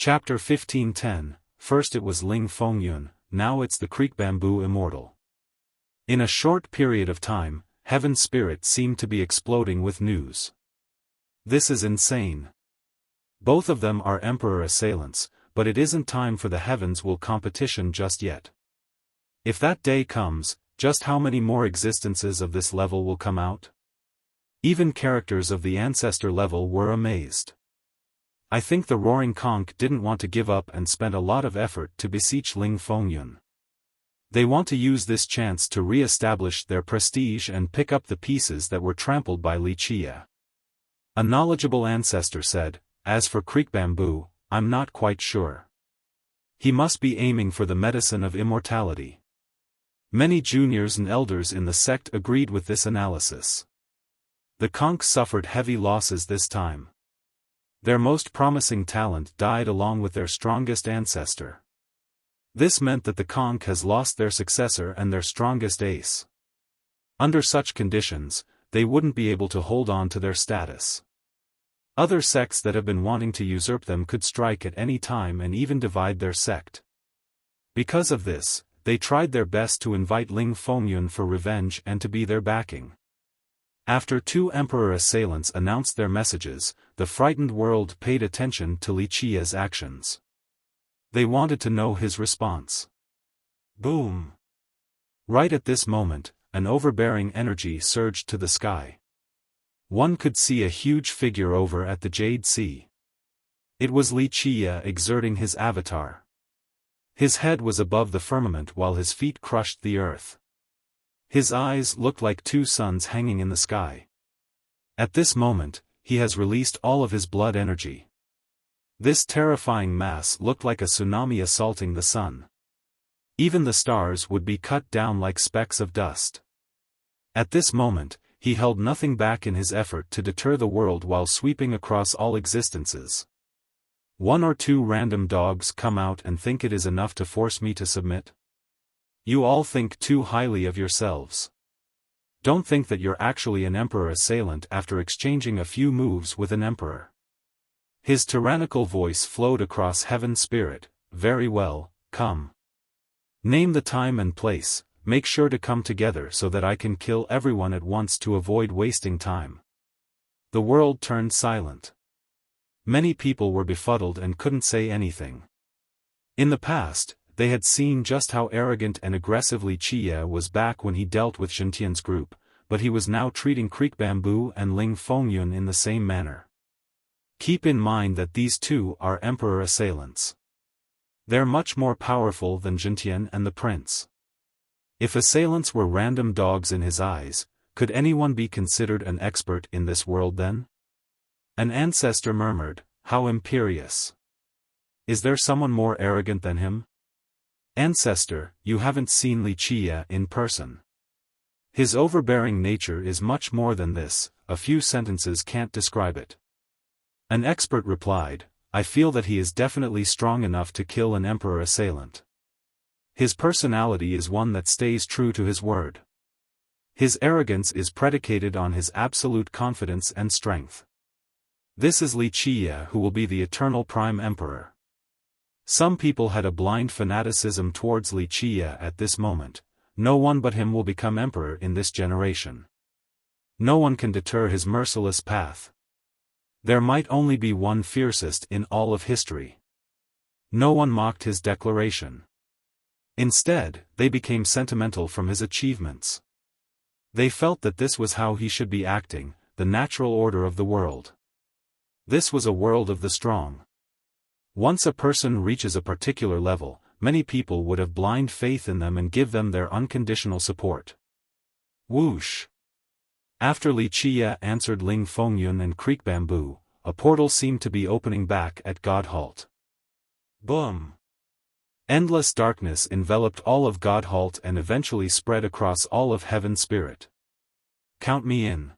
Chapter 1510, First it was Ling Fengyun, now it's the Creek Bamboo Immortal. In a short period of time, Heaven's spirit seemed to be exploding with news. This is insane. Both of them are Emperor assailants, but it isn't time for the Heavens will competition just yet. If that day comes, just how many more existences of this level will come out? Even characters of the ancestor level were amazed. I think the Roaring Conch didn't want to give up and spent a lot of effort to beseech Ling Fengyun. They want to use this chance to re-establish their prestige and pick up the pieces that were trampled by Wuxia. A knowledgeable ancestor said, "As for Creek Bamboo, I'm not quite sure. He must be aiming for the medicine of immortality." Many juniors and elders in the sect agreed with this analysis. The Conch suffered heavy losses this time. Their most promising talent died along with their strongest ancestor. This meant that the Conch has lost their successor and their strongest ace. Under such conditions, they wouldn't be able to hold on to their status. Other sects that have been wanting to usurp them could strike at any time and even divide their sect. Because of this, they tried their best to invite Ling Fengyun for revenge and to be their backing. After two emperor assailants announced their messages, the frightened world paid attention to Wuxia's actions. They wanted to know his response. Boom! Right at this moment, an overbearing energy surged to the sky. One could see a huge figure over at the Jade Sea. It was Wuxia exerting his avatar. His head was above the firmament while his feet crushed the earth. His eyes looked like two suns hanging in the sky. At this moment, he has released all of his blood energy. This terrifying mass looked like a tsunami assaulting the sun. Even the stars would be cut down like specks of dust. At this moment, he held nothing back in his effort to deter the world while sweeping across all existences. One or two random dogs come out and think it is enough to force me to submit? You all think too highly of yourselves. Don't think that you're actually an emperor assailant after exchanging a few moves with an emperor. His tyrannical voice flowed across Heaven's spirit. Very well, come. Name the time and place, make sure to come together so that I can kill everyone at once to avoid wasting time. The world turned silent. Many people were befuddled and couldn't say anything. In the past, they had seen just how arrogant and aggressive Wuxia was back when he dealt with Shintian's group, but he was now treating Creek Bamboo and Ling Fengyun in the same manner. Keep in mind that these two are emperor assailants. They're much more powerful than Shintian and the prince. If assailants were random dogs in his eyes, could anyone be considered an expert in this world then? An ancestor murmured, "How imperious. Is there someone more arrogant than him?" Ancestor, you haven't seen Wuxia in person. His overbearing nature is much more than this, a few sentences can't describe it. An expert replied, "I feel that he is definitely strong enough to kill an emperor assailant. His personality is one that stays true to his word. His arrogance is predicated on his absolute confidence and strength. This is Wuxia who will be the eternal prime emperor." Some people had a blind fanaticism towards Wuxia at this moment. No one but him will become emperor in this generation. No one can deter his merciless path. There might only be one fiercest in all of history. No one mocked his declaration. Instead, they became sentimental from his achievements. They felt that this was how he should be acting, the natural order of the world. This was a world of the strong. Once a person reaches a particular level, many people would have blind faith in them and give them their unconditional support. Whoosh! After Wuxia answered Ling Fengyun and Creek Bamboo, a portal seemed to be opening back at God Halt. Boom! Endless darkness enveloped all of God Halt and eventually spread across all of Heaven's spirit. "Count me in."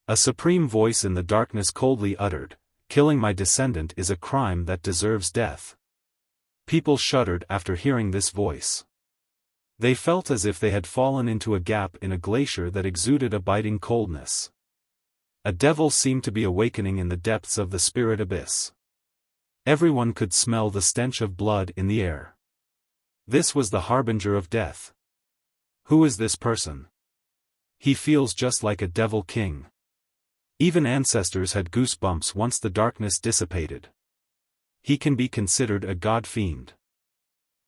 A supreme voice in the darkness coldly uttered, "Killing my descendant is a crime that deserves death." People shuddered after hearing this voice. They felt as if they had fallen into a gap in a glacier that exuded a biting coldness. A devil seemed to be awakening in the depths of the spirit abyss. Everyone could smell the stench of blood in the air. This was the harbinger of death. Who is this person? He feels just like a devil king. Even ancestors had goosebumps once the darkness dissipated. He can be considered a god-fiend.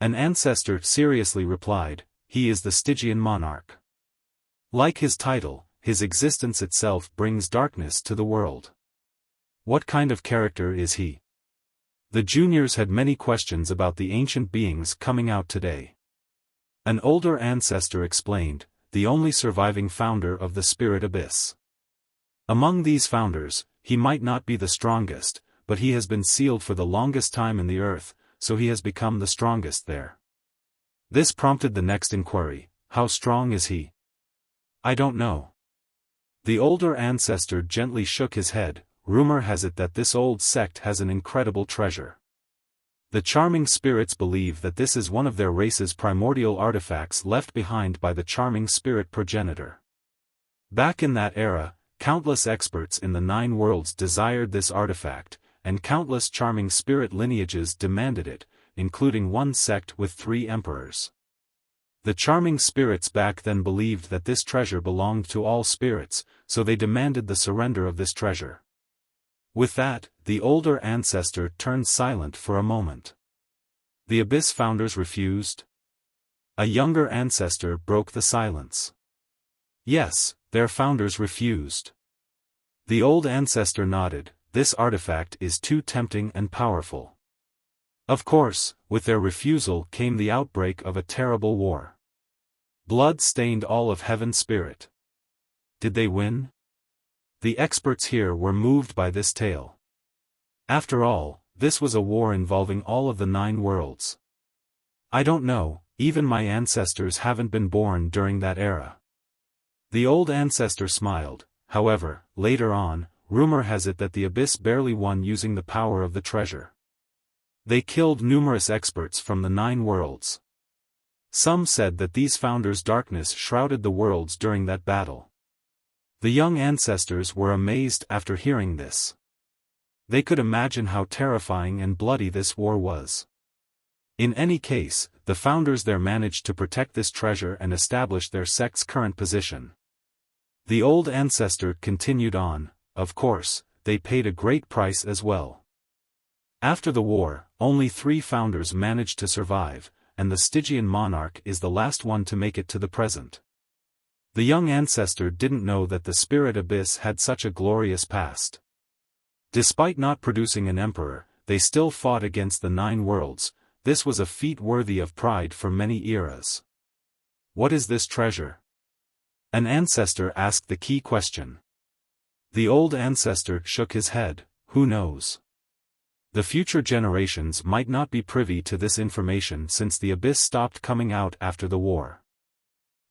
An ancestor seriously replied, he is the Stygian monarch. Like his title, his existence itself brings darkness to the world. What kind of character is he? The juniors had many questions about the ancient beings coming out today. An older ancestor explained, the only surviving founder of the spirit abyss. Among these founders, he might not be the strongest, but he has been sealed for the longest time in the earth, so he has become the strongest there. This prompted the next inquiry, how strong is he? I don't know. The older ancestor gently shook his head. Rumor has it that this old sect has an incredible treasure. The charming spirits believe that this is one of their race's primordial artifacts left behind by the charming spirit progenitor. Back in that era, countless experts in the 9 worlds desired this artifact, and countless charming spirit lineages demanded it, including one sect with 3 emperors. The charming spirits back then believed that this treasure belonged to all spirits, so they demanded the surrender of this treasure. With that, the older ancestor turned silent for a moment. The Abyss founders refused? A younger ancestor broke the silence. Yes, their founders refused. The old ancestor nodded, this artifact is too tempting and powerful. Of course, with their refusal came the outbreak of a terrible war. Blood stained all of Heaven's spirit. Did they win? The experts here were moved by this tale. After all, this was a war involving all of the 9 worlds. I don't know, even my ancestors haven't been born during that era. The old ancestor smiled. However, later on, rumor has it that the Abyss barely won using the power of the treasure. They killed numerous experts from the 9 worlds. Some said that these founders' darkness shrouded the worlds during that battle. The young ancestors were amazed after hearing this. They could imagine how terrifying and bloody this war was. In any case, the founders there managed to protect this treasure and establish their sect's current position. The old ancestor continued on, of course, they paid a great price as well. After the war, only 3 founders managed to survive, and the Stygian monarch is the last one to make it to the present. The young ancestor didn't know that the spirit abyss had such a glorious past. Despite not producing an emperor, they still fought against the 9 worlds. This was a feat worthy of pride for many eras. What is this treasure? An ancestor asked the key question. The old ancestor shook his head, who knows? The future generations might not be privy to this information since the abyss stopped coming out after the war.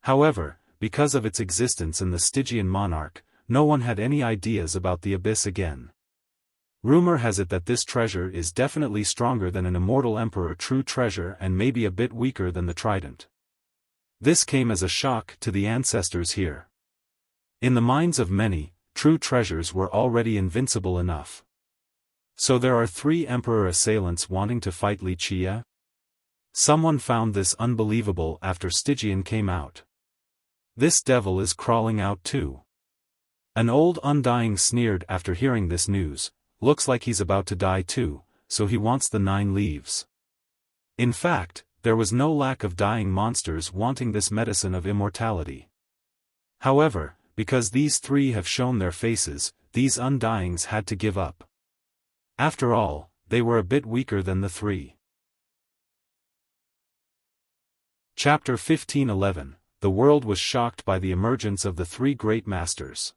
However, because of its existence in the Stygian monarch, no one had any ideas about the abyss again. Rumor has it that this treasure is definitely stronger than an immortal emperor true treasure and maybe a bit weaker than the trident. This came as a shock to the ancestors here. In the minds of many, true treasures were already invincible enough. So there are 3 emperor assailants wanting to fight Wuxia? Someone found this unbelievable after Stygian came out. This devil is crawling out too. An old undying sneered after hearing this news, looks like he's about to die too, so he wants the 9 leaves. In fact, there was no lack of dying monsters wanting this medicine of immortality. However, because these 3 have shown their faces, these undyings had to give up. After all, they were a bit weaker than the 3. Chapter 15:11. The world was shocked by the emergence of the 3 great masters.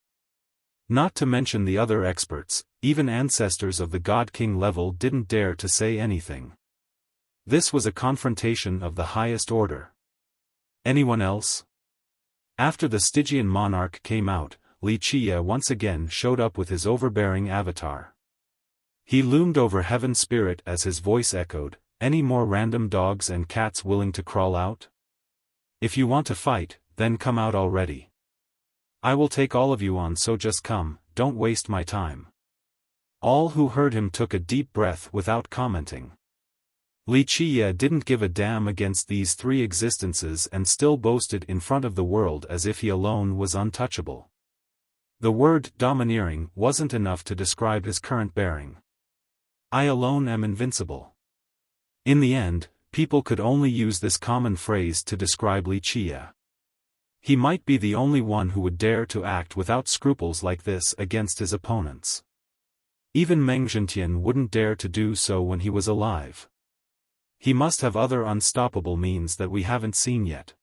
Not to mention the other experts, even ancestors of the God King level didn't dare to say anything. This was a confrontation of the highest order. Anyone else? After the Stygian monarch came out, Wuxia once again showed up with his overbearing avatar. He loomed over Heaven's spirit as his voice echoed, any more random dogs and cats willing to crawl out? If you want to fight, then come out already. I will take all of you on, so just come, don't waste my time. All who heard him took a deep breath without commenting. Wuxia didn't give a damn against these three existences and still boasted in front of the world as if he alone was untouchable. The word domineering wasn't enough to describe his current bearing. I alone am invincible. In the end, people could only use this common phrase to describe Wuxia. He might be the only one who would dare to act without scruples like this against his opponents. Even Meng Zhentian wouldn't dare to do so when he was alive. He must have other unstoppable means that we haven't seen yet.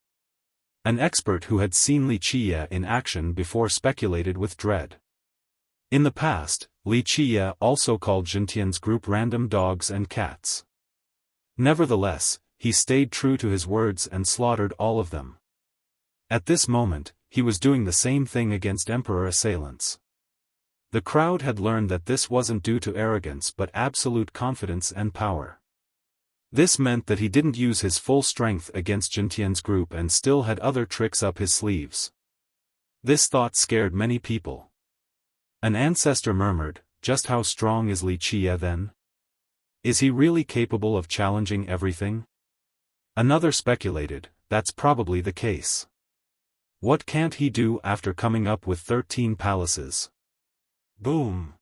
An expert who had seen Wuxia in action before speculated with dread. In the past, Wuxia also called Zhentian's group random dogs and cats. Nevertheless, he stayed true to his words and slaughtered all of them. At this moment, he was doing the same thing against emperor assailants. The crowd had learned that this wasn't due to arrogance but absolute confidence and power. This meant that he didn't use his full strength against Zhentian's group and still had other tricks up his sleeves. This thought scared many people. An ancestor murmured, "Just how strong is Wuxia then? Is he really capable of challenging everything?" Another speculated, "That's probably the case. What can't he do after coming up with 13 palaces?" Boom!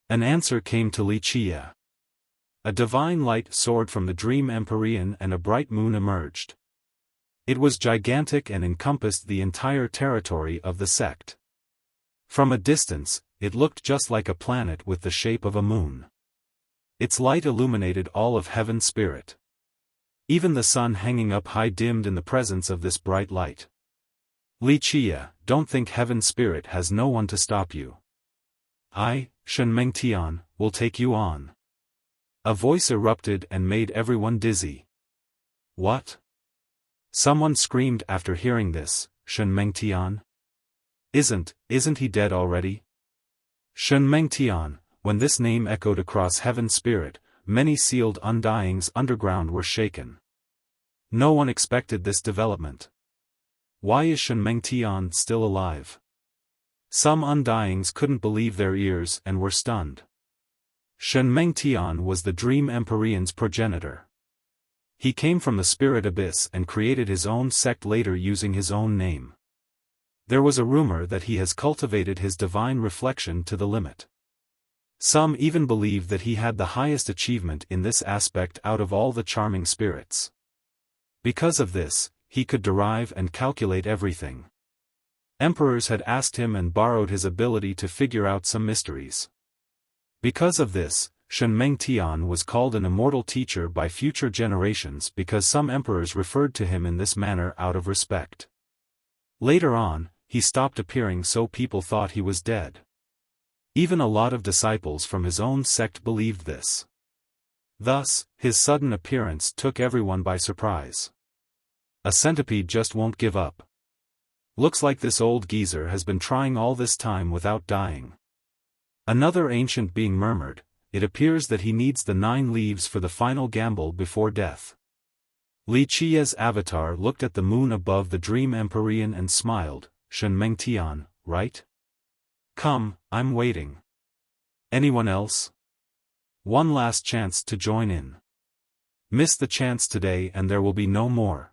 An answer came to Wuxia. A divine light soared from the Dream Empyrean and a bright moon emerged. It was gigantic and encompassed the entire territory of the sect. From a distance, it looked just like a planet with the shape of a moon. Its light illuminated all of Heaven's spirit. Even the sun hanging up high dimmed in the presence of this bright light. Wuxia, don't think Heaven's spirit has no one to stop you. I, Shen Mengtian, will take you on. A voice erupted and made everyone dizzy. What? Someone screamed after hearing this, Shen Mengtian? Isn't he dead already? Shen Mengtian, when this name echoed across Heaven's spirit, many sealed undyings underground were shaken. No one expected this development. Why is Shen Mengtian still alive? Some undyings couldn't believe their ears and were stunned. Shen Mengtian was the Dream Empyrean's progenitor. He came from the spirit abyss and created his own sect later using his own name. There was a rumor that he has cultivated his divine reflection to the limit. Some even believe that he had the highest achievement in this aspect out of all the charming spirits. Because of this, he could derive and calculate everything. Emperors had asked him and borrowed his ability to figure out some mysteries. Because of this, Shen Mengtian was called an immortal teacher by future generations because some emperors referred to him in this manner out of respect. Later on, he stopped appearing so people thought he was dead. Even a lot of disciples from his own sect believed this. Thus, his sudden appearance took everyone by surprise. A centipede just won't give up. Looks like this old geezer has been trying all this time without dying. Another ancient being murmured, it appears that he needs the 9 leaves for the final gamble before death. Wuxia's avatar looked at the moon above the Dream Empyrean and smiled, Shen Mengtian, right? Come, I'm waiting. Anyone else? One last chance to join in. Miss the chance today and there will be no more.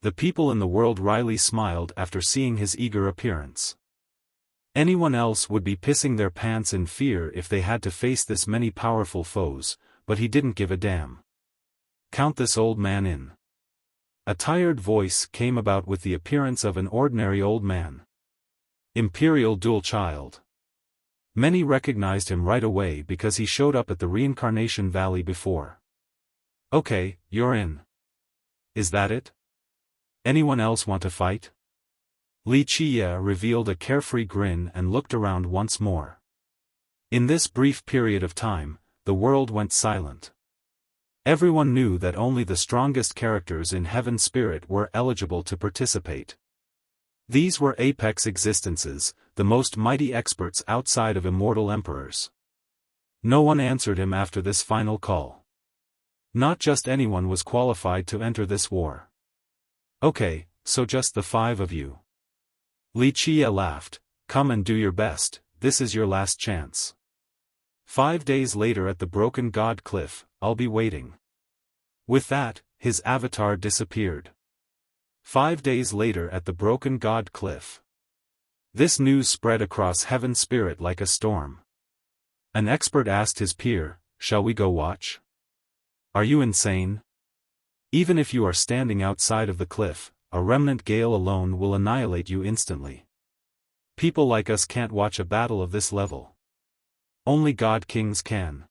The people in the world wryly smiled after seeing his eager appearance. Anyone else would be pissing their pants in fear if they had to face this many powerful foes, but he didn't give a damn. Count this old man in. A tired voice came about with the appearance of an ordinary old man. Imperial Dual Child. Many recognized him right away because he showed up at the Reincarnation Valley before. Okay, you're in. Is that it? Anyone else want to fight? Wuxia revealed a carefree grin and looked around once more. In this brief period of time, the world went silent. Everyone knew that only the strongest characters in Heaven's spirit were eligible to participate. These were apex existences, the most mighty experts outside of immortal emperors. No one answered him after this final call. Not just anyone was qualified to enter this war. Okay, so just the 5 of you. Wuxia laughed, come and do your best, this is your last chance. 5 days later at the Broken God Cliff, I'll be waiting. With that, his avatar disappeared. 5 days later at the Broken God Cliff. This news spread across Heaven Spirit like a storm. An expert asked his peer, "Shall we go watch? Are you insane? Even if you are standing outside of the cliff, a remnant gale alone will annihilate you instantly. People like us can't watch a battle of this level. Only God Kings can.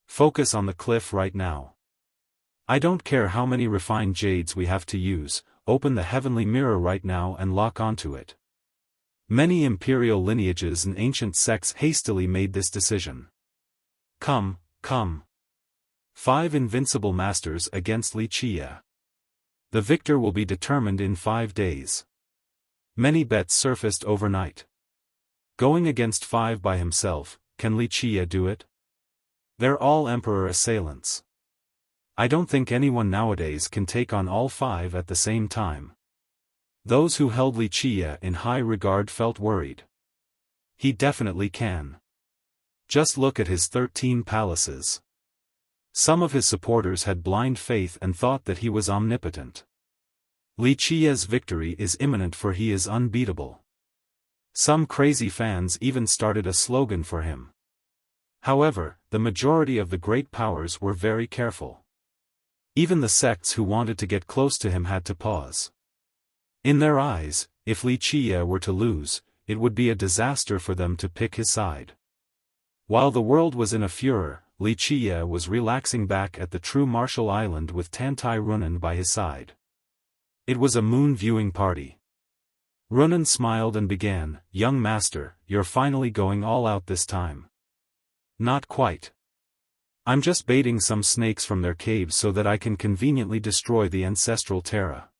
Focus on the cliff right now. I don't care how many refined jades we have to use, open the heavenly mirror right now and lock onto it." Many imperial lineages and ancient sects hastily made this decision. Come, come. 5 invincible masters against Wuxia. The victor will be determined in 5 days. Many bets surfaced overnight. Going against 5 by himself, can Wuxia do it? They're all emperor assailants. I don't think anyone nowadays can take on all 5 at the same time. Those who held Wuxia in high regard felt worried. He definitely can. Just look at his 13 palaces. Some of his supporters had blind faith and thought that he was omnipotent. Wuxia's victory is imminent, for he is unbeatable. Some crazy fans even started a slogan for him. However, the majority of the great powers were very careful. Even the sects who wanted to get close to him had to pause. In their eyes, if Wuxia were to lose, it would be a disaster for them to pick his side. While the world was in a furor, Wuxia was relaxing back at the true Marshall Island with Tantai Runan by his side. It was a moon viewing party. Runan smiled and began, "Young master, you're finally going all out this time." "Not quite. I'm just baiting some snakes from their caves so that I can conveniently destroy the ancestral Terra.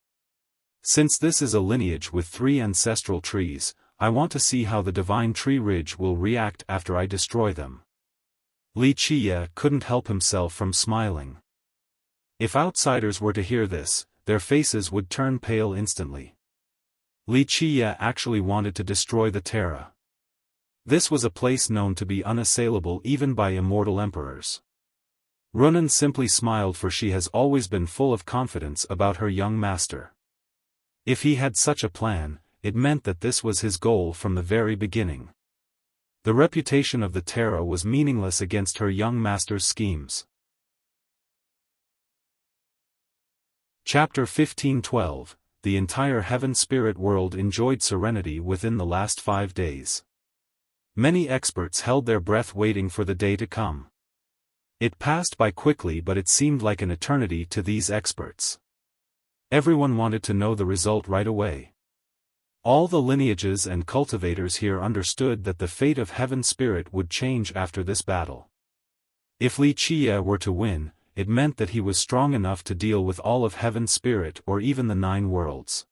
Since this is a lineage with 3 ancestral trees, I want to see how the divine tree ridge will react after I destroy them." Wuxia couldn't help himself from smiling. If outsiders were to hear this, their faces would turn pale instantly. Wuxia actually wanted to destroy the Terra. This was a place known to be unassailable even by immortal emperors. Runan simply smiled, for she has always been full of confidence about her young master. If he had such a plan, it meant that this was his goal from the very beginning. The reputation of the Terra was meaningless against her young master's schemes. Chapter 15:12. The entire Heaven Spirit world enjoyed serenity within the last 5 days. Many experts held their breath waiting for the day to come. It passed by quickly, but it seemed like an eternity to these experts. Everyone wanted to know the result right away. All the lineages and cultivators here understood that the fate of Heaven Spirit would change after this battle. If Wuxia were to win, it meant that he was strong enough to deal with all of Heaven Spirit or even the 9 worlds.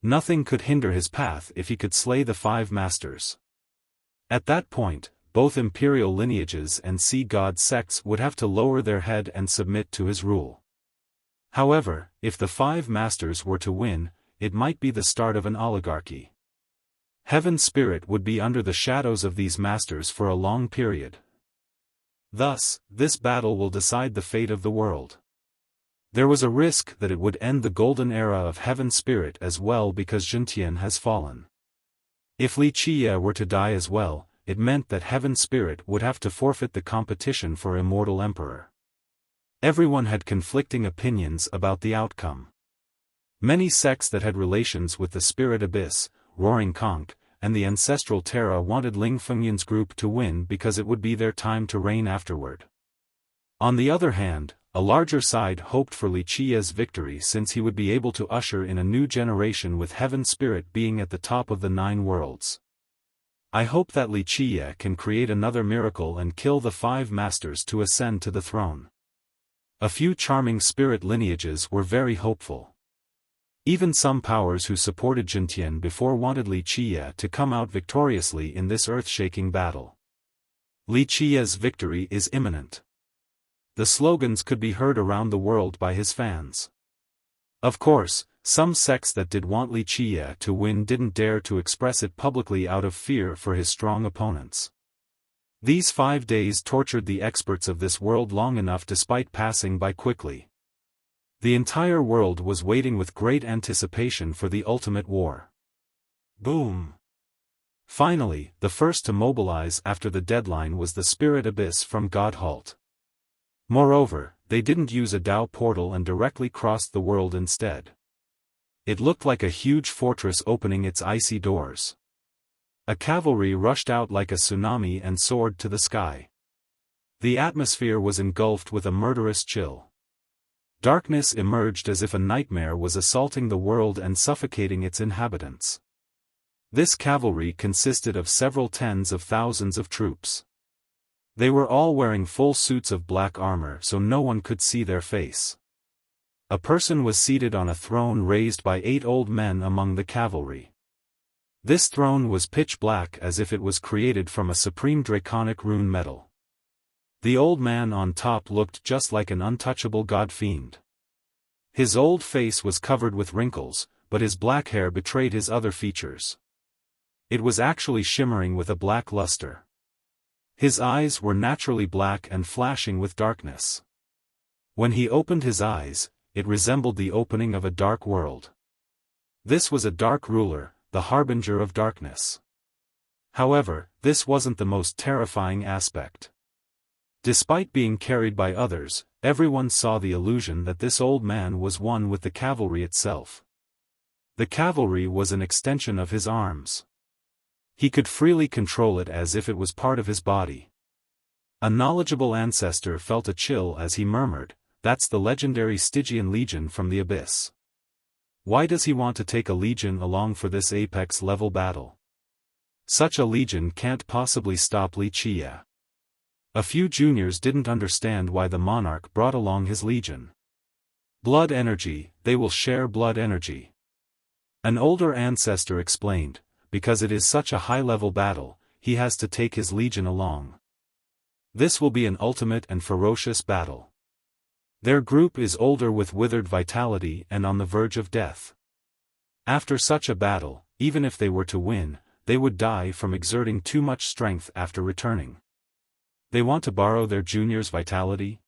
Nothing could hinder his path if he could slay the 5 masters. At that point, both imperial lineages and sea god sects would have to lower their head and submit to his rule. However, if the 5 masters were to win, it might be the start of an oligarchy. Heaven Spirit would be under the shadows of these masters for a long period. Thus, this battle will decide the fate of the world. There was a risk that it would end the golden era of Heaven Spirit as well, because Zhentian has fallen. If Wuxia were to die as well, it meant that Heaven Spirit would have to forfeit the competition for Immortal Emperor. Everyone had conflicting opinions about the outcome. Many sects that had relations with the Spirit Abyss, Roaring Conch, and the Ancestral Terra wanted Ling Fengyun's group to win because it would be their time to reign afterward. On the other hand, a larger side hoped for Wuxia's victory, since he would be able to usher in a new generation with Heaven Spirit being at the top of the 9 worlds. I hope that Wuxia can create another miracle and kill the 5 masters to ascend to the throne. A few charming spirit lineages were very hopeful. Even some powers who supported Zhentian before wanted Wuxia to come out victoriously in this earth-shaking battle. Wuxia's victory is imminent. The slogans could be heard around the world by his fans. Of course, some sects that did want Wuxia to win didn't dare to express it publicly out of fear for his strong opponents. These 5 days tortured the experts of this world long enough despite passing by quickly. The entire world was waiting with great anticipation for the ultimate war. Boom! Finally, the first to mobilize after the deadline was the Spirit Abyss from God Halt. Moreover, they didn't use a Tao portal and directly crossed the world instead. It looked like a huge fortress opening its icy doors. A cavalry rushed out like a tsunami and soared to the sky. The atmosphere was engulfed with a murderous chill. Darkness emerged as if a nightmare was assaulting the world and suffocating its inhabitants. This cavalry consisted of several tens of thousands of troops. They were all wearing full suits of black armor so no one could see their face. A person was seated on a throne raised by 8 old men among the cavalry. This throne was pitch black as if it was created from a supreme draconic rune metal. The old man on top looked just like an untouchable god-fiend. His old face was covered with wrinkles, but his black hair betrayed his other features. It was actually shimmering with a black luster. His eyes were naturally black and flashing with darkness. When he opened his eyes, it resembled the opening of a dark world. This was a dark ruler, the harbinger of darkness. However, this wasn't the most terrifying aspect. Despite being carried by others, everyone saw the illusion that this old man was one with the cavalry itself. The cavalry was an extension of his arms. He could freely control it as if it was part of his body. A knowledgeable ancestor felt a chill as he murmured, "That's the legendary Stygian Legion from the Abyss. Why does he want to take a legion along for this apex-level battle? Such a legion can't possibly stop Wuxia." A few juniors didn't understand why the monarch brought along his legion. Blood energy, they will share blood energy. An older ancestor explained, because it is such a high-level battle, he has to take his legion along. This will be an ultimate and ferocious battle. Their group is older with withered vitality and on the verge of death. After such a battle, even if they were to win, they would die from exerting too much strength after returning. They want to borrow their junior's vitality?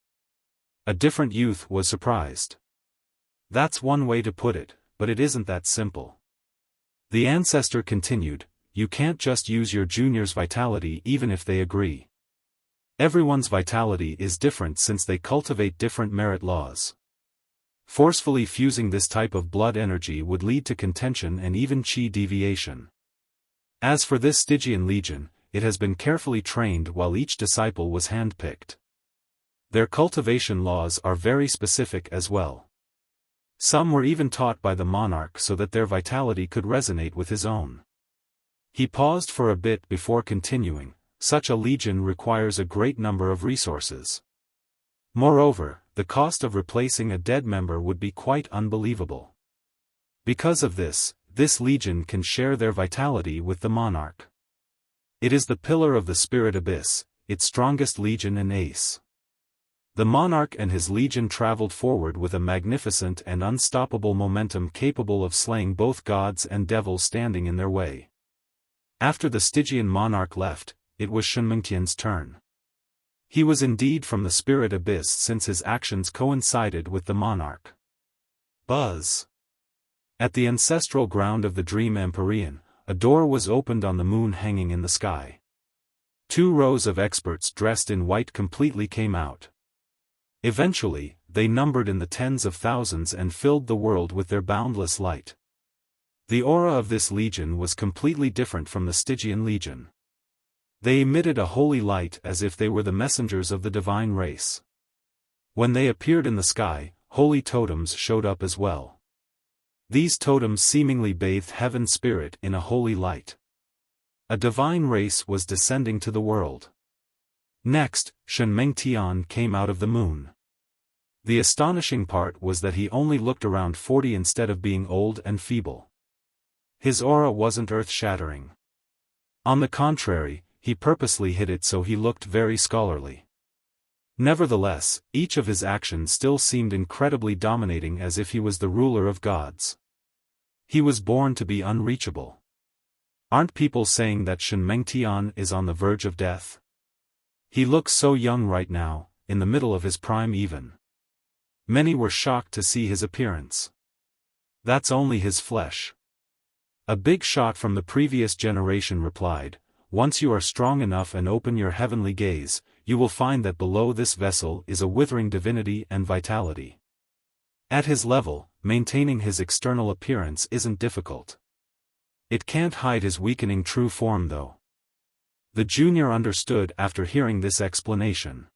A different youth was surprised. That's one way to put it, but it isn't that simple. The ancestor continued, you can't just use your junior's vitality even if they agree. Everyone's vitality is different since they cultivate different merit laws. Forcefully fusing this type of blood energy would lead to contention and even chi deviation. As for this Stygian Legion, it has been carefully trained while each disciple was handpicked. Their cultivation laws are very specific as well. Some were even taught by the monarch so that their vitality could resonate with his own. He paused for a bit before continuing, such a legion requires a great number of resources. Moreover, the cost of replacing a dead member would be quite unbelievable. Because of this, this legion can share their vitality with the monarch. It is the pillar of the Spirit Abyss, its strongest legion and ace. The monarch and his legion traveled forward with a magnificent and unstoppable momentum capable of slaying both gods and devils standing in their way. After the Stygian monarch left, it was Shenmengtian's turn. He was indeed from the Spirit Abyss since his actions coincided with the monarch. Buzz! At the ancestral ground of the Dream Empyrean, a door was opened on the moon hanging in the sky. 2 rows of experts dressed in white completely came out. Eventually, they numbered in the tens of thousands and filled the world with their boundless light. The aura of this legion was completely different from the Stygian Legion. They emitted a holy light as if they were the messengers of the divine race. When they appeared in the sky, holy totems showed up as well. These totems seemingly bathed heaven's spirit in a holy light. A divine race was descending to the world. Next, Shenmengtian came out of the moon. The astonishing part was that he only looked around 40 instead of being old and feeble. His aura wasn't earth-shattering. On the contrary, he purposely hid it so he looked very scholarly. Nevertheless, each of his actions still seemed incredibly dominating as if he was the ruler of gods. He was born to be unreachable. Aren't people saying that Shenmengtian is on the verge of death? He looks so young right now, in the middle of his prime even. Many were shocked to see his appearance. That's only his flesh. A big shot from the previous generation replied, once you are strong enough and open your heavenly gaze, you will find that below this vessel is a withering divinity and vitality. At his level, maintaining his external appearance isn't difficult. It can't hide his weakening true form though. The junior understood after hearing this explanation.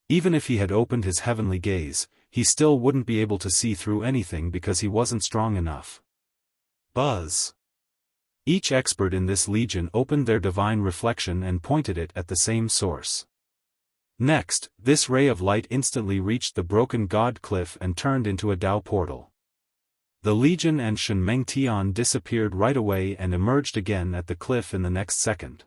Even if he had opened his heavenly gaze, he still wouldn't be able to see through anything because he wasn't strong enough. Buzz. Each expert in this legion opened their divine reflection and pointed it at the same source. Next, this ray of light instantly reached the broken god cliff and turned into a Dao portal. The legion and Shenmeng Tian disappeared right away and emerged again at the cliff in the next second.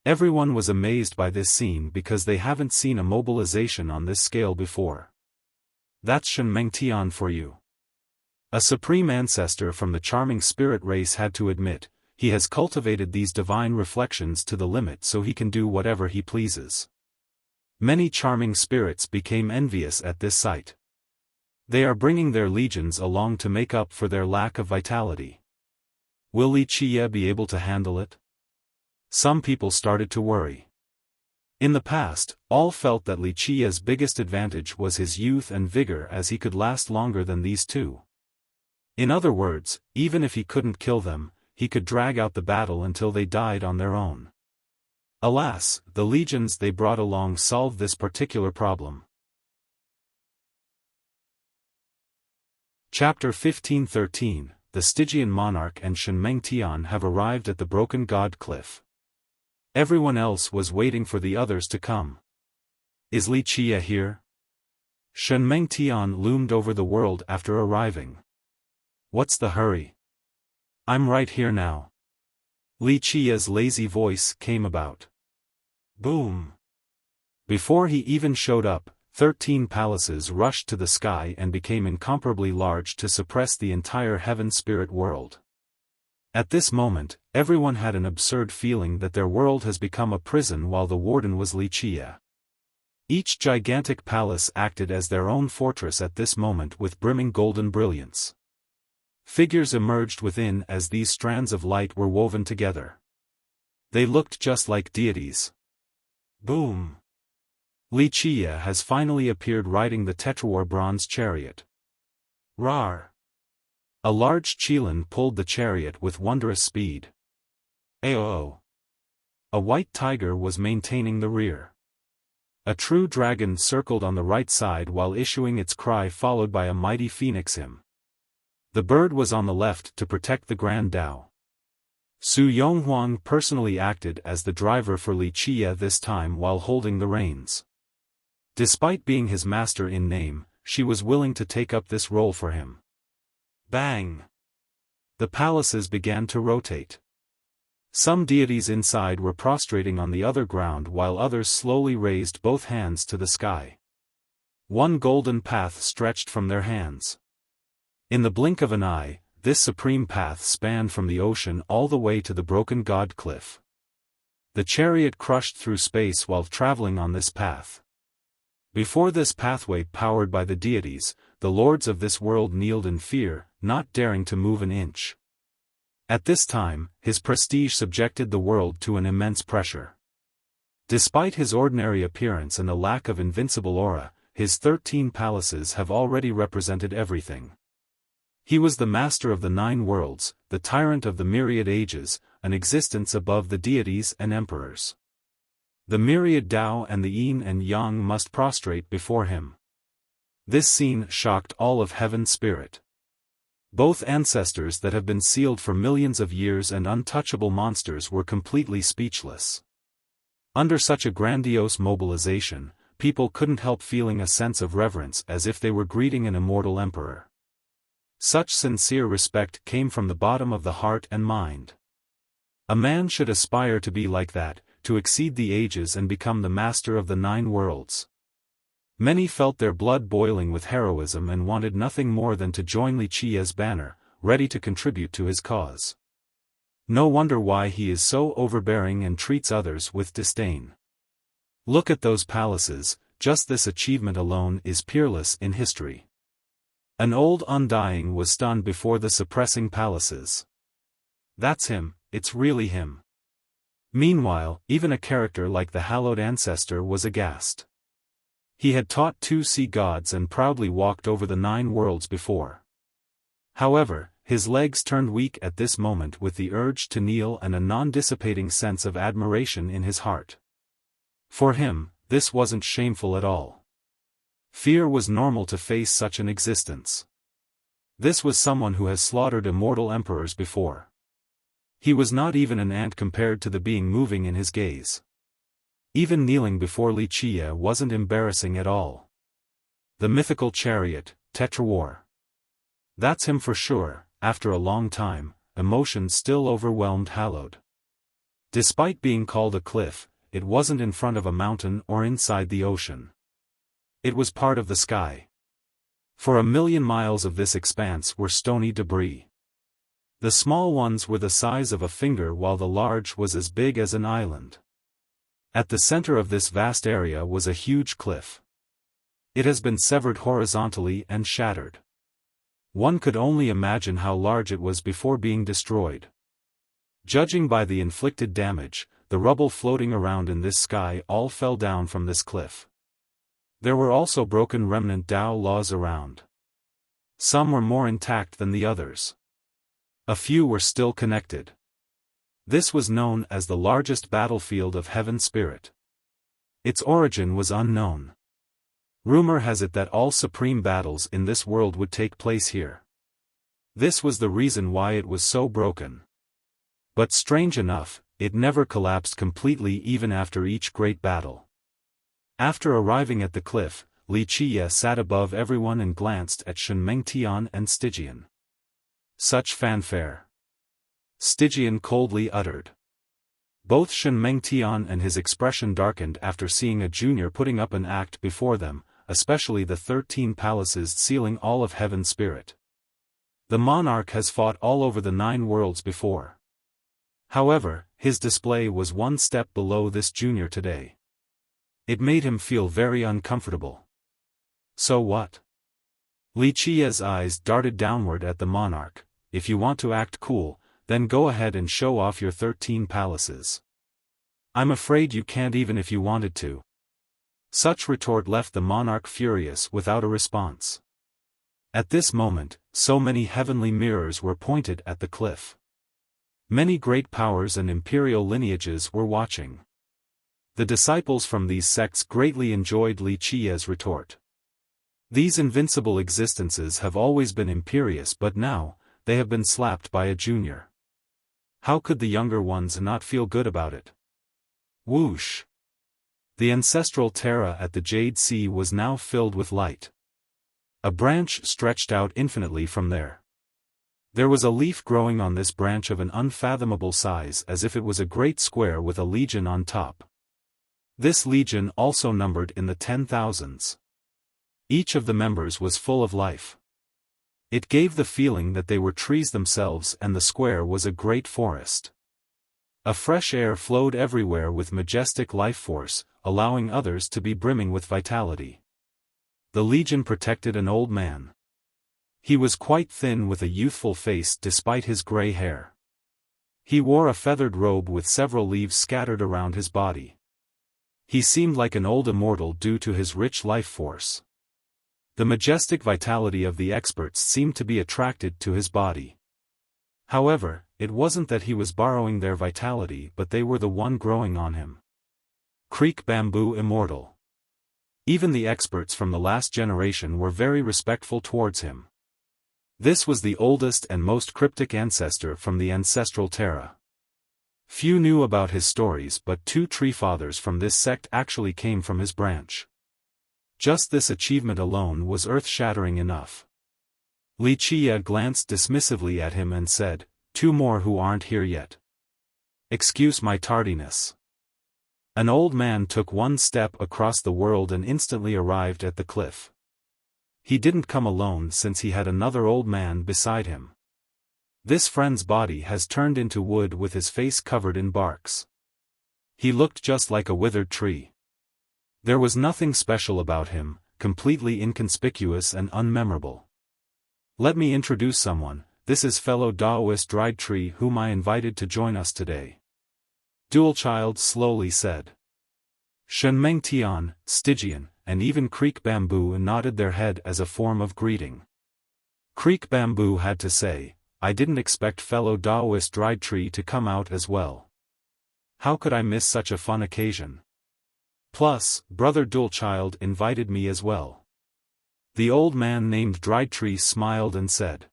Everyone was amazed by this scene because they haven't seen a mobilization on this scale before. That's Shenmeng Tian for you. A supreme ancestor from the charming spirit race had to admit, he has cultivated these divine reflections to the limit so he can do whatever he pleases. Many charming spirits became envious at this sight. They are bringing their legions along to make up for their lack of vitality. Will Li Qie be able to handle it? Some people started to worry. In the past, all felt that Li Qie's biggest advantage was his youth and vigor, as he could last longer than these two. In other words, even if he couldn't kill them, he could drag out the battle until they died on their own. Alas, the legions they brought along solved this particular problem. Chapter 15:13, The Stygian monarch and Shenmeng Tian have arrived at the broken god cliff. Everyone else was waiting for the others to come. Is Li Qie here? Shenmeng Tian loomed over the world after arriving. What's the hurry? I'm right here now. Li Qie's lazy voice came about. Boom. Before he even showed up, 13 palaces rushed to the sky and became incomparably large to suppress the entire heaven spirit world. At this moment, everyone had an absurd feeling that their world has become a prison while the warden was Li Qie. Each gigantic palace acted as their own fortress at this moment with brimming golden brilliance. Figures emerged within as these strands of light were woven together. They looked just like deities. Boom! Li Qie has finally appeared riding the Tetrawar bronze chariot. Rar! A large Qilin pulled the chariot with wondrous speed. Aoo! A white tiger was maintaining the rear. A true dragon circled on the right side while issuing its cry, followed by a mighty phoenix hymn. The bird was on the left to protect the Grand Dao. Su Yonghuang personally acted as the driver for Li Qie this time while holding the reins. Despite being his master in name, she was willing to take up this role for him. Bang! The palaces began to rotate. Some deities inside were prostrating on the other ground while others slowly raised both hands to the sky. One golden path stretched from their hands. In the blink of an eye, this supreme path spanned from the ocean all the way to the broken god cliff. The chariot crushed through space while traveling on this path. Before this pathway powered by the deities, the lords of this world kneeled in fear, not daring to move an inch. At this time, his prestige subjected the world to an immense pressure. Despite his ordinary appearance and the lack of invincible aura, his 13 palaces have already represented everything. He was the master of the 9 worlds, the tyrant of the myriad ages, an existence above the deities and emperors. The myriad Tao and the Yin and Yang must prostrate before him. This scene shocked all of heaven's spirit. Both ancestors that have been sealed for millions of years and untouchable monsters were completely speechless. Under such a grandiose mobilization, people couldn't help feeling a sense of reverence as if they were greeting an immortal emperor. Such sincere respect came from the bottom of the heart and mind. A man should aspire to be like that, to exceed the ages and become the master of the 9 worlds. Many felt their blood boiling with heroism and wanted nothing more than to join Li Qie's banner, ready to contribute to his cause. No wonder why he is so overbearing and treats others with disdain. Look at those palaces, just this achievement alone is peerless in history. An old undying was stunned before the suppressing palaces. That's him, it's really him. Meanwhile, even a character like the hallowed ancestor was aghast. He had taught 2 sea gods and proudly walked over the 9 worlds before. However, his legs turned weak at this moment with the urge to kneel and a non-dissipating sense of admiration in his heart. For him, this wasn't shameful at all. Fear was normal to face such an existence. This was someone who has slaughtered immortal emperors before. He was not even an ant compared to the being moving in his gaze. Even kneeling before Wuxia wasn't embarrassing at all. The mythical chariot, Tetrawar. That's him for sure. After a long time, emotion still overwhelmed Hallowed. Despite being called a cliff, it wasn't in front of a mountain or inside the ocean. It was part of the sky. For 1,000,000 miles of this expanse were stony debris. The small ones were the size of a finger while the large was as big as an island. At the center of this vast area was a huge cliff. It has been severed horizontally and shattered. One could only imagine how large it was before being destroyed. Judging by the inflicted damage, the rubble floating around in this sky all fell down from this cliff. There were also broken remnant Tao laws around. Some were more intact than the others. A few were still connected. This was known as the largest battlefield of Heaven Spirit. Its origin was unknown. Rumor has it that all supreme battles in this world would take place here. This was the reason why it was so broken. But strange enough, it never collapsed completely even after each great battle. After arriving at the cliff, Wuxia sat above everyone and glanced at Shenmengtian and Stygian. Such fanfare. Stygian coldly uttered. Both Shenmengtian and his expression darkened after seeing a junior putting up an act before them, especially the 13 palaces sealing all of Heaven Spirit. The monarch has fought all over the 9 worlds before. However, his display was one step below this junior today. It made him feel very uncomfortable. So what? Wuxia's eyes darted downward at the monarch. If you want to act cool, then go ahead and show off your 13 palaces. I'm afraid you can't even if you wanted to. Such retort left the monarch furious without a response. At this moment, so many heavenly mirrors were pointed at the cliff. Many great powers and imperial lineages were watching. The disciples from these sects greatly enjoyed Wuxia's retort. These invincible existences have always been imperious, but now, they have been slapped by a junior. How could the younger ones not feel good about it? Whoosh! The ancestral Terra at the Jade Sea was now filled with light. A branch stretched out infinitely from there. There was a leaf growing on this branch of an unfathomable size as if it was a great square with a legion on top. This legion also numbered in the 10,000s. Each of the members was full of life. It gave the feeling that they were trees themselves and the square was a great forest. A fresh air flowed everywhere with majestic life force, allowing others to be brimming with vitality. The legion protected an old man. He was quite thin with a youthful face despite his gray hair. He wore a feathered robe with several leaves scattered around his body. He seemed like an old immortal due to his rich life force. The majestic vitality of the experts seemed to be attracted to his body. However, it wasn't that he was borrowing their vitality, but they were the one growing on him. Creek Bamboo Immortal. Even the experts from the last generation were very respectful towards him. This was the oldest and most cryptic ancestor from the ancestral Terra. Few knew about his stories, but 2 tree fathers from this sect actually came from his branch. Just this achievement alone was earth-shattering enough. Wuxia glanced dismissively at him and said, 2 more who aren't here yet. Excuse my tardiness. An old man took one step across the world and instantly arrived at the cliff. He didn't come alone since he had another old man beside him. This friend's body has turned into wood with his face covered in barks. He looked just like a withered tree. There was nothing special about him, completely inconspicuous and unmemorable. Let me introduce someone, this is fellow Daoist Dried Tree whom I invited to join us today. Dual Child slowly said. Shenmeng Tian, Stygian, and even Creek Bamboo nodded their head as a form of greeting. Creek Bamboo had to say, I didn't expect fellow Daoist Dried Tree to come out as well. How could I miss such a fun occasion? Plus, Brother Dual Child invited me as well. The old man named Dried Tree smiled and said.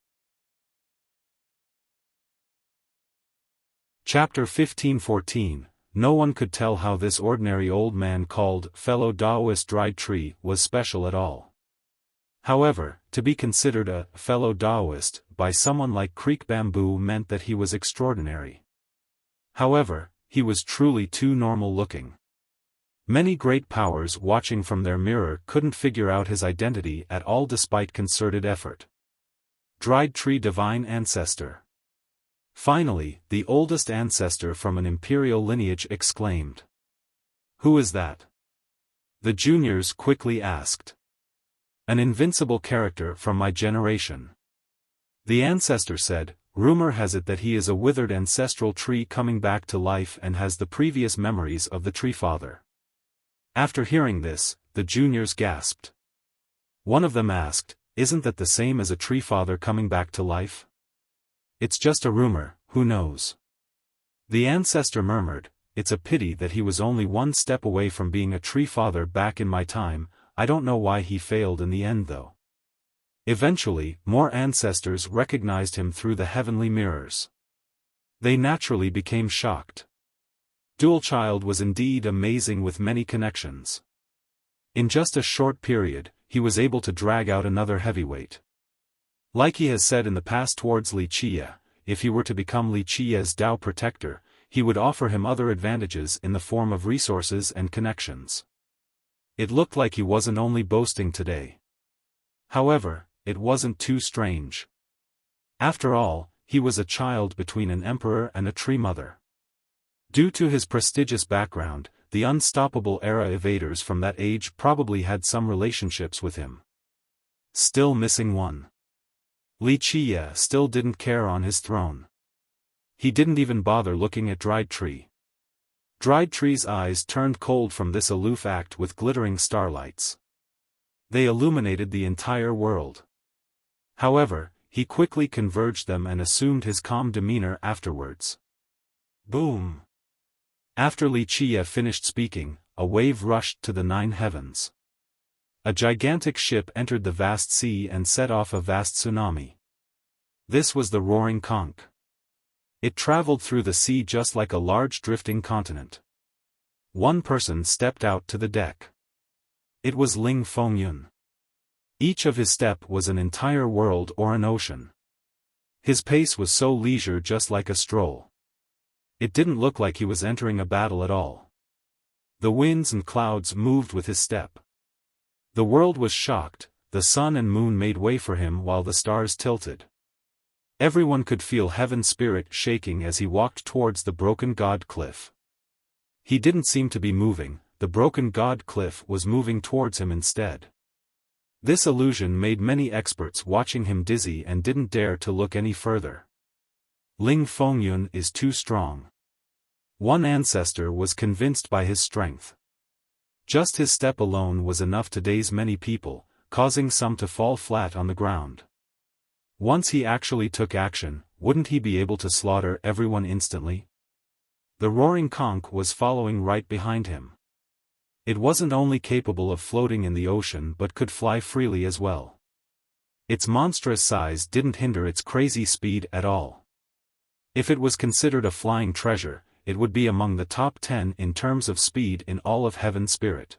Chapter 1514. No one could tell how this ordinary old man called fellow Daoist Dried Tree was special at all. However, to be considered a fellow Daoist by someone like Creek Bamboo meant that he was extraordinary. However, he was truly too normal looking. Many great powers watching from their mirror couldn't figure out his identity at all despite concerted effort. Dried Tree Divine Ancestor. Finally, the oldest ancestor from an imperial lineage exclaimed. Who is that? The juniors quickly asked. An invincible character from my generation. The ancestor said, rumor has it that he is a withered ancestral tree coming back to life and has the previous memories of the tree father. After hearing this, the juniors gasped. One of them asked, isn't that the same as a tree father coming back to life? It's just a rumor, who knows? The ancestor murmured, it's a pity that he was only one step away from being a tree father back in my time, I don't know why he failed in the end though. Eventually, more ancestors recognized him through the heavenly mirrors. They naturally became shocked. Dual Child was indeed amazing with many connections. In just a short period, he was able to drag out another heavyweight. Like he has said in the past towards Li Qie, if he were to become Li Qie's Dao protector, he would offer him other advantages in the form of resources and connections. It looked like he wasn't only boasting today. However, it wasn't too strange. After all, he was a child between an emperor and a tree mother. Due to his prestigious background, the unstoppable era evaders from that age probably had some relationships with him. Still missing one. Li Qie still didn't care on his throne. He didn't even bother looking at Dried Tree. Dried Tree's eyes turned cold from this aloof act with glittering starlights. They illuminated the entire world. However, he quickly converged them and assumed his calm demeanor afterwards. Boom! After Li Qie finished speaking, a wave rushed to the 9 heavens. A gigantic ship entered the vast sea and set off a vast tsunami. This was the Roaring Conch. It traveled through the sea just like a large drifting continent. One person stepped out to the deck. It was Ling Fengyun. Each of his step was an entire world or an ocean. His pace was so leisure just like a stroll. It didn't look like he was entering a battle at all. The winds and clouds moved with his step. The world was shocked, the sun and moon made way for him while the stars tilted. Everyone could feel heaven's spirit shaking as he walked towards the broken god cliff. He didn't seem to be moving, the broken god cliff was moving towards him instead. This illusion made many experts watching him dizzy and didn't dare to look any further. Ling Fengyun is too strong. One ancestor was convinced by his strength. Just his step alone was enough to daze many people, causing some to fall flat on the ground. Once he actually took action, wouldn't he be able to slaughter everyone instantly? The Roaring Conch was following right behind him. It wasn't only capable of floating in the ocean but could fly freely as well. Its monstrous size didn't hinder its crazy speed at all. If it was considered a flying treasure, it would be among the top 10 in terms of speed in all of Heaven Spirit.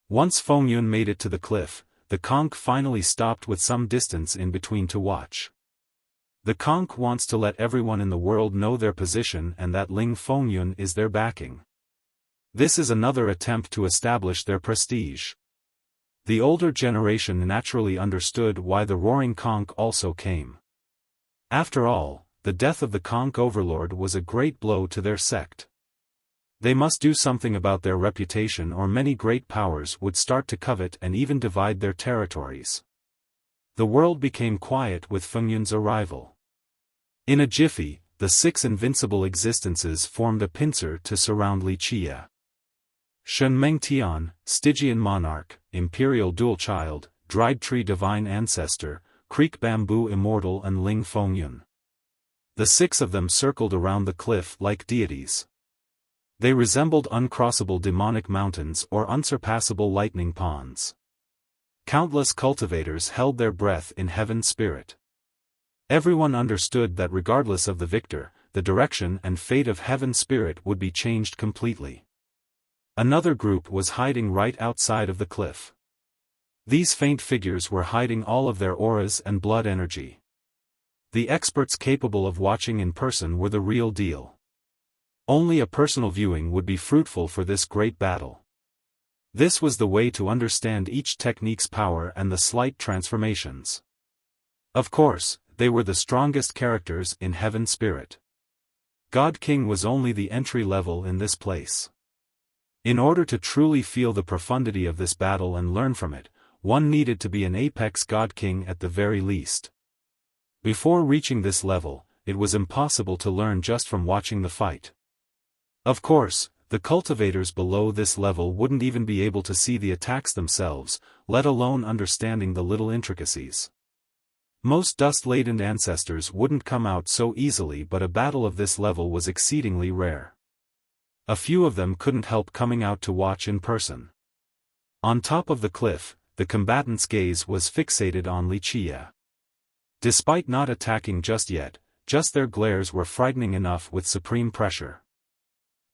Once Fengyun made it to the cliff, the conch finally stopped with some distance in between to watch. The conch wants to let everyone in the world know their position and that Ling Fengyun is their backing. This is another attempt to establish their prestige. The older generation naturally understood why the Roaring Conch also came. After all, the death of the Conch Overlord was a great blow to their sect. They must do something about their reputation, or many great powers would start to covet and even divide their territories. The world became quiet with Fengyun's arrival. In a jiffy, the 6 invincible existences formed a pincer to surround Wuxia. Shen Mengtian, Stygian monarch, imperial dual child, dried tree divine ancestor, creek bamboo immortal, and Ling Fengyun. The 6 of them circled around the cliff like deities. They resembled uncrossable demonic mountains or unsurpassable lightning ponds. Countless cultivators held their breath in heaven's spirit. Everyone understood that regardless of the victor, the direction and fate of heaven's spirit would be changed completely. Another group was hiding right outside of the cliff. These faint figures were hiding all of their auras and blood energy. The experts capable of watching in person were the real deal. Only a personal viewing would be fruitful for this great battle. This was the way to understand each technique's power and the slight transformations. Of course, they were the strongest characters in heaven's spirit. God King was only the entry level in this place. In order to truly feel the profundity of this battle and learn from it, one needed to be an apex God King at the very least. Before reaching this level, it was impossible to learn just from watching the fight. Of course, the cultivators below this level wouldn't even be able to see the attacks themselves, let alone understanding the little intricacies. Most dust-laden ancestors wouldn't come out so easily, but a battle of this level was exceedingly rare. A few of them couldn't help coming out to watch in person. On top of the cliff, the combatants' gaze was fixated on Wuxia. Despite not attacking just yet, just their glares were frightening enough with supreme pressure.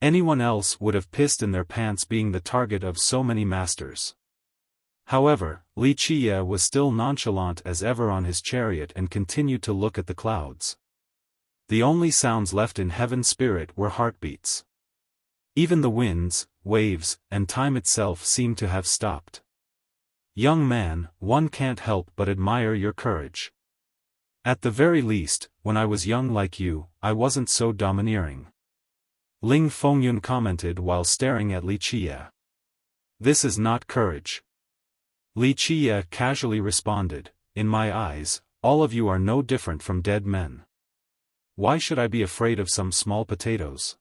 Anyone else would have pissed in their pants being the target of so many masters. However, Wuxia was still nonchalant as ever on his chariot and continued to look at the clouds. The only sounds left in heaven's spirit were heartbeats. Even the winds, waves, and time itself seemed to have stopped. Young man, one can't help but admire your courage. At the very least, when I was young like you, I wasn't so domineering. Ling Fengyun commented while staring at Wuxia. This is not courage. Wuxia casually responded, in my eyes, all of you are no different from dead men. Why should I be afraid of some small potatoes?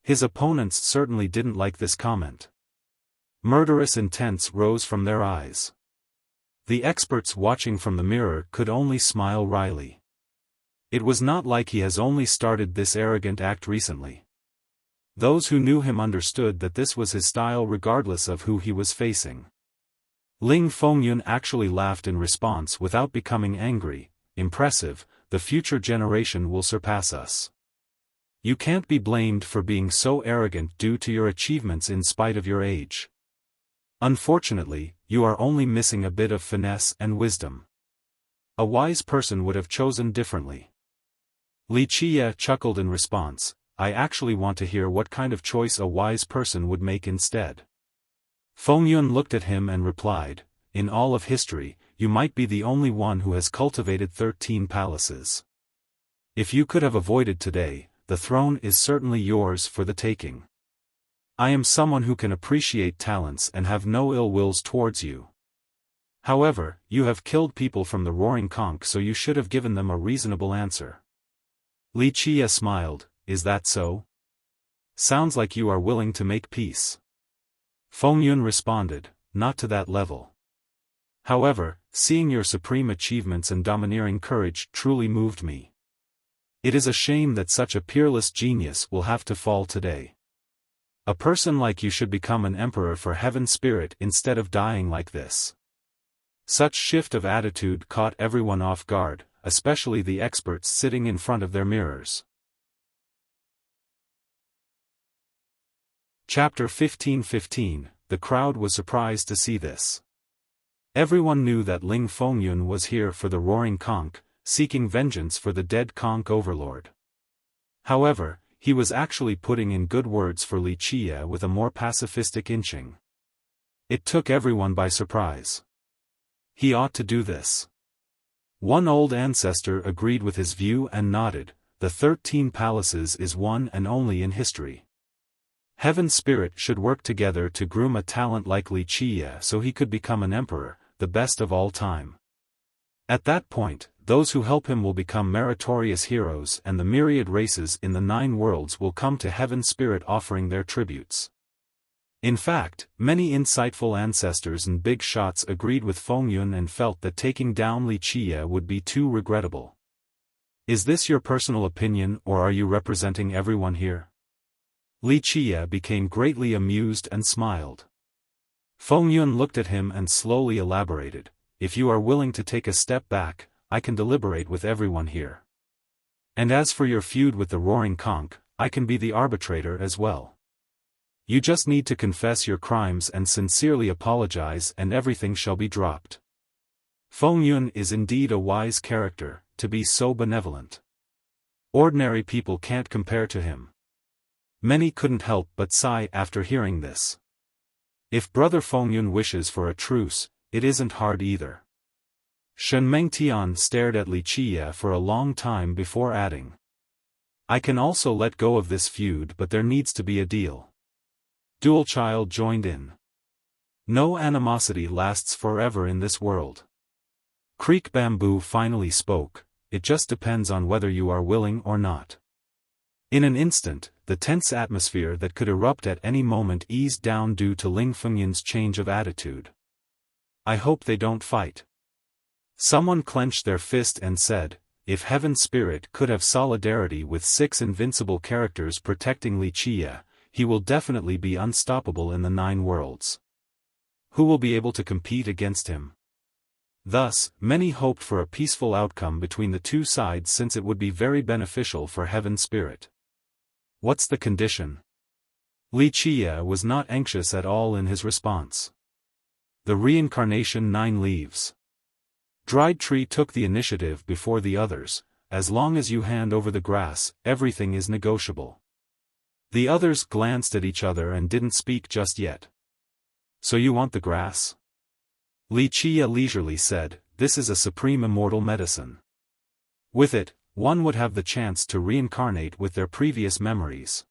His opponents certainly didn't like this comment. Murderous intents rose from their eyes. The experts watching from the mirror could only smile wryly. It was not like he has only started this arrogant act recently. Those who knew him understood that this was his style regardless of who he was facing. Ling Fengyun actually laughed in response without becoming angry. Impressive, the future generation will surpass us. You can't be blamed for being so arrogant due to your achievements in spite of your age. Unfortunately, you are only missing a bit of finesse and wisdom. A wise person would have chosen differently. Wuxia chuckled in response, I actually want to hear what kind of choice a wise person would make instead. Fengyun looked at him and replied, in all of history, you might be the only one who has cultivated 13 palaces. If you could have avoided today, the throne is certainly yours for the taking. I am someone who can appreciate talents and have no ill wills towards you. However, you have killed people from the Roaring Conch, so you should have given them a reasonable answer. Wuxia smiled, is that so? Sounds like you are willing to make peace. Fengyun responded, not to that level. However, seeing your supreme achievements and domineering courage truly moved me. It is a shame that such a peerless genius will have to fall today. A person like you should become an emperor for heaven's spirit instead of dying like this. Such shift of attitude caught everyone off guard, especially the experts sitting in front of their mirrors. Chapter 15:15. The crowd was surprised to see this. Everyone knew that Ling Fengyun was here for the Roaring Conch, seeking vengeance for the dead Conch overlord. However, he was actually putting in good words for Wuxia with a more pacifistic inching. It took everyone by surprise. He ought to do this. One old ancestor agreed with his view and nodded, the 13 palaces is one and only in history. Heaven Spirit should work together to groom a talent like Wuxia so he could become an emperor, the best of all time. At that point, those who help him will become meritorious heroes and the myriad races in the 9 worlds will come to Heaven Spirit offering their tributes. In fact, many insightful ancestors and big shots agreed with Fengyun and felt that taking down Wuxia would be too regrettable. Is this your personal opinion or are you representing everyone here? Wuxia became greatly amused and smiled. Fengyun looked at him and slowly elaborated, if you are willing to take a step back, I can deliberate with everyone here. And as for your feud with the Roaring Conch, I can be the arbitrator as well. You just need to confess your crimes and sincerely apologize and everything shall be dropped. Fengyun is indeed a wise character, to be so benevolent. Ordinary people can't compare to him. Many couldn't help but sigh after hearing this. If Brother Fengyun wishes for a truce, it isn't hard either. Shen Mengtian stared at Wuxia for a long time before adding. I can also let go of this feud but there needs to be a deal. Dualchild joined in. No animosity lasts forever in this world. Creek Bamboo finally spoke, it just depends on whether you are willing or not. In an instant, the tense atmosphere that could erupt at any moment eased down due to Ling Fengyun's change of attitude. I hope they don't fight. Someone clenched their fist and said, if Heaven Spirit could have solidarity with 6 invincible characters protecting Wuxia, he will definitely be unstoppable in the 9 worlds. Who will be able to compete against him? Thus, many hoped for a peaceful outcome between the 2 sides since it would be very beneficial for Heaven Spirit. What's the condition? Wuxia was not anxious at all in his response. The reincarnation 9 leaves. Dried Tree took the initiative before the others, as long as you hand over the grass, everything is negotiable. The others glanced at each other and didn't speak just yet. So you want the grass? Wuxia leisurely said, this is a supreme immortal medicine. With it, one would have the chance to reincarnate with their previous memories.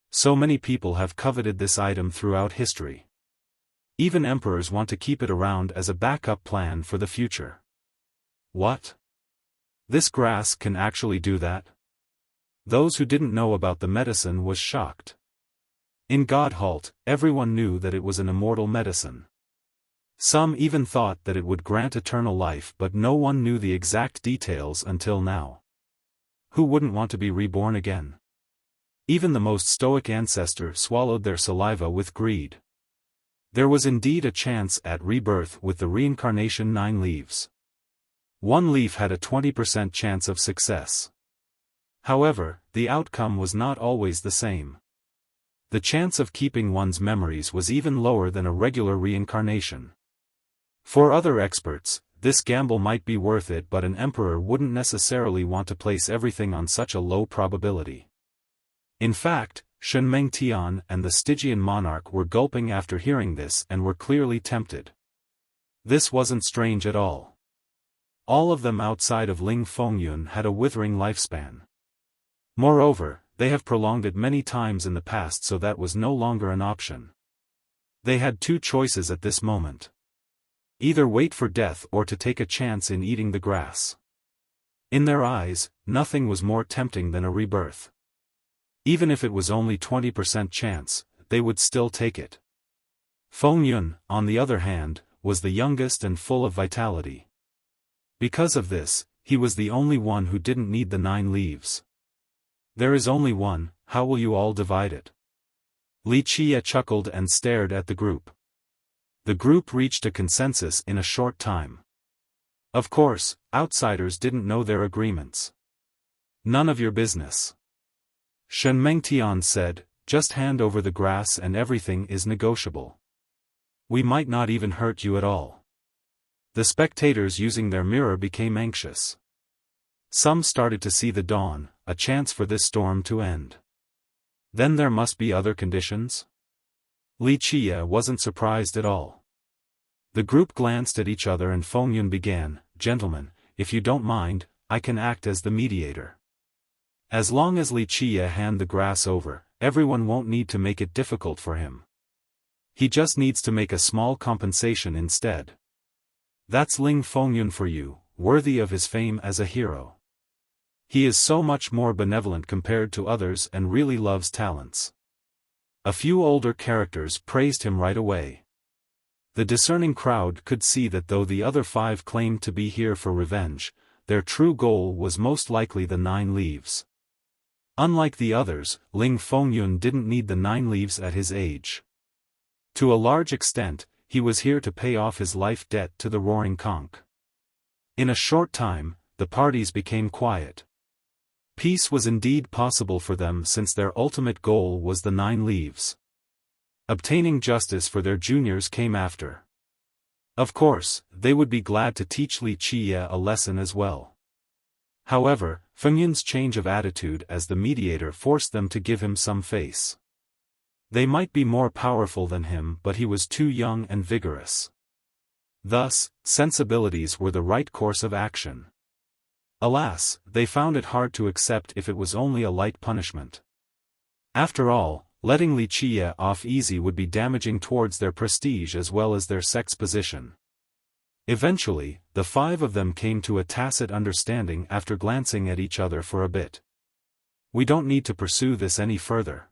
So many people have coveted this item throughout history. Even emperors want to keep it around as a backup plan for the future. What? This grass can actually do that? Those who didn't know about the medicine was shocked. In Godhalt, everyone knew that it was an immortal medicine. Some even thought that it would grant eternal life but no one knew the exact details until now. Who wouldn't want to be reborn again? Even the most stoic ancestor swallowed their saliva with greed. There was indeed a chance at rebirth with the reincarnation 9 leaves. 1 leaf had a 20% chance of success. However, the outcome was not always the same. The chance of keeping one's memories was even lower than a regular reincarnation. For other experts, this gamble might be worth it but an emperor wouldn't necessarily want to place everything on such a low probability. In fact, Shen Mengtian and the Stygian monarch were gulping after hearing this and were clearly tempted. This wasn't strange at all. All of them outside of Ling Fengyun had a withering lifespan. Moreover, they have prolonged it many times in the past so that was no longer an option. They had 2 choices at this moment. Either wait for death or to take a chance in eating the grass. In their eyes, nothing was more tempting than a rebirth. Even if it was only 20% chance, they would still take it. Fengyun, on the other hand, was the youngest and full of vitality. Because of this, he was the only one who didn't need the 9 leaves. There is only one, how will you all divide it? Wuxia chuckled and stared at the group. The group reached a consensus in a short time. Of course, outsiders didn't know their agreements. None of your business. Shen Mengtian said, just hand over the grass and everything is negotiable. We might not even hurt you at all. The spectators using their mirror became anxious. Some started to see the dawn, a chance for this storm to end. Then there must be other conditions? Wuxia wasn't surprised at all. The group glanced at each other and Fengyun began, gentlemen, if you don't mind, I can act as the mediator. As long as Wuxia hand the grass over, everyone won't need to make it difficult for him. He just needs to make a small compensation instead. That's Ling Fengyun for you, worthy of his fame as a hero. He is so much more benevolent compared to others and really loves talents. A few older characters praised him right away. The discerning crowd could see that though the other 5 claimed to be here for revenge, their true goal was most likely the 9 leaves. Unlike the others, Ling Fengyun didn't need the 9 leaves at his age. To a large extent, he was here to pay off his life debt to the Roaring Conch. In a short time, the parties became quiet. Peace was indeed possible for them since their ultimate goal was the 9 leaves. Obtaining justice for their juniors came after. Of course, they would be glad to teach Wuxia a lesson as well. However, Fengyun's change of attitude as the mediator forced them to give him some face. They might be more powerful than him, but he was too young and vigorous. Thus, sensibilities were the right course of action. Alas, they found it hard to accept if it was only a light punishment. After all, letting Wuxia off easy would be damaging towards their prestige as well as their sex position. Eventually, the 5 of them came to a tacit understanding after glancing at each other for a bit. We don't need to pursue this any further.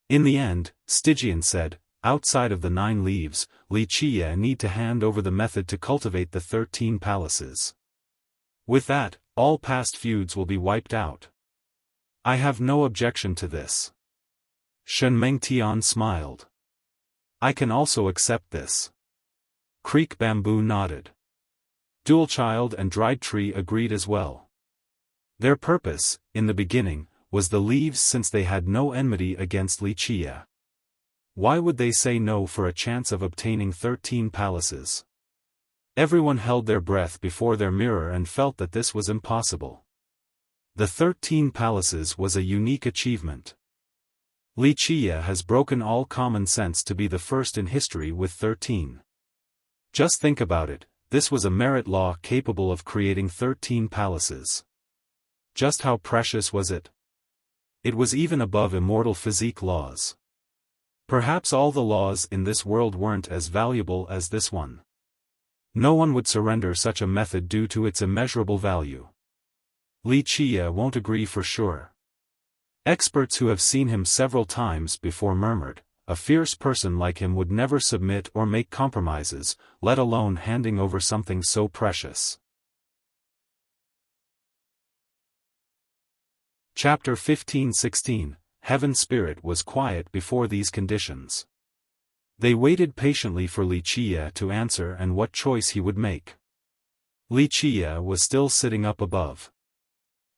In the end, Stygian said, outside of the 9 leaves, Wuxia need to hand over the method to cultivate the 13 palaces. With that, all past feuds will be wiped out. I have no objection to this. Shen Mengtian smiled. I can also accept this. Creek Bamboo nodded. Dualchild and Dried Tree agreed as well. Their purpose, in the beginning, was the leaves since they had no enmity against Wuxia. Why would they say no for a chance of obtaining 13 palaces? Everyone held their breath before their mirror and felt that this was impossible. The 13 palaces was a unique achievement. Wuxia has broken all common sense to be the first in history with 13. Just think about it, this was a merit law capable of creating 13 palaces. Just how precious was it? It was even above immortal physique laws. Perhaps all the laws in this world weren't as valuable as this one. No one would surrender such a method due to its immeasurable value. Wuxia won't agree for sure. Experts who have seen him several times before murmured, a fierce person like him would never submit or make compromises, let alone handing over something so precious. Chapter 15-16, Heaven's Spirit was quiet before these conditions. They waited patiently for Wuxia to answer and what choice he would make. Wuxia was still sitting up above.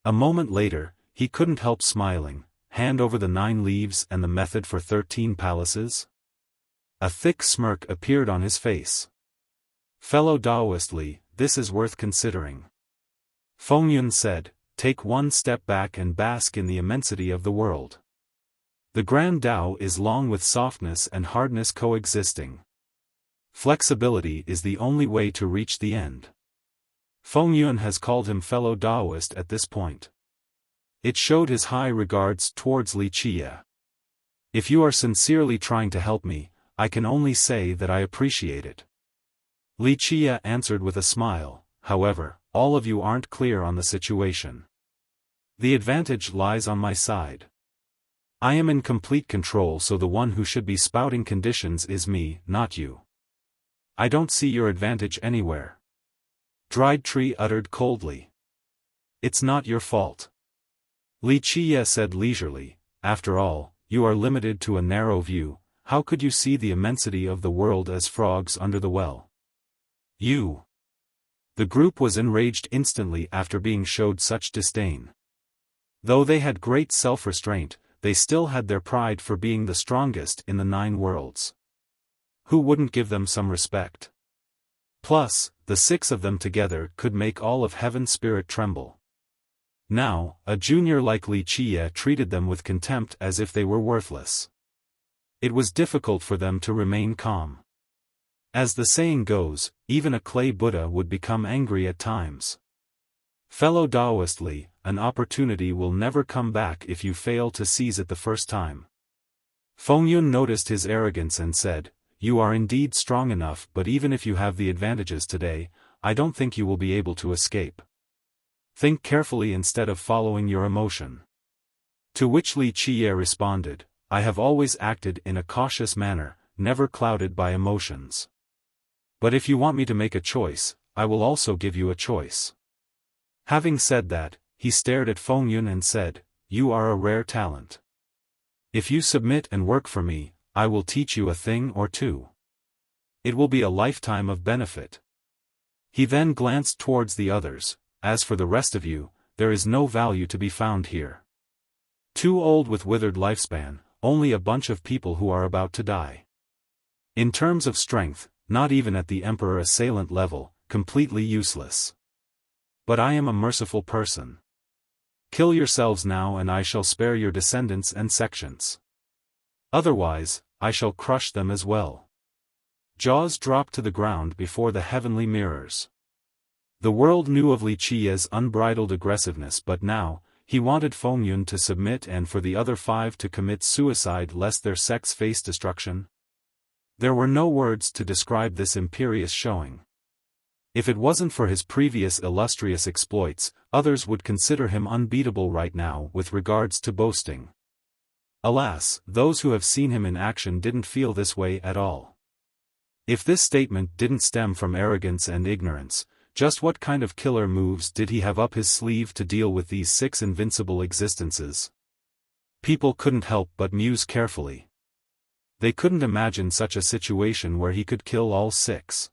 A moment later, he couldn't help smiling. Hand over the 9 leaves and the method for 13 palaces? A thick smirk appeared on his face. Fellow Taoist Li, this is worth considering. Fengyun said, take one step back and bask in the immensity of the world. The Grand Tao is long with softness and hardness coexisting. Flexibility is the only way to reach the end. Fengyun has called him fellow Taoist at this point. It showed his high regards towards Wuxia. If you are sincerely trying to help me, I can only say that I appreciate it. Wuxia answered with a smile, however, all of you aren't clear on the situation. The advantage lies on my side. I am in complete control, so the one who should be spouting conditions is me, not you. I don't see your advantage anywhere. Dried Tree uttered coldly. It's not your fault. Wuxia said leisurely, after all, you are limited to a narrow view, how could you see the immensity of the world as frogs under the well? You. The group was enraged instantly after being showed such disdain. Though they had great self-restraint, they still had their pride for being the strongest in the 9 worlds. Who wouldn't give them some respect? Plus, the 6 of them together could make all of Heaven's Spirit tremble. Now, a junior like Wuxia treated them with contempt as if they were worthless. It was difficult for them to remain calm. As the saying goes, even a clay Buddha would become angry at times. Fellow Taoist Li, an opportunity will never come back if you fail to seize it the first time. Fengyun noticed his arrogance and said, "You are indeed strong enough, but even if you have the advantages today, I don't think you will be able to escape. Think carefully instead of following your emotion." To which Li Qiye responded, "I have always acted in a cautious manner, never clouded by emotions. But if you want me to make a choice, I will also give you a choice." Having said that, he stared at Fengyun and said, "You are a rare talent. If you submit and work for me, I will teach you a thing or two. It will be a lifetime of benefit." He then glanced towards the others. "As for the rest of you, there is no value to be found here. Too old with withered lifespan, only a bunch of people who are about to die. In terms of strength, not even at the Emperor assailant level, completely useless. But I am a merciful person. Kill yourselves now and I shall spare your descendants and sections. Otherwise, I shall crush them as well." Jaws dropped to the ground before the heavenly mirrors. The world knew of Li Qiye's unbridled aggressiveness, but now, he wanted Fengyun to submit and for the other 5 to commit suicide lest their sects face destruction. There were no words to describe this imperious showing. If it wasn't for his previous illustrious exploits, others would consider him unbeatable right now with regards to boasting. Alas, those who have seen him in action didn't feel this way at all. If this statement didn't stem from arrogance and ignorance, just what kind of killer moves did he have up his sleeve to deal with these 6 invincible existences? People couldn't help but muse carefully. They couldn't imagine such a situation where he could kill all 6.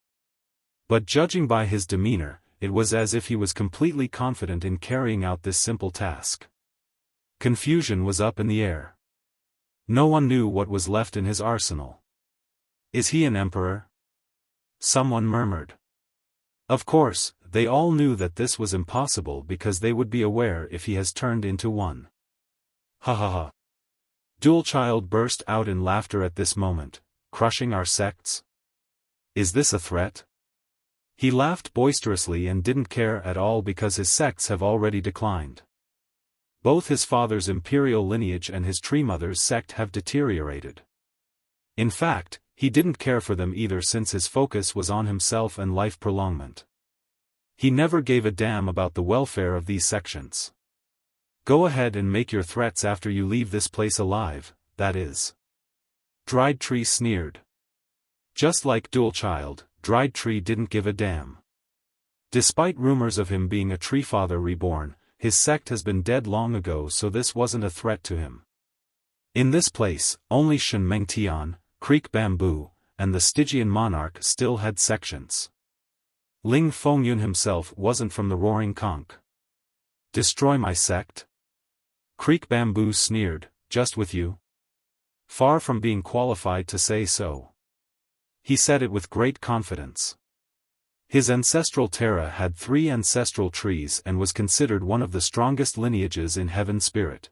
But judging by his demeanor, it was as if he was completely confident in carrying out this simple task. Confusion was up in the air. No one knew what was left in his arsenal. "Is he an emperor?" someone murmured. Of course, they all knew that this was impossible because they would be aware if he has turned into one. Ha ha ha. Dualchild burst out in laughter at this moment. "Crushing our sects? Is this a threat?" He laughed boisterously and didn't care at all because his sects have already declined. Both his father's imperial lineage and his tree mother's sect have deteriorated. In fact, he didn't care for them either since his focus was on himself and life prolongment. He never gave a damn about the welfare of these sections. "Go ahead and make your threats after you leave this place alive, that is." Dried Tree sneered. Just like Dualchild, Dried Tree didn't give a damn. Despite rumors of him being a tree father reborn, his sect has been dead long ago, so this wasn't a threat to him. In this place, only Shenmengtian, Creek Bamboo, and the Stygian monarch still had sections. Ling Fengyun himself wasn't from the Roaring Conch. "Destroy my sect?" Creek Bamboo sneered, "Just with you?" Far from being qualified to say so. He said it with great confidence. His ancestral Terra had 3 ancestral trees and was considered one of the strongest lineages in Heaven Spirit.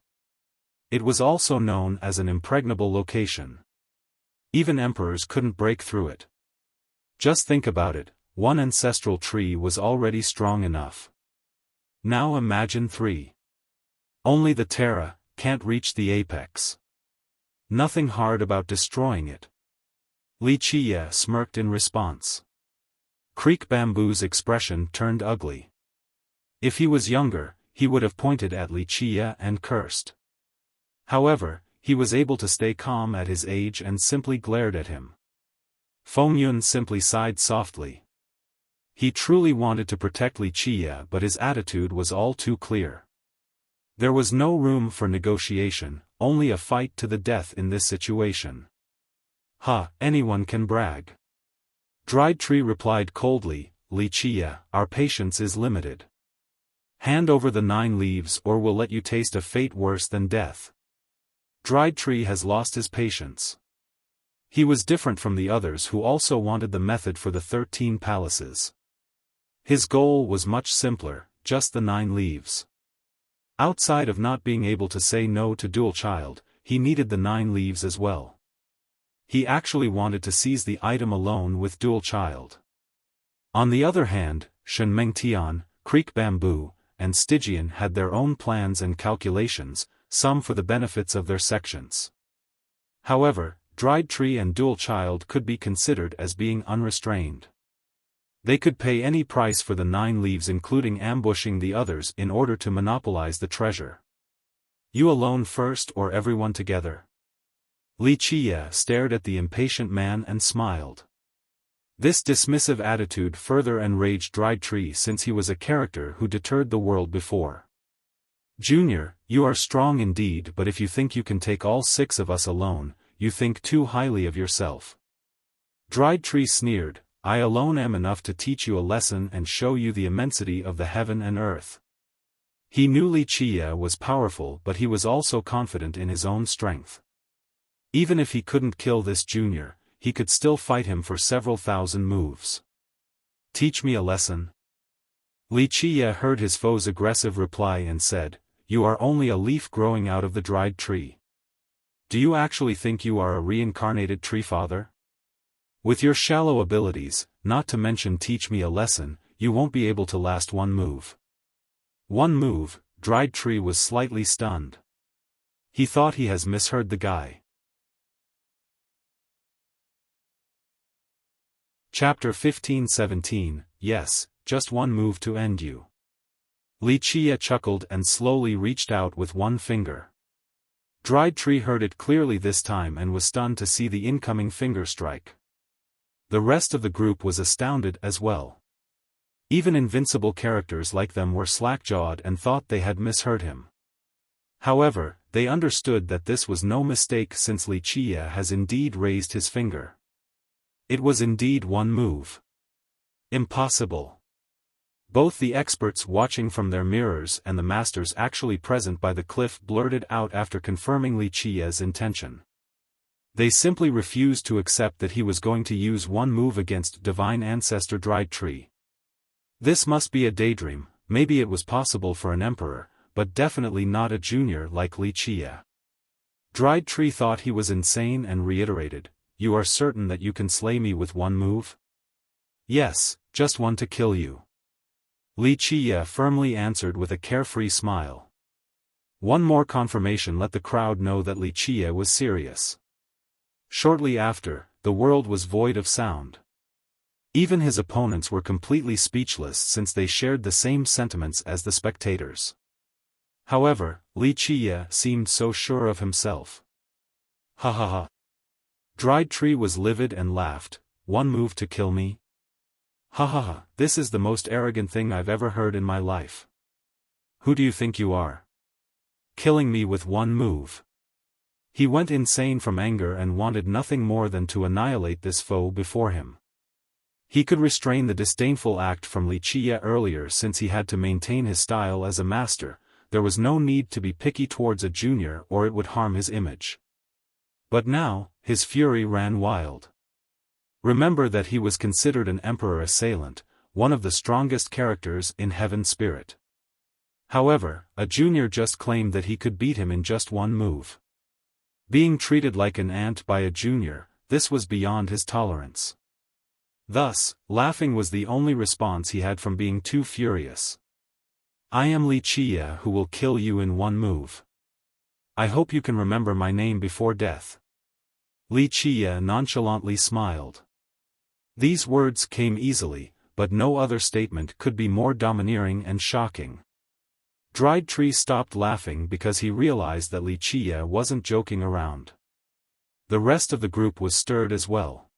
It was also known as an impregnable location. Even emperors couldn't break through it. Just think about it, 1 ancestral tree was already strong enough. Now imagine 3. Only the Terra can't reach the apex. Nothing hard about destroying it. Li Qiye smirked in response. Creek Bamboo's expression turned ugly. If he was younger, he would have pointed at Li Qiye and cursed. However, he was able to stay calm at his age and simply glared at him. Fengyun simply sighed softly. He truly wanted to protect Li Qiye, but his attitude was all too clear. There was no room for negotiation, only a fight to the death in this situation. Anyone can brag. Dried Tree replied coldly, "Li Qiye, our patience is limited. Hand over the 9 leaves or we'll let you taste a fate worse than death." Dried Tree has lost his patience. He was different from the others who also wanted the method for the 13 palaces. His goal was much simpler, just the 9 leaves. Outside of not being able to say no to Dualchild, he needed the 9 leaves as well. He actually wanted to seize the item alone with Dualchild. On the other hand, Shenmengtian, Creek Bamboo, and Stygian had their own plans and calculations, some for the benefits of their sections. However, Dried Tree and Dual Child could be considered as being unrestrained. They could pay any price for the 9 leaves, including ambushing the others in order to monopolize the treasure. You alone first or everyone together? Wuxia stared at the impatient man and smiled. This dismissive attitude further enraged Dried Tree, since he was a character who deterred the world before. Junior, you are strong indeed, but if you think you can take all 6 of us alone, you think too highly of yourself. Dried Tree sneered, I alone am enough to teach you a lesson and show you the immensity of the heaven and earth. He knew Wuxia was powerful, but he was also confident in his own strength. Even if he couldn't kill this junior, he could still fight him for several thousand moves. Teach me a lesson? Wuxia heard his foe's aggressive reply and said, You are only a leaf growing out of the dried tree. Do you actually think you are a reincarnated tree father? With your shallow abilities, not to mention teach me a lesson, you won't be able to last one move. One move? Dried Tree was slightly stunned. He thought he has misheard the guy. Chapter 15-17, Yes, just one move to end you. Wuxia chuckled and slowly reached out with one finger. Dried Tree heard it clearly this time and was stunned to see the incoming finger strike. The rest of the group was astounded as well. Even invincible characters like them were slack-jawed and thought they had misheard him. However, they understood that this was no mistake, since Wuxia has indeed raised his finger. It was indeed one move. Impossible. Both the experts watching from their mirrors and the masters actually present by the cliff blurted out after confirming Wuxia's intention. They simply refused to accept that he was going to use one move against Divine Ancestor Dried Tree. This must be a daydream. Maybe it was possible for an emperor, but definitely not a junior like Wuxia. Dried Tree thought he was insane and reiterated, You are certain that you can slay me with one move? Yes, just one to kill you. Wuxia firmly answered with a carefree smile. One more confirmation let the crowd know that Wuxia was serious. Shortly after, the world was void of sound. Even his opponents were completely speechless, since they shared the same sentiments as the spectators. However, Wuxia seemed so sure of himself. Ha ha ha. Dried Tree was livid and laughed, One move to kill me? Ha ha ha, this is the most arrogant thing I've ever heard in my life. Who do you think you are? Killing me with one move. He went insane from anger and wanted nothing more than to annihilate this foe before him. He could restrain the disdainful act from Wuxia earlier, since he had to maintain his style as a master. There was no need to be picky towards a junior, or it would harm his image. But now, his fury ran wild. Remember that he was considered an emperor assailant, one of the strongest characters in Heaven Spirit. However, a junior just claimed that he could beat him in just one move. Being treated like an ant by a junior, this was beyond his tolerance. Thus, laughing was the only response he had from being too furious. I am Wuxia, who will kill you in one move. I hope you can remember my name before death. Wuxia nonchalantly smiled. These words came easily, but no other statement could be more domineering and shocking. Dried Tree stopped laughing because he realized that Wuxia wasn't joking around. The rest of the group was stirred as well.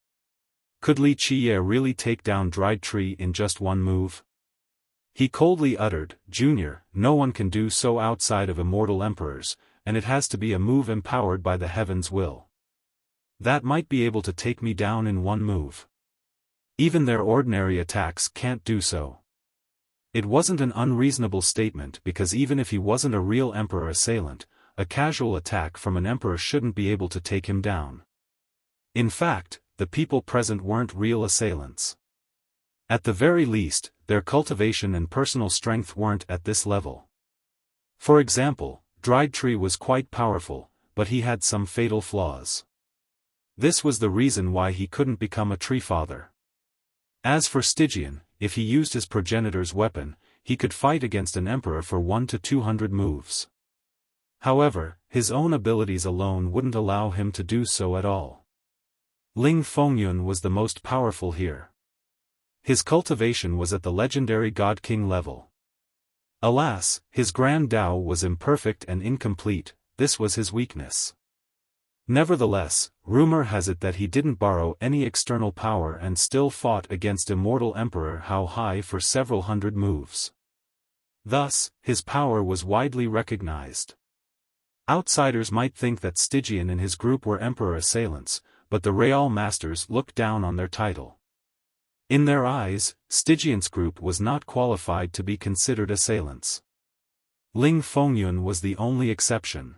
Could Wuxia really take down Dried Tree in just one move? He coldly uttered, Junior, no one can do so outside of immortal emperors, and it has to be a move empowered by the heaven's will. That might be able to take me down in one move. Even their ordinary attacks can't do so. It wasn't an unreasonable statement, because even if he wasn't a real emperor assailant, a casual attack from an emperor shouldn't be able to take him down. In fact, the people present weren't real assailants. At the very least, their cultivation and personal strength weren't at this level. For example, Dried Tree was quite powerful, but he had some fatal flaws. This was the reason why he couldn't become a tree father. As for Stygian, if he used his progenitor's weapon, he could fight against an emperor for 1 to 200 moves. However, his own abilities alone wouldn't allow him to do so at all. Ling Fengyun was the most powerful here. His cultivation was at the legendary God King level. Alas, his Grand Dao was imperfect and incomplete, this was his weakness. Nevertheless, rumor has it that he didn't borrow any external power and still fought against immortal Emperor Hao Hai for several hundred moves. Thus, his power was widely recognized. Outsiders might think that Stygian and his group were emperor assailants, but the Real Masters looked down on their title. In their eyes, Stygian's group was not qualified to be considered assailants. Ling Fengyun was the only exception.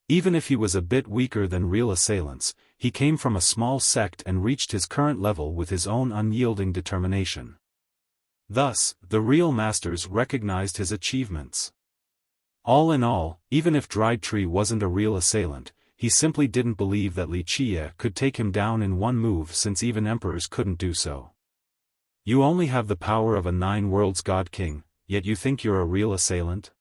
Even if he was a bit weaker than real assailants, he came from a small sect and reached his current level with his own unyielding determination. Thus, the Real Masters recognized his achievements. All in all, even if Dried Tree wasn't a real assailant, he simply didn't believe that Wuxia could take him down in one move since even emperors couldn't do so. You only have the power of a 9 worlds God King, yet you think you're a real assailant?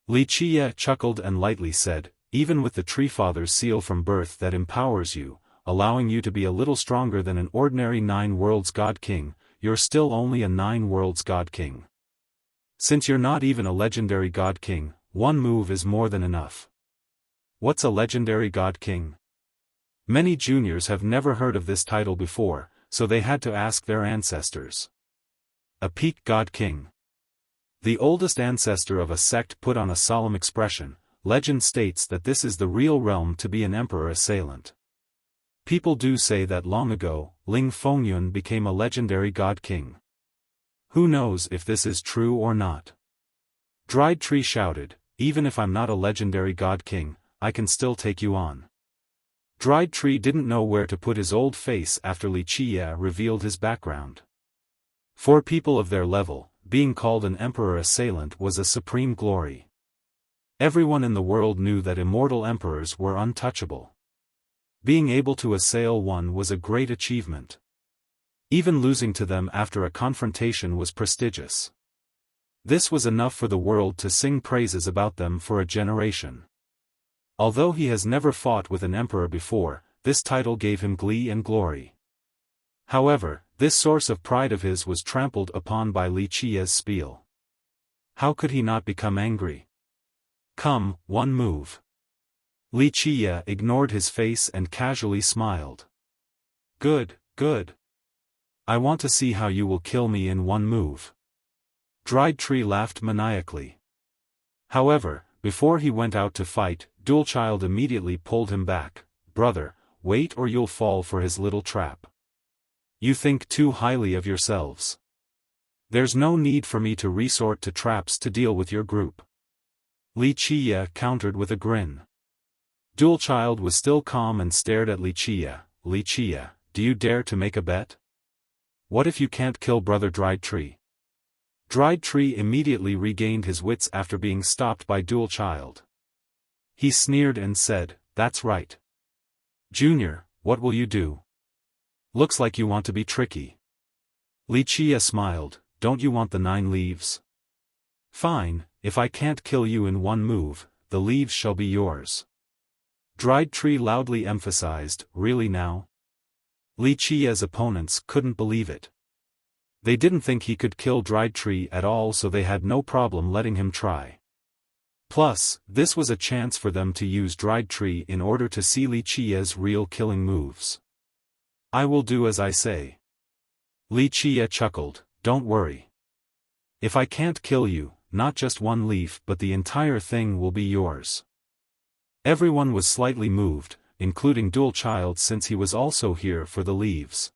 Wuxia chuckled and lightly said, even with the Tree Father's seal from birth that empowers you, allowing you to be a little stronger than an ordinary 9 worlds God King, you're still only a 9 worlds God King. Since you're not even a legendary God King, one move is more than enough. What's a legendary God King? Many juniors have never heard of this title before, so they had to ask their ancestors. A peak God King. The oldest ancestor of a sect put on a solemn expression. Legend states that this is the real realm to be an emperor assailant. People do say that long ago, Ling Fengyun became a legendary God King. Who knows if this is true or not? Dried Tree shouted, even if I'm not a legendary God King, I can still take you on. Dried Tree didn't know where to put his old face after Wuxia revealed his background. For people of their level, being called an emperor assailant was a supreme glory. Everyone in the world knew that immortal emperors were untouchable. Being able to assail one was a great achievement. Even losing to them after a confrontation was prestigious. This was enough for the world to sing praises about them for a generation. Although he has never fought with an emperor before, this title gave him glee and glory. However, this source of pride of his was trampled upon by Wuxia's spiel. How could he not become angry? Come, one move. Wuxia ignored his face and casually smiled. Good, good. I want to see how you will kill me in one move. Dried Tree laughed maniacally. However, before he went out to fight, Dualchild immediately pulled him back. Brother, wait or you'll fall for his little trap. You think too highly of yourselves. There's no need for me to resort to traps to deal with your group. Wuxia countered with a grin. Dualchild was still calm and stared at Wuxia. Wuxia, do you dare to make a bet? What if you can't kill Brother Dried Tree? Dried Tree immediately regained his wits after being stopped by Dualchild. He sneered and said, that's right. Junior, what will you do? Looks like you want to be tricky. Wuxia smiled, don't you want the 9 leaves? Fine, if I can't kill you in one move, the leaves shall be yours. Dried Tree loudly emphasized, really now? Wuxia's opponents couldn't believe it. They didn't think he could kill Dried Tree at all, so they had no problem letting him try. Plus, this was a chance for them to use Dried Tree in order to see Wuxia's real killing moves. I will do as I say. Wuxia chuckled, don't worry. If I can't kill you, not just one leaf but the entire thing will be yours. Everyone was slightly moved, including Dualchild since he was also here for the leaves.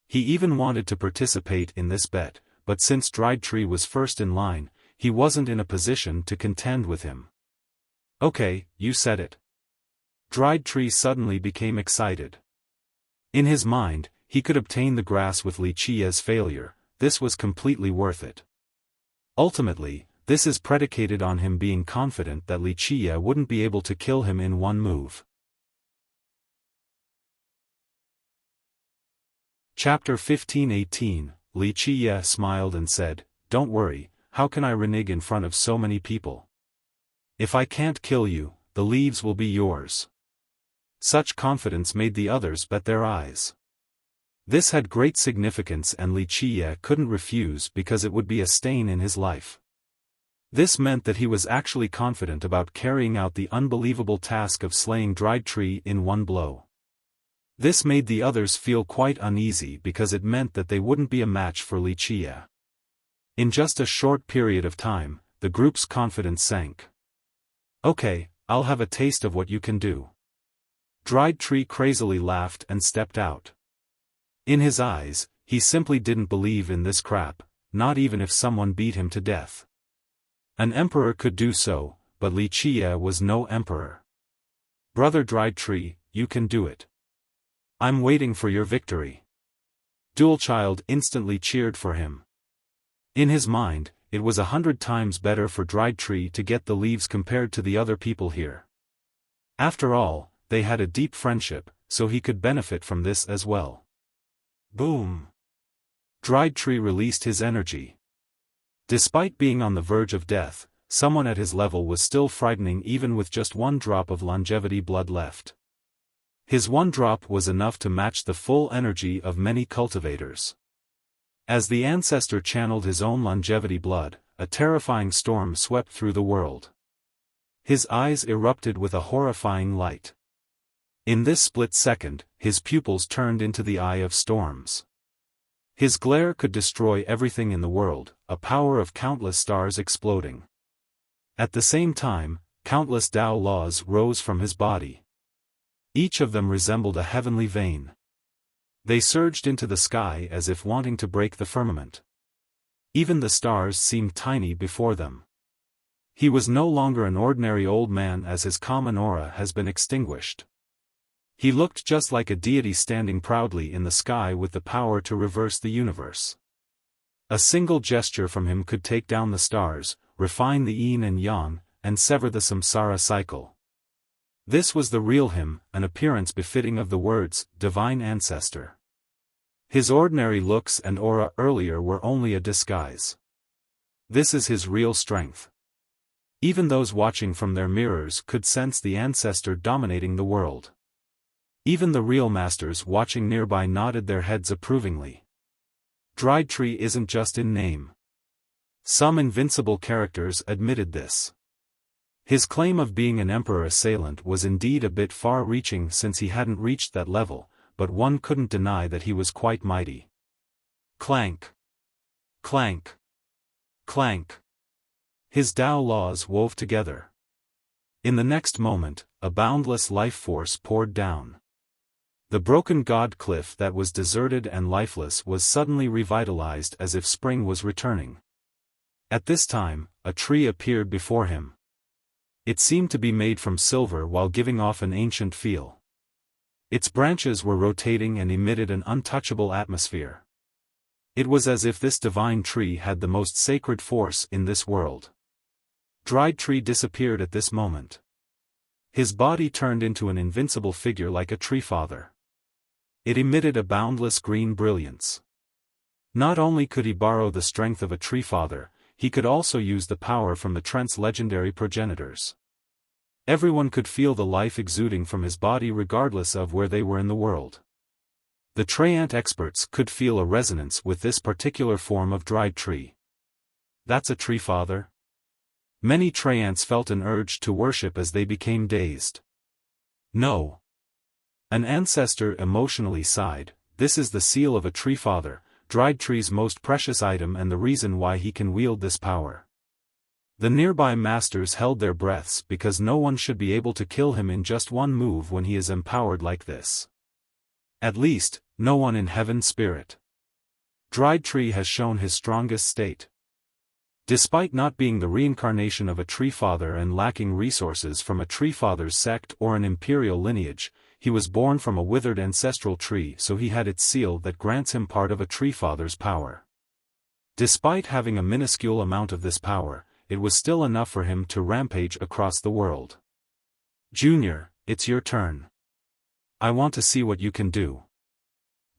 He even wanted to participate in this bet, but since Dried Tree was first in line, he wasn't in a position to contend with him. Okay, you said it. Dried Tree suddenly became excited. In his mind, he could obtain the grass with Wuxia's failure, this was completely worth it. Ultimately, this is predicated on him being confident that Wuxia wouldn't be able to kill him in one move. Chapter 15:18, Wuxia smiled and said, don't worry, how can I renege in front of so many people? If I can't kill you, the leaves will be yours. Such confidence made the others bet their eyes. This had great significance and Wuxia couldn't refuse because it would be a stain in his life. This meant that he was actually confident about carrying out the unbelievable task of slaying Dried Tree in one blow. This made the others feel quite uneasy because it meant that they wouldn't be a match for Wuxia. In just a short period of time, the group's confidence sank. Okay, I'll have a taste of what you can do. Dried Tree crazily laughed and stepped out. In his eyes, he simply didn't believe in this crap, not even if someone beat him to death. An emperor could do so, but Wuxia was no emperor. Brother Dried Tree, you can do it. I'm waiting for your victory. Dual Child instantly cheered for him. In his mind, it was 100 times better for Dried Tree to get the leaves compared to the other people here. After all, they had a deep friendship, so he could benefit from this as well. Boom! Dried Tree released his energy. Despite being on the verge of death, someone at his level was still frightening even with just one drop of longevity blood left. His one drop was enough to match the full energy of many cultivators. As the ancestor channeled his own longevity blood, a terrifying storm swept through the world. His eyes erupted with a horrifying light. In this split second, his pupils turned into the eye of storms. His glare could destroy everything in the world, a power of countless stars exploding. At the same time, countless Tao laws rose from his body. Each of them resembled a heavenly vein. They surged into the sky as if wanting to break the firmament. Even the stars seemed tiny before them. He was no longer an ordinary old man as his common aura has been extinguished. He looked just like a deity standing proudly in the sky with the power to reverse the universe. A single gesture from him could take down the stars, refine the yin and yang, and sever the samsara cycle. This was the real him, an appearance befitting of the words, divine ancestor. His ordinary looks and aura earlier were only a disguise. This is his real strength. Even those watching from their mirrors could sense the ancestor dominating the world. Even the real masters watching nearby nodded their heads approvingly. Dried Tree isn't just in name. Some invincible characters admitted this. His claim of being an emperor assailant was indeed a bit far-reaching since he hadn't reached that level, but one couldn't deny that he was quite mighty. Clank! Clank! Clank! His Tao laws wove together. In the next moment, a boundless life force poured down. The broken god cliff that was deserted and lifeless was suddenly revitalized as if spring was returning. At this time, a tree appeared before him. It seemed to be made from silver while giving off an ancient feel. Its branches were rotating and emitted an untouchable atmosphere. It was as if this divine tree had the most sacred force in this world. Dried Tree disappeared at this moment. His body turned into an invincible figure like a tree father. It emitted a boundless green brilliance. Not only could he borrow the strength of a tree father, he could also use the power from the Trent's legendary progenitors. Everyone could feel the life exuding from his body regardless of where they were in the world. The Treant experts could feel a resonance with this particular form of Dried Tree. That's a tree father? Many Treants felt an urge to worship as they became dazed. No. An ancestor emotionally sighed, this is the seal of a tree father, Dried Tree's most precious item and the reason why he can wield this power. The nearby masters held their breaths because no one should be able to kill him in just one move when he is empowered like this. At least, no one in Heaven Spirit. Dried Tree has shown his strongest state. Despite not being the reincarnation of a tree father and lacking resources from a tree father's sect or an imperial lineage, he was born from a withered ancestral tree, so he had its seal that grants him part of a tree father's power. Despite having a minuscule amount of this power, it was still enough for him to rampage across the world. Junior, it's your turn. I want to see what you can do.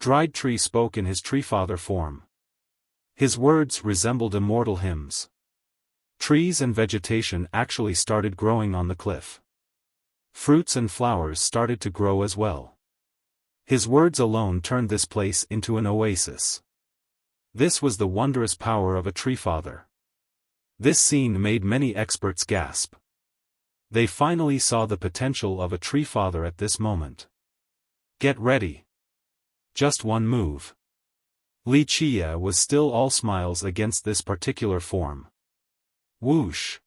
Dried Tree spoke in his tree father form. His words resembled immortal hymns. Trees and vegetation actually started growing on the cliff. Fruits and flowers started to grow as well. His words alone turned this place into an oasis. This was the wondrous power of a tree father. This scene made many experts gasp. They finally saw the potential of a tree father at this moment. Get ready. Just one move. Wuxia was still all smiles against this particular form. Whoosh!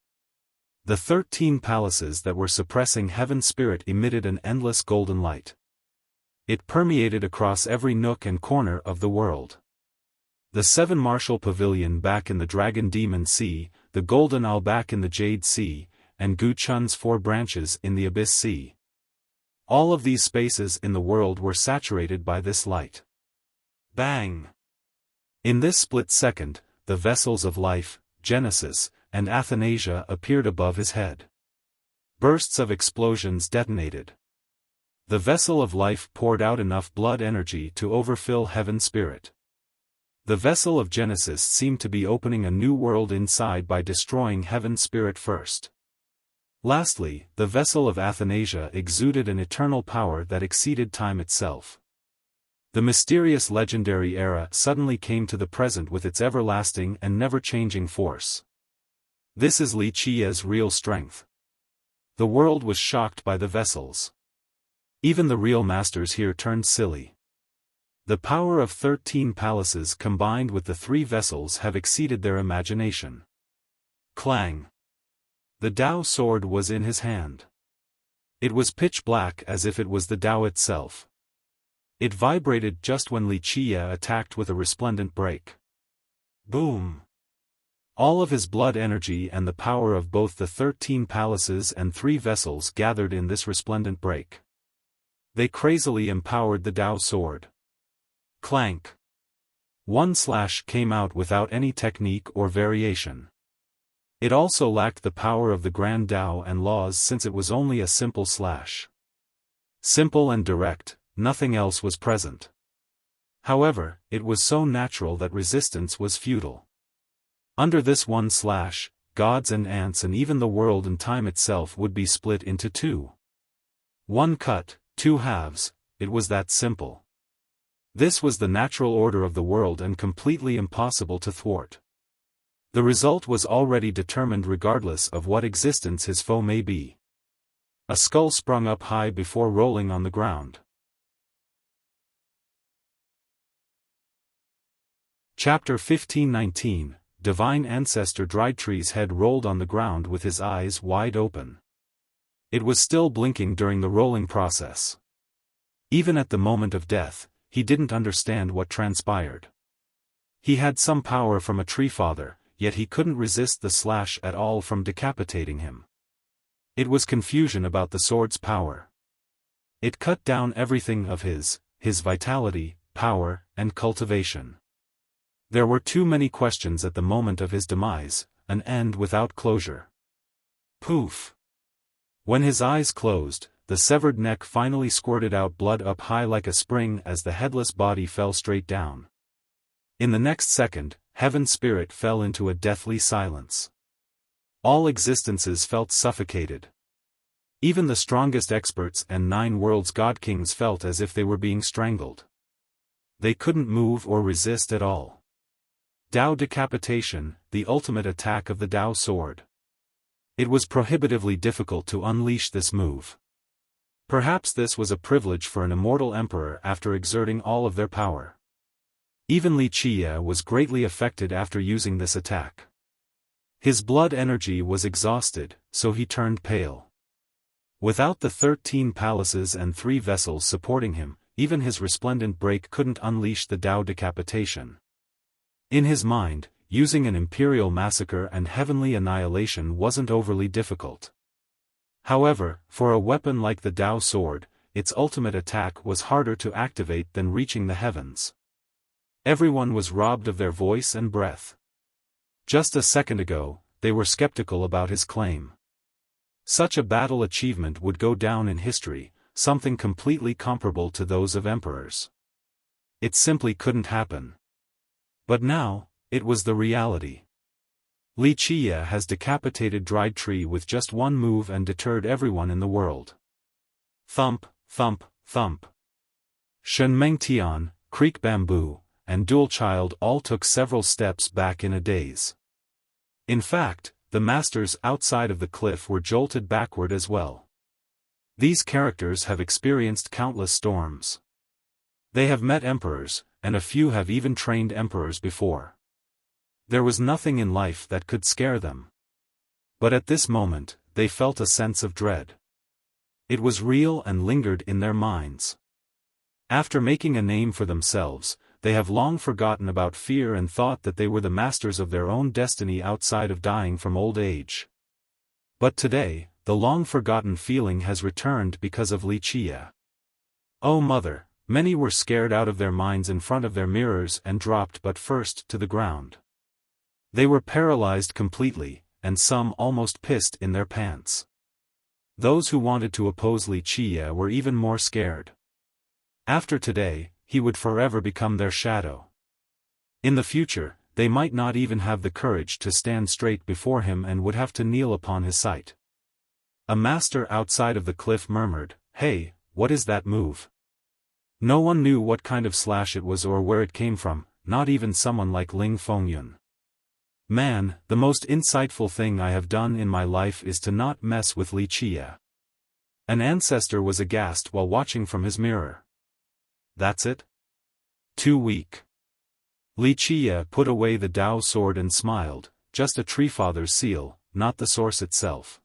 The 13 palaces that were suppressing heaven's spirit emitted an endless golden light. It permeated across every nook and corner of the world. The 7 martial pavilion back in the Dragon Demon Sea, the Golden Owl back in the Jade Sea, and Gu Chun's 4 branches in the Abyss Sea. All of these spaces in the world were saturated by this light. Bang! In this split second, the vessels of life, Genesis, and Athanasia appeared above his head. Bursts of explosions detonated. The vessel of life poured out enough blood energy to overfill heaven's spirit. The vessel of Genesis seemed to be opening a new world inside by destroying heaven's spirit first. Lastly, the vessel of Athanasia exuded an eternal power that exceeded time itself. The mysterious legendary era suddenly came to the present with its everlasting and never-changing force. This is Wuxia's real strength. The world was shocked by the vessels. Even the real masters here turned silly. The power of 13 palaces combined with the 3 vessels have exceeded their imagination. Clang! The Tao sword was in his hand. It was pitch black as if it was the Tao itself. It vibrated just when Wuxia attacked with a resplendent break. Boom! All of his blood energy and the power of both the 13 palaces and 3 vessels gathered in this resplendent break. They crazily empowered the Tao sword. Clank! One slash came out without any technique or variation. It also lacked the power of the Grand Tao and laws since it was only a simple slash. Simple and direct, nothing else was present. However, it was so natural that resistance was futile. Under this one slash, gods and ants and even the world and time itself would be split into 2. One cut, 2 halves, it was that simple. This was the natural order of the world and completely impossible to thwart. The result was already determined regardless of what existence his foe may be. A skull sprung up high before rolling on the ground. Chapter 15:19, Divine Ancestor Dried Tree's head rolled on the ground with his eyes wide open. It was still blinking during the rolling process. Even at the moment of death, he didn't understand what transpired. He had some power from a tree father, yet he couldn't resist the slash at all from decapitating him. It was confusion about the sword's power. It cut down everything of his vitality, power, and cultivation. There were too many questions at the moment of his demise, an end without closure. Poof! When his eyes closed, the severed neck finally squirted out blood up high like a spring as the headless body fell straight down. In the next second, heaven's spirit fell into a deathly silence. All existences felt suffocated. Even the strongest experts and 9 worlds' god-kings felt as if they were being strangled. They couldn't move or resist at all. Tao decapitation, the ultimate attack of the Tao sword. It was prohibitively difficult to unleash this move. Perhaps this was a privilege for an immortal emperor after exerting all of their power. Even Wuxia was greatly affected after using this attack. His blood energy was exhausted, so he turned pale. Without the 13 palaces and 3 vessels supporting him, even his resplendent break couldn't unleash the Tao decapitation. In his mind, using an imperial massacre and heavenly annihilation wasn't overly difficult. However, for a weapon like the Tao sword, its ultimate attack was harder to activate than reaching the heavens. Everyone was robbed of their voice and breath. Just a second ago, they were skeptical about his claim. Such a battle achievement would go down in history, something completely comparable to those of emperors. It simply couldn't happen. But now, It was the reality. Wuxia has decapitated Dried Tree with just one move and deterred everyone in the world. Thump, thump, thump. Shen Mengtian, Creek Bamboo, and Dual Child all took several steps back in a daze. In fact, the masters outside of the cliff were jolted backward as well. These characters have experienced countless storms. They have met emperors, and a few have even trained emperors before. There was nothing in life that could scare them. But at this moment, they felt a sense of dread. It was real and lingered in their minds. After making a name for themselves, they have long forgotten about fear and thought that they were the masters of their own destiny outside of dying from old age. But today, the long-forgotten feeling has returned because of Wuxia. Oh mother, many were scared out of their minds in front of their mirrors and dropped but first to the ground. They were paralyzed completely, and some almost pissed in their pants. Those who wanted to oppose Wuxia were even more scared. After today, he would forever become their shadow. In the future, they might not even have the courage to stand straight before him and would have to kneel upon his sight. A master outside of the cliff murmured, "Hey, what is that move?" No one knew what kind of slash it was or where it came from, not even someone like Ling Fengyun. Man, the most insightful thing I have done in my life is to not mess with Wuxia. An ancestor was aghast while watching from his mirror. That's it? Too weak. Wuxia put away the Dao sword and smiled, just a treefather's seal, not the source itself.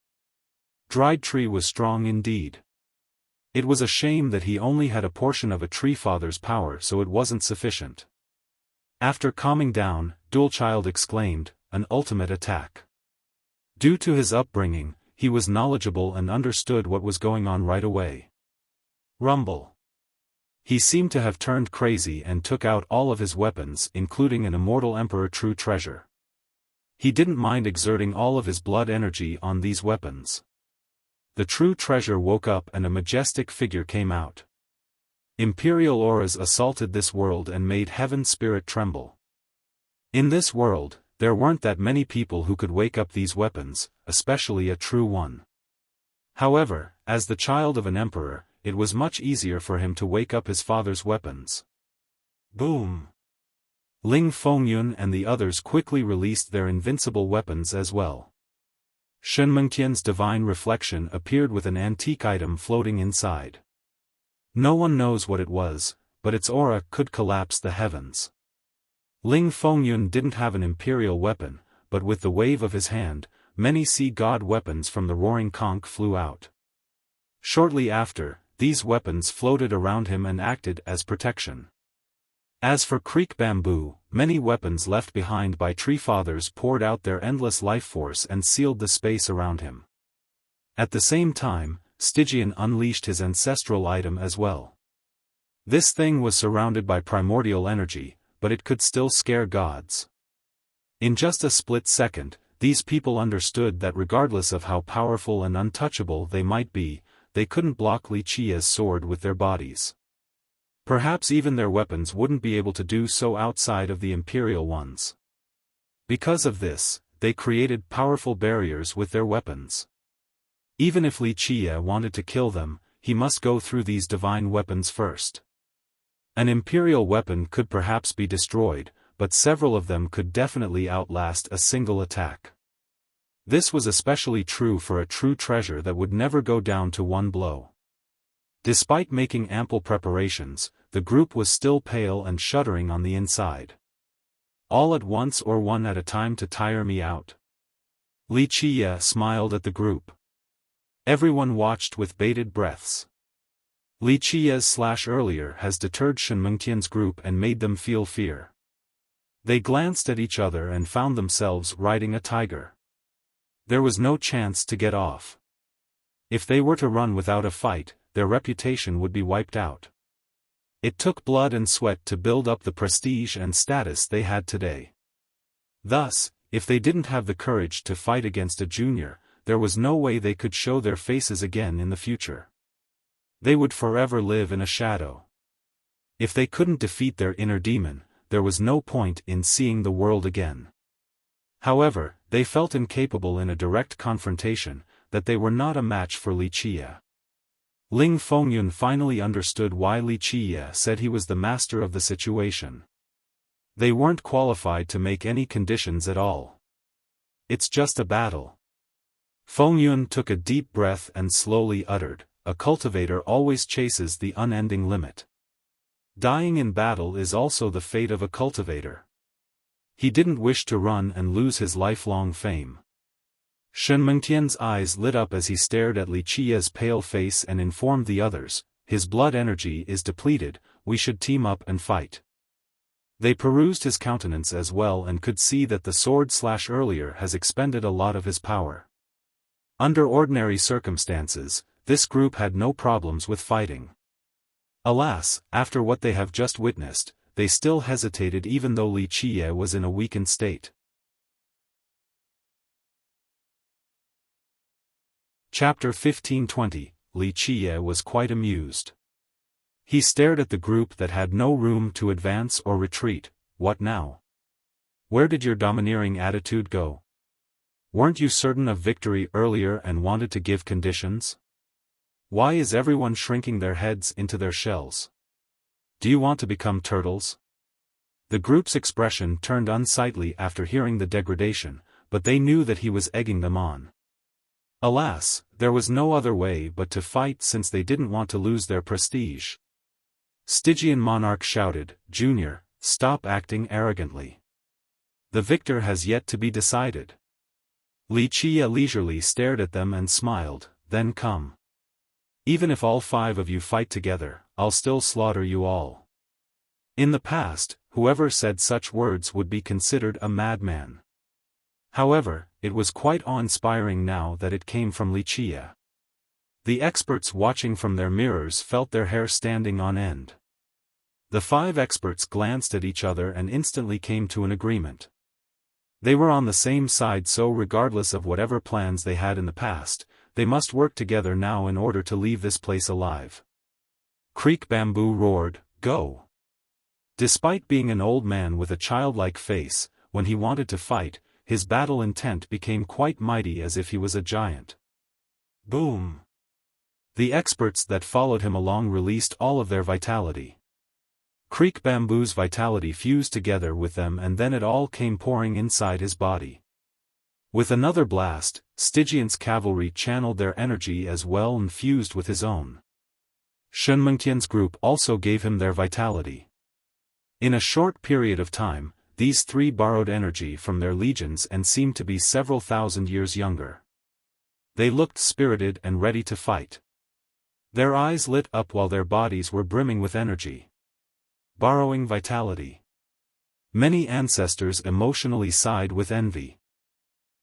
Dried Tree was strong indeed. It was a shame that he only had a portion of a treefather's power, so it wasn't sufficient. After calming down, Dual Child exclaimed, "An ultimate attack." Due to his upbringing, he was knowledgeable and understood what was going on right away. Rumble. He seemed to have turned crazy and took out all of his weapons, including an immortal emperor true treasure. He didn't mind exerting all of his blood energy on these weapons. The true treasure woke up and a majestic figure came out. Imperial auras assaulted this world and made Heaven's spirit tremble. In this world, there weren't that many people who could wake up these weapons, especially a true one. However, as the child of an emperor, it was much easier for him to wake up his father's weapons. Boom! Ling Fengyun and the others quickly released their invincible weapons as well. Shen Mengtian's divine reflection appeared with an antique item floating inside. No one knows what it was, but its aura could collapse the heavens. Ling Fengyun didn't have an imperial weapon, but with the wave of his hand, many sea god weapons from the roaring conch flew out. Shortly after, these weapons floated around him and acted as protection. As for Creek Bamboo, many weapons left behind by Treefathers poured out their endless life force and sealed the space around him. At the same time, Stygian unleashed his ancestral item as well. This thing was surrounded by primordial energy, but it could still scare gods. In just a split second, these people understood that regardless of how powerful and untouchable they might be, they couldn't block Wuxia's sword with their bodies. Perhaps even their weapons wouldn't be able to do so outside of the imperial ones. Because of this, they created powerful barriers with their weapons. Even if Wuxia wanted to kill them, he must go through these divine weapons first. An imperial weapon could perhaps be destroyed, but several of them could definitely outlast a single attack. This was especially true for a true treasure that would never go down to one blow. Despite making ample preparations, the group was still pale and shuddering on the inside. All at once or one at a time to tire me out? Wuxia smiled at the group. Everyone watched with bated breaths. Wuxia's slash earlier has deterred Shen Mengtian's group and made them feel fear. They glanced at each other and found themselves riding a tiger. There was no chance to get off. If they were to run without a fight, their reputation would be wiped out. It took blood and sweat to build up the prestige and status they had today. Thus, if they didn't have the courage to fight against a junior, there was no way they could show their faces again in the future. They would forever live in a shadow. If they couldn't defeat their inner demon, there was no point in seeing the world again. However, they felt incapable in a direct confrontation, that they were not a match for Li Qie. Ling Fengyun finally understood why Li Qie said he was the master of the situation. They weren't qualified to make any conditions at all. It's just a battle. Fengyun took a deep breath and slowly uttered, "A cultivator always chases the unending limit. Dying in battle is also the fate of a cultivator." He didn't wish to run and lose his lifelong fame. Shen Mengtian's eyes lit up as he stared at Li Qie's pale face and informed the others, "His blood energy is depleted, we should team up and fight." They perused his countenance as well and could see that the sword slash earlier has expended a lot of his power. Under ordinary circumstances, this group had no problems with fighting. Alas, after what they have just witnessed, they still hesitated even though Li Qie was in a weakened state. Chapter 15:20. Li Qie was quite amused. He stared at the group that had no room to advance or retreat. What now? Where did your domineering attitude go? Weren't you certain of victory earlier and wanted to give conditions? Why is everyone shrinking their heads into their shells? Do you want to become turtles? The group's expression turned unsightly after hearing the degradation, but they knew that he was egging them on. Alas, there was no other way but to fight since they didn't want to lose their prestige. Stygian monarch shouted, "Junior, stop acting arrogantly. The victor has yet to be decided." Li Qie leisurely stared at them and smiled, "Then come. Even if all 5 of you fight together, I'll still slaughter you all." In the past, whoever said such words would be considered a madman. However, it was quite awe-inspiring now that it came from Li Qie. The experts watching from their mirrors felt their hair standing on end. The 5 experts glanced at each other and instantly came to an agreement. They were on the same side, so regardless of whatever plans they had in the past, they must work together now in order to leave this place alive. Creek Bamboo roared, "Go!" Despite being an old man with a childlike face, when he wanted to fight, his battle intent became quite mighty as if he was a giant. Boom! The experts that followed him along released all of their vitality. Creek Bamboo's vitality fused together with them and then it all came pouring inside his body. With another blast, Stygian's cavalry channeled their energy as well and fused with his own. Shen Mengtian's group also gave him their vitality. In a short period of time, these 3 borrowed energy from their legions and seemed to be several thousand years younger. They looked spirited and ready to fight. Their eyes lit up while their bodies were brimming with energy. Borrowing vitality. Many ancestors emotionally sighed with envy.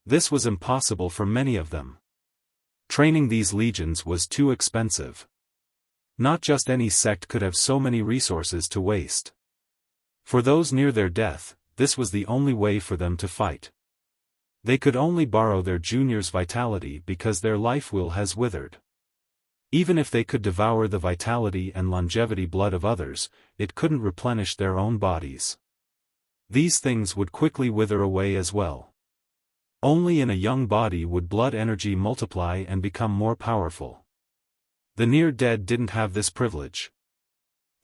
This was impossible for many of them. Training these legions was too expensive. Not just any sect could have so many resources to waste. For those near their death, this was the only way for them to fight. They could only borrow their junior's vitality because their life will has withered. Even if they could devour the vitality and longevity blood of others, it couldn't replenish their own bodies. These things would quickly wither away as well. Only in a young body would blood energy multiply and become more powerful. The near-dead didn't have this privilege.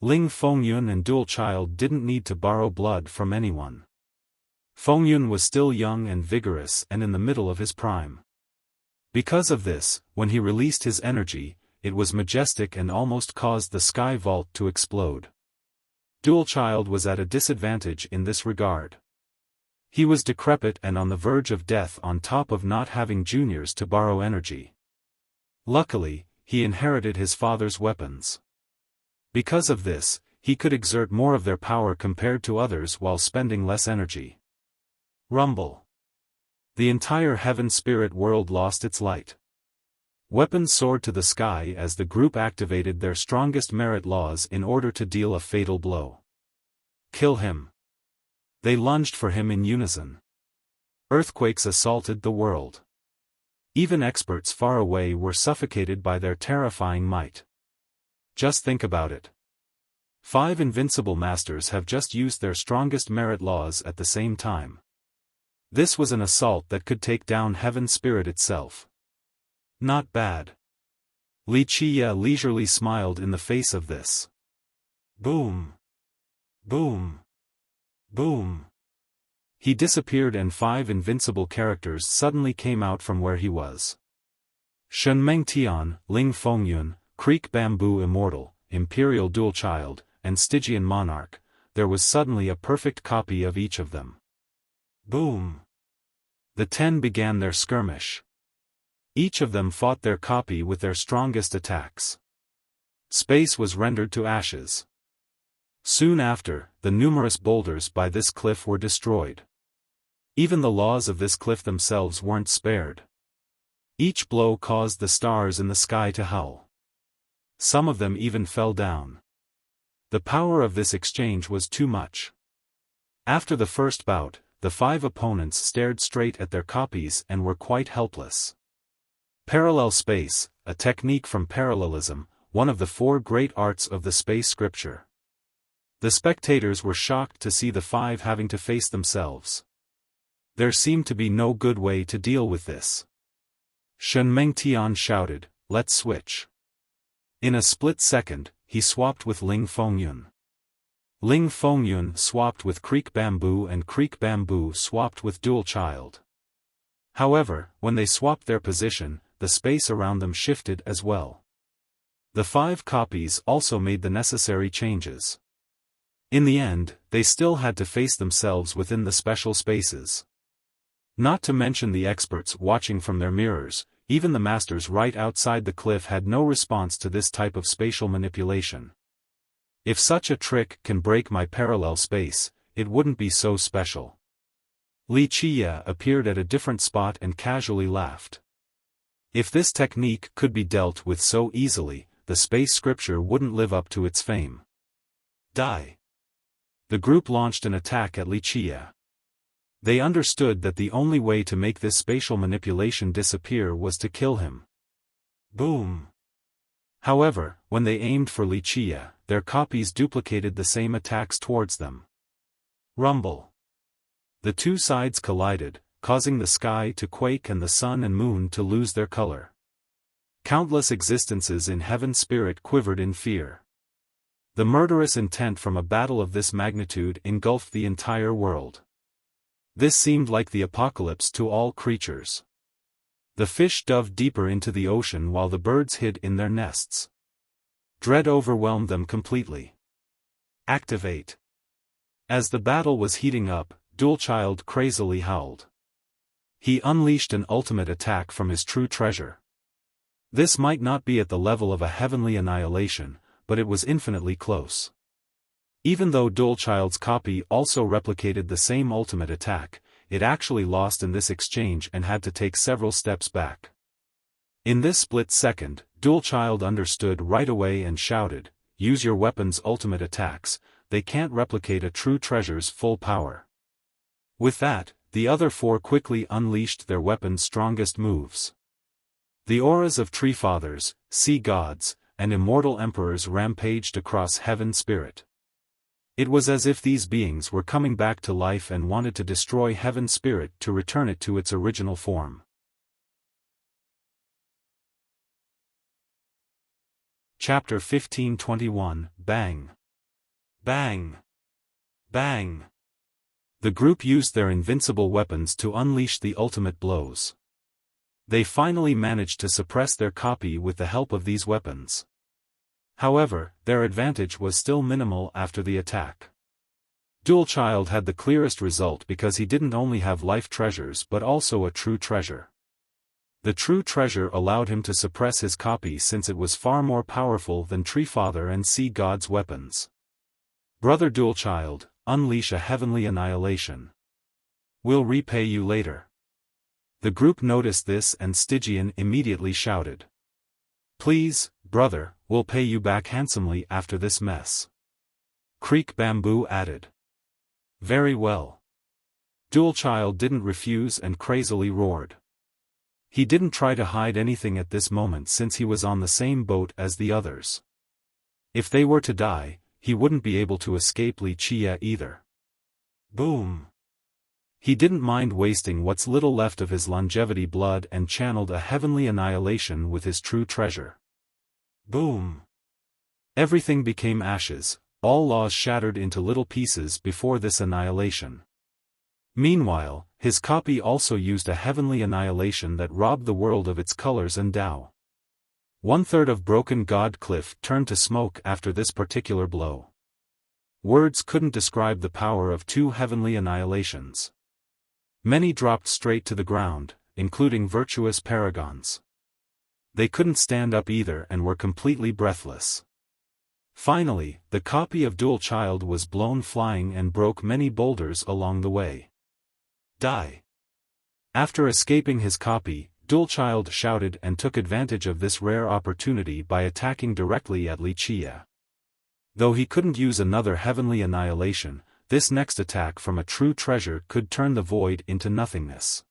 Ling Fengyun and Dual Child didn't need to borrow blood from anyone. Fengyun was still young and vigorous and in the middle of his prime. Because of this, when he released his energy, it was majestic and almost caused the sky vault to explode. Dual Child was at a disadvantage in this regard. He was decrepit and on the verge of death on top of not having juniors to borrow energy. Luckily, he inherited his father's weapons. Because of this, he could exert more of their power compared to others while spending less energy. Rumble. The entire heaven spirit world lost its light. Weapons soared to the sky as the group activated their strongest merit laws in order to deal a fatal blow. Kill him. They lunged for him in unison. Earthquakes assaulted the world. Even experts far away were suffocated by their terrifying might. Just think about it. 5 invincible masters have just used their strongest merit laws at the same time. This was an assault that could take down Heaven Spirit itself. Not bad. Wuxia leisurely smiled in the face of this. Boom. Boom. Boom. He disappeared and 5 invincible characters suddenly came out from where he was. Shenmeng Tian, Ling Fengyun, Creek Bamboo Immortal, Imperial Dual Child, and Stygian Monarch. There was suddenly a perfect copy of each of them. Boom. The 10 began their skirmish. Each of them fought their copy with their strongest attacks. Space was rendered to ashes. Soon after, the numerous boulders by this cliff were destroyed. Even the laws of this cliff themselves weren't spared. Each blow caused the stars in the sky to howl. Some of them even fell down. The power of this exchange was too much. After the first bout, the 5 opponents stared straight at their copies and were quite helpless. Parallel space, a technique from parallelism, one of the 4 great arts of the space scripture. The spectators were shocked to see the 5 having to face themselves. There seemed to be no good way to deal with this. Shenmeng Tian shouted, "Let's switch." In a split second, he swapped with Ling Fengyun. Ling Fengyun swapped with Creek Bamboo and Creek Bamboo swapped with Dual Child. However, when they swapped their position, the space around them shifted as well. The 5 copies also made the necessary changes. In the end, they still had to face themselves within the special spaces. Not to mention the experts watching from their mirrors, even the masters right outside the cliff had no response to this type of spatial manipulation. If such a trick can break my parallel space, it wouldn't be so special. Wuxia appeared at a different spot and casually laughed. If this technique could be dealt with so easily, the space scripture wouldn't live up to its fame. Die. The group launched an attack at Wuxia. They understood that the only way to make this spatial manipulation disappear was to kill him. Boom. However, when they aimed for Wuxia, their copies duplicated the same attacks towards them. Rumble. The 2 sides collided, causing the sky to quake and the sun and moon to lose their color. Countless existences in Heaven Spirit quivered in fear. The murderous intent from a battle of this magnitude engulfed the entire world. This seemed like the apocalypse to all creatures. The fish dove deeper into the ocean while the birds hid in their nests. Dread overwhelmed them completely. Activate. As the battle was heating up, Dual Child crazily howled. He unleashed an ultimate attack from his true treasure. This might not be at the level of a heavenly annihilation, but it was infinitely close. Even though Dual Child's copy also replicated the same ultimate attack, it actually lost in this exchange and had to take several steps back. In this split second, Dual Child understood right away and shouted, "Use your weapon's ultimate attacks, they can't replicate a true treasure's full power." With that, the other 4 quickly unleashed their weapon's strongest moves. The auras of Tree Fathers, Sea Gods, and Immortal Emperors rampaged across Heaven Spirit. It was as if these beings were coming back to life and wanted to destroy Heaven Spirit to return it to its original form. Chapter 1521, Bang. Bang. Bang. The group used their invincible weapons to unleash the ultimate blows. They finally managed to suppress their copy with the help of these weapons. However, their advantage was still minimal after the attack. Dual Child had the clearest result because he didn't only have life treasures but also a true treasure. The true treasure allowed him to suppress his copy since it was far more powerful than Tree Father and Sea God's weapons. Brother Dual Child, unleash a heavenly annihilation. We'll repay you later. The group noticed this and Stygian immediately shouted. Please, brother, we'll pay you back handsomely after this mess. Creek Bamboo added. Very well. Dual Child didn't refuse and crazily roared. He didn't try to hide anything at this moment since he was on the same boat as the others. If they were to die, he wouldn't be able to escape Wuxia either. Boom! He didn't mind wasting what's little left of his longevity blood and channeled a heavenly annihilation with his true treasure. Boom! Everything became ashes, all laws shattered into little pieces before this annihilation. Meanwhile, his copy also used a heavenly annihilation that robbed the world of its colors and Tao. 1/3 of Broken God Cliff turned to smoke after this particular blow. Words couldn't describe the power of two heavenly annihilations. Many dropped straight to the ground, including virtuous paragons. They couldn't stand up either and were completely breathless. Finally, the copy of Dual Child was blown flying and broke many boulders along the way. Die! After escaping his copy, Dual Child shouted and took advantage of this rare opportunity by attacking directly at Wuxia. Though he couldn't use another heavenly annihilation, this next attack from a true treasure could turn the void into nothingness.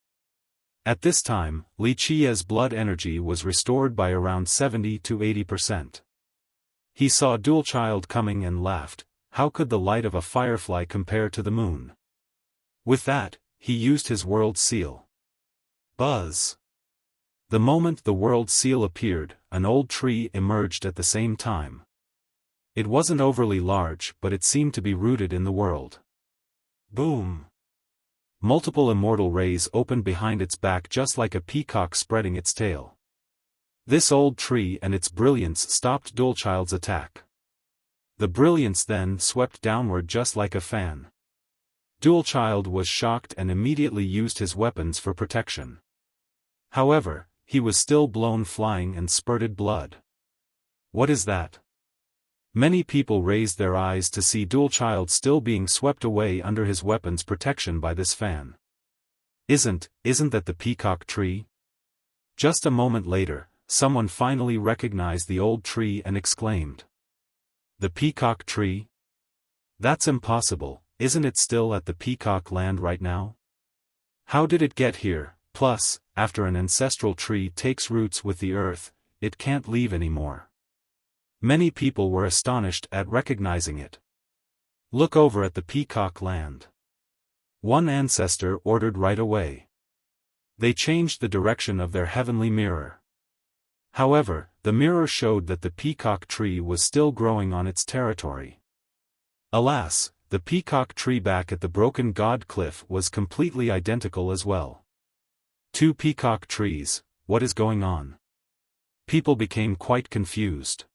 At this time, Wuxia's blood energy was restored by around 70 to 80%. He saw Dual Child coming and laughed. How could the light of a firefly compare to the moon? With that, he used his world seal. Buzz! The moment the world seal appeared, an old tree emerged at the same time. It wasn't overly large, but it seemed to be rooted in the world. Boom! Multiple immortal rays opened behind its back just like a peacock spreading its tail. This old tree and its brilliance stopped Dual Child's attack. The brilliance then swept downward just like a fan. Dual Child was shocked and immediately used his weapons for protection. However, he was still blown flying and spurted blood. What is that? Many people raised their eyes to see Dual Child still being swept away under his weapon's protection by this fan. Isn't that the peacock tree? Just a moment later, someone finally recognized the old tree and exclaimed. The peacock tree? That's impossible, isn't it still at the peacock land right now? How did it get here? Plus, after an ancestral tree takes roots with the earth, it can't leave anymore. Many people were astonished at recognizing it. Look over at the peacock land. One ancestor ordered right away. They changed the direction of their heavenly mirror. However, the mirror showed that the peacock tree was still growing on its territory. Alas, the peacock tree back at the Broken God Cliff was completely identical as well. Two peacock trees, what is going on? People became quite confused.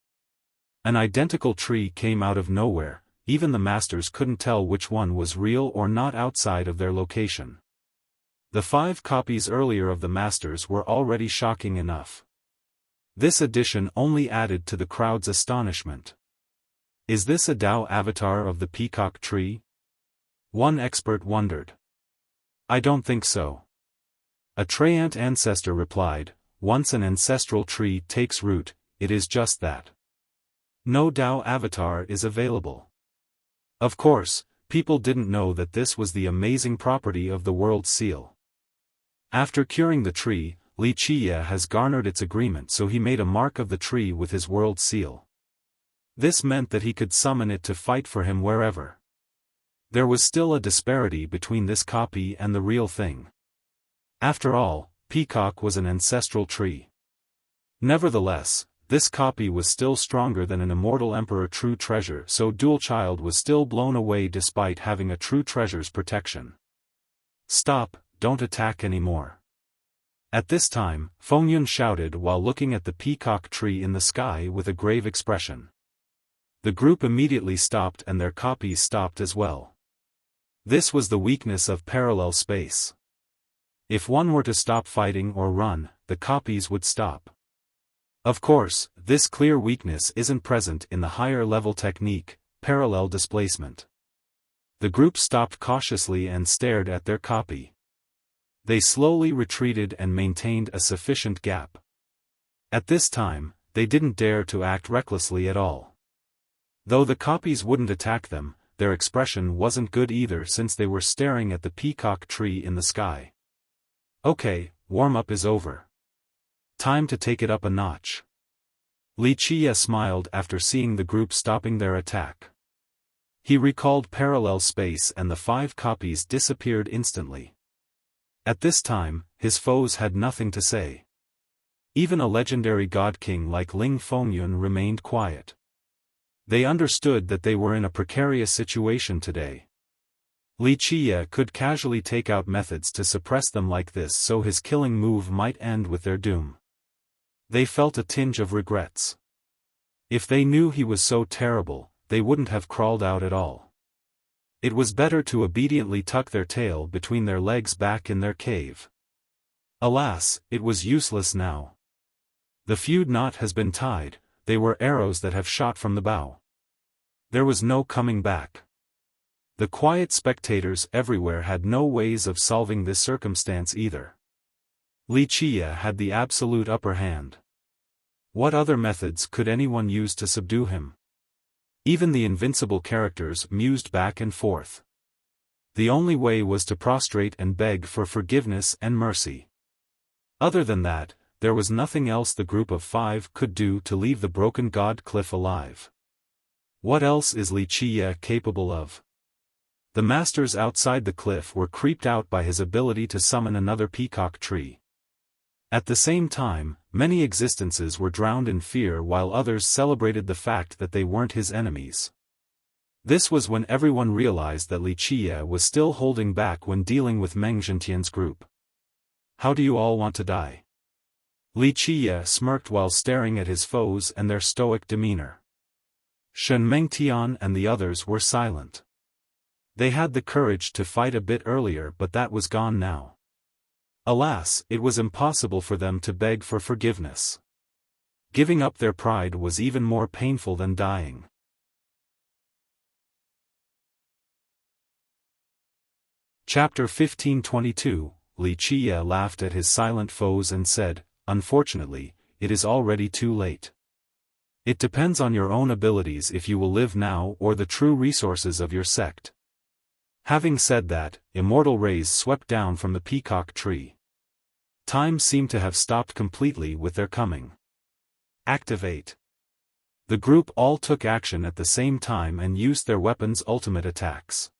An identical tree came out of nowhere, even the masters couldn't tell which one was real or not outside of their location. The 5 copies earlier of the masters were already shocking enough. This addition only added to the crowd's astonishment. Is this a Tao avatar of the peacock tree? One expert wondered. I don't think so. A Treant ancestor replied, once an ancestral tree takes root, it is just that. No Tao avatar is available. Of course, people didn't know that this was the amazing property of the world seal. After curing the tree, Wuxia has garnered its agreement, so he made a mark of the tree with his world seal. This meant that he could summon it to fight for him wherever. There was still a disparity between this copy and the real thing. After all, peacock was an ancestral tree. Nevertheless, this copy was still stronger than an immortal emperor true treasure, so Dual Child was still blown away despite having a true treasure's protection. Stop, don't attack anymore. At this time, Fengyun shouted while looking at the peacock tree in the sky with a grave expression. The group immediately stopped and their copies stopped as well. This was the weakness of parallel space. If one were to stop fighting or run, the copies would stop. Of course, this clear weakness isn't present in the higher level technique, parallel displacement. The group stopped cautiously and stared at their copy. They slowly retreated and maintained a sufficient gap. At this time, they didn't dare to act recklessly at all. Though the copies wouldn't attack them, their expression wasn't good either since they were staring at the peacock tree in the sky. Okay, warm-up is over. Time to take it up a notch. Wuxia smiled after seeing the group stopping their attack. He recalled parallel space and the 5 copies disappeared instantly. At this time, his foes had nothing to say. Even a legendary god king like Ling Fengyun remained quiet. They understood that they were in a precarious situation today. Li Qiye could casually take out methods to suppress them like this so his killing move might end with their doom. They felt a tinge of regrets. If they knew he was so terrible, they wouldn't have crawled out at all. It was better to obediently tuck their tail between their legs back in their cave. Alas, it was useless now. The feud knot has been tied, they were arrows that have shot from the bow. There was no coming back. The quiet spectators everywhere had no ways of solving this circumstance either. Li Qiye had the absolute upper hand. What other methods could anyone use to subdue him? Even the invincible characters mused back and forth. The only way was to prostrate and beg for forgiveness and mercy. Other than that, there was nothing else the group of 5 could do to leave the broken god cliff alive. What else is Li Qiye capable of? The masters outside the cliff were creeped out by his ability to summon another peacock tree. At the same time, many existences were drowned in fear while others celebrated the fact that they weren't his enemies. This was when everyone realized that Li Qiye was still holding back when dealing with Meng Zhentian's group. How do you all want to die? Li Qiye smirked while staring at his foes and their stoic demeanor. Shen Mengtian and the others were silent. They had the courage to fight a bit earlier but that was gone now. Alas, it was impossible for them to beg for forgiveness. Giving up their pride was even more painful than dying. Chapter 1522, Li Qiye laughed at his silent foes and said, "Unfortunately, it is already too late. It depends on your own abilities if you will live now or the true resources of your sect." Having said that, immortal rays swept down from the peacock tree. Time seemed to have stopped completely with their coming. Activate. The group all took action at the same time and used their weapons' ultimate attacks.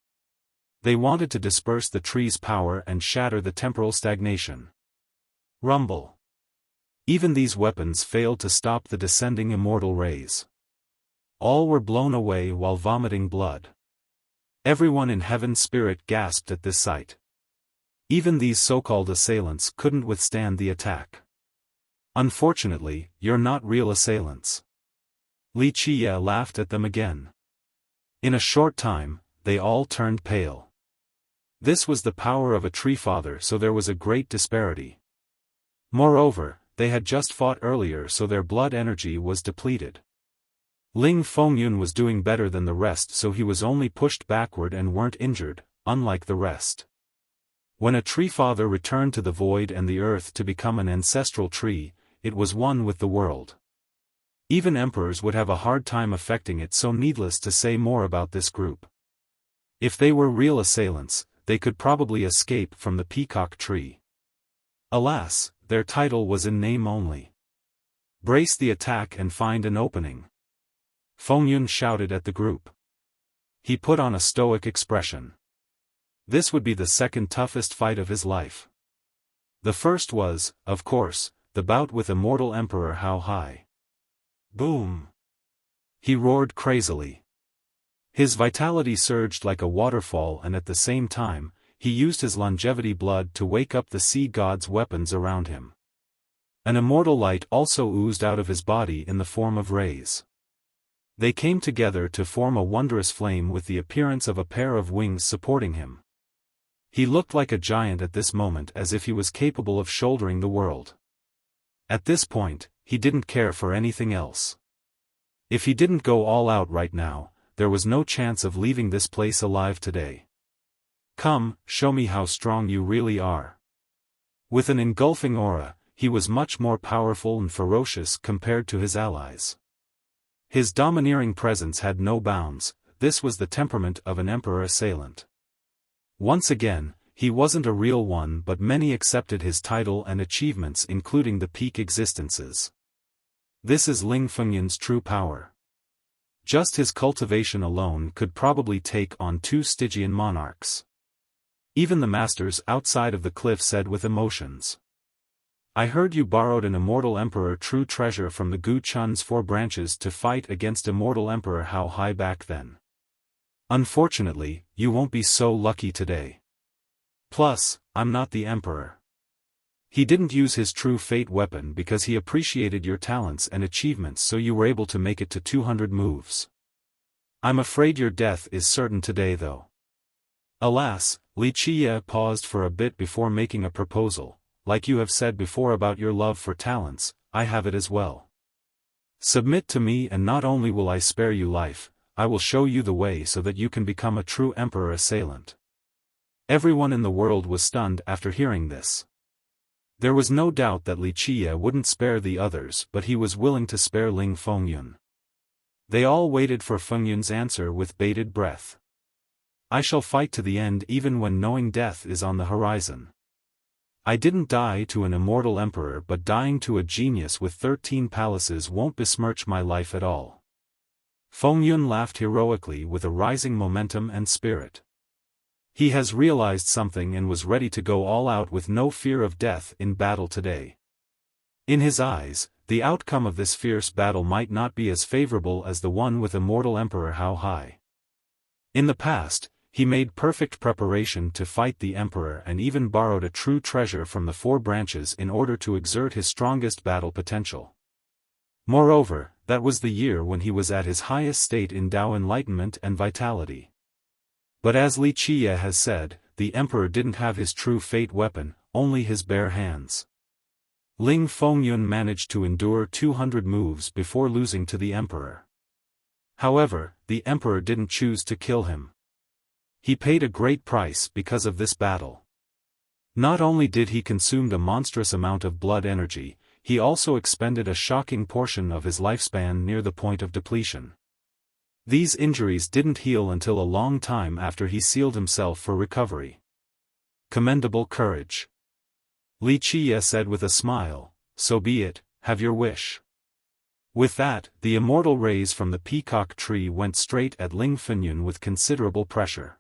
They wanted to disperse the tree's power and shatter the temporal stagnation. Rumble. Even these weapons failed to stop the descending immortal rays. All were blown away while vomiting blood. Everyone in Heaven's spirit gasped at this sight. Even these so-called assailants couldn't withstand the attack. Unfortunately, you're not real assailants. Li Qiye laughed at them again. In a short time, they all turned pale. This was the power of a tree father, so there was a great disparity. Moreover, they had just fought earlier, so their blood energy was depleted. Ling Fengyun was doing better than the rest, so he was only pushed backward and weren't injured, unlike the rest. When a tree father returned to the void and the earth to become an ancestral tree, it was one with the world. Even emperors would have a hard time affecting it, so needless to say more about this group. If they were real assailants, they could probably escape from the peacock tree. Alas, their title was in name only. Brace the attack and find an opening. Fengyun shouted at the group. He put on a stoic expression. This would be the second toughest fight of his life. The first was, of course, the bout with immortal Emperor Hao Hai. Boom! He roared crazily. His vitality surged like a waterfall, and at the same time, he used his longevity blood to wake up the sea god's weapons around him. An immortal light also oozed out of his body in the form of rays. They came together to form a wondrous flame with the appearance of a pair of wings supporting him. He looked like a giant at this moment, as if he was capable of shouldering the world. At this point, he didn't care for anything else. If he didn't go all out right now, there was no chance of leaving this place alive today. Come, show me how strong you really are. With an engulfing aura, he was much more powerful and ferocious compared to his allies. His domineering presence had no bounds. This was the temperament of an emperor assailant. Once again, he wasn't a real one, but many accepted his title and achievements, including the peak existences. This is Ling Fengyun's true power. Just his cultivation alone could probably take on 2 Stygian monarchs. Even the masters outside of the cliff said with emotions. I heard you borrowed an immortal emperor true treasure from the Gu Chun's 4 branches to fight against immortal emperor How High back then. Unfortunately, you won't be so lucky today. Plus, I'm not the emperor. He didn't use his true fate weapon because he appreciated your talents and achievements, so you were able to make it to 200 moves. I'm afraid your death is certain today though. Alas, Li Qiye paused for a bit before making a proposal. Like you have said before about your love for talents, I have it as well. Submit to me and not only will I spare you life, I will show you the way so that you can become a true emperor assailant. Everyone in the world was stunned after hearing this. There was no doubt that Li Qiye wouldn't spare the others, but he was willing to spare Ling Fengyun. They all waited for Fengyun's answer with bated breath. I shall fight to the end even when knowing death is on the horizon. I didn't die to an immortal emperor, but dying to a genius with 13 palaces won't besmirch my life at all. Fengyun laughed heroically with a rising momentum and spirit. He has realized something and was ready to go all out with no fear of death in battle today. In his eyes, the outcome of this fierce battle might not be as favorable as the one with immortal Emperor How High. In the past, he made perfect preparation to fight the Emperor and even borrowed a true treasure from the 4 branches in order to exert his strongest battle potential. Moreover, that was the year when he was at his highest state in Tao enlightenment and vitality. But as Li Qiye has said, the Emperor didn't have his true fate weapon, only his bare hands. Ling Fengyun managed to endure 200 moves before losing to the Emperor. However, the Emperor didn't choose to kill him. He paid a great price because of this battle. Not only did he consume a monstrous amount of blood energy, he also expended a shocking portion of his lifespan near the point of depletion. These injuries didn't heal until a long time after he sealed himself for recovery. Commendable courage. Li Qiye said with a smile, so be it, have your wish. With that, the immortal rays from the peacock tree went straight at Ling Fengyun with considerable pressure.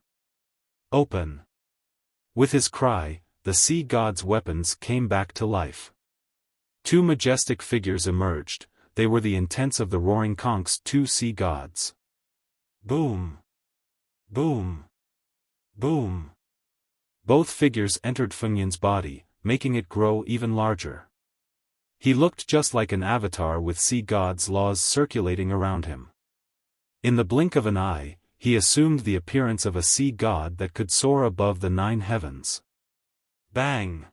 Open! With his cry, the sea god's weapons came back to life. 2 majestic figures emerged, they were the intents of the roaring conch's 2 sea gods. Boom! Boom! Boom! Both figures entered Fengyun's body, making it grow even larger. He looked just like an avatar with sea god's laws circulating around him. In the blink of an eye, he assumed the appearance of a sea god that could soar above the 9 heavens. Bang!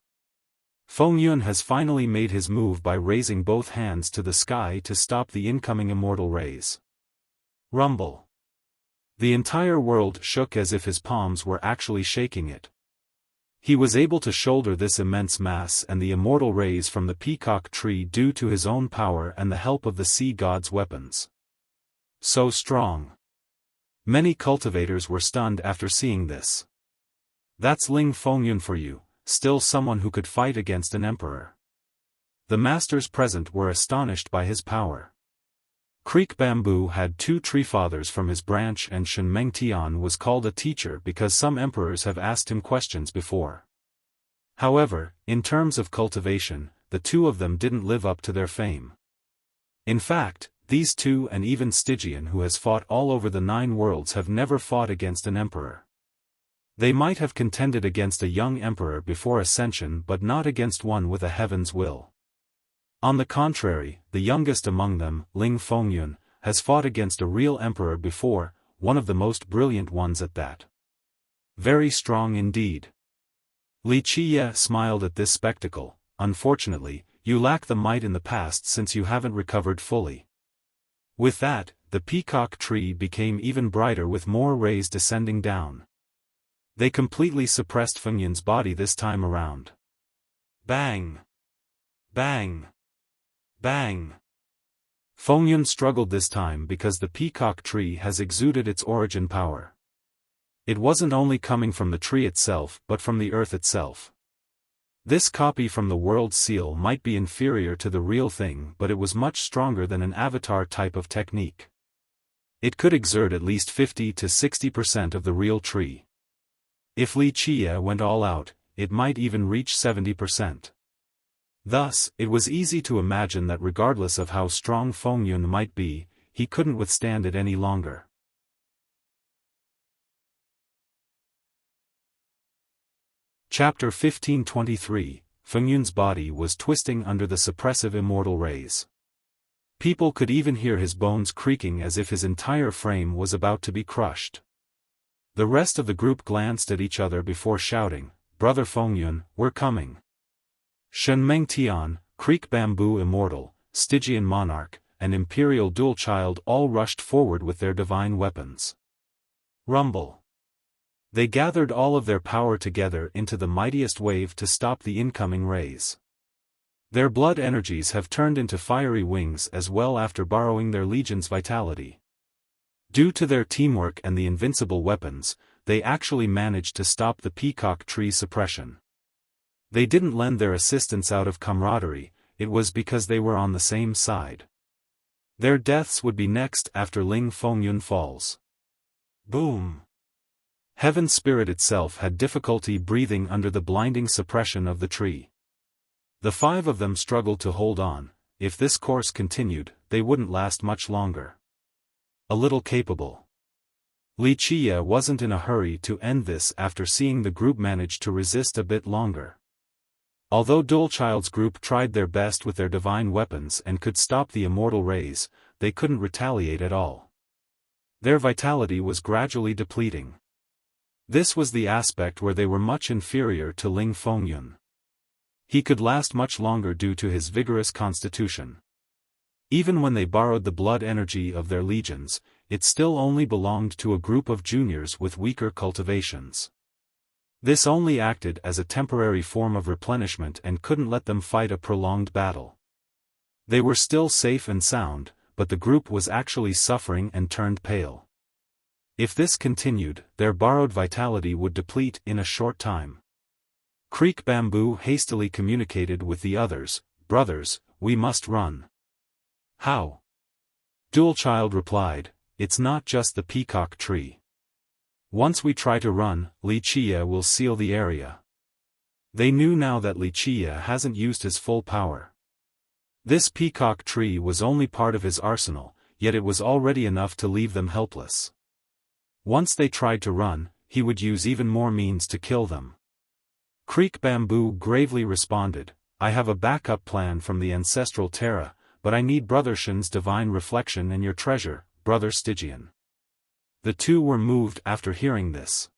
Fengyun has finally made his move by raising both hands to the sky to stop the incoming immortal rays. Rumble! The entire world shook as if his palms were actually shaking it. He was able to shoulder this immense mass and the immortal rays from the peacock tree due to his own power and the help of the sea god's weapons. So strong. Many cultivators were stunned after seeing this. That's Ling Fengyun for you, still someone who could fight against an emperor. The masters present were astonished by his power. Creek Bamboo had 2 treefathers from his branch, and Shenmeng Tian was called a teacher because some emperors have asked him questions before. However, in terms of cultivation, the 2 of them didn't live up to their fame. In fact, these 2 and even Stygian, who has fought all over the 9 worlds, have never fought against an emperor. They might have contended against a young emperor before ascension, but not against one with a heaven's will. On the contrary, the youngest among them, Ling Fengyun, has fought against a real emperor before, one of the most brilliant ones at that. Very strong indeed. Li Qiye smiled at this spectacle. Unfortunately, you lack the might in the past since you haven't recovered fully. With that, the peacock tree became even brighter with more rays descending down. They completely suppressed Fengyun's body this time around. Bang! Bang! Bang! Fengyun struggled this time because the peacock tree has exuded its origin power. It wasn't only coming from the tree itself but from the earth itself. This copy from the world seal might be inferior to the real thing, but it was much stronger than an avatar type of technique. It could exert at least 50 to 60% of the real tree. If Li Qie went all out, it might even reach 70%. Thus, it was easy to imagine that regardless of how strong Fengyun might be, he couldn't withstand it any longer. Chapter 1523, Fengyun's body was twisting under the suppressive immortal rays. People could even hear his bones creaking as if his entire frame was about to be crushed. The rest of the group glanced at each other before shouting, "Brother Fengyun, we're coming." Shenmeng Tian, Creek Bamboo Immortal, Stygian Monarch, and Imperial Dual Child all rushed forward with their divine weapons. Rumble. They gathered all of their power together into the mightiest wave to stop the incoming rays. Their blood energies have turned into fiery wings as well after borrowing their legion's vitality. Due to their teamwork and the invincible weapons, they actually managed to stop the peacock tree suppression. They didn't lend their assistance out of camaraderie, it was because they were on the same side. Their deaths would be next after Ling Fengyun falls. Boom! Heaven Spirit itself had difficulty breathing under the blinding suppression of the tree. The five of them struggled to hold on. If this course continued, they wouldn't last much longer. A little capable. Li Qie wasn't in a hurry to end this after seeing the group manage to resist a bit longer. Although Dual Child's group tried their best with their divine weapons and could stop the immortal rays, they couldn't retaliate at all. Their vitality was gradually depleting. This was the aspect where they were much inferior to Ling Fengyun. He could last much longer due to his vigorous constitution. Even when they borrowed the blood energy of their legions, it still only belonged to a group of juniors with weaker cultivations. This only acted as a temporary form of replenishment and couldn't let them fight a prolonged battle. They were still safe and sound, but the group was actually suffering and turned pale. If this continued, their borrowed vitality would deplete in a short time. Creek Bamboo hastily communicated with the others, "Brothers, we must run." "How?" Dual Child replied, "It's not just the peacock tree. Once we try to run, Li Qie will seal the area." They knew now that Li Qie hasn't used his full power. This peacock tree was only part of his arsenal, yet it was already enough to leave them helpless. Once they tried to run, he would use even more means to kill them. Creek Bamboo gravely responded, "I have a backup plan from the ancestral Terra, but I need Brother Shen's divine reflection and your treasure, Brother Stygian." The two were moved after hearing this.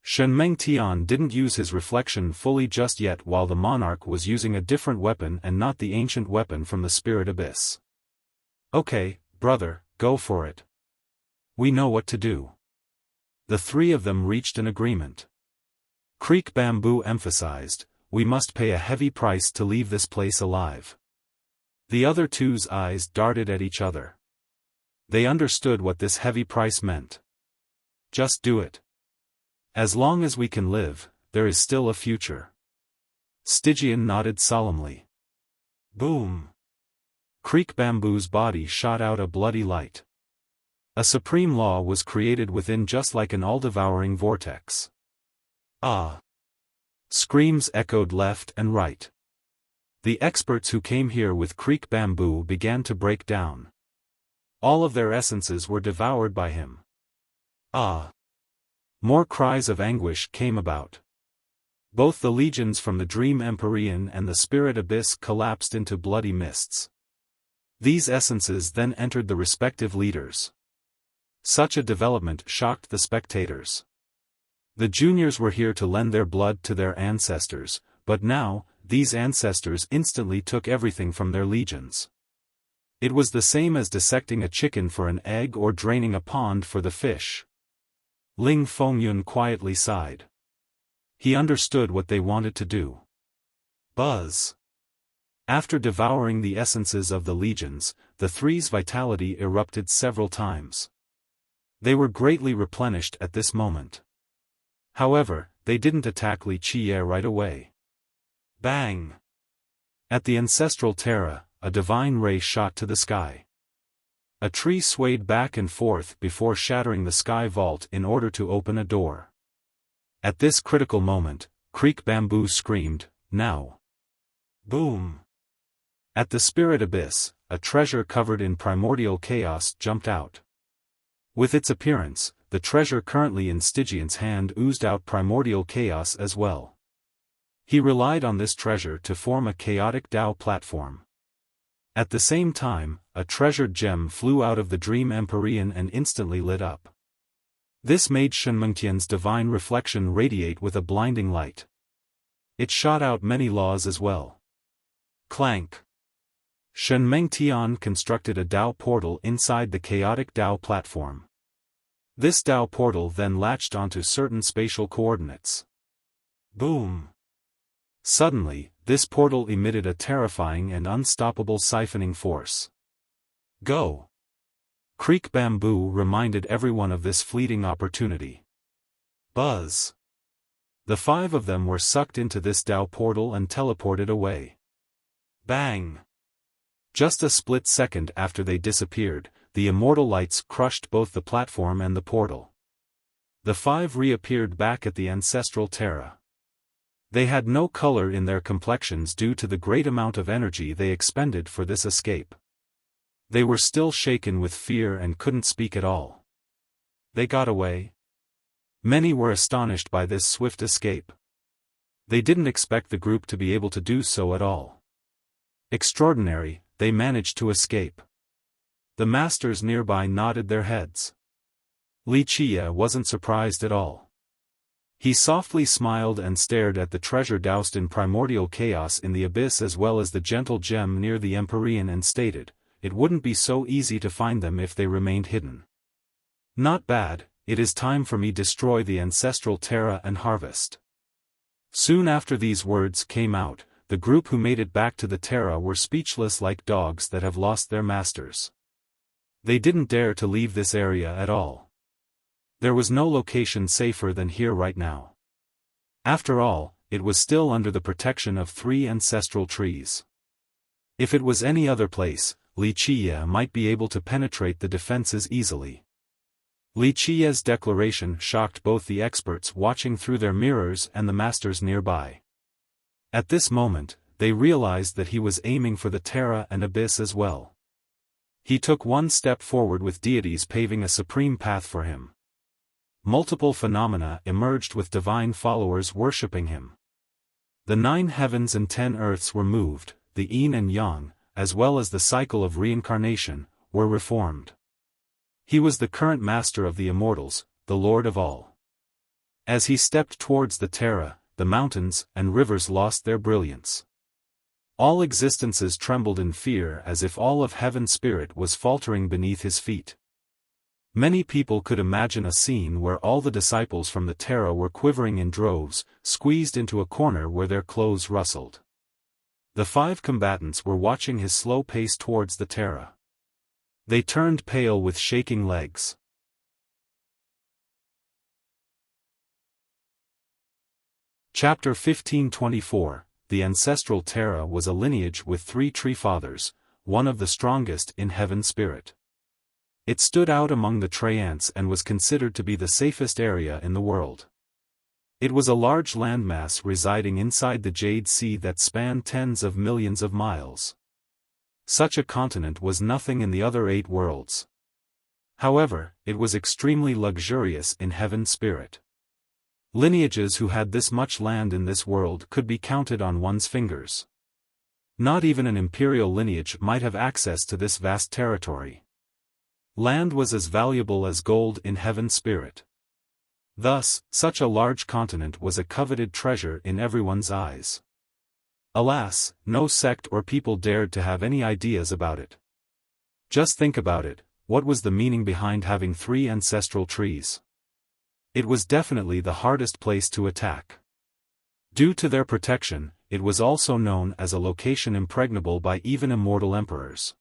Shenmeng Tian didn't use his reflection fully just yet while the monarch was using a different weapon and not the ancient weapon from the spirit abyss. "Okay, brother, go for it. We know what to do." The three of them reached an agreement. Creek Bamboo emphasized, "We must pay a heavy price to leave this place alive." The other two's eyes darted at each other. They understood what this heavy price meant. "Just do it. As long as we can live, there is still a future." Stygian nodded solemnly. Boom! Creek Bamboo's body shot out a bloody light. A supreme law was created within just like an all-devouring vortex. "Ah!" Screams echoed left and right. The experts who came here with Creek Bamboo began to break down. All of their essences were devoured by him. "Ah!" More cries of anguish came about. Both the legions from the Dream Empyrean and the Spirit Abyss collapsed into bloody mists. These essences then entered the respective leaders. Such a development shocked the spectators. The juniors were here to lend their blood to their ancestors, but now, these ancestors instantly took everything from their legions. It was the same as dissecting a chicken for an egg or draining a pond for the fish. Ling Fengyun quietly sighed. He understood what they wanted to do. Buzz! After devouring the essences of the legions, the three's vitality erupted several times. They were greatly replenished at this moment. However, they didn't attack Li Qie right away. Bang! At the ancestral Terra, a divine ray shot to the sky. A tree swayed back and forth before shattering the sky vault in order to open a door. At this critical moment, Creek Bamboo screamed, "Now!" Boom! At the spirit abyss, a treasure covered in primordial chaos jumped out. With its appearance, the treasure currently in Stygian's hand oozed out primordial chaos as well. He relied on this treasure to form a chaotic Tao platform. At the same time, a treasured gem flew out of the dream Empyrean and instantly lit up. This made Shenmengtian's divine reflection radiate with a blinding light. It shot out many laws as well. Clank! Shenmengtian constructed a Tao portal inside the chaotic Tao platform. This Tao portal then latched onto certain spatial coordinates. Boom! Suddenly, this portal emitted a terrifying and unstoppable siphoning force. Go! Creek Bamboo reminded everyone of this fleeting opportunity. Buzz! The 5 of them were sucked into this Tao portal and teleported away. Bang! Just a split second after they disappeared, the immortal lights crushed both the platform and the portal. The 5 reappeared back at the ancestral Terra. They had no color in their complexions due to the great amount of energy they expended for this escape. They were still shaken with fear and couldn't speak at all. They got away? Many were astonished by this swift escape. They didn't expect the group to be able to do so at all. Extraordinary, they managed to escape. The masters nearby nodded their heads. Wuxia wasn't surprised at all. He softly smiled and stared at the treasure doused in primordial chaos in the abyss as well as the gentle gem near the Empyrean and stated, "It wouldn't be so easy to find them if they remained hidden. Not bad, it is time for me to destroy the ancestral Terra and harvest." Soon after these words came out, the group who made it back to the Terra were speechless like dogs that have lost their masters. They didn't dare to leave this area at all. There was no location safer than here right now. After all, it was still under the protection of 3 ancestral trees. If it was any other place, Wuxia might be able to penetrate the defenses easily. Wuxia's declaration shocked both the experts watching through their mirrors and the masters nearby. At this moment, they realized that he was aiming for the Terra and Abyss as well. He took one step forward with deities paving a supreme path for him. Multiple phenomena emerged with divine followers worshipping him. The 9 heavens and 10 earths were moved, the yin and yang, as well as the cycle of reincarnation, were reformed. He was the current master of the immortals, the Lord of all. As he stepped towards the Terra, the mountains and rivers lost their brilliance. All existences trembled in fear as if all of heaven's spirit was faltering beneath his feet. Many people could imagine a scene where all the disciples from the Terra were quivering in droves, squeezed into a corner where their clothes rustled. The 5 combatants were watching his slow pace towards the Terra. They turned pale with shaking legs. Chapter 1524. The ancestral Terra was a lineage with 3 tree fathers, one of the strongest in heaven's spirit. It stood out among the Treants and was considered to be the safest area in the world. It was a large landmass residing inside the Jade Sea that spanned tens of millions of miles. Such a continent was nothing in the other 8 worlds. However, it was extremely luxurious in heaven's spirit. Lineages who had this much land in this world could be counted on one's fingers. Not even an imperial lineage might have access to this vast territory. Land was as valuable as gold in heaven's spirit. Thus, such a large continent was a coveted treasure in everyone's eyes. Alas, no sect or people dared to have any ideas about it. Just think about it, what was the meaning behind having 3 ancestral trees? It was definitely the hardest place to attack. Due to their protection, it was also known as a location impregnable by even immortal emperors.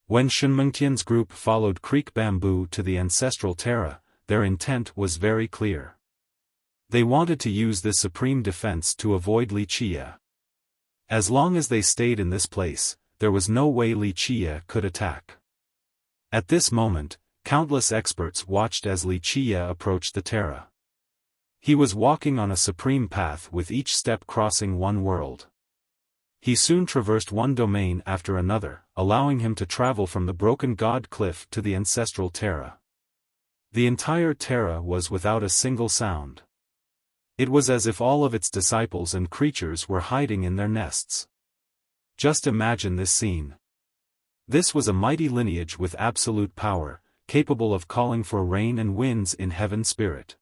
When Shenmengtian's group followed Creek Bamboo to the ancestral Terra, their intent was very clear. They wanted to use this supreme defense to avoid Wuxia. As long as they stayed in this place, there was no way Wuxia could attack. At this moment, countless experts watched as Li Qia approached the Terra. He was walking on a supreme path with each step crossing one world. He soon traversed one domain after another, allowing him to travel from the broken god cliff to the ancestral Terra. The entire Terra was without a single sound. It was as if all of its disciples and creatures were hiding in their nests. Just imagine this scene. This was a mighty lineage with absolute power, capable of calling for rain and winds in heaven spirit.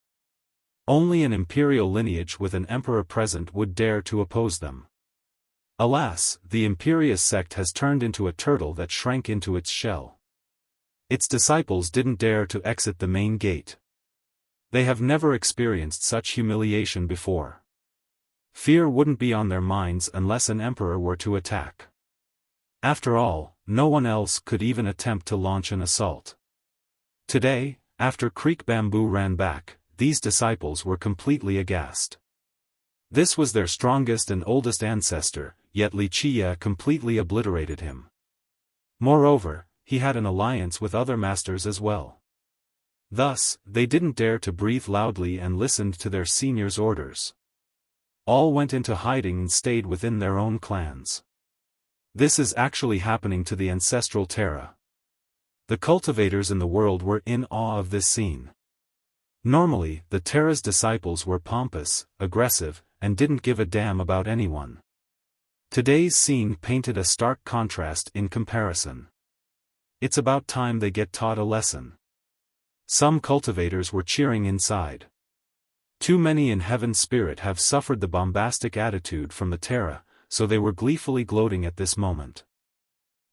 Only an imperial lineage with an emperor present would dare to oppose them. Alas, the imperious sect has turned into a turtle that shrank into its shell. Its disciples didn't dare to exit the main gate. They have never experienced such humiliation before. Fear wouldn't be on their minds unless an emperor were to attack. After all, no one else could even attempt to launch an assault. Today, after Creek Bamboo ran back, these disciples were completely aghast. This was their strongest and oldest ancestor, yet Li Qia completely obliterated him. Moreover, he had an alliance with other masters as well. Thus, they didn't dare to breathe loudly and listened to their seniors' orders. All went into hiding and stayed within their own clans. This is actually happening to the ancestral Terra. The cultivators in the world were in awe of this scene. Normally, the Terra's disciples were pompous, aggressive, and didn't give a damn about anyone. Today's scene painted a stark contrast in comparison. It's about time they get taught a lesson. Some cultivators were cheering inside. Too many in heaven spirit have suffered the bombastic attitude from the Terra, so they were gleefully gloating at this moment.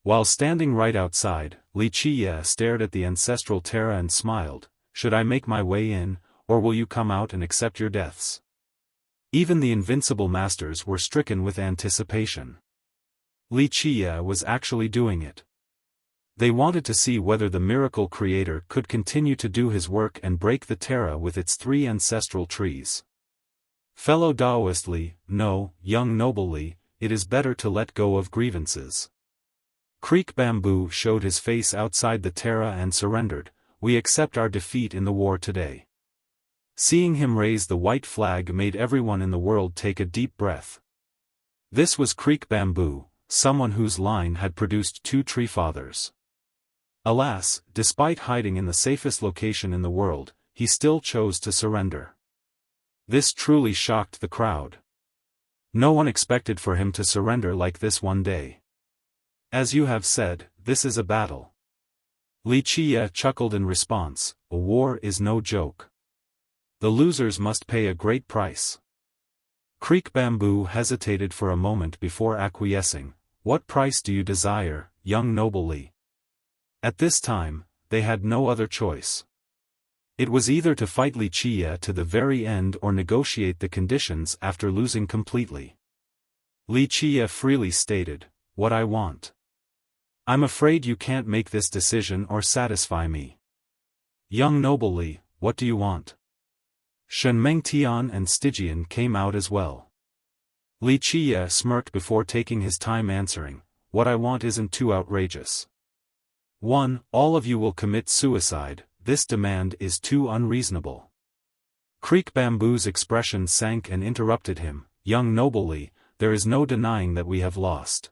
While standing right outside, Li Qia stared at the ancestral Terra and smiled. Should I make my way in, or will you come out and accept your deaths? Even the invincible masters were stricken with anticipation. Li Qia was actually doing it. They wanted to see whether the miracle creator could continue to do his work and break the Terra with its 3 ancestral trees. Fellow Taoist Li, no, young noble Li, it is better to let go of grievances. Creek Bamboo showed his face outside the Terra and surrendered. We accept our defeat in the war today. Seeing him raise the white flag made everyone in the world take a deep breath. This was Creek Bamboo, someone whose line had produced 2 tree fathers. Alas, despite hiding in the safest location in the world, he still chose to surrender. This truly shocked the crowd. No one expected for him to surrender like this one day. As you have said, this is a battle. Li Qia chuckled in response, a war is no joke. The losers must pay a great price. Creek Bamboo hesitated for a moment before acquiescing. What price do you desire, young noble Li? At this time, they had no other choice. It was either to fight Li Qia to the very end or negotiate the conditions after losing completely. Li Qia freely stated, what I want. I'm afraid you can't make this decision or satisfy me. Young noble Li, what do you want? Shen Mengtian and Stygian came out as well. Li Qia smirked before taking his time answering, what I want isn't too outrageous. 1. All of you will commit suicide, this demand is too unreasonable. Creek Bamboo's expression sank and interrupted him, young noble Li, there is no denying that we have lost.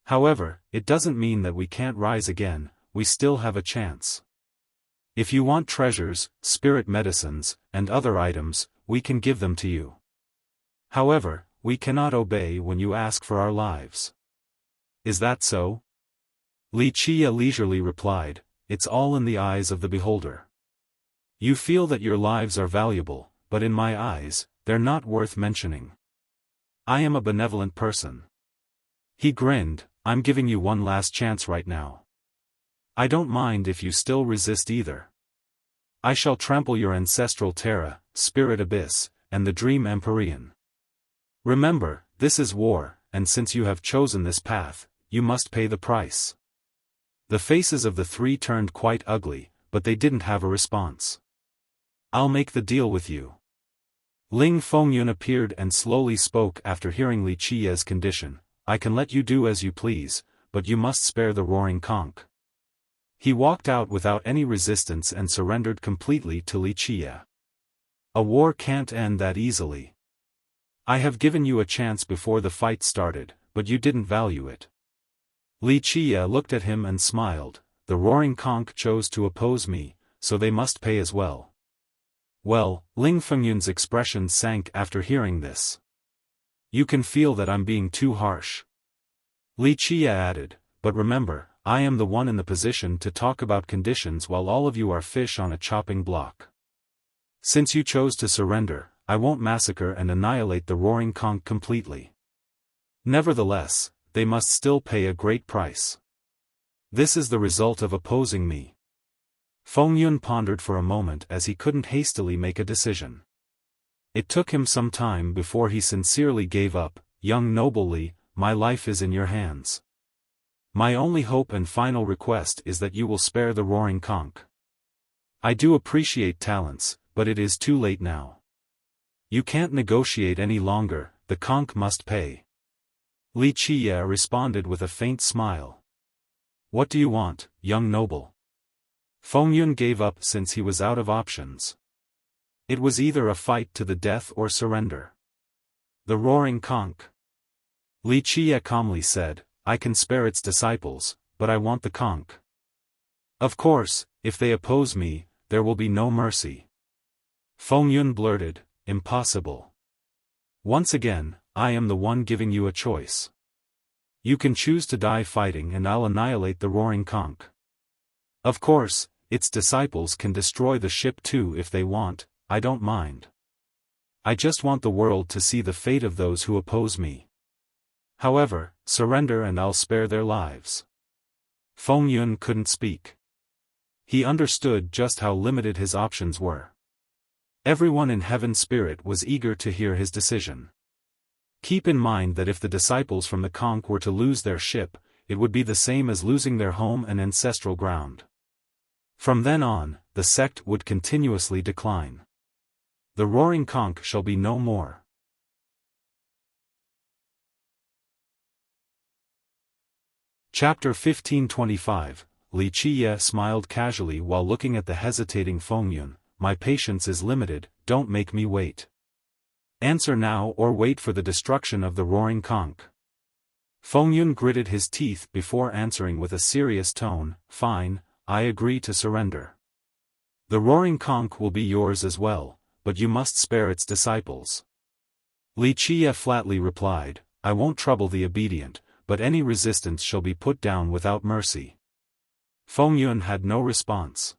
However, it doesn't mean that we can't rise again, we still have a chance. If you want treasures, spirit medicines, and other items, we can give them to you. However, we cannot obey when you ask for our lives. Is that so? Li Qia leisurely replied, it's all in the eyes of the beholder. You feel that your lives are valuable, but in my eyes, they're not worth mentioning. I am a benevolent person. He grinned, I'm giving you one last chance right now. I don't mind if you still resist either. I shall trample your ancestral Terra, Spirit Abyss, and the Dream Empyrean. Remember, this is war, and since you have chosen this path, you must pay the price. The faces of the 3 turned quite ugly, but they didn't have a response. I'll make the deal with you. Ling Fengyun appeared and slowly spoke after hearing Li Qia's condition, I can let you do as you please, but you must spare the roaring conch. He walked out without any resistance and surrendered completely to Wuxia. A war can't end that easily. I have given you a chance before the fight started, but you didn't value it. Wuxia looked at him and smiled. The roaring conch chose to oppose me, so they must pay as well. Well, Ling Fengyun's expression sank after hearing this. You can feel that I'm being too harsh. Wuxia added, but remember, I am the one in the position to talk about conditions while all of you are fish on a chopping block. Since you chose to surrender, I won't massacre and annihilate the roaring conch completely. Nevertheless, they must still pay a great price. This is the result of opposing me. Fengyun pondered for a moment as he couldn't hastily make a decision. It took him some time before he sincerely gave up. Young noble Li, my life is in your hands. My only hope and final request is that you will spare the roaring conch. I do appreciate talents, but it is too late now. You can't negotiate any longer, the conch must pay. Wuxia responded with a faint smile. What do you want, young noble? Fengyun gave up since he was out of options. It was either a fight to the death or surrender. The roaring conch. Wuxia calmly said, I can spare its disciples, but I want the conch. Of course, if they oppose me, there will be no mercy. Fengyun blurted, impossible. Once again, I am the one giving you a choice. You can choose to die fighting and I'll annihilate the roaring conch. Of course, its disciples can destroy the ship too if they want, I don't mind. I just want the world to see the fate of those who oppose me. However, surrender and I'll spare their lives. Fengyun couldn't speak. He understood just how limited his options were. Everyone in Heaven Spirit was eager to hear his decision. Keep in mind that if the disciples from the conch were to lose their ship, it would be the same as losing their home and ancestral ground. From then on, the sect would continuously decline. The roaring conch shall be no more. Chapter 1525. Wuxia smiled casually while looking at the hesitating Fengyun. My patience is limited, don't make me wait. Answer now or wait for the destruction of the roaring conch. Fengyun gritted his teeth before answering with a serious tone, fine, I agree to surrender. The roaring conch will be yours as well, but you must spare its disciples. Wuxia flatly replied, I won't trouble the obedient, but any resistance shall be put down without mercy. Fengyun had no response.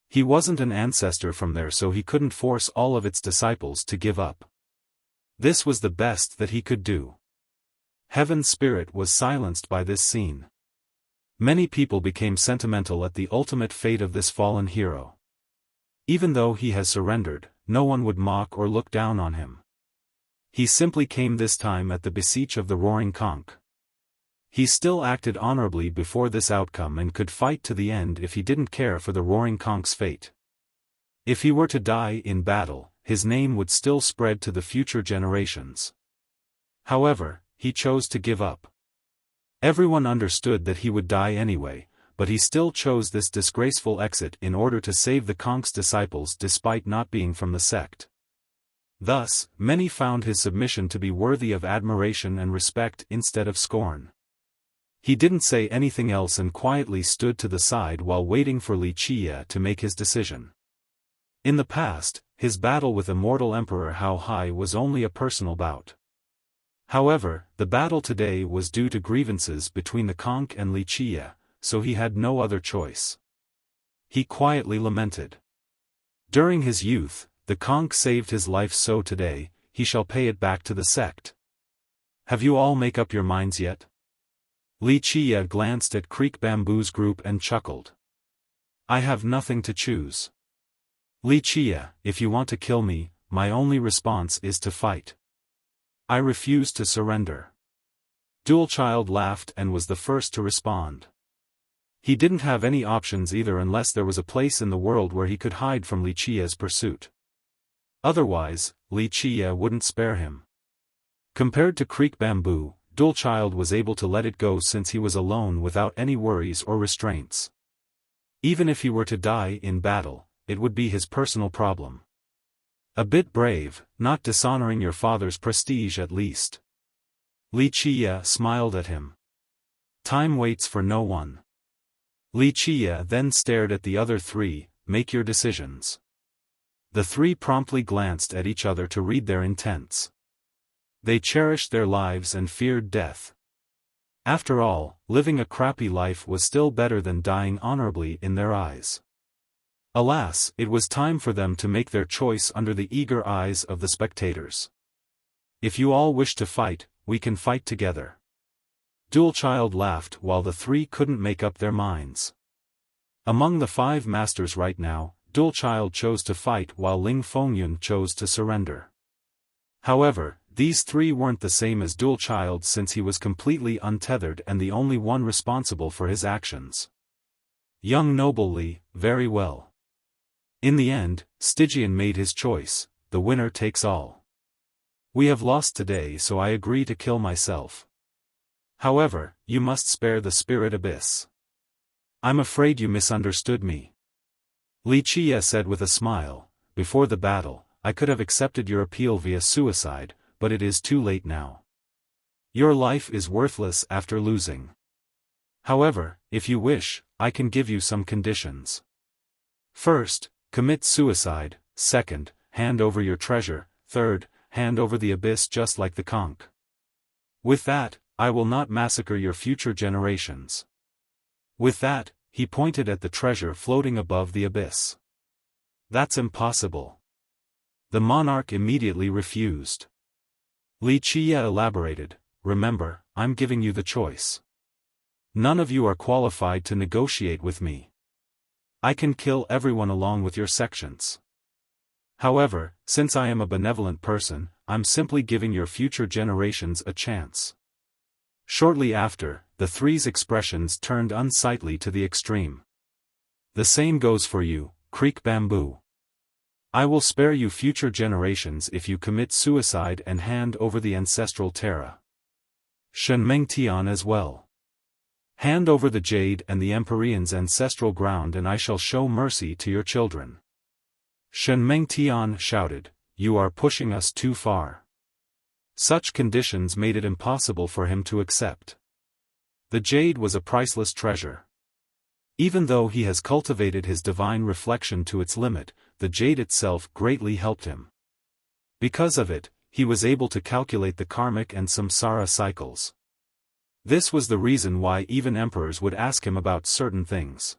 He wasn't an ancestor from there, so he couldn't force all of its disciples to give up. This was the best that he could do. Heaven Spirit was silenced by this scene. Many people became sentimental at the ultimate fate of this fallen hero. Even though he has surrendered, no one would mock or look down on him. He simply came this time at the beseech of the roaring conch. He still acted honorably before this outcome and could fight to the end if he didn't care for the roaring conch's fate. If he were to die in battle, his name would still spread to the future generations. However, he chose to give up. Everyone understood that he would die anyway, but he still chose this disgraceful exit in order to save the conch's disciples despite not being from the sect. Thus, many found his submission to be worthy of admiration and respect instead of scorn. He didn't say anything else and quietly stood to the side while waiting for Wuxia to make his decision. In the past, his battle with immortal Emperor Hao Hai was only a personal bout. However, the battle today was due to grievances between the conch and Wuxia, so he had no other choice. He quietly lamented. During his youth, the conch saved his life, so today, he shall pay it back to the sect. Have you all make up your minds yet? Wuxia glanced at Creek Bamboo's group and chuckled. I have nothing to choose. Wuxia, if you want to kill me, my only response is to fight. I refuse to surrender. Dualchild laughed and was the first to respond. He didn't have any options either unless there was a place in the world where he could hide from Wuxia's pursuit. Otherwise, Wuxia wouldn't spare him. Compared to Creek Bamboo, Dualchild was able to let it go since he was alone without any worries or restraints. Even if he were to die in battle, it would be his personal problem. A bit brave, not dishonoring your father's prestige at least. Wuxia smiled at him. Time waits for no one. Wuxia then stared at the other three. Make your decisions. The three promptly glanced at each other to read their intents. They cherished their lives and feared death. After all, living a crappy life was still better than dying honorably in their eyes. Alas, it was time for them to make their choice under the eager eyes of the spectators. If you all wish to fight, we can fight together. Dualchild laughed while the three couldn't make up their minds. Among the 5 masters right now, Dualchild chose to fight while Ling Fengyun chose to surrender. However, these three weren't the same as Dualchild since he was completely untethered and the only one responsible for his actions. Young noble Li, very well. In the end, Stygian made his choice, the winner takes all. We have lost today, so I agree to kill myself. However, you must spare the spirit abyss. I'm afraid you misunderstood me. Wuxia said with a smile, before the battle, I could have accepted your appeal via suicide, but it is too late now. Your life is worthless after losing. However, if you wish, I can give you some conditions. First, commit suicide. Second, hand over your treasure. Third, hand over the abyss just like the conch. With that, I will not massacre your future generations. With that, he pointed at the treasure floating above the abyss. That's impossible. The monarch immediately refused. Wuxia elaborated, remember, I'm giving you the choice. None of you are qualified to negotiate with me. I can kill everyone along with your sections. However, since I am a benevolent person, I'm simply giving your future generations a chance. Shortly after, the three's expressions turned unsightly to the extreme. The same goes for you, Creek Bamboo. I will spare you future generations if you commit suicide and hand over the ancestral Terra. Shenmeng Tian as well. Hand over the jade and the Empyrean's ancestral ground and I shall show mercy to your children. Shenmeng Tian shouted, you are pushing us too far. Such conditions made it impossible for him to accept. The jade was a priceless treasure. Even though he has cultivated his divine reflection to its limit, the jade itself greatly helped him. Because of it, he was able to calculate the karmic and samsara cycles. This was the reason why even emperors would ask him about certain things.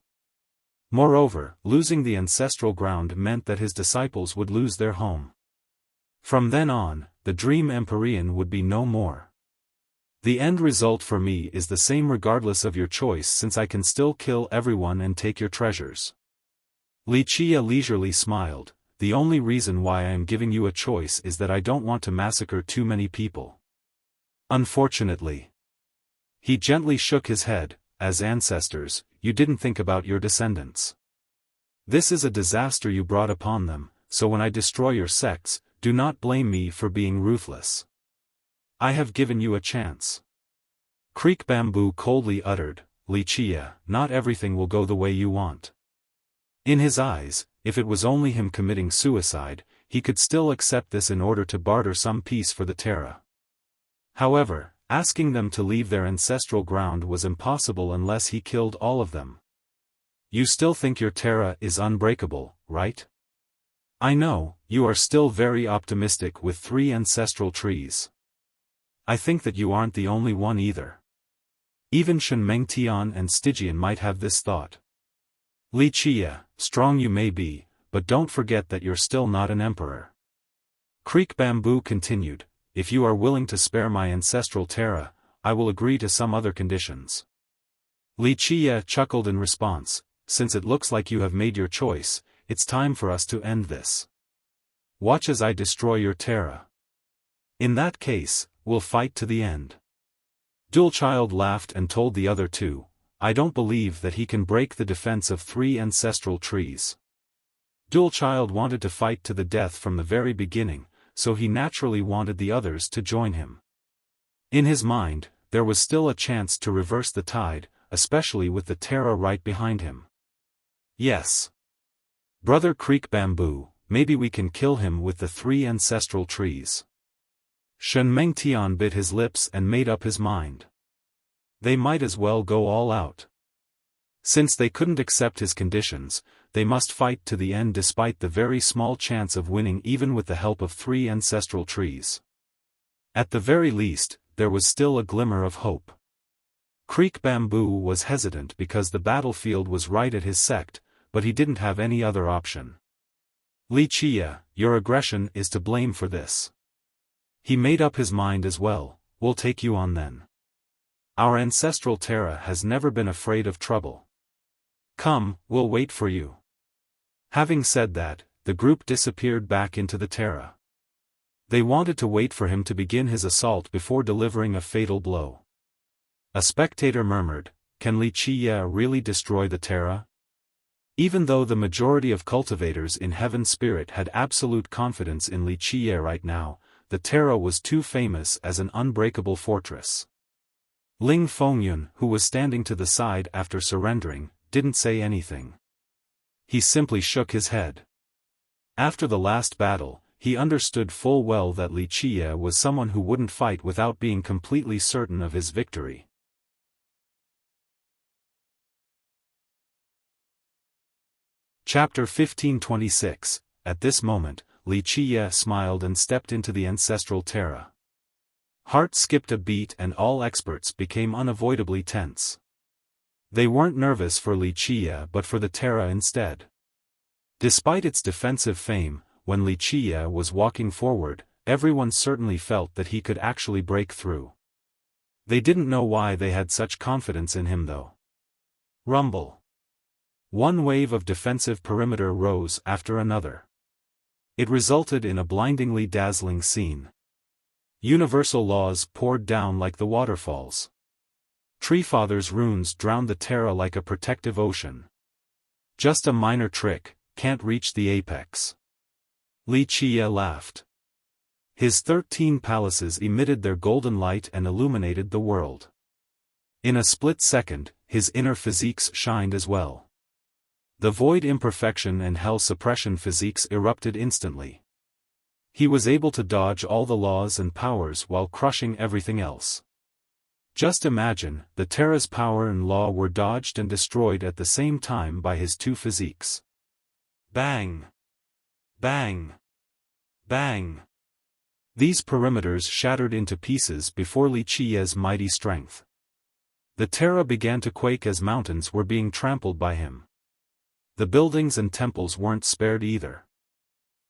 Moreover, losing the ancestral ground meant that his disciples would lose their home. From then on, the dream Empyrean would be no more. The end result for me is the same regardless of your choice since I can still kill everyone and take your treasures. Wuxia leisurely smiled, the only reason why I am giving you a choice is that I don't want to massacre too many people. Unfortunately. He gently shook his head, as ancestors, you didn't think about your descendants. This is a disaster you brought upon them, so when I destroy your sects, do not blame me for being ruthless. I have given you a chance. Creek Bamboo coldly uttered, Wuxia, not everything will go the way you want. In his eyes, if it was only him committing suicide, he could still accept this in order to barter some peace for the Terra. However, asking them to leave their ancestral ground was impossible unless he killed all of them. You still think your Terra is unbreakable, right? I know, you are still very optimistic with 3 ancestral trees. I think that you aren't the only one either. Even Shenmeng Tian and Stygian might have this thought. Wuxia, strong you may be, but don't forget that you're still not an emperor. Creek Bamboo continued, if you are willing to spare my ancestral Terra, I will agree to some other conditions. Wuxia chuckled in response, since it looks like you have made your choice, it's time for us to end this. Watch as I destroy your Terra. In that case, we'll fight to the end. Dualchild laughed and told the other 2, I don't believe that he can break the defense of 3 ancestral trees. Dualchild wanted to fight to the death from the very beginning, so he naturally wanted the others to join him. In his mind, there was still a chance to reverse the tide, especially with the Terra right behind him. Yes. Brother Creek Bamboo, maybe we can kill him with the 3 ancestral trees. Shen Mengtian bit his lips and made up his mind. They might as well go all out. Since they couldn't accept his conditions, they must fight to the end despite the very small chance of winning even with the help of 3 ancestral trees. At the very least, there was still a glimmer of hope. Creek Bamboo was hesitant because the battlefield was right at his sect, but he didn't have any other option. Wuxia, your aggression is to blame for this. He made up his mind as well, we'll take you on then. Our ancestral Terra has never been afraid of trouble. Come, we'll wait for you. Having said that, the group disappeared back into the Terra. They wanted to wait for him to begin his assault before delivering a fatal blow. A spectator murmured, can Wuxia really destroy the Terra? Even though the majority of cultivators in Heaven Spirit had absolute confidence in Wuxia right now, the Terra was too famous as an unbreakable fortress. Ling Fengyun, who was standing to the side after surrendering, didn't say anything. He simply shook his head. After the last battle, he understood full well that Wuxia was someone who wouldn't fight without being completely certain of his victory. Chapter 1526. At this moment, Wuxia smiled and stepped into the ancestral Terra. Heart skipped a beat and all experts became unavoidably tense. They weren't nervous for Wuxia but for the Terra instead. Despite its defensive fame, when Wuxia was walking forward, everyone certainly felt that he could actually break through. They didn't know why they had such confidence in him though. Rumble. One wave of defensive perimeter rose after another. It resulted in a blindingly dazzling scene. Universal laws poured down like the waterfalls. Treefather's runes drowned the Terra like a protective ocean. Just a minor trick, can't reach the apex. Wuxia laughed. His 13 palaces emitted their golden light and illuminated the world. In a split second, his inner physiques shined as well. The void imperfection and hell suppression physiques erupted instantly. He was able to dodge all the laws and powers while crushing everything else. Just imagine, the Terra's power and law were dodged and destroyed at the same time by his 2 physiques. Bang! Bang! Bang! These perimeters shattered into pieces before Wuxia's mighty strength. The Terra began to quake as mountains were being trampled by him. The buildings and temples weren't spared either.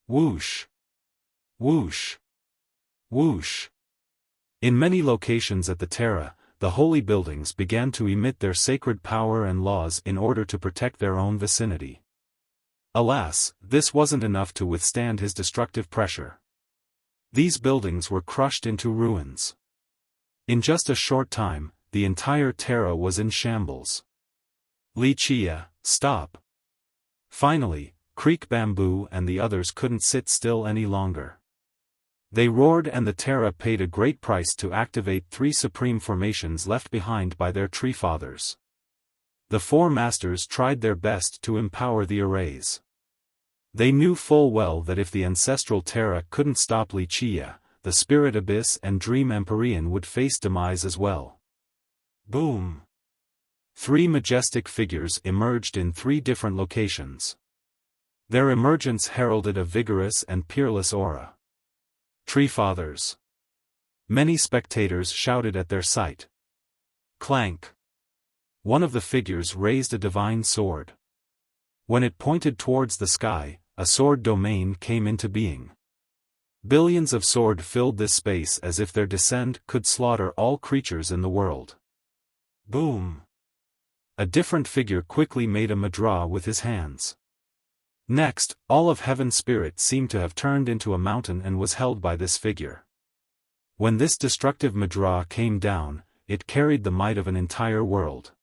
Whoosh! Whoosh! Whoosh! In many locations at the Terra, the holy buildings began to emit their sacred power and laws in order to protect their own vicinity. Alas, this wasn't enough to withstand his destructive pressure. These buildings were crushed into ruins. In just a short time, the entire Terra was in shambles. Wuxia, stop! Finally, Creek Bamboo and the others couldn't sit still any longer. They roared and the Terra paid a great price to activate 3 supreme formations left behind by their tree fathers. The 4 masters tried their best to empower the arrays. They knew full well that if the ancestral Terra couldn't stop Wuxia, the Spirit Abyss and Dream Empyrean would face demise as well. Boom! 3 majestic figures emerged in 3 different locations. Their emergence heralded a vigorous and peerless aura. Tree Fathers. Many spectators shouted at their sight. Clank! One of the figures raised a divine sword. When it pointed towards the sky, a sword domain came into being. Billions of sword filled this space as if their descent could slaughter all creatures in the world. Boom! A different figure quickly made a mudra with his hands. Next, all of Heaven Spirit seemed to have turned into a mountain and was held by this figure. When this destructive mudra came down, it carried the might of an entire world.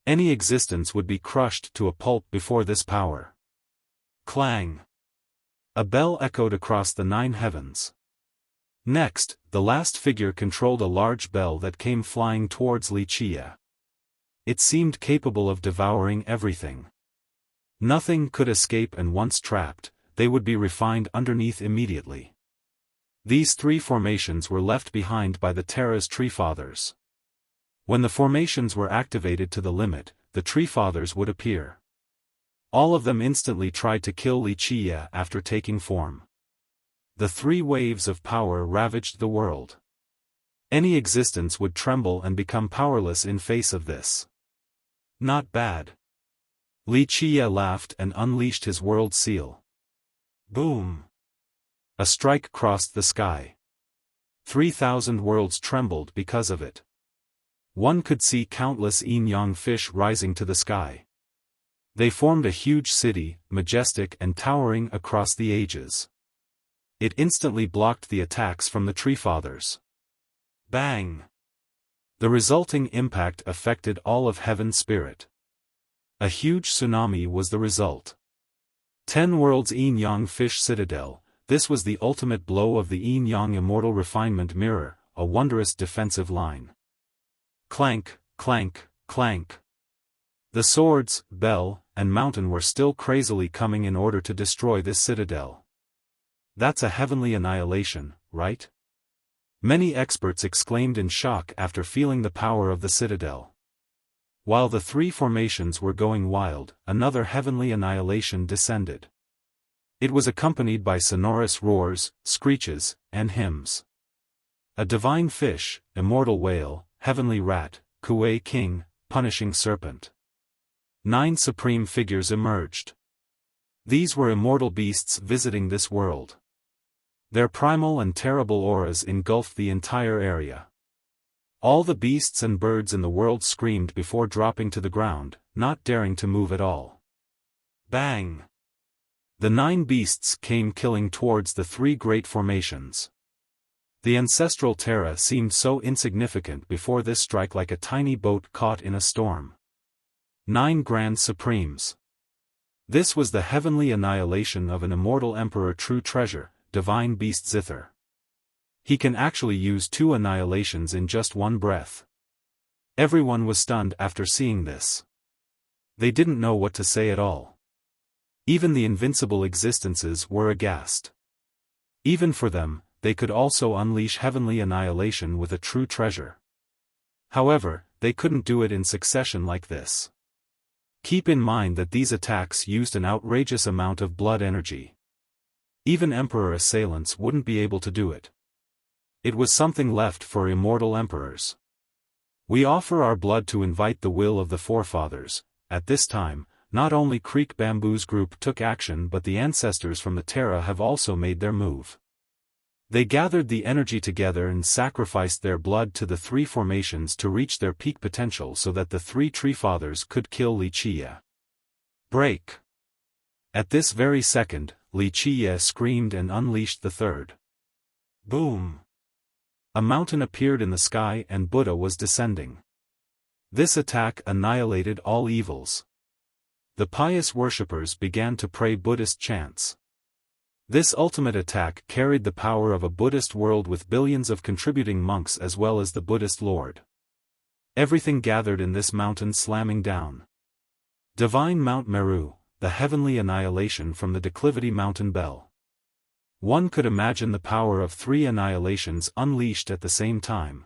Any existence would be crushed to a pulp before this power. Clang! A bell echoed across the 9 heavens. Next, the last figure controlled a large bell that came flying towards Wuxia. It seemed capable of devouring everything. Nothing could escape, and once trapped, they would be refined underneath immediately. These three formations were left behind by the Terra's Tree Fathers. When the formations were activated to the limit, the Tree Fathers would appear. All of them instantly tried to kill Wuxia after taking form. The three waves of power ravaged the world. Any existence would tremble and become powerless in face of this. Not bad. Wuxia laughed and unleashed his world seal. Boom! A strike crossed the sky. 3,000 worlds trembled because of it. One could see countless yin-yang fish rising to the sky. They formed a huge city, majestic and towering across the ages. It instantly blocked the attacks from the Tree Fathers. Bang! The resulting impact affected all of Heaven's spirit. A huge tsunami was the result. 10 worlds yin-yang fish citadel. This was the ultimate blow of the yin-yang immortal refinement mirror, a wondrous defensive line. Clank, clank, clank. The swords, bell, and mountain were still crazily coming in order to destroy this citadel. That's a heavenly annihilation, right? Many experts exclaimed in shock after feeling the power of the citadel. While the three formations were going wild, another heavenly annihilation descended. It was accompanied by sonorous roars, screeches, and hymns. A divine fish, immortal whale, heavenly rat, Kuei king, punishing serpent. 9 supreme figures emerged. These were immortal beasts visiting this world. Their primal and terrible auras engulfed the entire area. All the beasts and birds in the world screamed before dropping to the ground, not daring to move at all. Bang! The 9 beasts came killing towards the 3 great formations. The ancestral Terra seemed so insignificant before this strike, like a tiny boat caught in a storm. 9 Grand Supremes. This was the heavenly annihilation of an immortal emperor, true treasure, divine beast Zither. He can actually use 2 annihilations in just one breath. Everyone was stunned after seeing this. They didn't know what to say at all. Even the invincible existences were aghast. Even for them, they could also unleash heavenly annihilation with a true treasure. However, they couldn't do it in succession like this. Keep in mind that these attacks used an outrageous amount of blood energy. Even emperor assailants wouldn't be able to do it. It was something left for immortal emperors. We offer our blood to invite the will of the forefathers. At this time, not only Creek Bamboo's group took action, but the ancestors from the Terra have also made their move. They gathered the energy together and sacrificed their blood to the 3 formations to reach their peak potential so that the 3 Tree Fathers could kill Wuxia. Break! At this very second, Wuxia screamed and unleashed the 3rd. Boom! A mountain appeared in the sky and Buddha was descending. This attack annihilated all evils. The pious worshippers began to pray Buddhist chants. This ultimate attack carried the power of a Buddhist world with billions of contributing monks as well as the Buddhist Lord. Everything gathered in this mountain, slamming down. Divine Mount Meru, the heavenly annihilation from the declivity Mountain Bell. One could imagine the power of 3 annihilations unleashed at the same time.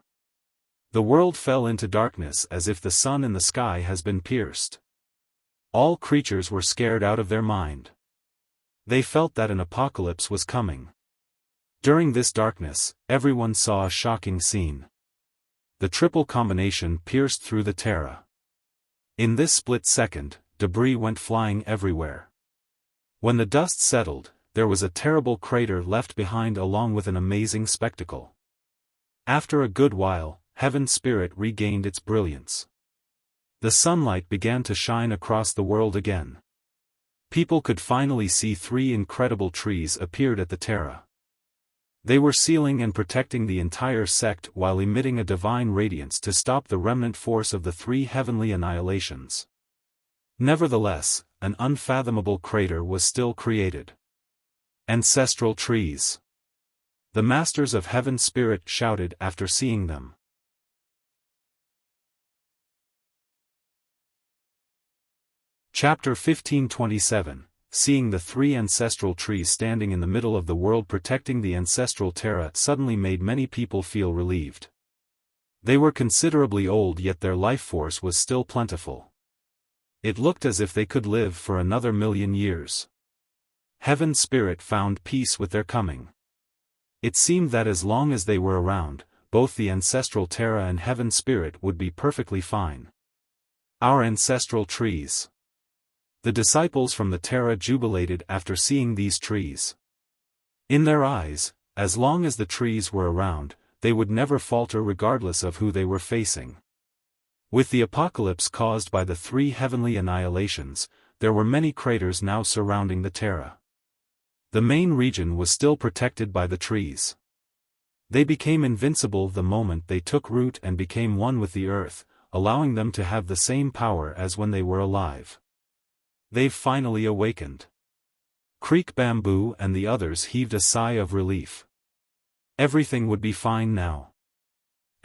The world fell into darkness as if the sun in the sky has been pierced. All creatures were scared out of their mind. They felt that an apocalypse was coming. During this darkness, everyone saw a shocking scene. The triple combination pierced through the Terra. In this split second, debris went flying everywhere. When the dust settled, there was a terrible crater left behind along with an amazing spectacle. After a good while, Heaven's spirit regained its brilliance. The sunlight began to shine across the world again. People could finally see 3 incredible trees appeared at the Terra. They were sealing and protecting the entire sect while emitting a divine radiance to stop the remnant force of the 3 heavenly annihilations. Nevertheless, an unfathomable crater was still created. Ancestral trees. The masters of Heaven's spirit shouted after seeing them. Chapter 1527, Seeing the three ancestral trees standing in the middle of the world protecting the ancestral terra suddenly made many people feel relieved. They were considerably old, yet their life force was still plentiful. It looked as if they could live for another 1,000,000 years. Heaven Spirit found peace with their coming. It seemed that as long as they were around, both the ancestral terra and Heaven Spirit would be perfectly fine. Our ancestral trees. The disciples from the terra jubilated after seeing these trees. In their eyes, as long as the trees were around, they would never falter regardless of who they were facing. With the apocalypse caused by the three heavenly annihilations, there were many craters now surrounding the terra. The main region was still protected by the trees. They became invincible the moment they took root and became one with the earth, allowing them to have the same power as when they were alive. They've finally awakened. Creek Bamboo and the others heaved a sigh of relief. Everything would be fine now.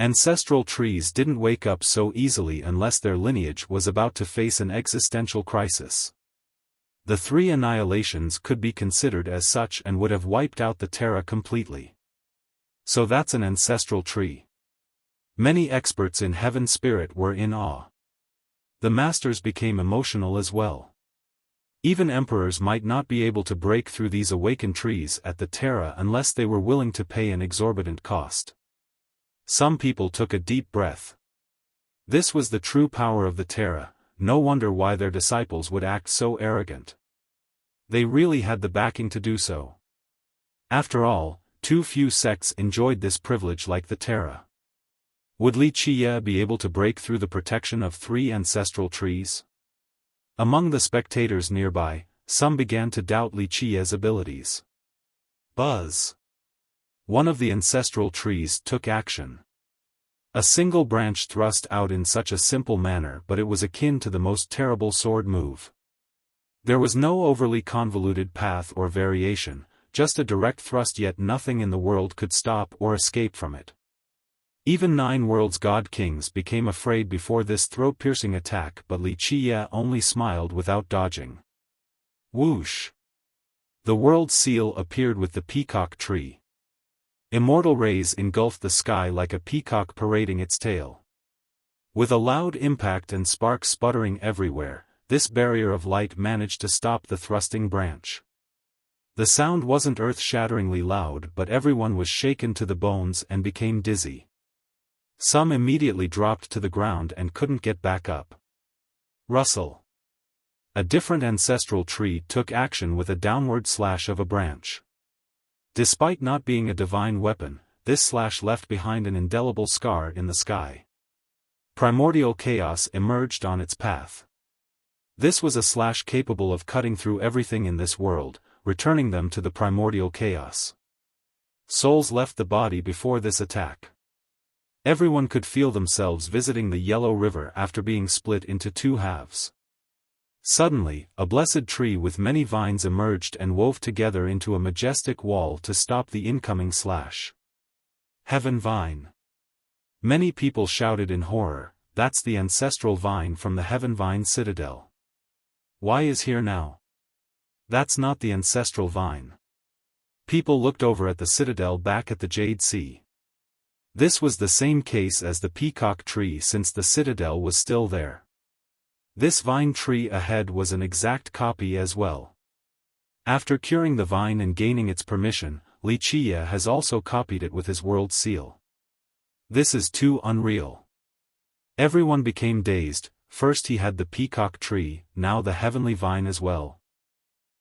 Ancestral trees didn't wake up so easily unless their lineage was about to face an existential crisis. The three annihilations could be considered as such and would have wiped out the terra completely. So that's an ancestral tree. Many experts in Heaven Spirit were in awe. The masters became emotional as well. Even emperors might not be able to break through these awakened trees at the terra unless they were willing to pay an exorbitant cost. Some people took a deep breath. This was the true power of the terra, no wonder why their disciples would act so arrogant. They really had the backing to do so. After all, too few sects enjoyed this privilege like the terra. Would Wuxia be able to break through the protection of three ancestral trees? Among the spectators nearby, some began to doubt Wuxia's abilities. Buzz! One of the ancestral trees took action. A single branch thrust out in such a simple manner, but it was akin to the most terrible sword move. There was no overly convoluted path or variation, just a direct thrust, yet nothing in the world could stop or escape from it. Even 9 worlds' god kings became afraid before this throat-piercing attack, but Wuxia only smiled without dodging. Whoosh! The world seal appeared with the peacock tree. Immortal rays engulfed the sky like a peacock parading its tail. With a loud impact and sparks sputtering everywhere, this barrier of light managed to stop the thrusting branch. The sound wasn't earth-shatteringly loud, but everyone was shaken to the bones and became dizzy. Some immediately dropped to the ground and couldn't get back up. Rustle. A different ancestral tree took action with a downward slash of a branch. Despite not being a divine weapon, this slash left behind an indelible scar in the sky. Primordial chaos emerged on its path. This was a slash capable of cutting through everything in this world, returning them to the primordial chaos. Souls left the body before this attack. Everyone could feel themselves visiting the Yellow River after being split into 2 halves. Suddenly, a blessed tree with many vines emerged and wove together into a majestic wall to stop the incoming slash. Heaven Vine. Many people shouted in horror, "That's the ancestral vine from the Heaven Vine Citadel. Why is here now? That's not the ancestral vine." People looked over at the citadel back at the Jade Sea. This was the same case as the peacock tree, since the citadel was still there. This vine tree ahead was an exact copy as well. After curing the vine and gaining its permission, Wuxia has also copied it with his world seal. This is too unreal. Everyone became dazed. First he had the peacock tree, now the heavenly vine as well.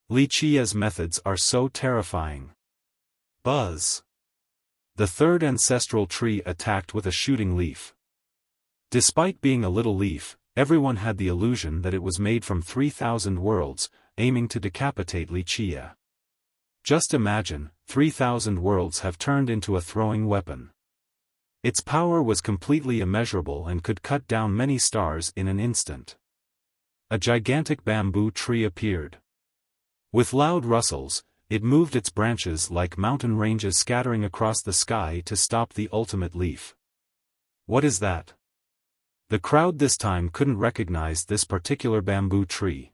Wuxia's methods are so terrifying. Buzz! The third ancestral tree attacked with a shooting leaf. Despite being a little leaf, everyone had the illusion that it was made from 3,000 worlds, aiming to decapitate Wuxia. Just imagine, 3,000 worlds have turned into a throwing weapon. Its power was completely immeasurable and could cut down many stars in an instant. A gigantic bamboo tree appeared. With loud rustles, it moved its branches like mountain ranges scattering across the sky to stop the ultimate leaf. What is that? The crowd this time couldn't recognize this particular bamboo tree.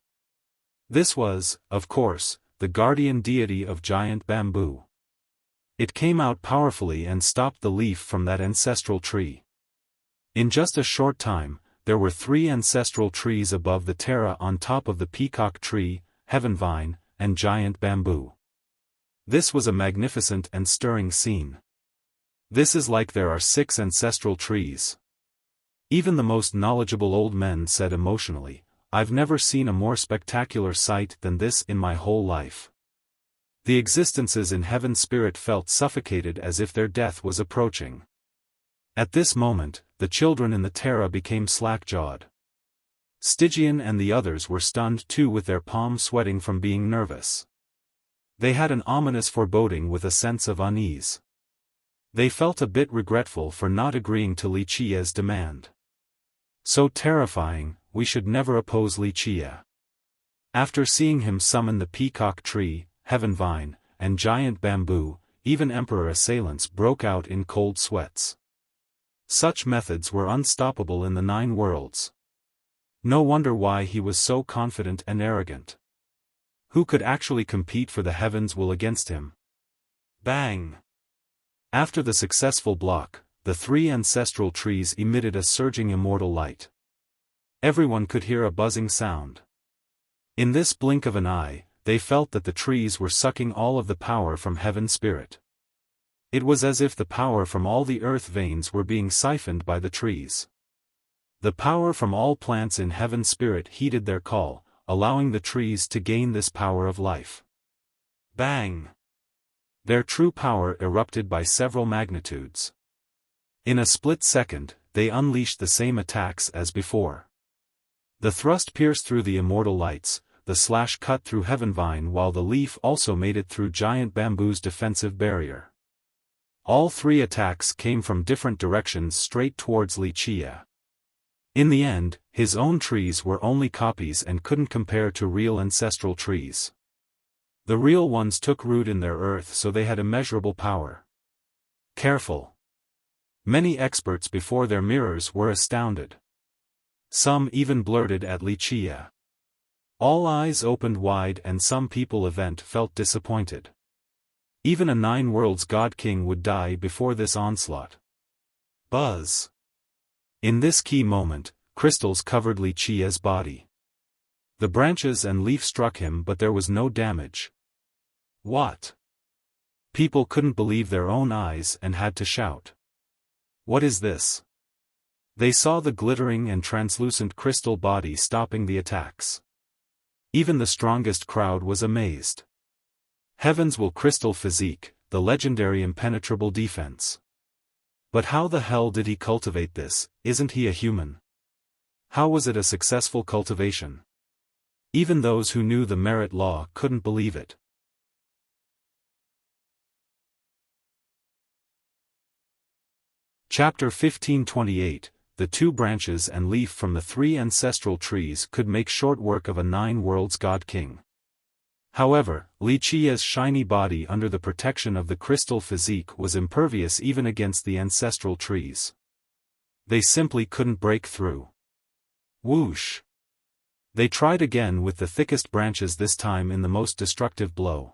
This was, of course, the guardian deity of giant bamboo. It came out powerfully and stopped the leaf from that ancestral tree. In just a short time, there were 3 ancestral trees above the Terra on top of the peacock tree, heaven vine, and giant bamboo. This was a magnificent and stirring scene. This is like there are 6 ancestral trees. Even the most knowledgeable old men said emotionally, "I've never seen a more spectacular sight than this in my whole life." The existences in heaven spirit felt suffocated as if their death was approaching. At this moment, the children in the Terra became slack-jawed. Stygian and the others were stunned too, with their palms sweating from being nervous. They had an ominous foreboding with a sense of unease. They felt a bit regretful for not agreeing to Wuxia's demand. So terrifying, we should never oppose Wuxia. After seeing him summon the peacock tree, heaven vine, and giant bamboo, even emperor assailants broke out in cold sweats. Such methods were unstoppable in the 9 worlds. No wonder why he was so confident and arrogant. Who could actually compete for the heavens will against him? Bang! After the successful block, the 3 ancestral trees emitted a surging immortal light. Everyone could hear a buzzing sound. In this blink of an eye, they felt that the trees were sucking all of the power from heaven spirit. It was as if the power from all the earth veins were being siphoned by the trees. The power from all plants in heaven spirit heeded their call, allowing the trees to gain this power of life. Bang! Their true power erupted by several magnitudes. In a split second, they unleashed the same attacks as before. The thrust pierced through the immortal lights, the slash cut through heaven vine, while the leaf also made it through giant bamboo's defensive barrier. All 3 attacks came from different directions straight towards Wuxia. In the end, his own trees were only copies and couldn't compare to real ancestral trees. The real ones took root in their earth, so they had immeasurable power. Careful! Many experts before their mirrors were astounded. Some even blurted at Wuxia. All eyes opened wide, and some people event felt disappointed. Even a 9 worlds god king would die before this onslaught. Buzz! In this key moment, crystals covered Wuxia's body. The branches and leaf struck him, but there was no damage. What? People couldn't believe their own eyes and had to shout. What is this? They saw the glittering and translucent crystal body stopping the attacks. Even the strongest crowd was amazed. Heaven's will crystal physique, the legendary impenetrable defense. But how the hell did he cultivate this? Isn't he a human? How was it a successful cultivation? Even those who knew the merit law couldn't believe it. Chapter 1528, The 2 branches and leaf from the 3 ancestral trees could make short work of a 9 worlds god king. However, Wuxia's shiny body under the protection of the crystal physique was impervious even against the ancestral trees. They simply couldn't break through. Whoosh! They tried again with the thickest branches, this time in the most destructive blow.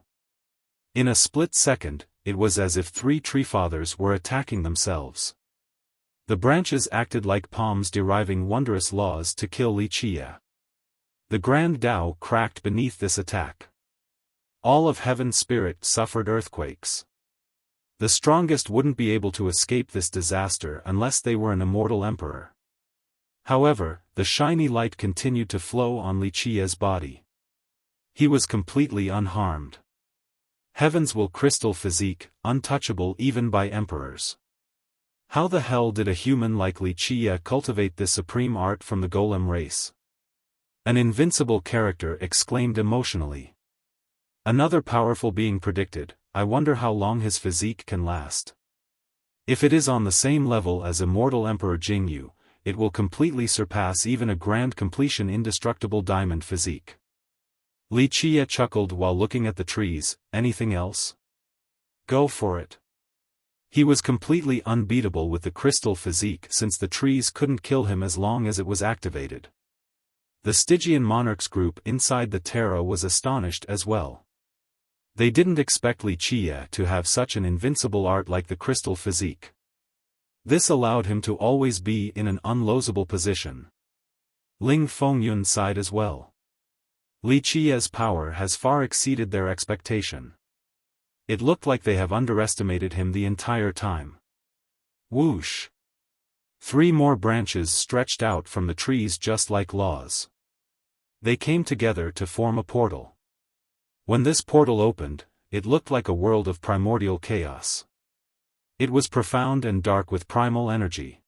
In a split second, it was as if 3 treefathers were attacking themselves. The branches acted like palms deriving wondrous laws to kill Wuxia. The Grand Tao cracked beneath this attack. All of heaven's spirit suffered earthquakes. The strongest wouldn't be able to escape this disaster unless they were an immortal emperor. However, the shiny light continued to flow on Wuxia's body. He was completely unharmed. Heaven's will crystal physique, untouchable even by emperors. How the hell did a human like Wuxia cultivate this supreme art from the golem race? An invincible character exclaimed emotionally. Another powerful being predicted, I wonder how long his physique can last. If it is on the same level as immortal Emperor Jingyu, it will completely surpass even a grand completion indestructible diamond physique. Wuxia chuckled while looking at the trees. Anything else? Go for it. He was completely unbeatable with the crystal physique since the trees couldn't kill him as long as it was activated. The Stygian monarchs group inside the Terra was astonished as well. They didn't expect Wuxia to have such an invincible art like the crystal physique. This allowed him to always be in an unlosable position. Ling Fengyun sighed as well. Wuxia's power has far exceeded their expectation. It looked like they have underestimated him the entire time. Whoosh! 3 more branches stretched out from the trees just like laws. They came together to form a portal. When this portal opened, it looked like a world of primordial chaos. It was profound and dark with primal energy.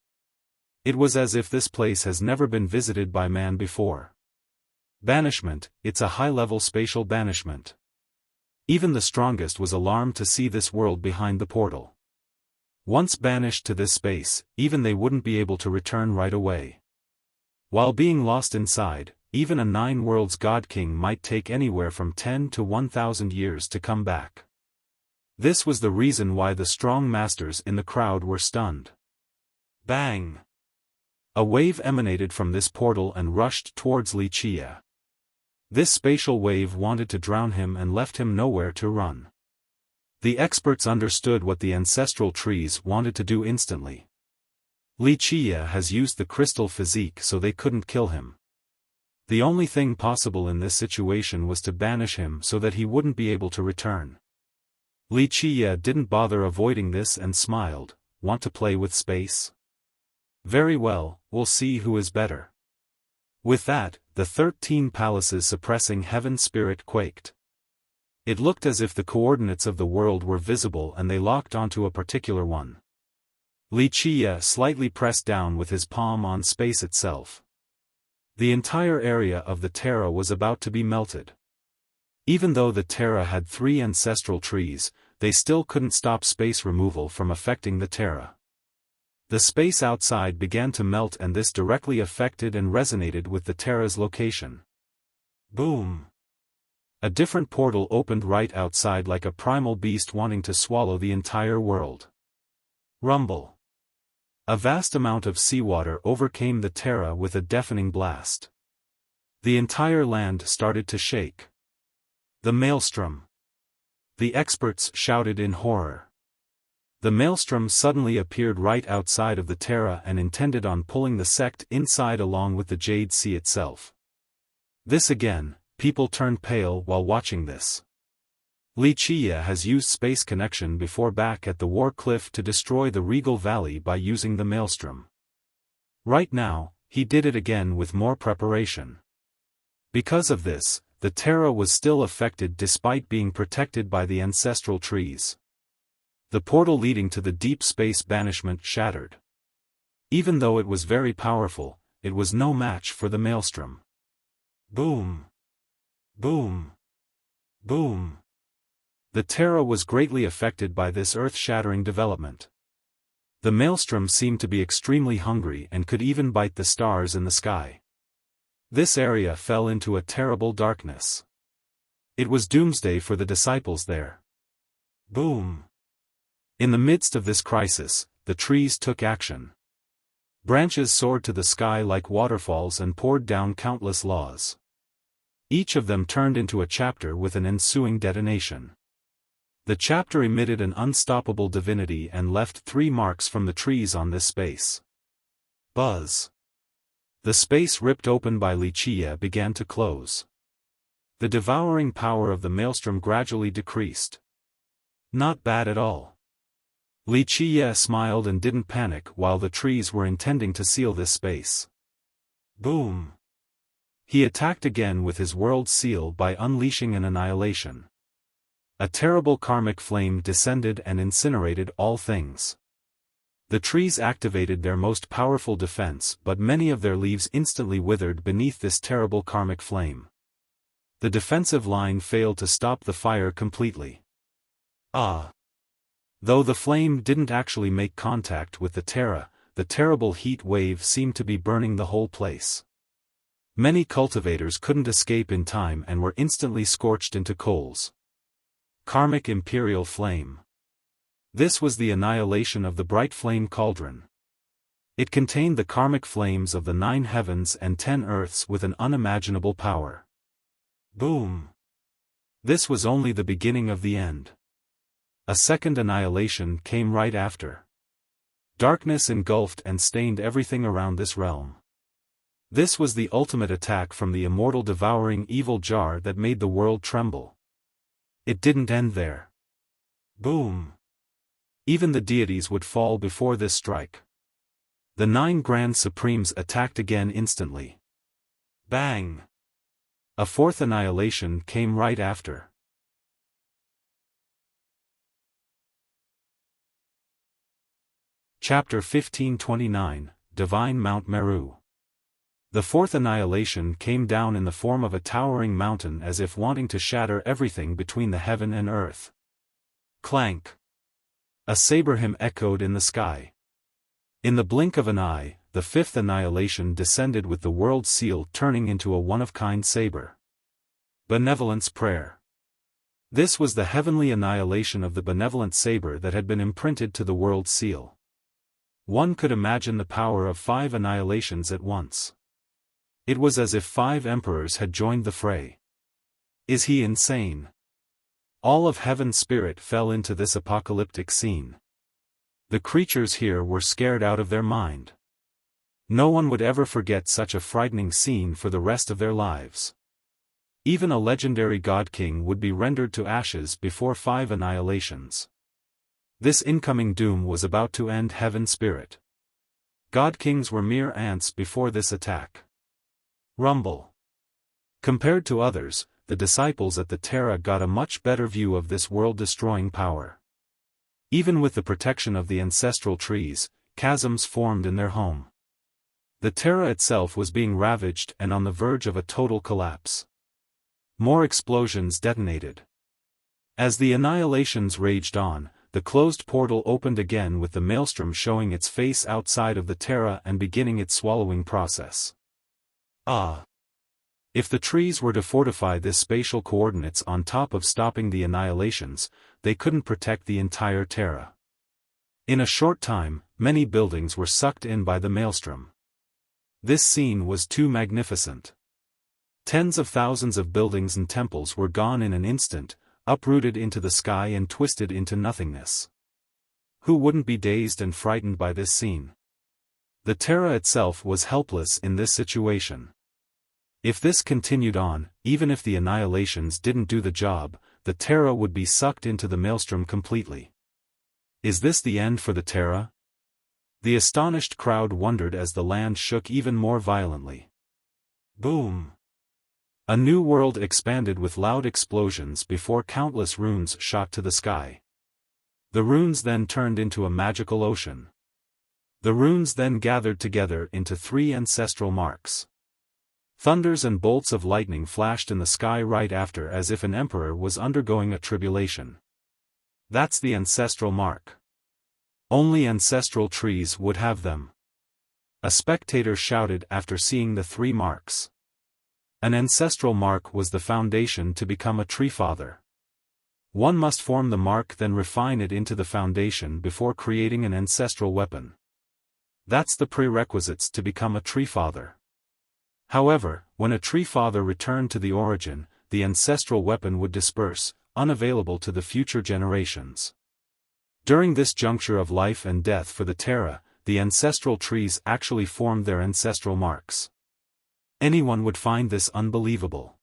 It was as if this place has never been visited by man before. Banishment, it's a high-level spatial banishment. Even the strongest was alarmed to see this world behind the portal. Once banished to this space, even they wouldn't be able to return right away. While being lost inside, even a 9 worlds god king might take anywhere from 10 to 1,000 years to come back. This was the reason why the strong masters in the crowd were stunned. Bang! A wave emanated from this portal and rushed towards Wuxia. This spatial wave wanted to drown him and left him nowhere to run. The experts understood what the ancestral trees wanted to do instantly. Wuxia has used the crystal physique so they couldn't kill him. The only thing possible in this situation was to banish him so that he wouldn't be able to return. Wuxia didn't bother avoiding this and smiled. Want to play with space? Very well, we'll see who is better. With that, the 13 palaces suppressing heaven spirit quaked. It looked as if the coordinates of the world were visible and they locked onto a particular one. Wuxia slightly pressed down with his palm on space itself. The entire area of the Terra was about to be melted. Even though the Terra had 3 ancestral trees, they still couldn't stop space removal from affecting the Terra. The space outside began to melt and this directly affected and resonated with the Terra's location. Boom! A different portal opened right outside like a primal beast wanting to swallow the entire world. Rumble! A vast amount of seawater overcame the Terra with a deafening blast. The entire land started to shake. The maelstrom! The experts shouted in horror. The maelstrom suddenly appeared right outside of the Terra and intended on pulling the sect inside along with the Jade Sea itself. This again, people turned pale while watching this. Wuxia has used space connection before back at the War Cliff to destroy the Regal Valley by using the maelstrom. Right now, he did it again with more preparation. Because of this, the Terra was still affected despite being protected by the ancestral trees. The portal leading to the deep space banishment shattered. Even though it was very powerful, it was no match for the maelstrom. Boom! Boom! Boom! The Terra was greatly affected by this earth-shattering development. The maelstrom seemed to be extremely hungry and could even bite the stars in the sky. This area fell into a terrible darkness. It was doomsday for the disciples there. Boom! In the midst of this crisis, the trees took action. Branches soared to the sky like waterfalls and poured down countless laws. Each of them turned into a chapter with an ensuing detonation. The chapter emitted an unstoppable divinity and left 3 marks from the trees on this space. Buzz! The space ripped open by Wuxia began to close. The devouring power of the maelstrom gradually decreased. Not bad at all. Wuxia smiled and didn't panic while the trees were intending to seal this space. Boom! He attacked again with his world seal by unleashing an annihilation. A terrible karmic flame descended and incinerated all things. The trees activated their most powerful defense, but many of their leaves instantly withered beneath this terrible karmic flame. The defensive line failed to stop the fire completely. Though the flame didn't actually make contact with the Terra, the terrible heat wave seemed to be burning the whole place. Many cultivators couldn't escape in time and were instantly scorched into coals. Karmic Imperial Flame. This was the annihilation of the bright flame cauldron. It contained the karmic flames of the 9 heavens and 10 earths with an unimaginable power. Boom! This was only the beginning of the end. A second annihilation came right after. Darkness engulfed and stained everything around this realm. This was the ultimate attack from the immortal devouring evil jar that made the world tremble. It didn't end there. Boom! Even the deities would fall before this strike. The 9 Grand Supremes attacked again instantly. Bang! A fourth annihilation came right after. Chapter 1529, Divine Mount Meru. The fourth annihilation came down in the form of a towering mountain as if wanting to shatter everything between the heaven and earth. Clank! A saber hymn echoed in the sky. In the blink of an eye, the fifth annihilation descended with the world seal turning into a one-of-kind saber. Benevolence Prayer. This was the heavenly annihilation of the benevolent saber that had been imprinted to the world seal. One could imagine the power of 5 annihilations at once. It was as if 5 emperors had joined the fray. Is he insane? All of heaven's spirit fell into this apocalyptic scene. The creatures here were scared out of their mind. No one would ever forget such a frightening scene for the rest of their lives. Even a legendary god-king would be rendered to ashes before 5 annihilations. This incoming doom was about to end heaven's spirit. God-kings were mere ants before this attack. Rumble. Compared to others, the disciples at the Terra got a much better view of this world-destroying power. Even with the protection of the ancestral trees, chasms formed in their home. The Terra itself was being ravaged and on the verge of a total collapse. More explosions detonated. As the annihilations raged on, the closed portal opened again with the maelstrom showing its face outside of the Terra and beginning its swallowing process. If the trees were to fortify this spatial coordinates on top of stopping the annihilations, they couldn't protect the entire Terra. In a short time, many buildings were sucked in by the maelstrom. This scene was too magnificent. Tens of thousands of buildings and temples were gone in an instant, uprooted into the sky and twisted into nothingness. Who wouldn't be dazed and frightened by this scene? The Terra itself was helpless in this situation. If this continued on, even if the annihilations didn't do the job, the Terra would be sucked into the maelstrom completely. Is this the end for the Terra? The astonished crowd wondered as the land shook even more violently. Boom! A new world expanded with loud explosions before countless runes shot to the sky. The runes then turned into a magical ocean. The runes then gathered together into 3 ancestral marks. Thunders and bolts of lightning flashed in the sky right after as if an emperor was undergoing a tribulation. That's the ancestral mark. Only ancestral trees would have them. A spectator shouted after seeing the 3 marks. An ancestral mark was the foundation to become a tree father. One must form the mark then refine it into the foundation before creating an ancestral weapon. That's the prerequisites to become a tree father. However, when a tree father returned to the origin, the ancestral weapon would disperse, unavailable to the future generations. During this juncture of life and death for the Terra, the ancestral trees actually formed their ancestral marks. Anyone would find this unbelievable.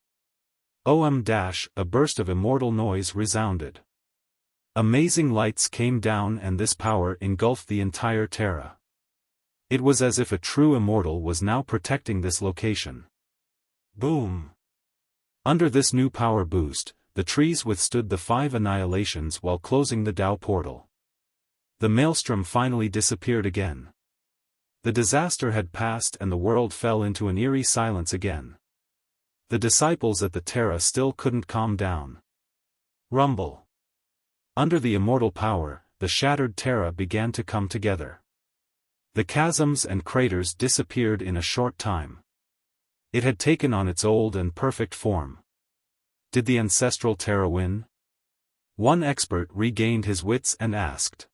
A burst of immortal noise resounded. Amazing lights came down and this power engulfed the entire Terra. It was as if a true immortal was now protecting this location. Boom! Under this new power boost, the trees withstood the 5 annihilations while closing the Tao portal. The maelstrom finally disappeared again. The disaster had passed and the world fell into an eerie silence again. The disciples at the Terra still couldn't calm down. Rumble! Under the immortal power, the shattered Terra began to come together. The chasms and craters disappeared in a short time. It had taken on its old and perfect form. Did the ancestral Terra win? One expert regained his wits and asked.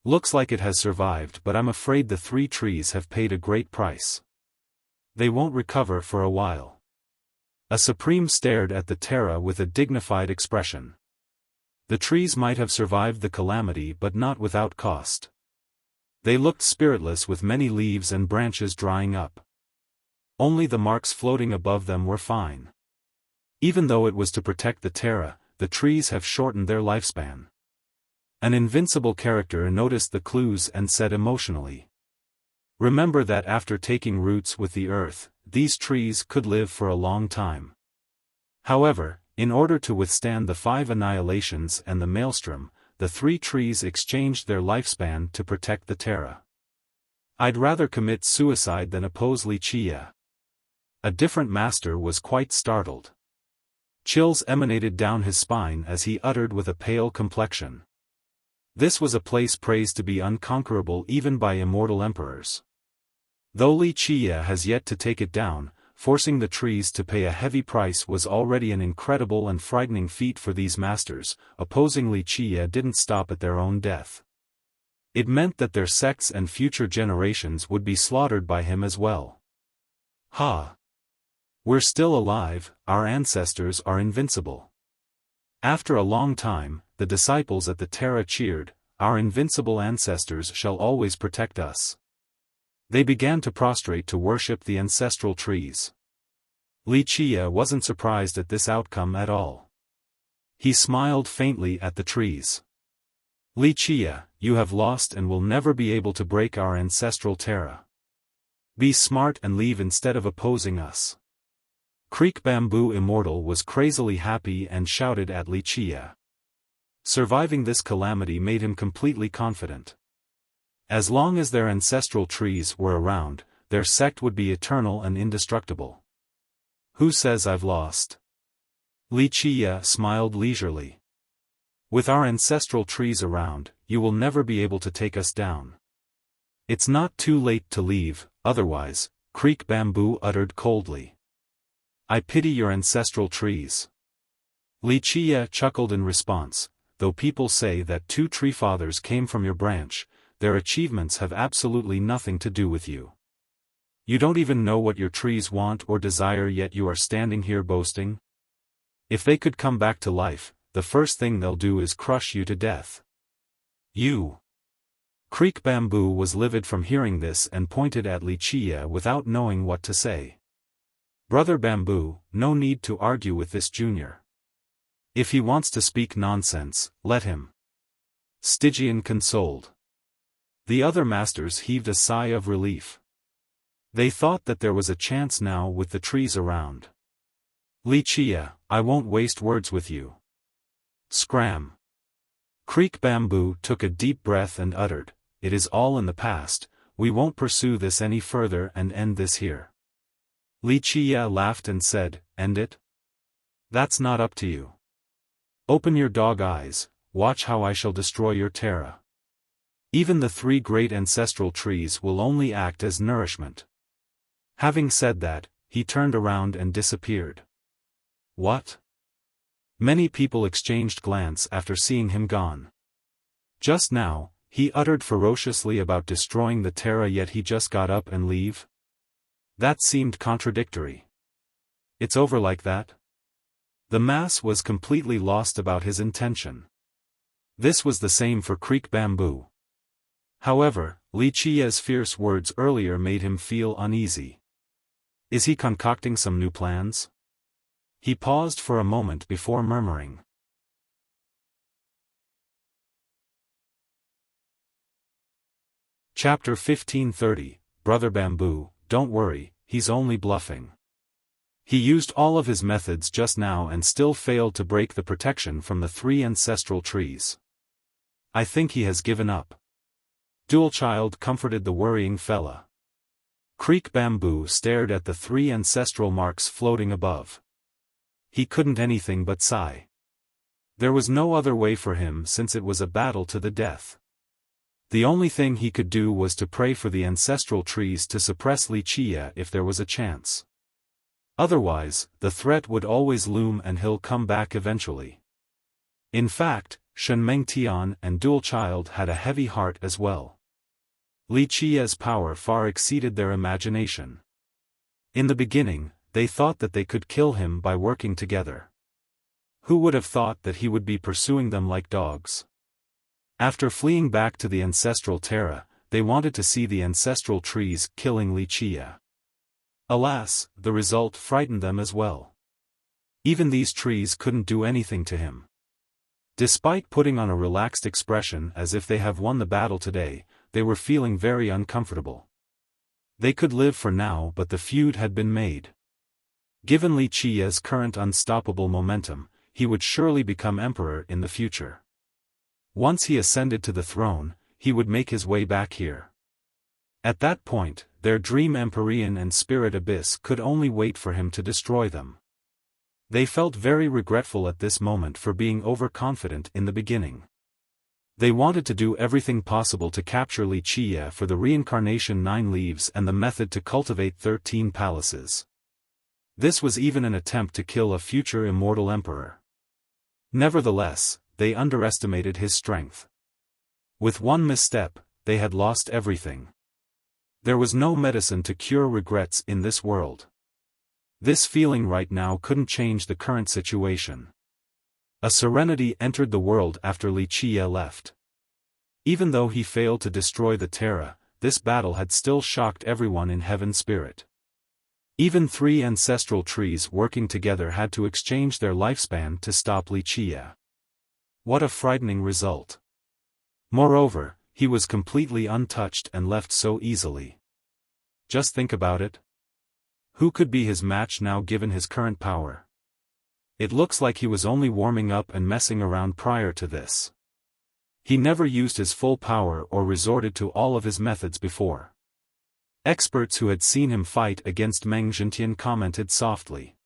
Looks like it has survived, but I'm afraid the 3 trees have paid a great price. They won't recover for a while. A Supreme stared at the Terra with a dignified expression. The trees might have survived the calamity, but not without cost. They looked spiritless with many leaves and branches drying up. Only the marks floating above them were fine. Even though it was to protect the Terra, the trees have shortened their lifespan. An invincible character noticed the clues and said emotionally, "Remember that after taking roots with the earth, these trees could live for a long time." However, in order to withstand the 5 annihilations and the maelstrom, the 3 trees exchanged their lifespan to protect the Terra. "I'd rather commit suicide than oppose Wuxia." A different master was quite startled. Chills emanated down his spine as he uttered with a pale complexion. This was a place praised to be unconquerable even by immortal emperors. Though Wuxia has yet to take it down, forcing the trees to pay a heavy price was already an incredible and frightening feat for these masters. Opposing Wuxia didn't stop at their own death. It meant that their sects and future generations would be slaughtered by him as well. Ha! We're still alive, our ancestors are invincible. After a long time, the disciples at the Terra cheered, "Our invincible ancestors shall always protect us." They began to prostrate to worship the ancestral trees. Wuxia wasn't surprised at this outcome at all. He smiled faintly at the trees. "Wuxia, you have lost and will never be able to break our ancestral Terra. Be smart and leave instead of opposing us." Creek Bamboo Immortal was crazily happy and shouted at Wuxia. Surviving this calamity made him completely confident. As long as their ancestral trees were around, their sect would be eternal and indestructible. "Who says I've lost?" Wuxia smiled leisurely. "With our ancestral trees around, you will never be able to take us down. It's not too late to leave, otherwise," Creek Bamboo uttered coldly. "I pity your ancestral trees." Wuxia chuckled in response, "Though people say that 2 tree fathers came from your branch, their achievements have absolutely nothing to do with you. You don't even know what your trees want or desire, yet you are standing here boasting? If they could come back to life, the first thing they'll do is crush you to death." "You!" Creek Bamboo was livid from hearing this and pointed at Wuxia without knowing what to say. "Brother Bamboo, no need to argue with this junior. If he wants to speak nonsense, let him." Stygian consoled. The other masters heaved a sigh of relief. They thought that there was a chance now with the trees around. "Wuxia, I won't waste words with you." Scram. Creek Bamboo took a deep breath and uttered, "It is all in the past, we won't pursue this any further and end this here." Wuxia laughed and said, "End it? That's not up to you. Open your dog eyes, watch how I shall destroy your Terra. Even the 3 great ancestral trees will only act as nourishment." Having said that, he turned around and disappeared. "What?" Many people exchanged glance after seeing him gone. Just now, he uttered ferociously about destroying the Terra, yet he just got up and leave? That seemed contradictory. "It's over like that?" The mass was completely lost about his intention. This was the same for Creek Bamboo. However, Wuxia's fierce words earlier made him feel uneasy. Is he concocting some new plans? He paused for a moment before murmuring. Chapter 1530, Brother Bamboo, don't worry, he's only bluffing. He used all of his methods just now and still failed to break the protection from the 3 ancestral trees. I think he has given up. Dualchild comforted the worrying fella. Creek Bamboo stared at the 3 ancestral marks floating above. He couldn't anything but sigh. There was no other way for him since it was a battle to the death. The only thing he could do was to pray for the ancestral trees to suppress Wuxia if there was a chance. Otherwise, the threat would always loom and he'll come back eventually. In fact, Shen Mengtian and Dual Child had a heavy heart as well. Li Qia's power far exceeded their imagination. In the beginning, they thought that they could kill him by working together. Who would have thought that he would be pursuing them like dogs? After fleeing back to the ancestral Terra, they wanted to see the ancestral trees killing Li Qia. Alas, the result frightened them as well. Even these trees couldn't do anything to him. Despite putting on a relaxed expression as if they have won the battle today, they were feeling very uncomfortable. They could live for now, but the feud had been made. Given Li Qia's current unstoppable momentum, he would surely become emperor in the future. Once he ascended to the throne, he would make his way back here. At that point, their dream Empyrean and Spirit Abyss could only wait for him to destroy them. They felt very regretful at this moment for being overconfident in the beginning. They wanted to do everything possible to capture Li Qia for the reincarnation 9 leaves and the method to cultivate 13 palaces. This was even an attempt to kill a future immortal emperor. Nevertheless, they underestimated his strength. With one misstep, they had lost everything. There was no medicine to cure regrets in this world. This feeling right now couldn't change the current situation. A serenity entered the world after Li Qia left. Even though he failed to destroy the Terra, this battle had still shocked everyone in Heaven Spirit. Even 3 ancestral trees working together had to exchange their lifespan to stop Li Qia. What a frightening result. Moreover, he was completely untouched and left so easily. Just think about it. Who could be his match now given his current power? It looks like he was only warming up and messing around prior to this. He never used his full power or resorted to all of his methods before. Experts who had seen him fight against Meng Zhentian commented softly.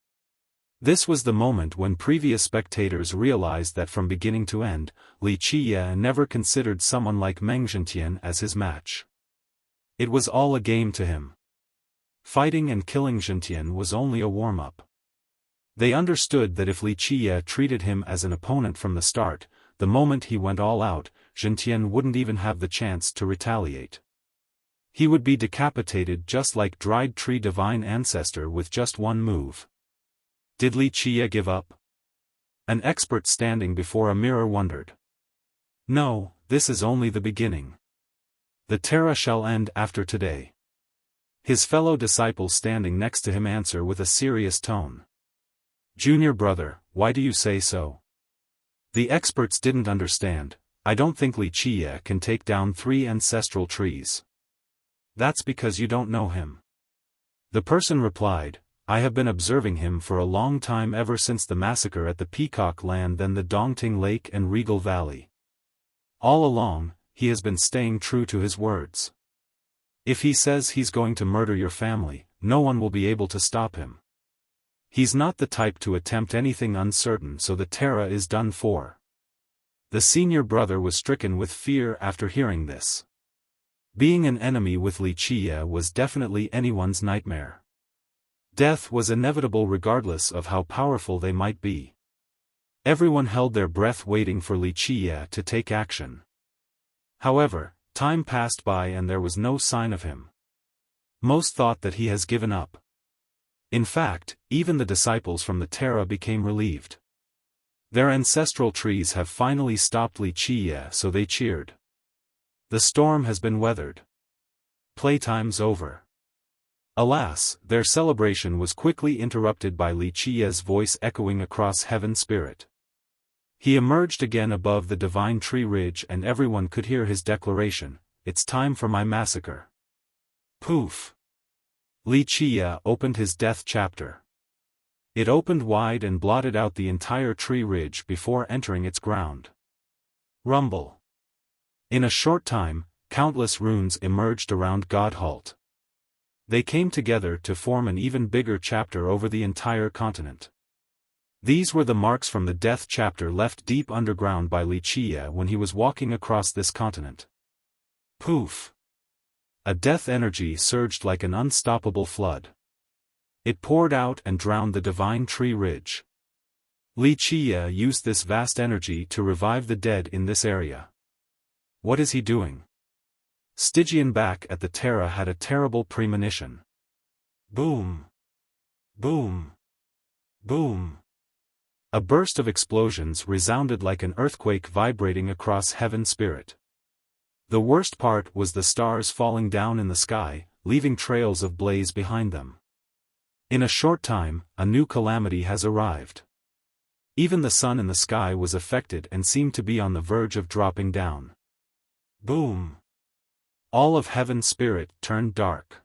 This was the moment when previous spectators realized that from beginning to end, Li Qia never considered someone like Meng Zhentian as his match. It was all a game to him. Fighting and killing Zhentian was only a warm-up. They understood that if Li Qia treated him as an opponent from the start, the moment he went all out, Zhentian wouldn't even have the chance to retaliate. He would be decapitated just like Dried Tree Divine Ancestor with just one move. Did Li Qia give up? An expert standing before a mirror wondered. No, this is only the beginning. The Terra shall end after today. His fellow disciples standing next to him answer with a serious tone. Junior brother, why do you say so? The experts didn't understand. I don't think Li Qia can take down 3 ancestral trees. That's because you don't know him. The person replied, I have been observing him for a long time, ever since the massacre at the Peacock Land, then the Dongting Lake and Regal Valley. All along, he has been staying true to his words. If he says he's going to murder your family, no one will be able to stop him. He's not the type to attempt anything uncertain, so the Terra is done for. The senior brother was stricken with fear after hearing this. Being an enemy with Li Qia was definitely anyone's nightmare. Death was inevitable regardless of how powerful they might be. Everyone held their breath waiting for Li Qia to take action. However, time passed by and there was no sign of him. Most thought that he has given up. In fact, even the disciples from the Terra became relieved. Their ancestral trees have finally stopped Li Qia, so they cheered. The storm has been weathered. Playtime's over. Alas, their celebration was quickly interrupted by Li Qia's voice echoing across Heaven Spirit. He emerged again above the divine tree ridge and everyone could hear his declaration, it's time for my massacre. Poof! Li Qia opened his death chapter. It opened wide and blotted out the entire tree ridge before entering its ground. Rumble. In a short time, countless runes emerged around God Halt. They came together to form an even bigger chapter over the entire continent. These were the marks from the death chapter left deep underground by Li Qia when he was walking across this continent. Poof! A death energy surged like an unstoppable flood. It poured out and drowned the divine tree ridge. Wuxia used this vast energy to revive the dead in this area. What is he doing? Stygian back at the Terra had a terrible premonition. Boom! Boom! Boom! A burst of explosions resounded like an earthquake vibrating across heaven spirit. The worst part was the stars falling down in the sky, leaving trails of blaze behind them. In a short time, a new calamity has arrived. Even the sun in the sky was affected and seemed to be on the verge of dropping down. Boom! All of heaven's spirit turned dark.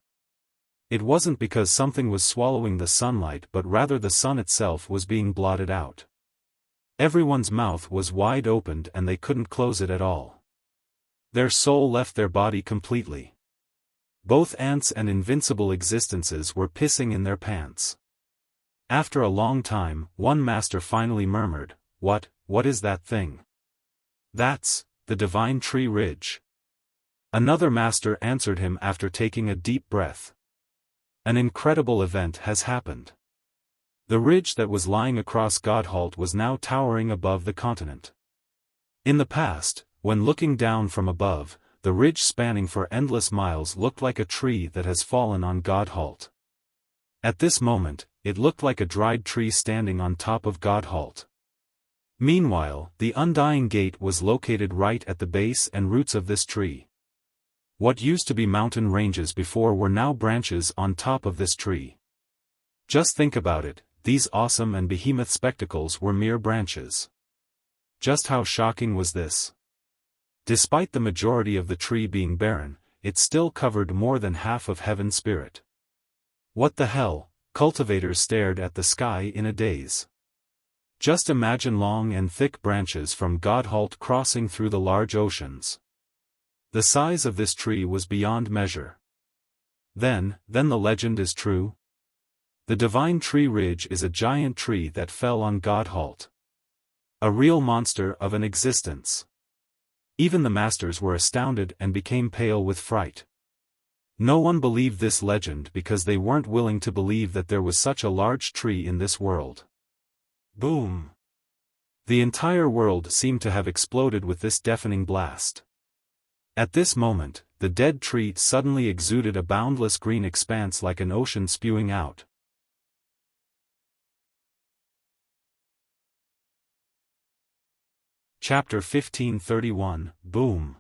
It wasn't because something was swallowing the sunlight, but rather the sun itself was being blotted out. Everyone's mouth was wide opened and they couldn't close it at all. Their soul left their body completely. Both ants and invincible existences were pissing in their pants. After a long time, one master finally murmured, What is that thing? That's the divine tree ridge. Another master answered him after taking a deep breath. An incredible event has happened. The ridge that was lying across Godhalt was now towering above the continent. In the past, when looking down from above, the ridge spanning for endless miles looked like a tree that has fallen on Godhalt. At this moment, it looked like a dried tree standing on top of Godhalt. Meanwhile, the Undying Gate was located right at the base and roots of this tree. What used to be mountain ranges before were now branches on top of this tree. Just think about it, these awesome and behemoth spectacles were mere branches. Just how shocking was this? Despite the majority of the tree being barren, it still covered more than half of heaven's spirit. What the hell? Cultivators stared at the sky in a daze. Just imagine long and thick branches from Godhalt crossing through the large oceans. The size of this tree was beyond measure. Then the legend is true? The divine tree ridge is a giant tree that fell on Godhalt. A real monster of an existence. Even the masters were astounded and became pale with fright. No one believed this legend because they weren't willing to believe that there was such a large tree in this world. Boom! The entire world seemed to have exploded with this deafening blast. At this moment, the dead tree suddenly exuded a boundless green expanse like an ocean spewing out. Chapter 1531, Boom!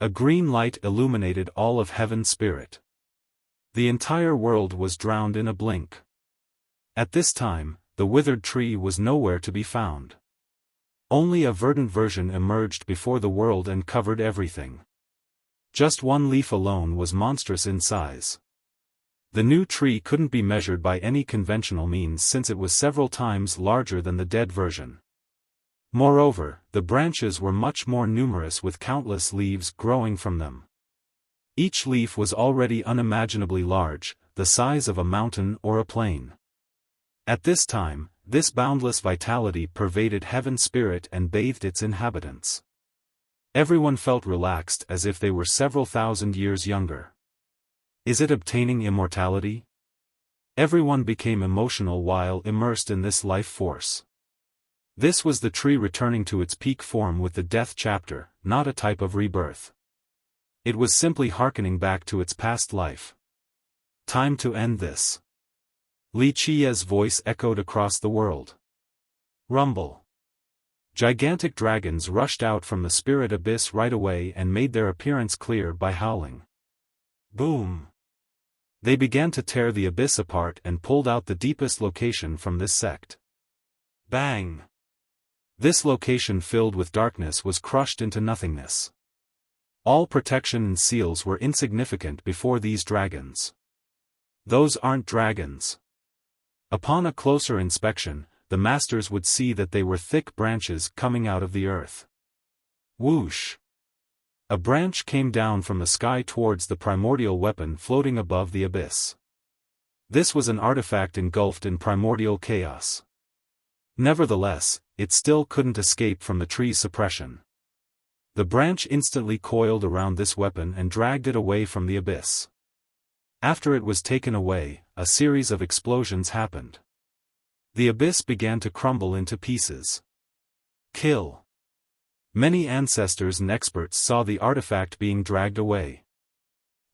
A green light illuminated all of heaven's spirit. The entire world was drowned in a blink. At this time, the withered tree was nowhere to be found. Only a verdant version emerged before the world and covered everything. Just one leaf alone was monstrous in size. The new tree couldn't be measured by any conventional means since it was several times larger than the dead version. Moreover, the branches were much more numerous with countless leaves growing from them. Each leaf was already unimaginably large, the size of a mountain or a plain. At this time, this boundless vitality pervaded heaven's spirit and bathed its inhabitants. Everyone felt relaxed as if they were several thousand years younger. Is it obtaining immortality? Everyone became emotional while immersed in this life force. This was the tree returning to its peak form with the death chapter, not a type of rebirth. It was simply hearkening back to its past life. Time to end this. Li Qiye's voice echoed across the world. Rumble. Gigantic dragons rushed out from the spirit abyss right away and made their appearance clear by howling. Boom! They began to tear the abyss apart and pulled out the deepest location from this sect. Bang! This location filled with darkness was crushed into nothingness. All protection and seals were insignificant before these dragons. Those aren't dragons. Upon a closer inspection, the masters would see that they were thick branches coming out of the earth. Whoosh! A branch came down from the sky towards the primordial weapon floating above the abyss. This was an artifact engulfed in primordial chaos. Nevertheless, it still couldn't escape from the tree's suppression. The branch instantly coiled around this weapon and dragged it away from the abyss. After it was taken away, a series of explosions happened. The abyss began to crumble into pieces. Kill. Many ancestors and experts saw the artifact being dragged away.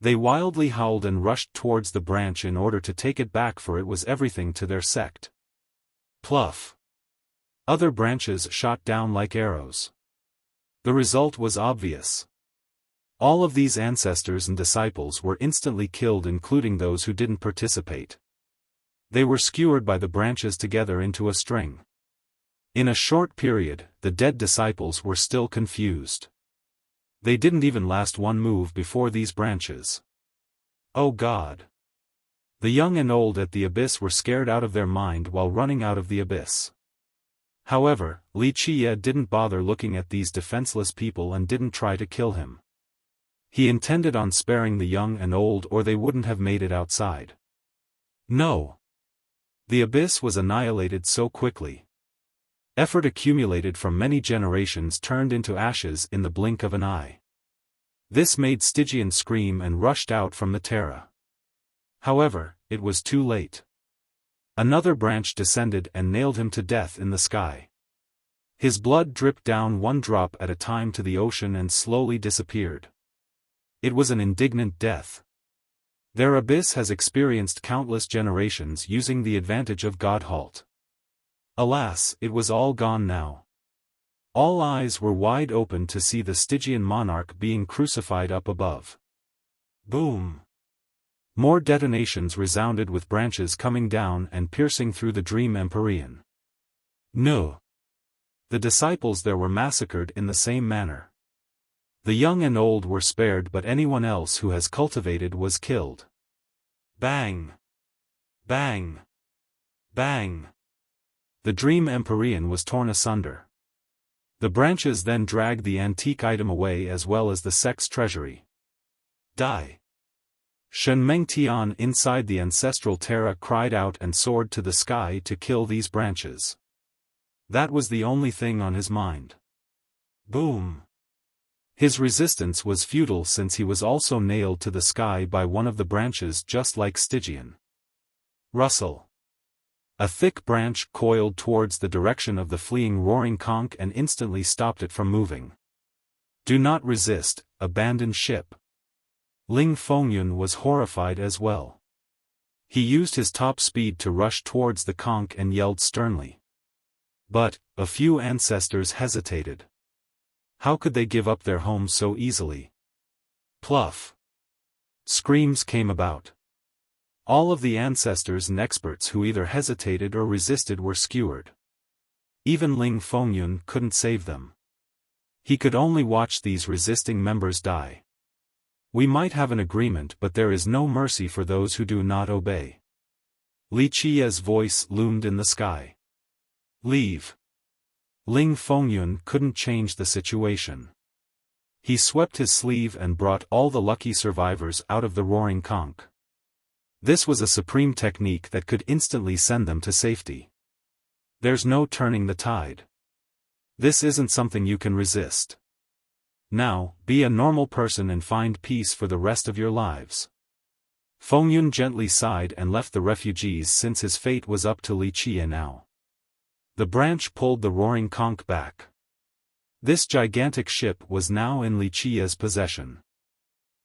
They wildly howled and rushed towards the branch in order to take it back, for it was everything to their sect. Pluff. Other branches shot down like arrows. The result was obvious. All of these ancestors and disciples were instantly killed, including those who didn't participate. They were skewered by the branches together into a string. In a short period, the dead disciples were still confused. They didn't even last one move before these branches. Oh God! The young and old at the abyss were scared out of their mind while running out of the abyss. However, Wuxia didn't bother looking at these defenseless people and didn't try to kill him. He intended on sparing the young and old, or they wouldn't have made it outside. No. The abyss was annihilated so quickly. Effort accumulated from many generations turned into ashes in the blink of an eye. This made Stygian scream and rushed out from the Terra. However, it was too late. Another branch descended and nailed him to death in the sky. His blood dripped down one drop at a time to the ocean and slowly disappeared. It was an indignant death. Their abyss has experienced countless generations using the advantage of God-halt. Alas, it was all gone now. All eyes were wide open to see the Stygian monarch being crucified up above. Boom! More detonations resounded, with branches coming down and piercing through the dream Empyrean. No! The disciples there were massacred in the same manner. The young and old were spared, but anyone else who has cultivated was killed. Bang! Bang! Bang! The dream Empyrean was torn asunder. The branches then dragged the antique item away, as well as the sect's treasury. Die! Shen Mengtian inside the ancestral Terra cried out and soared to the sky to kill these branches. That was the only thing on his mind. Boom! His resistance was futile, since he was also nailed to the sky by one of the branches, just like Stygian. Rustle. A thick branch coiled towards the direction of the fleeing roaring conch and instantly stopped it from moving. Do not resist, abandon ship. Ling Fengyun was horrified as well. He used his top speed to rush towards the conch and yelled sternly. But a few ancestors hesitated. How could they give up their homes so easily? Pluff! Screams came about. All of the ancestors and experts who either hesitated or resisted were skewered. Even Ling Fengyun couldn't save them. He could only watch these resisting members die. We might have an agreement, but there is no mercy for those who do not obey. Wuxia's voice loomed in the sky. Leave. Ling Fengyun couldn't change the situation. He swept his sleeve and brought all the lucky survivors out of the roaring conch. This was a supreme technique that could instantly send them to safety. There's no turning the tide. This isn't something you can resist. Now, be a normal person and find peace for the rest of your lives. Fengyun gently sighed and left the refugees, since his fate was up to Wuxia now. The branch pulled the roaring conch back. This gigantic ship was now in Wuxia's possession.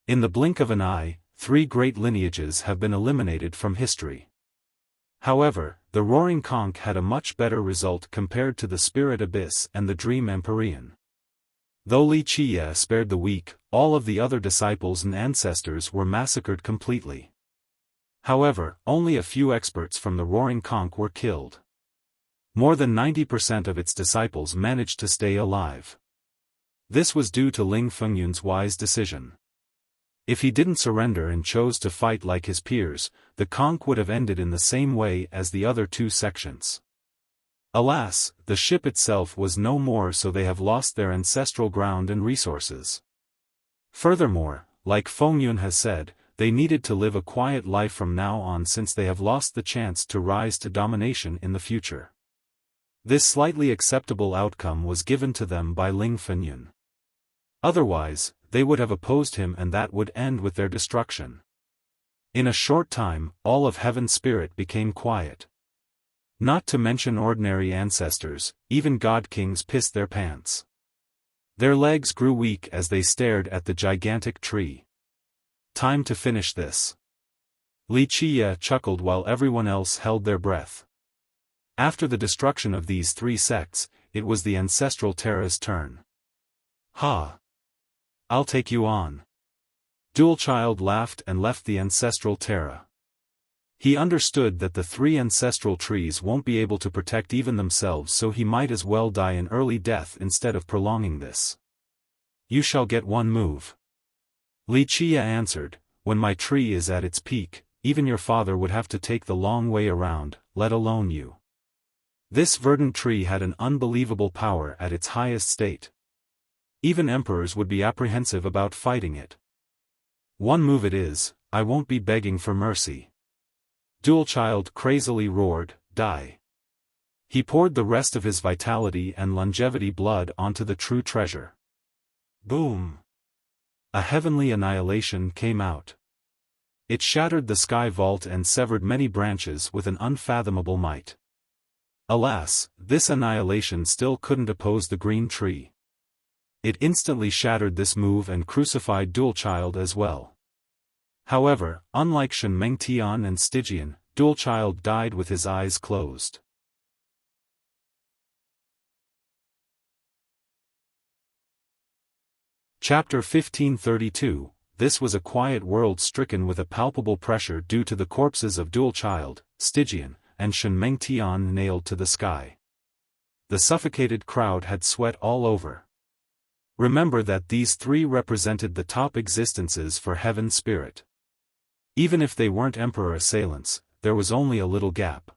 In the blink of an eye, 3 great lineages have been eliminated from history. However, the roaring conch had a much better result compared to the spirit abyss and the dream Empyrean. Though Wuxia spared the weak, all of the other disciples and ancestors were massacred completely. However, only a few experts from the roaring conch were killed. More than 90% of its disciples managed to stay alive. This was due to Ling Fengyun's wise decision. If he didn't surrender and chose to fight like his peers, the conch would have ended in the same way as the other 2 sections. Alas, the ship itself was no more, so they have lost their ancestral ground and resources. Furthermore, like Fengyun has said, they needed to live a quiet life from now on, since they have lost the chance to rise to domination in the future. This slightly acceptable outcome was given to them by Ling Fengyun. Otherwise, they would have opposed him, and that would end with their destruction. In a short time, all of Heaven's spirit became quiet. Not to mention ordinary ancestors, even god-kings pissed their pants. Their legs grew weak as they stared at the gigantic tree. Time to finish this. Wuxia chuckled while everyone else held their breath. After the destruction of these three sects, it was the ancestral Terra's turn. Ha! I'll take you on. Dualchild laughed and left the ancestral Terra. He understood that the three ancestral trees won't be able to protect even themselves, so he might as well die an early death instead of prolonging this. You shall get one move. Wuxia answered, when my tree is at its peak, even your father would have to take the long way around, let alone you. This verdant tree had an unbelievable power at its highest state. Even emperors would be apprehensive about fighting it. One move it is, I won't be begging for mercy. Dualchild crazily roared, die. He poured the rest of his vitality and longevity blood onto the true treasure. Boom! A heavenly annihilation came out. It shattered the sky vault and severed many branches with an unfathomable might. Alas, this annihilation still couldn't oppose the green tree. It instantly shattered this move and crucified Dualchild as well. However, unlike Shenmengtian and Stygian, Dualchild died with his eyes closed. Chapter 1532. This was a quiet world stricken with a palpable pressure due to the corpses of Dualchild, Stygian, and Shenmengtian nailed to the sky. The suffocated crowd had sweat all over. Remember that these three represented the top existences for Heaven Spirit. Even if they weren't Emperor assailants, there was only a little gap.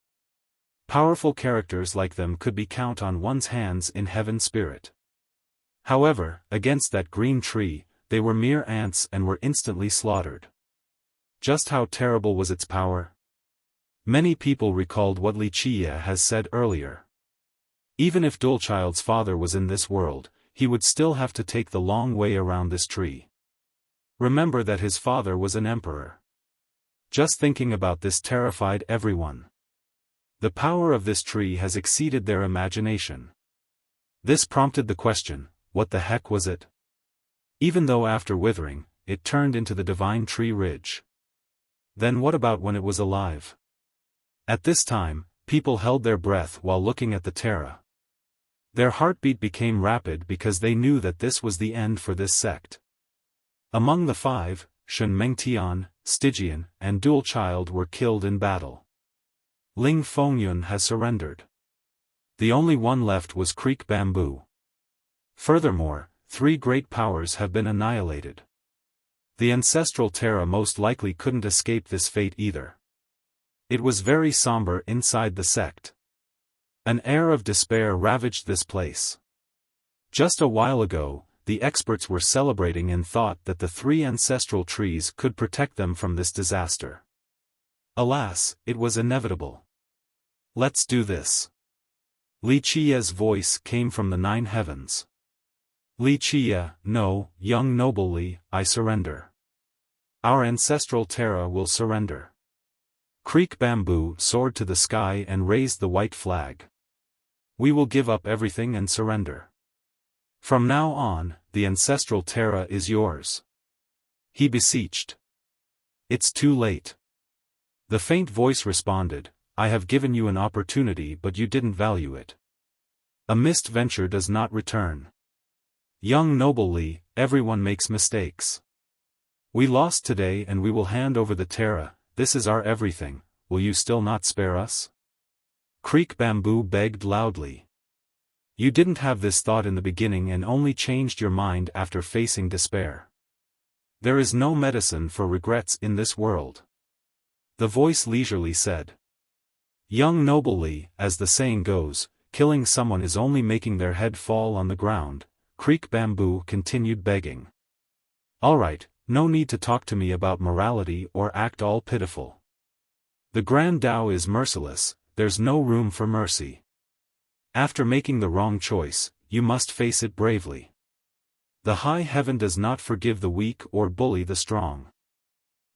Powerful characters like them could be counted on one's hands in Heaven Spirit. However, against that green tree, they were mere ants and were instantly slaughtered. Just how terrible was its power? Many people recalled what Wuxia has said earlier. Even if Dualchild's father was in this world, he would still have to take the long way around this tree. Remember that his father was an emperor. Just thinking about this terrified everyone. The power of this tree has exceeded their imagination. This prompted the question, what the heck was it? Even though after withering, it turned into the divine tree ridge. Then what about when it was alive? At this time, people held their breath while looking at the Terra. Their heartbeat became rapid because they knew that this was the end for this sect. Among the five, Shenmengtian, Stygian, and Dualchild were killed in battle. Ling Fengyun has surrendered. The only one left was Creek Bamboo. Furthermore, three great powers have been annihilated. The ancestral Terra most likely couldn't escape this fate either. It was very somber inside the sect. An air of despair ravaged this place. Just a while ago, the experts were celebrating and thought that the three ancestral trees could protect them from this disaster. Alas, it was inevitable. Let's do this. Wuxia's voice came from the nine heavens. Wuxia, no, young noble Li, I surrender. Our ancestral Terra will surrender. Creek Bamboo soared to the sky and raised the white flag. We will give up everything and surrender. From now on, the ancestral Terra is yours. He beseeched. It's too late. The faint voice responded, I have given you an opportunity but you didn't value it. A missed venture does not return. Young noble Li, everyone makes mistakes. We lost today and we will hand over the Terra, this is our everything, will you still not spare us? Creek Bamboo begged loudly. You didn't have this thought in the beginning and only changed your mind after facing despair. There is no medicine for regrets in this world. The voice leisurely said. Young noble Li, as the saying goes, killing someone is only making their head fall on the ground, Creek Bamboo continued begging. Alright, no need to talk to me about morality or act all pitiful. The Grand Tao is merciless, there's no room for mercy. After making the wrong choice, you must face it bravely. The high heaven does not forgive the weak or bully the strong.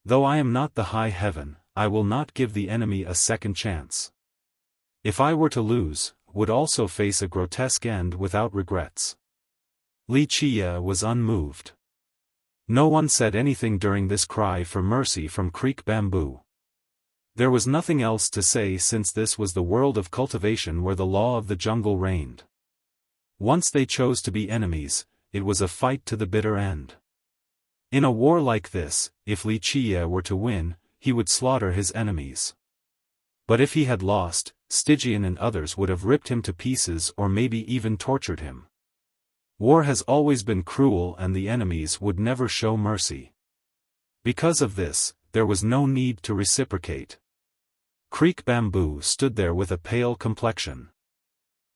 Though I am not the high heaven, I will not give the enemy a second chance. If I were to lose, would also face a grotesque end without regrets. Li Qiye was unmoved. No one said anything during this cry for mercy from Creek Bamboo. There was nothing else to say since this was the world of cultivation where the law of the jungle reigned. Once they chose to be enemies, it was a fight to the bitter end. In a war like this, if Li Qiye were to win, he would slaughter his enemies. But if he had lost, Stygian and others would have ripped him to pieces or maybe even tortured him. War has always been cruel and the enemies would never show mercy. Because of this, there was no need to reciprocate. Creek Bamboo stood there with a pale complexion.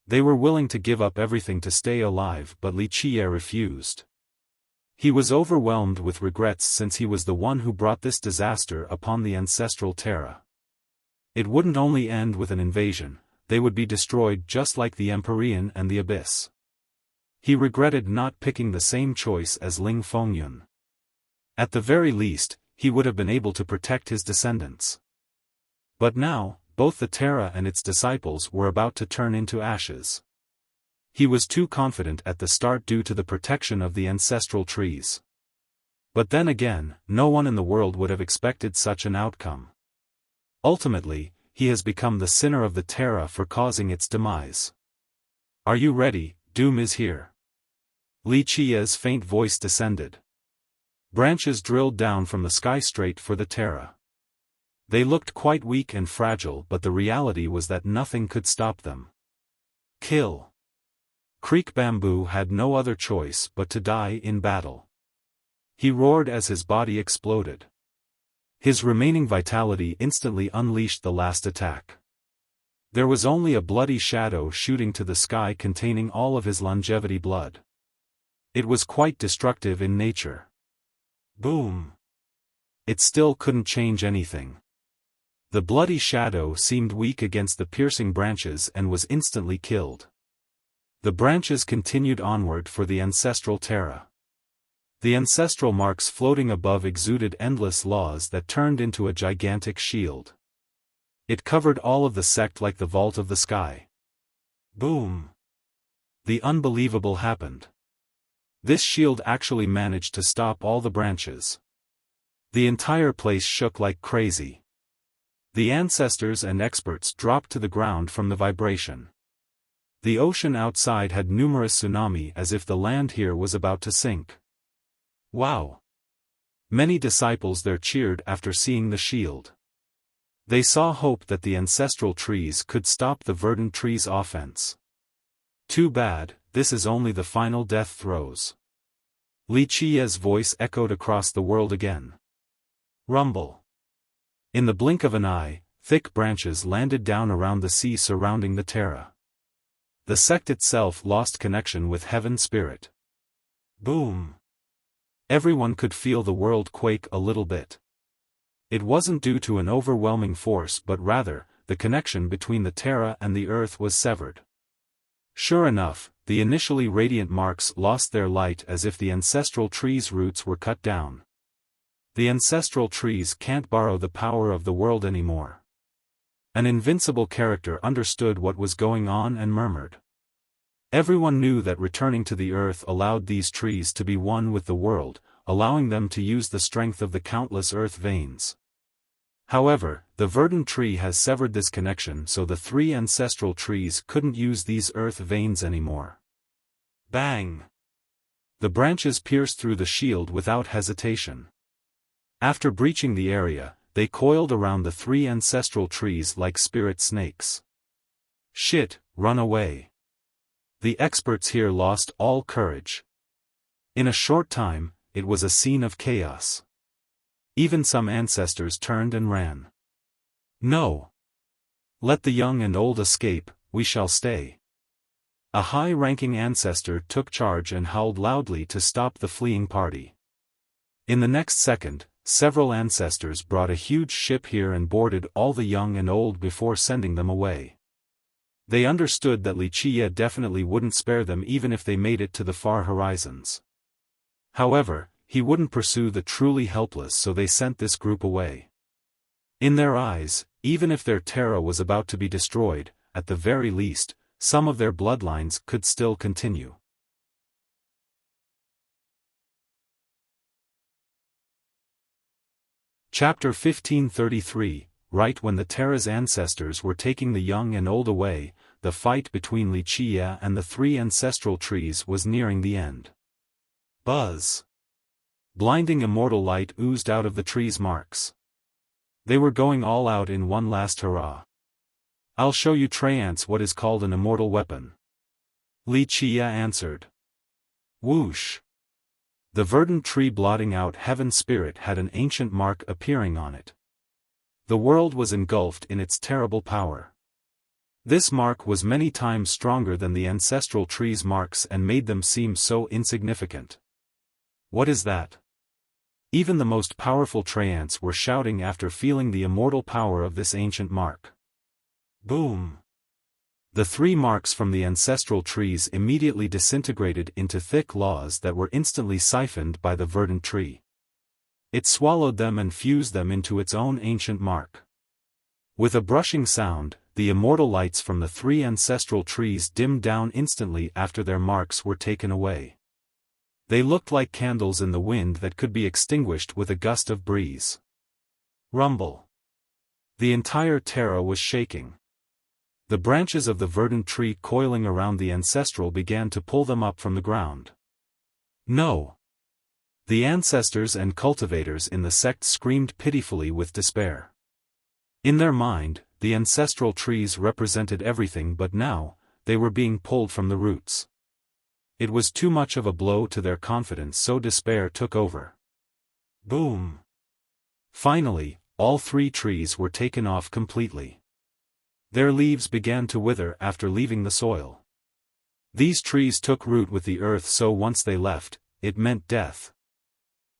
They were willing to give up everything to stay alive, but Li Qiye refused. He was overwhelmed with regrets since he was the one who brought this disaster upon the ancestral Terra. It wouldn't only end with an invasion, they would be destroyed just like the Empyrean and the Abyss. He regretted not picking the same choice as Ling Fengyun. At the very least, he would have been able to protect his descendants. But now, both the Terra and its disciples were about to turn into ashes. He was too confident at the start due to the protection of the ancestral trees. But then again, no one in the world would have expected such an outcome. Ultimately, he has become the sinner of the Terra for causing its demise. Are you ready? Doom is here. Li Qiye's faint voice descended. Branches drilled down from the sky straight for the Terra. They looked quite weak and fragile, but the reality was that nothing could stop them. Kill. Creek Bamboo had no other choice but to die in battle. He roared as his body exploded. His remaining vitality instantly unleashed the last attack. There was only a bloody shadow shooting to the sky containing all of his longevity blood. It was quite destructive in nature. Boom! It still couldn't change anything. The bloody shadow seemed weak against the piercing branches and was instantly killed. The branches continued onward for the ancestral Terra. The ancestral marks floating above exuded endless laws that turned into a gigantic shield. It covered all of the sect like the vault of the sky. Boom! The unbelievable happened. This shield actually managed to stop all the branches. The entire place shook like crazy. The ancestors and experts dropped to the ground from the vibration. The ocean outside had numerous tsunami as if the land here was about to sink. Wow! Many disciples there cheered after seeing the shield. They saw hope that the ancestral trees could stop the verdant trees' offense. Too bad, this is only the final death throes. Li Qiye's voice echoed across the world again. Rumble. In the blink of an eye, thick branches landed down around the sea surrounding the Terra. The sect itself lost connection with heaven spirit. Boom! Everyone could feel the world quake a little bit. It wasn't due to an overwhelming force but rather, the connection between the Terra and the Earth was severed. Sure enough, the initially radiant marks lost their light as if the ancestral trees' roots were cut down. The ancestral trees can't borrow the power of the world anymore. An invincible character understood what was going on and murmured. Everyone knew that returning to the earth allowed these trees to be one with the world, allowing them to use the strength of the countless earth veins. However, the verdant tree has severed this connection, so the three ancestral trees couldn't use these earth veins anymore. Bang! The branches pierced through the shield without hesitation. After breaching the area, they coiled around the three ancestral trees like spirit snakes. Shit, run away. The experts here lost all courage. In a short time, it was a scene of chaos. Even some ancestors turned and ran. No! Let the young and old escape, we shall stay. A high-ranking ancestor took charge and howled loudly to stop the fleeing party. In the next second, several ancestors brought a huge ship here and boarded all the young and old before sending them away. They understood that Li Qiye definitely wouldn't spare them even if they made it to the far horizons. However, he wouldn't pursue the truly helpless, so they sent this group away. In their eyes, even if their Terra was about to be destroyed, at the very least, some of their bloodlines could still continue. Chapter 1533. Right when the Terra's ancestors were taking the young and old away, the fight between Wuxia and the three ancestral trees was nearing the end. Buzz! Blinding immortal light oozed out of the trees' marks. They were going all out in one last hurrah. "I'll show you Trance what is called an immortal weapon," Wuxia answered. Whoosh! The verdant tree blotting out Heaven's spirit had an ancient mark appearing on it. The world was engulfed in its terrible power. This mark was many times stronger than the ancestral tree's marks and made them seem so insignificant. "What is that?" Even the most powerful Treants were shouting after feeling the immortal power of this ancient mark. Boom! The three marks from the ancestral trees immediately disintegrated into thick laws that were instantly siphoned by the verdant tree. It swallowed them and fused them into its own ancient mark. With a brushing sound, the immortal lights from the three ancestral trees dimmed down instantly after their marks were taken away. They looked like candles in the wind that could be extinguished with a gust of breeze. Rumble! The entire Terra was shaking. The branches of the verdant tree coiling around the ancestral began to pull them up from the ground. No! The ancestors and cultivators in the sect screamed pitifully with despair. In their mind, the ancestral trees represented everything, but now, they were being pulled from the roots. It was too much of a blow to their confidence, so despair took over. Boom! Finally, all three trees were taken off completely. Their leaves began to wither after leaving the soil. These trees took root with the earth, so once they left, it meant death.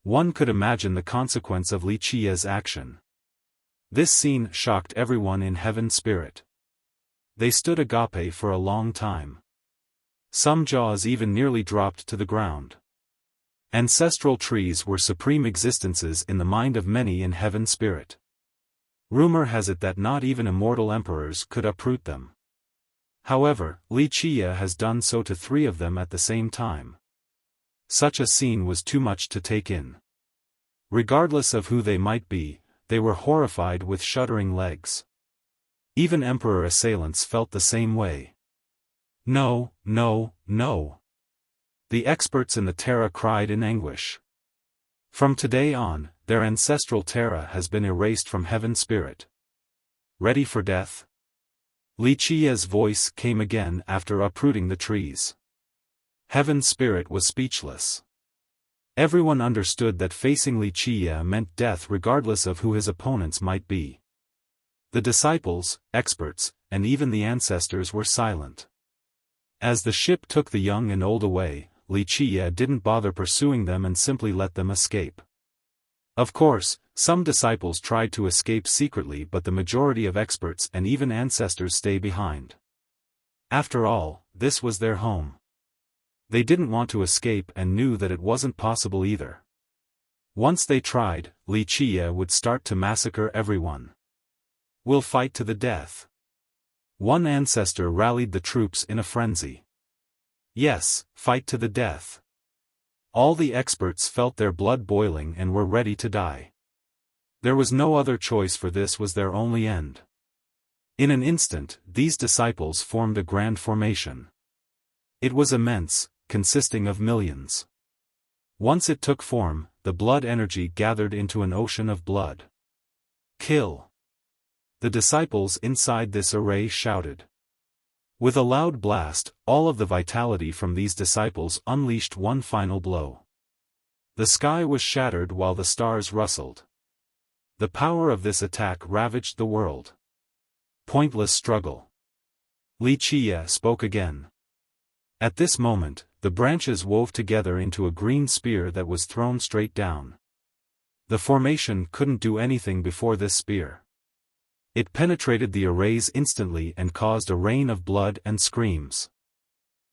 One could imagine the consequence of Wuxia's action. This scene shocked everyone in Heaven's spirit. They stood agape for a long time. Some jaws even nearly dropped to the ground. Ancestral trees were supreme existences in the mind of many in Heaven's spirit. Rumor has it that not even immortal emperors could uproot them. However, Wuxia has done so to three of them at the same time. Such a scene was too much to take in. Regardless of who they might be, they were horrified with shuddering legs. Even emperor assailants felt the same way. No, no, no! The experts in the Terra cried in anguish. From today on, their ancestral Terra has been erased from Heaven's spirit. Ready for death? Wuxia's voice came again after uprooting the trees. Heaven's spirit was speechless. Everyone understood that facing Wuxia meant death regardless of who his opponents might be. The disciples, experts, and even the ancestors were silent. As the ship took the young and old away, Wuxia didn't bother pursuing them and simply let them escape. Of course, some disciples tried to escape secretly, but the majority of experts and even ancestors stay behind. After all, this was their home. They didn't want to escape and knew that it wasn't possible either. Once they tried, Wuxia would start to massacre everyone. "We'll fight to the death." One ancestor rallied the troops in a frenzy. Yes, fight to the death. All the experts felt their blood boiling and were ready to die. There was no other choice, for this was their only end. In an instant, these disciples formed a grand formation. It was immense, consisting of millions. Once it took form, the blood energy gathered into an ocean of blood. Kill! The disciples inside this array shouted. With a loud blast, all of the vitality from these disciples unleashed one final blow. The sky was shattered while the stars rustled. The power of this attack ravaged the world. Pointless struggle. Wuxia spoke again. At this moment, the branches wove together into a green spear that was thrown straight down. The formation couldn't do anything before this spear. It penetrated the arrays instantly and caused a rain of blood and screams.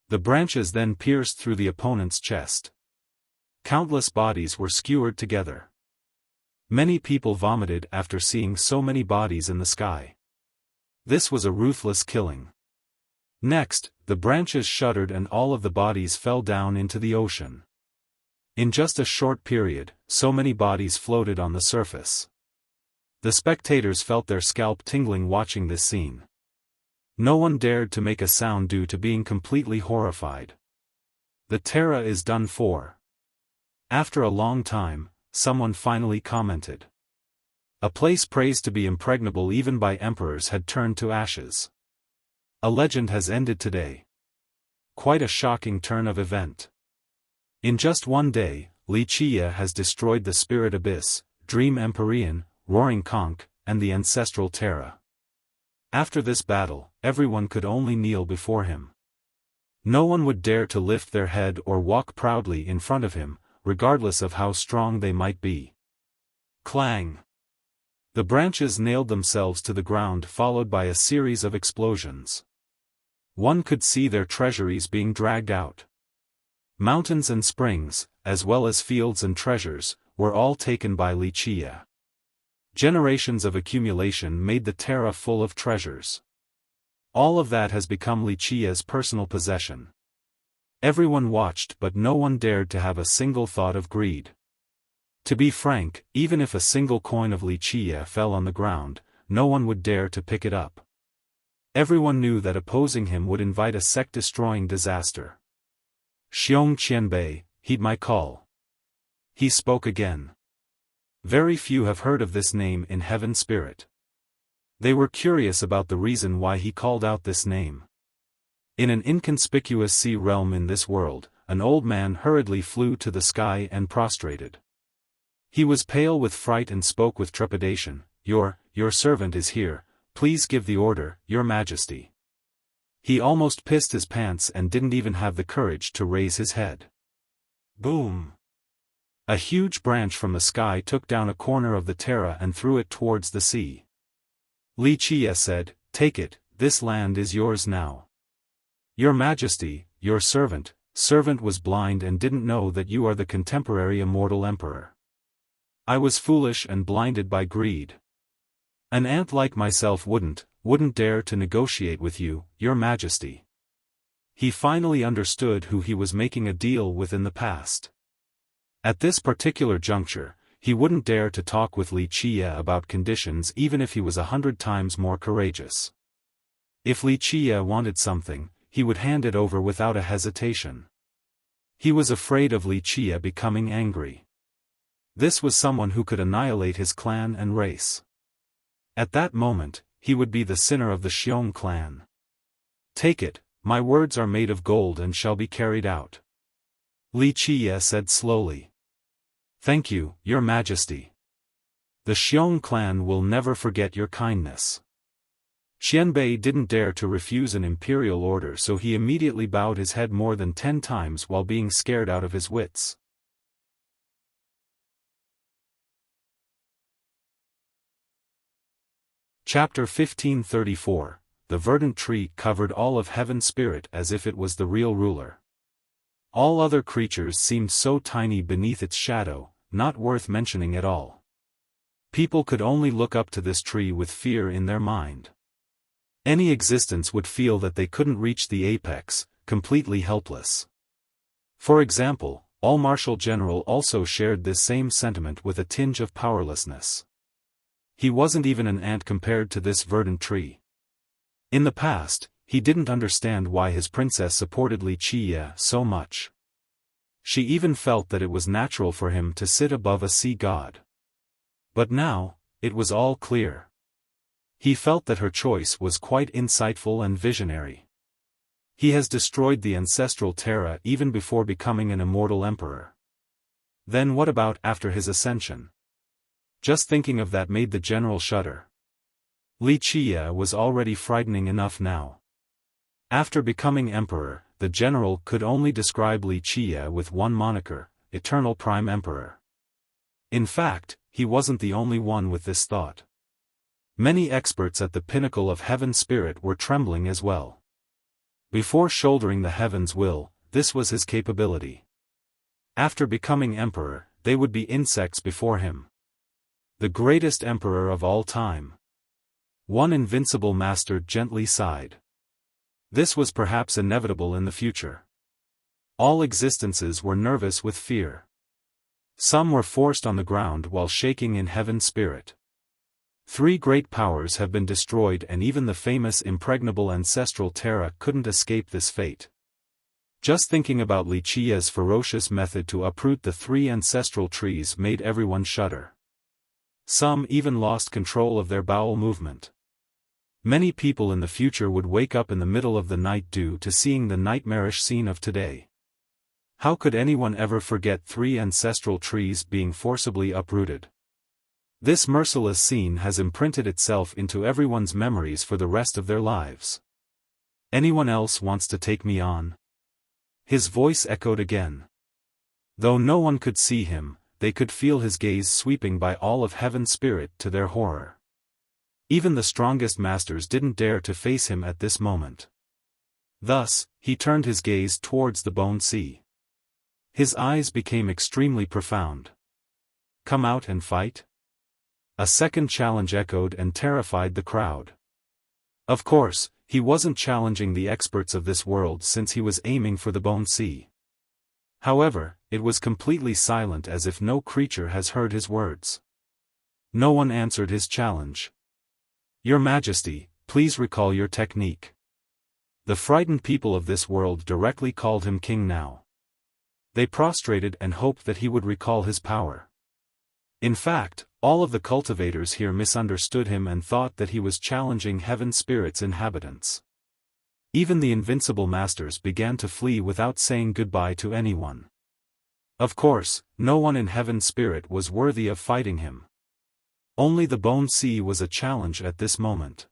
The branches then pierced through the opponent's chest. Countless bodies were skewered together. Many people vomited after seeing so many bodies in the sky. This was a ruthless killing. Next, the branches shuddered and all of the bodies fell down into the ocean. In just a short period, so many bodies floated on the surface. The spectators felt their scalp tingling watching this scene. No one dared to make a sound due to being completely horrified. The Terra is done for. After a long time, someone finally commented. A place praised to be impregnable even by emperors had turned to ashes. A legend has ended today. Quite a shocking turn of event. In just one day, Wuxia has destroyed the Spirit Abyss, Dream Empyrean, Roaring Conch, and the Ancestral Terra. After this battle, everyone could only kneel before him. No one would dare to lift their head or walk proudly in front of him, regardless of how strong they might be. Clang! The branches nailed themselves to the ground, followed by a series of explosions. One could see their treasuries being dragged out. Mountains and springs, as well as fields and treasures, were all taken by Wuxia. Generations of accumulation made the Terra full of treasures. All of that has become Wuxia's personal possession. Everyone watched, but no one dared to have a single thought of greed. To be frank, even if a single coin of Wuxia fell on the ground, no one would dare to pick it up. Everyone knew that opposing him would invite a sect-destroying disaster. Xiong Qianbei, heed my call. He spoke again. Very few have heard of this name in Heaven Spirit. They were curious about the reason why he called out this name. In an inconspicuous sea realm in this world, an old man hurriedly flew to the sky and prostrated. He was pale with fright and spoke with trepidation. Your servant is here, please give the order, Your Majesty. He almost pissed his pants and didn't even have the courage to raise his head. Boom! A huge branch from the sky took down a corner of the Terra and threw it towards the sea. Wuxia said, "Take it, this land is yours now." Your Majesty, your servant was blind and didn't know that you are the contemporary immortal emperor. I was foolish and blinded by greed. An ant like myself wouldn't dare to negotiate with you, Your Majesty. He finally understood who he was making a deal with in the past. At this particular juncture, he wouldn't dare to talk with Wuxia about conditions even if he was 100 times more courageous. If Wuxia wanted something, he would hand it over without a hesitation. He was afraid of Wuxia becoming angry. This was someone who could annihilate his clan and race. At that moment, he would be the sinner of the Xiong clan. Take it, my words are made of gold and shall be carried out. Wuxia said slowly. Thank you, Your Majesty. The Xiong clan will never forget your kindness. Qianbei didn't dare to refuse an imperial order, so he immediately bowed his head more than 10 times while being scared out of his wits. Chapter 1534. The verdant tree covered all of Heaven Spirit as if it was the real ruler. All other creatures seemed so tiny beneath its shadow, not worth mentioning at all. People could only look up to this tree with fear in their mind. Any existence would feel that they couldn't reach the apex, completely helpless. For example, All Marshal General also shared this same sentiment with a tinge of powerlessness. He wasn't even an ant compared to this verdant tree. In the past, he didn't understand why his princess supported Wuxia so much. She even felt that it was natural for him to sit above a sea god. But now, it was all clear. He felt that her choice was quite insightful and visionary. He has destroyed the ancestral Terra even before becoming an immortal emperor. Then what about after his ascension? Just thinking of that made the general shudder. Wuxia was already frightening enough now. After becoming emperor, the general could only describe Wuxia with one moniker, Eternal Prime Emperor. In fact, he wasn't the only one with this thought. Many experts at the pinnacle of Heaven Spirit were trembling as well. Before shouldering the heaven's will, this was his capability. After becoming emperor, they would be insects before him. The greatest emperor of all time. One invincible master gently sighed. This was perhaps inevitable in the future. All existences were nervous with fear. Some were forced on the ground while shaking in heaven's spirit. 3 great powers have been destroyed, and even the famous impregnable ancestral Terra couldn't escape this fate. Just thinking about Wuxia's ferocious method to uproot the 3 ancestral trees made everyone shudder. Some even lost control of their bowel movement. Many people in the future would wake up in the middle of the night due to seeing the nightmarish scene of today. How could anyone ever forget 3 ancestral trees being forcibly uprooted? This merciless scene has imprinted itself into everyone's memories for the rest of their lives. Anyone else wants to take me on? His voice echoed again. Though no one could see him, they could feel his gaze sweeping by all of heaven's spirit to their horror. Even the strongest masters didn't dare to face him at this moment. Thus, he turned his gaze towards the Bone Sea. His eyes became extremely profound. Come out and fight? A second challenge echoed and terrified the crowd. Of course, he wasn't challenging the experts of this world since he was aiming for the Bone Sea. However, it was completely silent, as if no creature has heard his words. No one answered his challenge. Your Majesty, please recall your technique. The frightened people of this world directly called him king now. They prostrated and hoped that he would recall his power. In fact, all of the cultivators here misunderstood him and thought that he was challenging heaven spirit's inhabitants. Even the invincible masters began to flee without saying goodbye to anyone. Of course, no one in heaven spirit was worthy of fighting him. Only the Bone Sea was a challenge at this moment.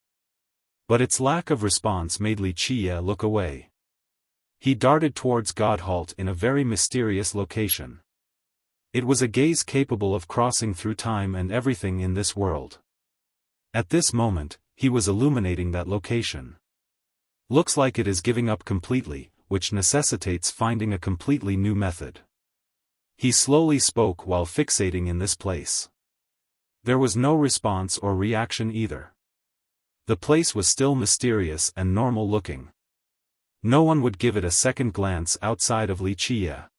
But its lack of response made Wuxia look away. He darted towards Godhalt in a very mysterious location. It was a gaze capable of crossing through time and everything in this world. At this moment, he was illuminating that location. Looks like it is giving up completely, which necessitates finding a completely new method. He slowly spoke while fixating in this place. There was no response or reaction either. The place was still mysterious and normal looking. No one would give it a second glance outside of Wuxia.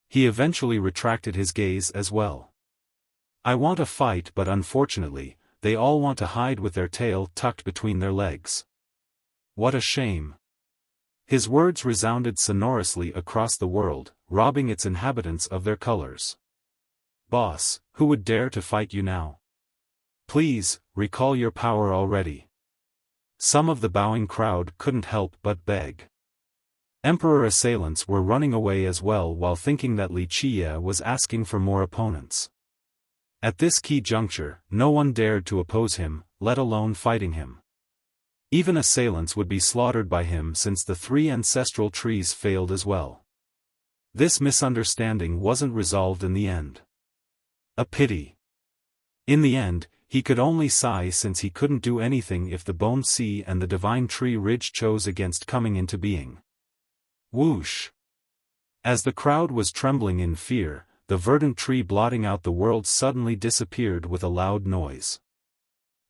He eventually retracted his gaze as well. I want a fight, but unfortunately, they all want to hide with their tail tucked between their legs. What a shame. His words resounded sonorously across the world, robbing its inhabitants of their colors. Boss, who would dare to fight you now? Please, recall your power already. Some of the bowing crowd couldn't help but beg. Emperor assailants were running away as well while thinking that Wuxia was asking for more opponents. At this key juncture, no one dared to oppose him, let alone fighting him. Even assailants would be slaughtered by him since the 3 ancestral trees failed as well. This misunderstanding wasn't resolved in the end. A pity. In the end, he could only sigh since he couldn't do anything if the Bone Sea and the Divine Tree Ridge chose against coming into being. Whoosh! As the crowd was trembling in fear, the verdant tree blotting out the world suddenly disappeared with a loud noise.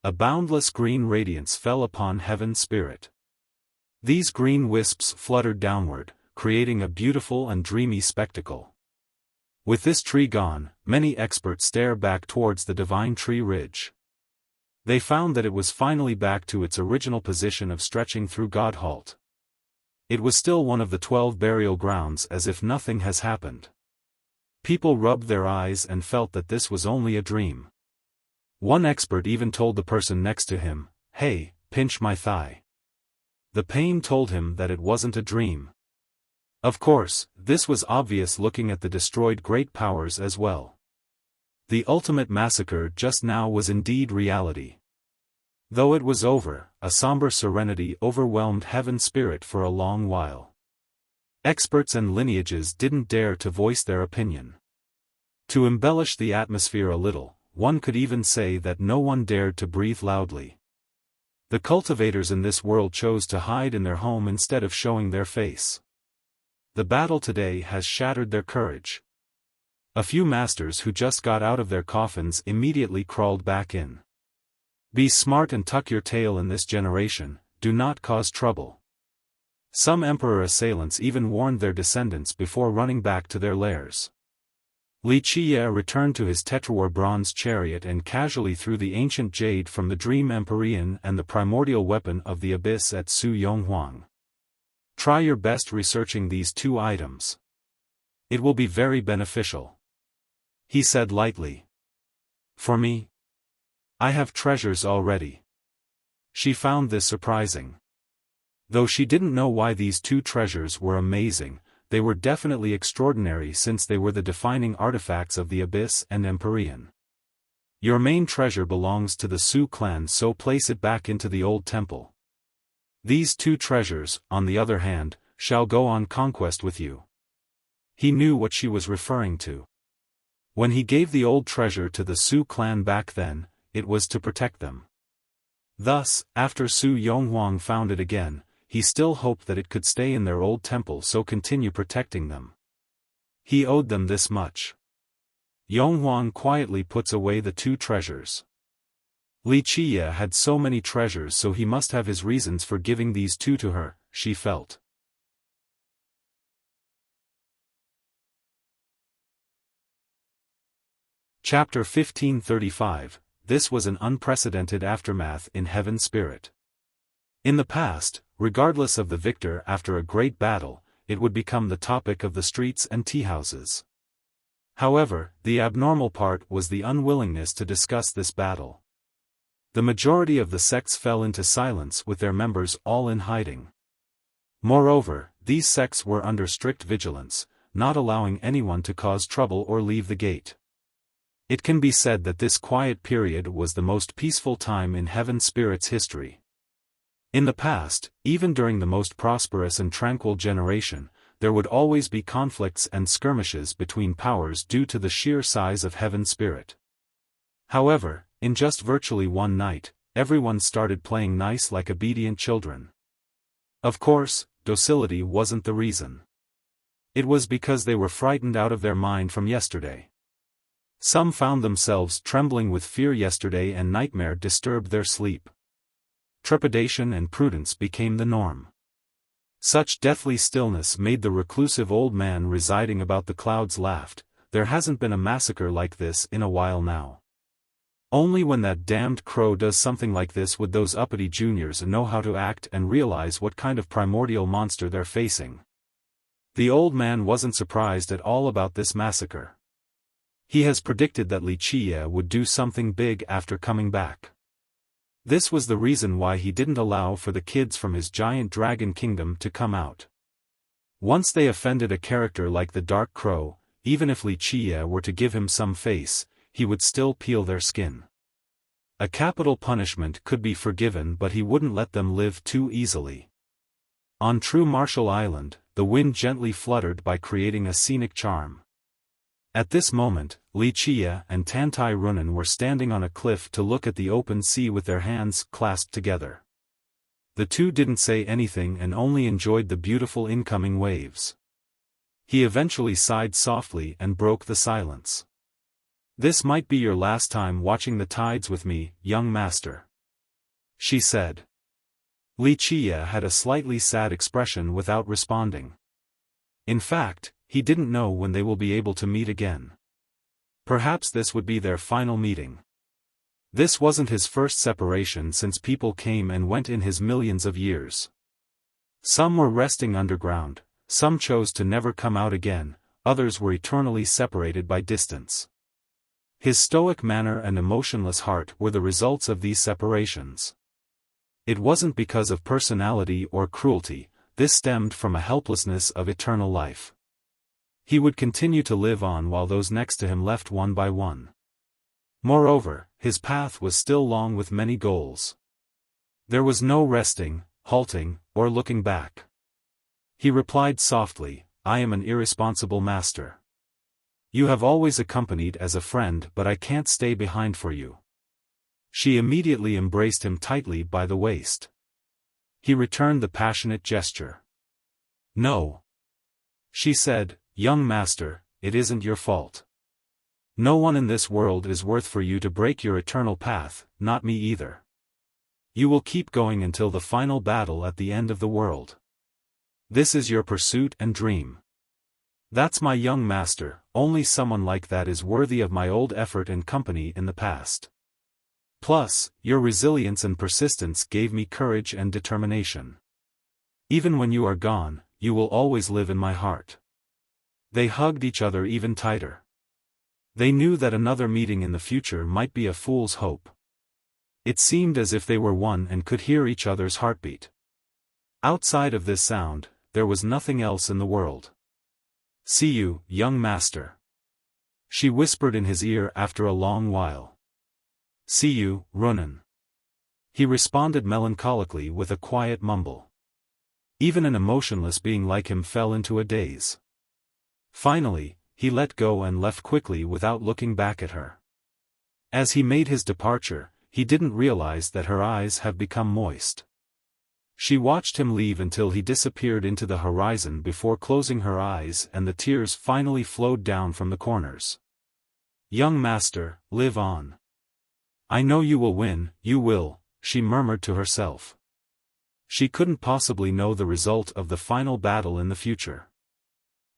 A boundless green radiance fell upon heaven's spirit. These green wisps fluttered downward, creating a beautiful and dreamy spectacle. With this tree gone, many experts stare back towards the Divine Tree Ridge. They found that it was finally back to its original position of stretching through Godhalt. It was still one of the 12 burial grounds, as if nothing has happened. People rubbed their eyes and felt that this was only a dream. One expert even told the person next to him, "Hey, pinch my thigh." The pain told him that it wasn't a dream. Of course, this was obvious looking at the destroyed great powers as well. The ultimate massacre just now was indeed reality. Though it was over, a somber serenity overwhelmed heaven's spirit for a long while. Experts and lineages didn't dare to voice their opinion. To embellish the atmosphere a little, one could even say that no one dared to breathe loudly. The cultivators in this world chose to hide in their home instead of showing their face. The battle today has shattered their courage. A few masters who just got out of their coffins immediately crawled back in. Be smart and tuck your tail in this generation, do not cause trouble. Some emperor assailants even warned their descendants before running back to their lairs. Li Qiye returned to his tetrawar bronze chariot and casually threw the ancient jade from the Dream Empyrean and the primordial weapon of the abyss at Su Yonghuang. Try your best researching these two items. It will be very beneficial. He said lightly. For me? I have treasures already. She found this surprising. Though she didn't know why these two treasures were amazing, they were definitely extraordinary since they were the defining artifacts of the Abyss and Empyrean. Your main treasure belongs to the Su clan, so place it back into the old temple. These two treasures, on the other hand, shall go on conquest with you. He knew what she was referring to. When he gave the old treasure to the Su clan back then, it was to protect them. Thus, after Su Yonghuang found it again, he still hoped that it could stay in their old temple, so continue protecting them. He owed them this much. Yonghuang quietly puts away the two treasures. Li Qiye had so many treasures, so he must have his reasons for giving these two to her, she felt. Chapter 1535. This was an unprecedented aftermath in Heaven Spirit. In the past, regardless of the victor after a great battle, it would become the topic of the streets and tea-houses. However, the abnormal part was the unwillingness to discuss this battle. The majority of the sects fell into silence with their members all in hiding. Moreover, these sects were under strict vigilance, not allowing anyone to cause trouble or leave the gate. It can be said that this quiet period was the most peaceful time in Heaven Spirit's history. In the past, even during the most prosperous and tranquil generation, there would always be conflicts and skirmishes between powers due to the sheer size of Heaven Spirit. However, in just virtually one night, everyone started playing nice like obedient children. Of course, docility wasn't the reason. It was because they were frightened out of their mind from yesterday. Some found themselves trembling with fear yesterday, and nightmare disturbed their sleep. Trepidation and prudence became the norm. Such deathly stillness made the reclusive old man residing about the clouds laughed. There hasn't been a massacre like this in a while now. Only when that damned crow does something like this would those uppity juniors know how to act and realize what kind of primordial monster they're facing. The old man wasn't surprised at all about this massacre. He has predicted that Li Qiye would do something big after coming back. This was the reason why he didn't allow for the kids from his giant dragon kingdom to come out. Once they offended a character like the Dark Crow, even if Li Qiye were to give him some face, he would still peel their skin. A capital punishment could be forgiven, but he wouldn't let them live too easily. On True Marshall Island, the wind gently fluttered by creating a scenic charm. At this moment, Li Qiye and Tantai Runan were standing on a cliff to look at the open sea with their hands clasped together. The two didn't say anything and only enjoyed the beautiful incoming waves. He eventually sighed softly and broke the silence. "This might be your last time watching the tides with me, young master," she said. Li Qiye had a slightly sad expression without responding. In fact, he didn't know when they will be able to meet again. Perhaps this would be their final meeting. This wasn't his first separation since people came and went in his millions of years. Some were resting underground, some chose to never come out again, others were eternally separated by distance. His stoic manner and emotionless heart were the results of these separations. It wasn't because of personality or cruelty, this stemmed from a helplessness of eternal life. He would continue to live on while those next to him left one by one. Moreover, his path was still long with many goals. There was no resting, halting, or looking back. He replied softly, "I am an irresponsible master. You have always accompanied as a friend, but I can't stay behind for you." She immediately embraced him tightly by the waist. He returned the passionate gesture. "No," she said, "young master, it isn't your fault. No one in this world is worth for you to break your eternal path, not me either." You will keep going until the final battle at the end of the world. This is your pursuit and dream. That's my young master, only someone like that is worthy of my old effort and company in the past. Plus, your resilience and persistence gave me courage and determination. Even when you are gone, you will always live in my heart. They hugged each other even tighter. They knew that another meeting in the future might be a fool's hope. It seemed as if they were one and could hear each other's heartbeat. Outside of this sound, there was nothing else in the world. See you, young master. She whispered in his ear after a long while. See you, Runan. He responded melancholically with a quiet mumble. Even an emotionless being like him fell into a daze. Finally, he let go and left quickly without looking back at her. As he made his departure, he didn't realize that her eyes have become moist. She watched him leave until he disappeared into the horizon before closing her eyes, and the tears finally flowed down from the corners. Young master, live on. I know you will win, you will, she murmured to herself. She couldn't possibly know the result of the final battle in the future.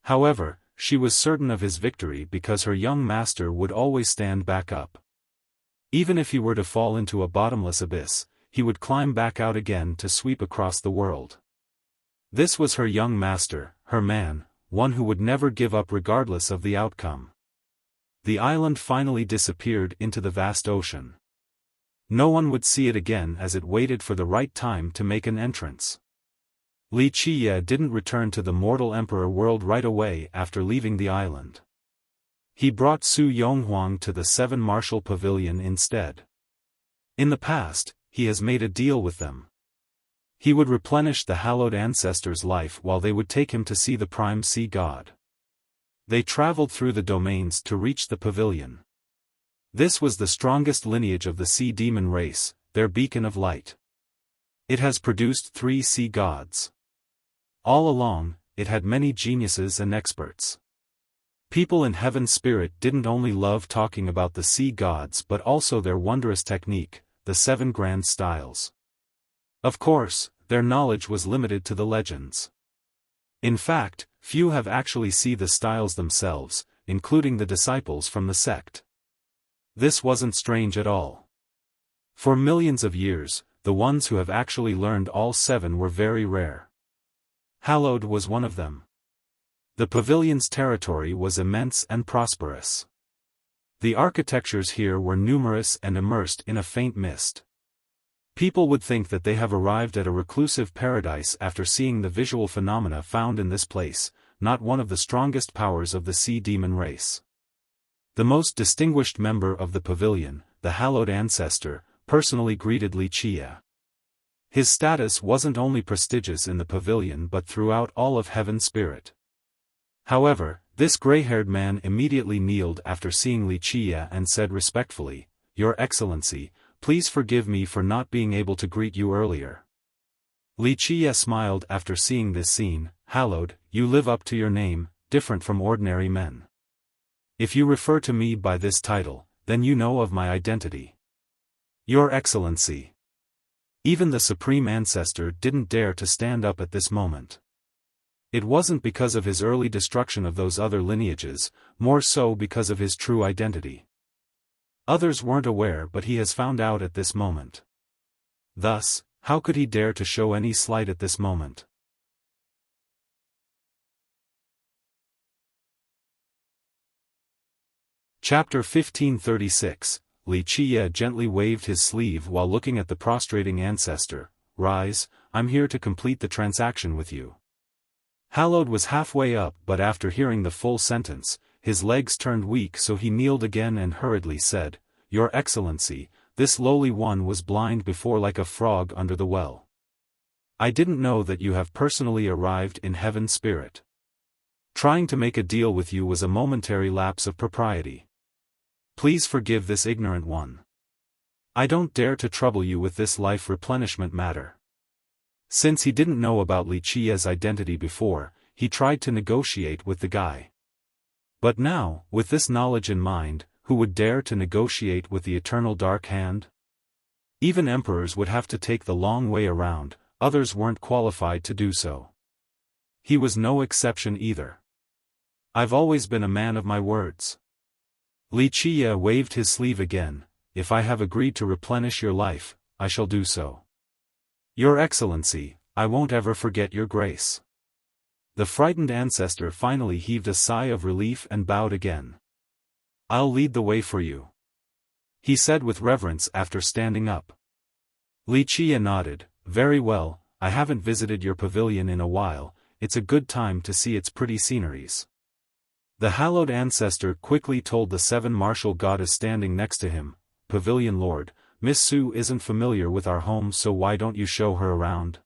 However, she was certain of his victory because her young master would always stand back up. Even if he were to fall into a bottomless abyss, he would climb back out again to sweep across the world. This was her young master, her man, one who would never give up regardless of the outcome. The island finally disappeared into the vast ocean. No one would see it again as it waited for the right time to make an entrance. Li Qiye didn't return to the mortal emperor world right away after leaving the island. He brought Su Yonghuang to the Seven Martial Pavilion instead. In the past, he has made a deal with them. He would replenish the hallowed ancestors' life while they would take him to see the prime sea god. They traveled through the domains to reach the pavilion. This was the strongest lineage of the sea demon race, their beacon of light. It has produced 3 sea gods. All along, it had many geniuses and experts. People in Heaven Spirit didn't only love talking about the sea gods but also their wondrous technique, the 7 grand styles. Of course, their knowledge was limited to the legends. In fact, few have actually seen the styles themselves, including the disciples from the sect. This wasn't strange at all. For millions of years, the ones who have actually learned all 7 were very rare. Hallowed was one of them. The pavilion's territory was immense and prosperous. The architectures here were numerous and immersed in a faint mist. People would think that they have arrived at a reclusive paradise after seeing the visual phenomena found in this place, not one of the strongest powers of the sea demon race. The most distinguished member of the pavilion, the hallowed ancestor, personally greeted Li Qiye. His status wasn't only prestigious in the pavilion but throughout all of Heaven Spirit. However, this gray-haired man immediately kneeled after seeing Li Qiye and said respectfully, "Your Excellency, please forgive me for not being able to greet you earlier." Li Qiye smiled after seeing this scene. "Hallowed, you live up to your name, different from ordinary men. If you refer to me by this title, then you know of my identity." "Your Excellency." Even the Supreme Ancestor didn't dare to stand up at this moment. It wasn't because of his early destruction of those other lineages, more so because of his true identity. Others weren't aware but he has found out at this moment. Thus, how could he dare to show any slight at this moment? Chapter 1536, Li Qiye gently waved his sleeve while looking at the prostrating ancestor. "Rise, I'm here to complete the transaction with you." Hallowed was halfway up but after hearing the full sentence, his legs turned weak so he kneeled again and hurriedly said, "Your Excellency, this lowly one was blind before like a frog under the well. I didn't know that you have personally arrived in Heaven Spirit. Trying to make a deal with you was a momentary lapse of propriety. Please forgive this ignorant one. I don't dare to trouble you with this life replenishment matter." Since he didn't know about Li Qiye's identity before, he tried to negotiate with the guy. But now, with this knowledge in mind, who would dare to negotiate with the Eternal Dark Hand? Even emperors would have to take the long way around, others weren't qualified to do so. He was no exception either. I've always been a man of my words. Wuxia waved his sleeve again. If I have agreed to replenish your life, I shall do so. Your Excellency, I won't ever forget your grace. The frightened ancestor finally heaved a sigh of relief and bowed again. I'll lead the way for you, he said with reverence after standing up. Wuxia nodded. Very well, I haven't visited your pavilion in a while, it's a good time to see its pretty sceneries. The hallowed ancestor quickly told the 7 martial goddess standing next to him, Pavilion Lord, Miss Su isn't familiar with our home, so why don't you show her around?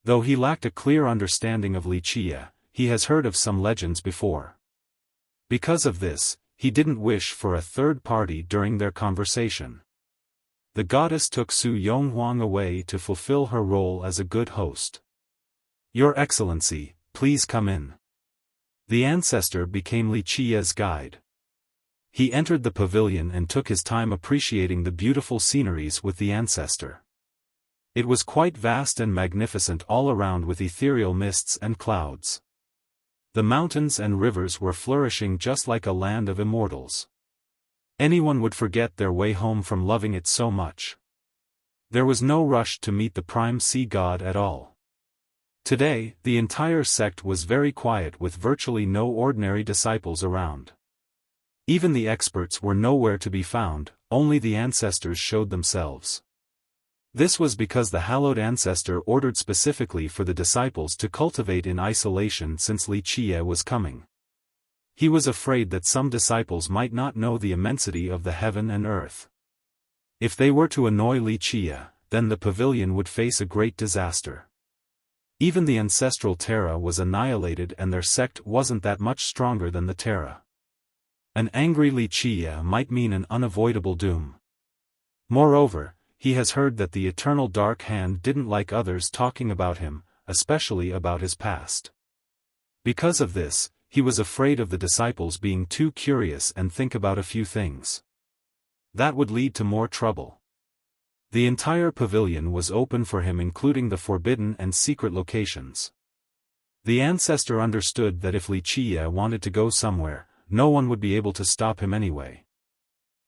Though he lacked a clear understanding of Wuxia, he has heard of some legends before. Because of this, he didn't wish for a third party during their conversation. The goddess took Su Yonghuang away to fulfill her role as a good host. Your Excellency, please come in. The ancestor became Wuxia's guide. He entered the pavilion and took his time appreciating the beautiful sceneries with the ancestor. It was quite vast and magnificent all around with ethereal mists and clouds. The mountains and rivers were flourishing just like a land of immortals. Anyone would forget their way home from loving it so much. There was no rush to meet the prime sea god at all. Today, the entire sect was very quiet with virtually no ordinary disciples around. Even the experts were nowhere to be found, only the ancestors showed themselves. This was because the hallowed ancestor ordered specifically for the disciples to cultivate in isolation since Wuxia was coming. He was afraid that some disciples might not know the immensity of the heaven and earth. If they were to annoy Wuxia, then the pavilion would face a great disaster. Even the ancestral Terra was annihilated and their sect wasn't that much stronger than the Terra. An angry Wuxia might mean an unavoidable doom. Moreover, he has heard that the eternal Dark Hand didn't like others talking about him, especially about his past. Because of this, he was afraid of the disciples being too curious and think about a few things. That would lead to more trouble. The entire pavilion was open for him, including the forbidden and secret locations. The ancestor understood that if Wuxia wanted to go somewhere, no one would be able to stop him anyway.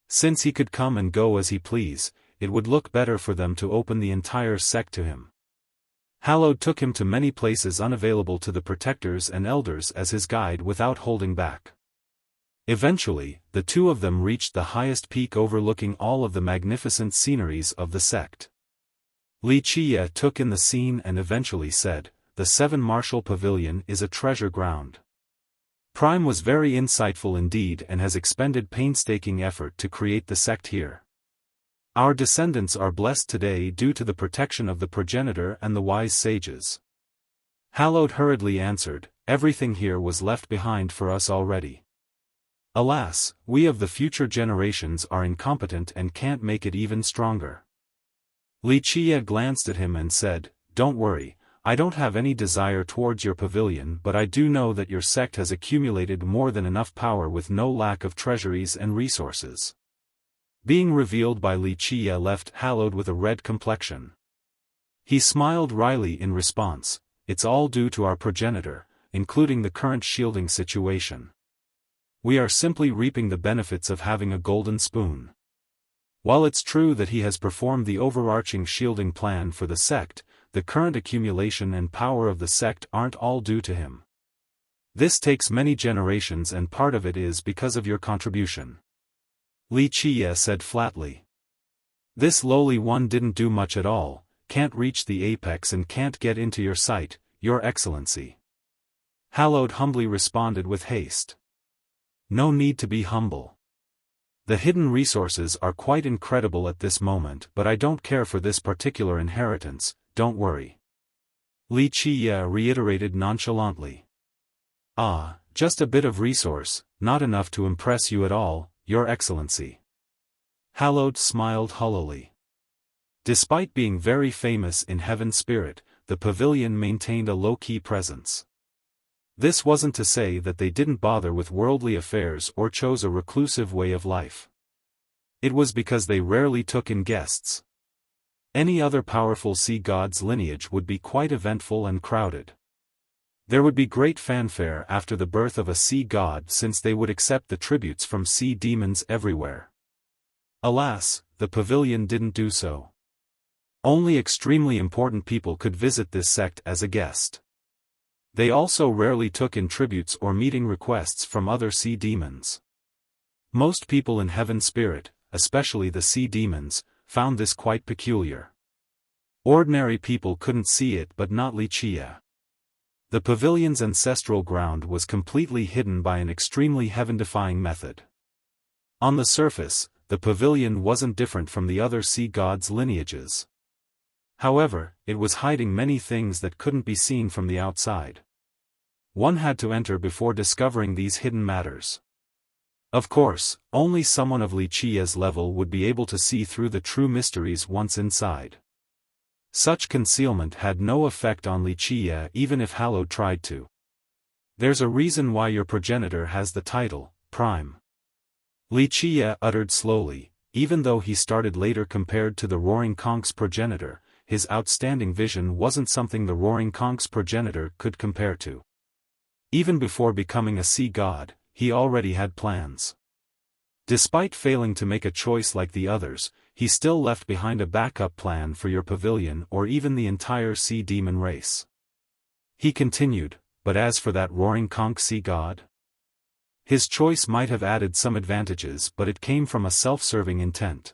Since he could come and go as he pleased, it would look better for them to open the entire sect to him. Hallowed took him to many places unavailable to the protectors and elders as his guide without holding back. Eventually, the two of them reached the highest peak overlooking all of the magnificent sceneries of the sect. Wuxia took in the scene and eventually said, "The 7 Martial Pavilion is a treasure ground." Prime was very insightful indeed and has expended painstaking effort to create the sect here. Our descendants are blessed today due to the protection of the progenitor and the wise sages. Hallowed hurriedly answered, "Everything here was left behind for us already. Alas, we of the future generations are incompetent and can't make it even stronger." Wuxia glanced at him and said, "Don't worry, I don't have any desire towards your pavilion, but I do know that your sect has accumulated more than enough power with no lack of treasuries and resources." Being revealed by Wuxia left Hallowed with a red complexion. He smiled wryly in response, "It's all due to our progenitor, including the current shielding situation. We are simply reaping the benefits of having a golden spoon. While it's true that he has performed the overarching shielding plan for the sect, the current accumulation and power of the sect aren't all due to him. This takes many generations and part of it is because of your contribution," Wuxia said flatly. "This lowly one didn't do much at all, can't reach the apex and can't get into your sight, Your Excellency." Hallowed humbly responded with haste. "No need to be humble. The hidden resources are quite incredible at this moment, but I don't care for this particular inheritance, don't worry," Wuxia reiterated nonchalantly. "Ah, just a bit of resource, not enough to impress you at all, Your Excellency." Hallowed smiled hollowly. Despite being very famous in Heaven Spirit, the pavilion maintained a low-key presence. This wasn't to say that they didn't bother with worldly affairs or chose a reclusive way of life. It was because they rarely took in guests. Any other powerful sea god's lineage would be quite eventful and crowded. There would be great fanfare after the birth of a sea god since they would accept the tributes from sea demons everywhere. Alas, the pavilion didn't do so. Only extremely important people could visit this sect as a guest. They also rarely took in tributes or meeting requests from other sea demons. Most people in Heaven Spirit, especially the sea demons, found this quite peculiar. Ordinary people couldn't see it but not Wuxia. The pavilion's ancestral ground was completely hidden by an extremely heaven-defying method. On the surface, the pavilion wasn't different from the other sea gods' lineages. However, it was hiding many things that couldn't be seen from the outside. One had to enter before discovering these hidden matters. Of course, only someone of Wuxia's level would be able to see through the true mysteries once inside. Such concealment had no effect on Wuxia even if Hallowed tried to. There's a reason why your progenitor has the title, Prime. Wuxia uttered slowly, even though he started later compared to the Roaring Conk's progenitor, his outstanding vision wasn't something the Roaring Conk's progenitor could compare to. Even before becoming a sea god, he already had plans. Despite failing to make a choice like the others, he still left behind a backup plan for your pavilion or even the entire sea demon race. He continued, but as for that Roaring Conch sea god? His choice might have added some advantages but it came from a self-serving intent.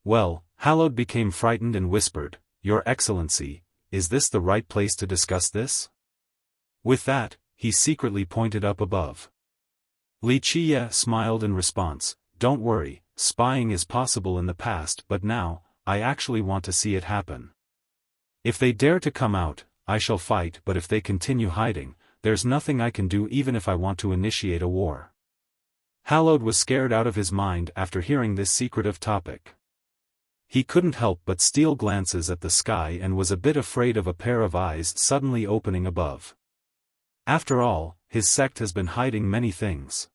Well, Hallowed became frightened and whispered, "Your Excellency, is this the right place to discuss this?" With that, he secretly pointed up above. Wuxia smiled in response, "Don't worry, spying is possible in the past but now, I actually want to see it happen. If they dare to come out, I shall fight but if they continue hiding, there's nothing I can do even if I want to initiate a war." Hallowed was scared out of his mind after hearing this secretive topic. He couldn't help but steal glances at the sky and was a bit afraid of a pair of eyes suddenly opening above. After all, his sect has been hiding many things.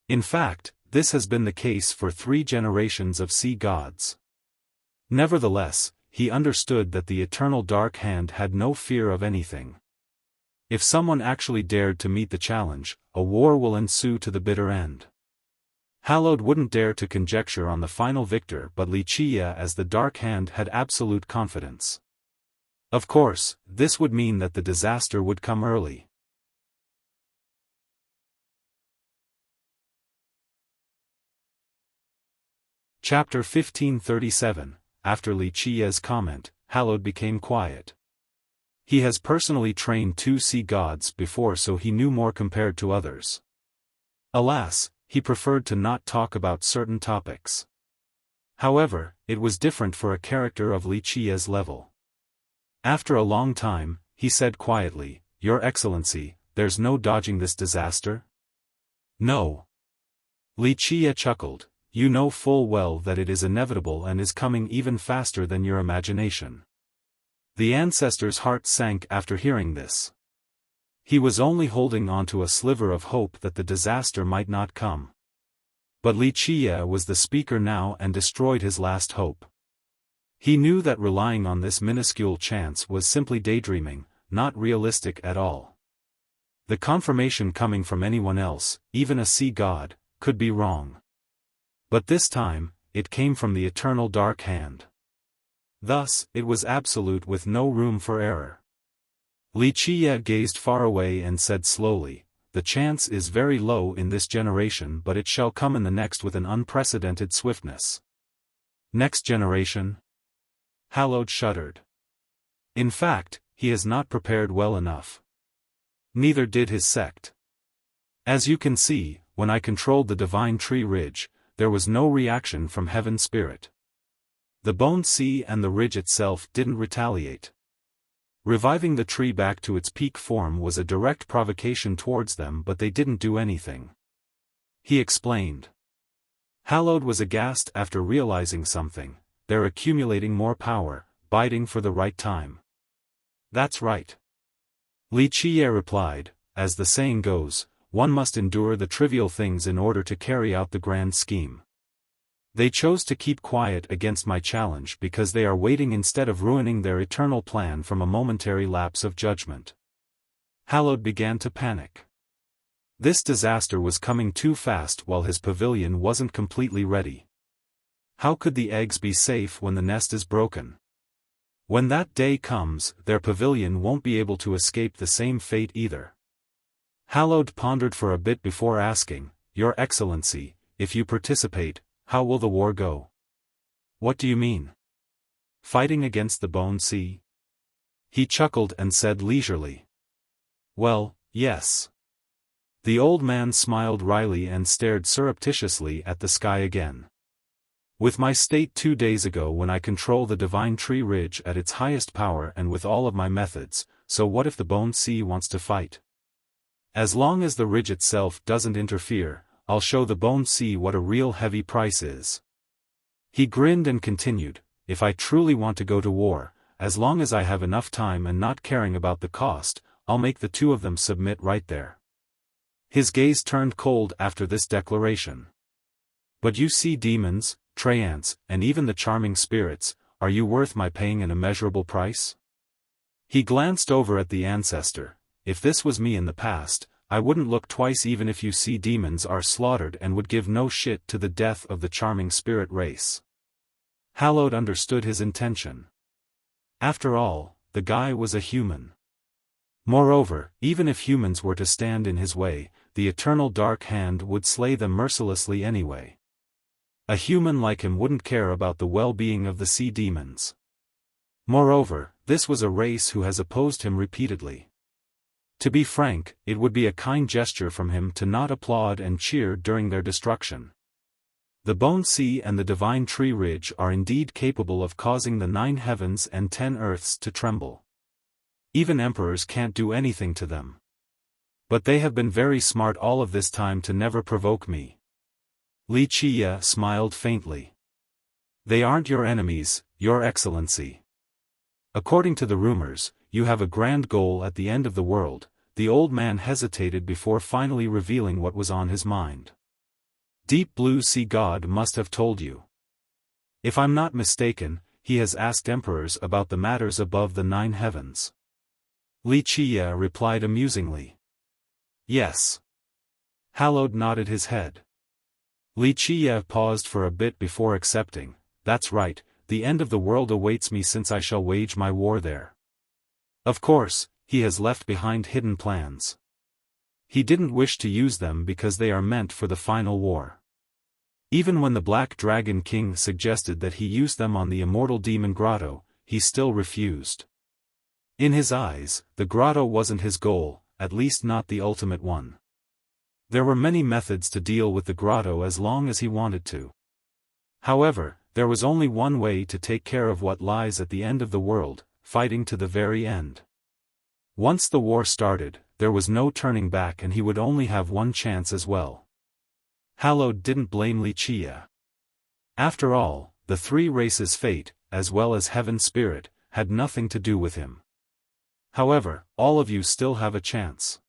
In fact, this has been the case for 3 generations of sea gods. Nevertheless, he understood that the eternal Dark Hand had no fear of anything. If someone actually dared to meet the challenge, a war will ensue to the bitter end. Hallowed wouldn't dare to conjecture on the final victor but Wuxia as the Dark Hand had absolute confidence. Of course, this would mean that the disaster would come early. Chapter 1537. After Wuxia's comment, Hallowed became quiet. He has personally trained 2 sea gods before so he knew more compared to others. Alas, he preferred to not talk about certain topics. However, it was different for a character of Wuxia's level. After a long time, he said quietly, "Your Excellency, there's no dodging this disaster?" "No." Wuxia chuckled, "You know full well that it is inevitable and is coming even faster than your imagination." The ancestor's heart sank after hearing this. He was only holding on to a sliver of hope that the disaster might not come. But Wuxia was the speaker now and destroyed his last hope. He knew that relying on this minuscule chance was simply daydreaming, not realistic at all. The confirmation coming from anyone else, even a sea god, could be wrong. But this time, it came from the eternal Dark Hand. Thus, it was absolute with no room for error. Wuxia gazed far away and said slowly, "The chance is very low in this generation but it shall come in the next with an unprecedented swiftness." Next generation? Hallowed shuddered. In fact, he has not prepared well enough. Neither did his sect. As you can see, when I controlled the Divine Tree Ridge, there was no reaction from Heaven Spirit. The Bone Sea and the ridge itself didn't retaliate. Reviving the tree back to its peak form was a direct provocation towards them but they didn't do anything. He explained. Hallowed was aghast after realizing something, they're accumulating more power, biding for the right time. That's right. Wuxia replied, as the saying goes, one must endure the trivial things in order to carry out the grand scheme. They chose to keep quiet against my challenge because they are waiting instead of ruining their eternal plan from a momentary lapse of judgment. Hallowed began to panic. This disaster was coming too fast while his pavilion wasn't completely ready. How could the eggs be safe when the nest is broken? When that day comes, their pavilion won't be able to escape the same fate either. Hallowed pondered for a bit before asking, "Your Excellency, if you participate, how will the war go?" "What do you mean? Fighting against the Bone Sea?" He chuckled and said leisurely. "Well, yes." The old man smiled wryly and stared surreptitiously at the sky again. "With my state 2 days ago when I control the divine tree ridge at its highest power and with all of my methods, so what if the Bone Sea wants to fight? As long as the ridge itself doesn't interfere, I'll show the Bone Sea what a real heavy price is." He grinned and continued, "If I truly want to go to war, as long as I have enough time and not caring about the cost, I'll make the two of them submit right there." His gaze turned cold after this declaration. "But you see demons, treants, and even the charming spirits, are you worth my paying an immeasurable price?" He glanced over at the ancestor. "If this was me in the past, I wouldn't look twice even if you see demons are slaughtered and would give no shit to the death of the charming spirit race." Hallowed understood his intention. After all, the guy was a human. Moreover, even if humans were to stand in his way, the eternal dark hand would slay them mercilessly anyway. A human like him wouldn't care about the well-being of the sea demons. Moreover, this was a race who has opposed him repeatedly. To be frank, it would be a kind gesture from him to not applaud and cheer during their destruction. The Bone Sea and the Divine Tree Ridge are indeed capable of causing the 9 heavens and 10 earths to tremble. Even emperors can't do anything to them. But they have been very smart all of this time to never provoke me. Wuxia smiled faintly. "They aren't your enemies, Your Excellency. According to the rumors, you have a grand goal at the end of the world." The old man hesitated before finally revealing what was on his mind. "Deep Blue Sea God must have told you. If I'm not mistaken, he has asked emperors about the matters above the 9 heavens." Wuxia replied amusingly. "Yes." Hallowed nodded his head. Wuxia paused for a bit before accepting. "That's right, the end of the world awaits me since I shall wage my war there." Of course, he has left behind hidden plans. He didn't wish to use them because they are meant for the final war. Even when the Black Dragon King suggested that he use them on the immortal demon grotto, he still refused. In his eyes, the grotto wasn't his goal, at least not the ultimate one. There were many methods to deal with the grotto as long as he wanted to. However, there was only one way to take care of what lies at the end of the world, fighting to the very end. Once the war started, there was no turning back and he would only have one chance as well. Hallowed didn't blame Wuxia. After all, the 3 races' fate, as well as Heaven's spirit, had nothing to do with him. However, all of you still have a chance.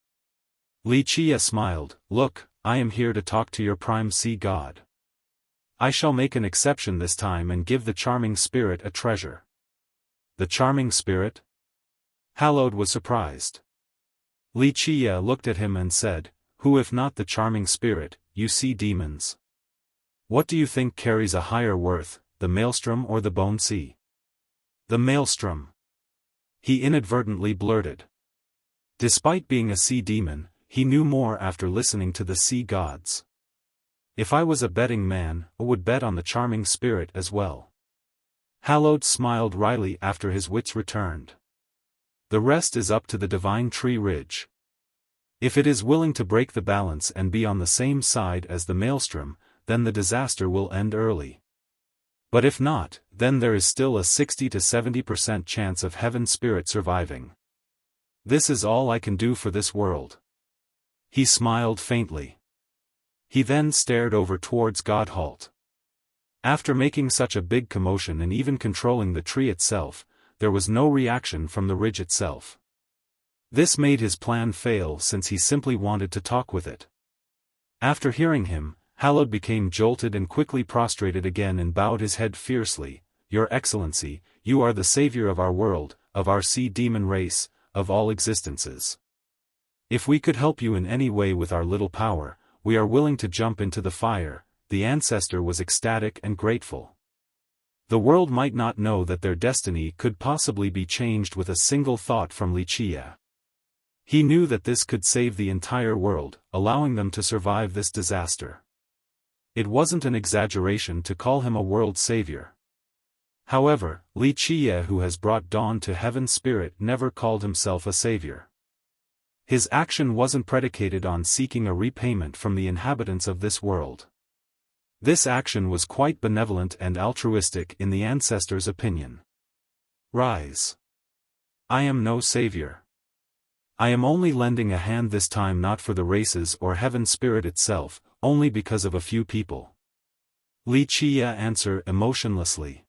Wuxia smiled. "Look, I am here to talk to your prime sea god. I shall make an exception this time and give the charming spirit a treasure." "The charming spirit?" Hallowed was surprised. Wuxia looked at him and said, "Who if not the charming spirit, you sea demons? What do you think carries a higher worth, the maelstrom or the Bone Sea?" "The maelstrom," he inadvertently blurted. Despite being a sea demon, he knew more after listening to the sea gods. "If I was a betting man, I would bet on the charming spirit as well." Hallowed smiled wryly after his wits returned. "The rest is up to the Divine Tree Ridge. If it is willing to break the balance and be on the same side as the maelstrom, then the disaster will end early. But if not, then there is still a 60 to 70% chance of Heaven's spirit surviving. This is all I can do for this world." He smiled faintly. He then stared over towards Godhalt. After making such a big commotion and even controlling the tree itself, there was no reaction from the ridge itself. This made his plan fail since he simply wanted to talk with it. After hearing him, Hallowed became jolted and quickly prostrated again and bowed his head fiercely. "Your Excellency, you are the savior of our world, of our sea demon race, of all existences. If we could help you in any way with our little power, we are willing to jump into the fire." The ancestor was ecstatic and grateful. The world might not know that their destiny could possibly be changed with a single thought from Wuxia. He knew that this could save the entire world, allowing them to survive this disaster. It wasn't an exaggeration to call him a world savior. However, Wuxia, who has brought dawn to heaven's spirit, never called himself a savior. His action wasn't predicated on seeking a repayment from the inhabitants of this world. This action was quite benevolent and altruistic in the ancestor's opinion. "Rise. I am no savior. I am only lending a hand this time, not for the races or heaven spirit itself, only because of a few people," Wuxia answered emotionlessly.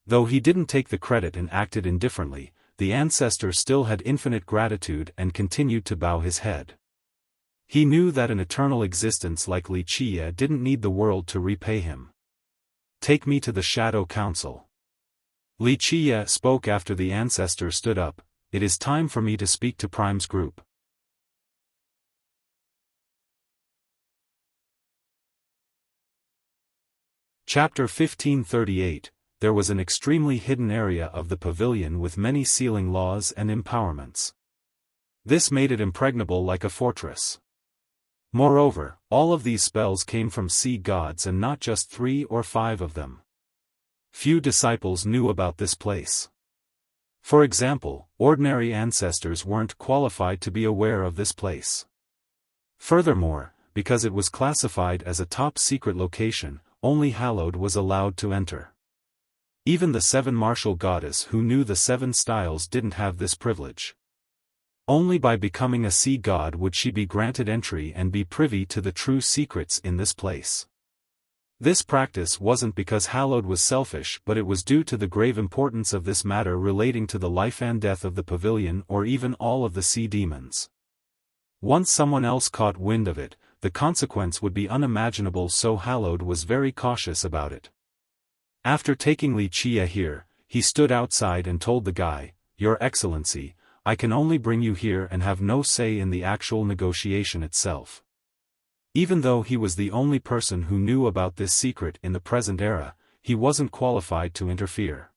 Though he didn't take the credit and acted indifferently, the ancestor still had infinite gratitude and continued to bow his head. He knew that an eternal existence like Wuxia didn't need the world to repay him. "Take me to the Shadow Council." Wuxia spoke after the ancestor stood up. "It is time for me to speak to Prime's group." Chapter 1538. There was an extremely hidden area of the pavilion with many sealing laws and empowerments. This made it impregnable like a fortress. Moreover, all of these spells came from sea gods and not just 3 or 5 of them. Few disciples knew about this place. For example, ordinary ancestors weren't qualified to be aware of this place. Furthermore, because it was classified as a top-secret location, only hallowed was allowed to enter. Even the 7 martial goddess who knew the 7 styles didn't have this privilege. Only by becoming a sea god would she be granted entry and be privy to the true secrets in this place. This practice wasn't because hallowed was selfish, but it was due to the grave importance of this matter relating to the life and death of the pavilion or even all of the sea demons. Once someone else caught wind of it, the consequence would be unimaginable, so hallowed was very cautious about it. After taking Wuxia here, he stood outside and told the guy, "Your Excellency, I can only bring you here and have no say in the actual negotiation itself." Even though he was the only person who knew about this secret in the present era, he wasn't qualified to interfere.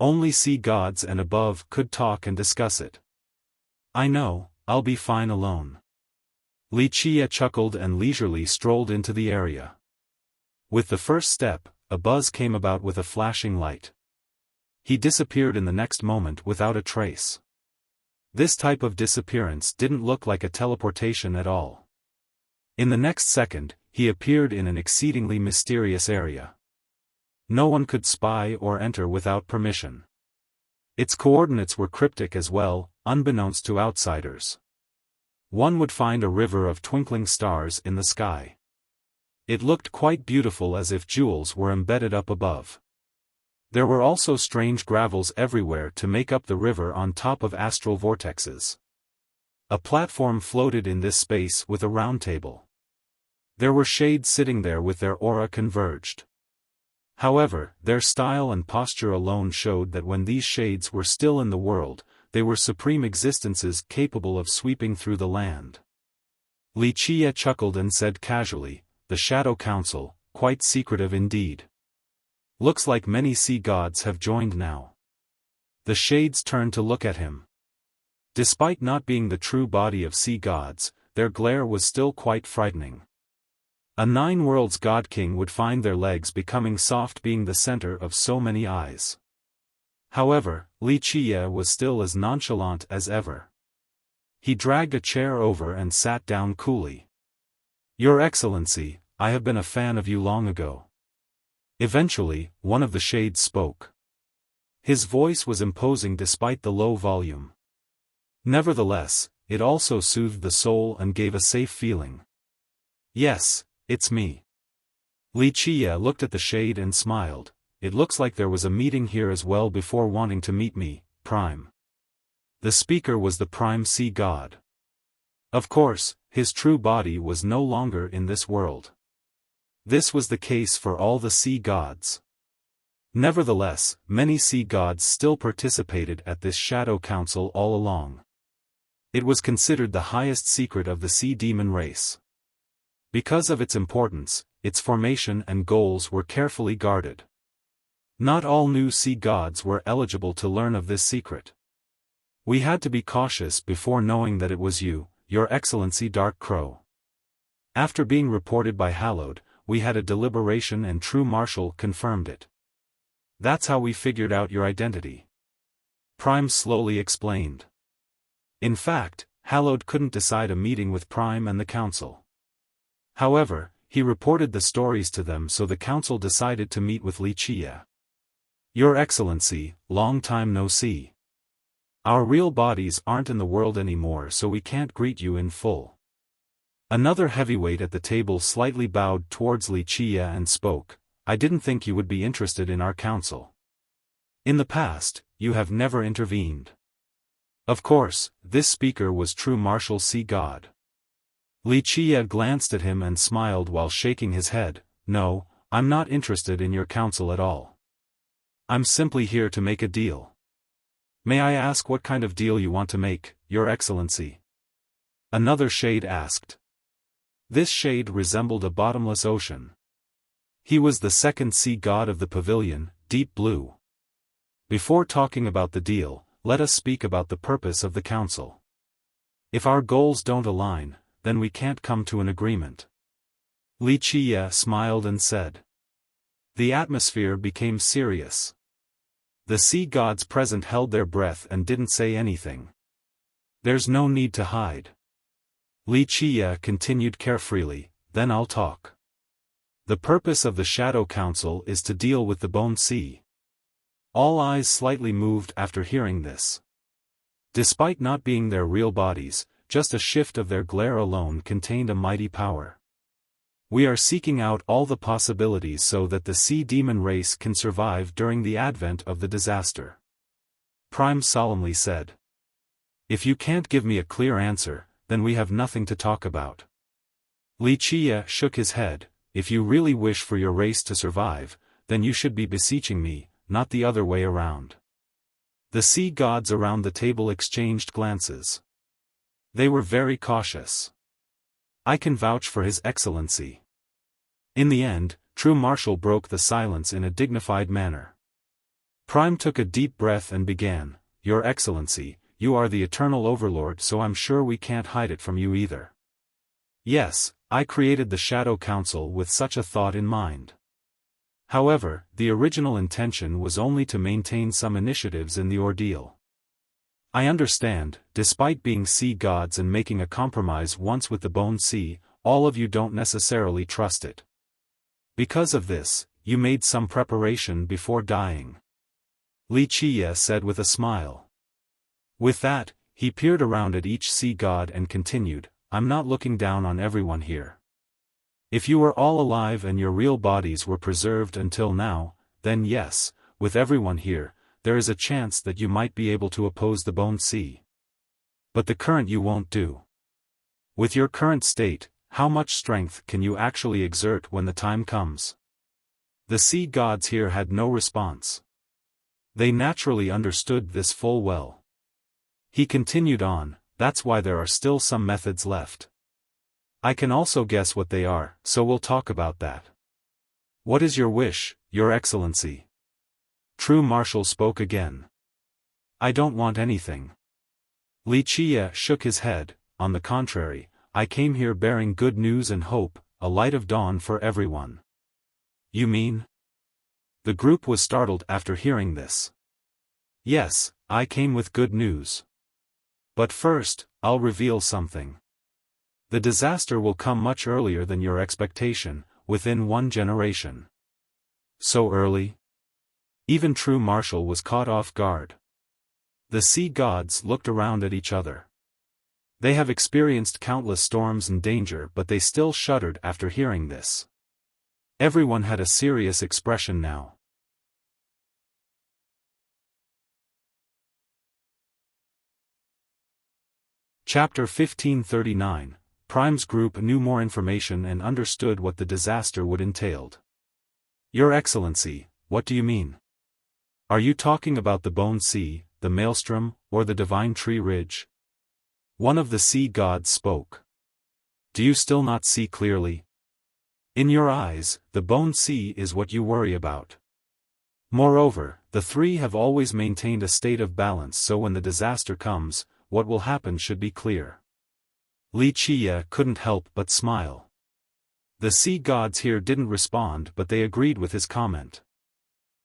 Only sea gods and above could talk and discuss it. "I know, I'll be fine alone." Wuxia chuckled and leisurely strolled into the area. With the first step, a buzz came about with a flashing light. He disappeared in the next moment without a trace. This type of disappearance didn't look like a teleportation at all. In the next second, he appeared in an exceedingly mysterious area. No one could spy or enter without permission. Its coordinates were cryptic as well, unbeknownst to outsiders. One would find a river of twinkling stars in the sky. It looked quite beautiful, as if jewels were embedded up above. There were also strange gravels everywhere to make up the river on top of astral vortexes. A platform floated in this space with a round table. There were shades sitting there with their aura converged. However, their style and posture alone showed that when these shades were still in the world, they were supreme existences capable of sweeping through the land. Wuxia chuckled and said casually, "The Shadow Council, quite secretive indeed. Looks like many sea gods have joined now." The shades turned to look at him. Despite not being the true body of sea gods, their glare was still quite frightening. A 9 worlds god king would find their legs becoming soft being the center of so many eyes. However, Wuxia was still as nonchalant as ever. He dragged a chair over and sat down coolly. "Your Excellency, I have been a fan of you long ago." Eventually, one of the shades spoke. His voice was imposing despite the low volume. Nevertheless, it also soothed the soul and gave a safe feeling. "Yes, it's me." Wuxia looked at the shade and smiled. "It looks like there was a meeting here as well before wanting to meet me, Prime." The speaker was the Prime Sea God. Of course, his true body was no longer in this world. This was the case for all the sea gods. Nevertheless, many sea gods still participated at this shadow council all along. It was considered the highest secret of the sea demon race. Because of its importance, its formation and goals were carefully guarded. Not all new sea gods were eligible to learn of this secret. We had to be cautious before knowing that it was you, Your Excellency Dark Crow. After being reported by Hallowed, we had a deliberation and True Marshal confirmed it. That's how we figured out your identity. Prime slowly explained. In fact, Hallowed couldn't decide a meeting with Prime and the Council. However, he reported the stories to them, so the Council decided to meet with Wuxia. Your Excellency, long time no see. Our real bodies aren't in the world anymore, so we can't greet you in full. Another heavyweight at the table slightly bowed towards Wuxia and spoke. I didn't think you would be interested in our council. In the past, you have never intervened. Of course, this speaker was True Marshal Sea God. Wuxia glanced at him and smiled while shaking his head. No, I'm not interested in your council at all. I'm simply here to make a deal. May I ask what kind of deal you want to make, Your Excellency? Another shade asked. This shade resembled a bottomless ocean. He was the second sea god of the pavilion, Deep Blue. Before talking about the deal, let us speak about the purpose of the council. If our goals don't align, then we can't come to an agreement. Wuxia smiled and said. The atmosphere became serious. The sea gods present held their breath and didn't say anything. There's no need to hide. Wuxia continued carefreely, then I'll talk. The purpose of the Shadow Council is to deal with the Bone Sea. All eyes slightly moved after hearing this. Despite not being their real bodies, just a shift of their glare alone contained a mighty power. We are seeking out all the possibilities so that the sea demon race can survive during the advent of the disaster. Prime solemnly said. If you can't give me a clear answer, then we have nothing to talk about. Wuxia shook his head. If you really wish for your race to survive, then you should be beseeching me, not the other way around. The sea gods around the table exchanged glances. They were very cautious. I can vouch for His Excellency. In the end, True Marshal broke the silence in a dignified manner. Prime took a deep breath and began, Your Excellency, you are the eternal overlord, so I'm sure we can't hide it from you either. Yes, I created the Shadow Council with such a thought in mind. However, the original intention was only to maintain some initiatives in the ordeal. I understand, despite being sea gods and making a compromise once with the Bone Sea, all of you don't necessarily trust it. Because of this, you made some preparation before dying. Wuxia said with a smile. With that, he peered around at each sea god and continued, I'm not looking down on everyone here. If you were all alive and your real bodies were preserved until now, then yes, with everyone here, there is a chance that you might be able to oppose the Bone Sea. But the current you won't do. With your current state, how much strength can you actually exert when the time comes? The sea gods here had no response. They naturally understood this full well. He continued on, that's why there are still some methods left. I can also guess what they are, so we'll talk about that. What is your wish, Your Excellency? True Marshal spoke again. I don't want anything. Wuxia shook his head, on the contrary, I came here bearing good news and hope, a light of dawn for everyone. You mean? The group was startled after hearing this. Yes, I came with good news. But first, I'll reveal something. The disaster will come much earlier than your expectation, within 1 generation. So early? Even True Marshal was caught off guard. The sea gods looked around at each other. They have experienced countless storms and danger, but they still shuddered after hearing this. Everyone had a serious expression now. Chapter 1539, Prime's group knew more information and understood what the disaster would entailed. Your Excellency, what do you mean? Are you talking about the Bone Sea, the Maelstrom, or the Divine Tree Ridge? One of the sea gods spoke. Do you still not see clearly? In your eyes, the Bone Sea is what you worry about. Moreover, the three have always maintained a state of balance, so when the disaster comes, what will happen should be clear. Li Qie couldn't help but smile. The sea gods here didn't respond, but they agreed with his comment.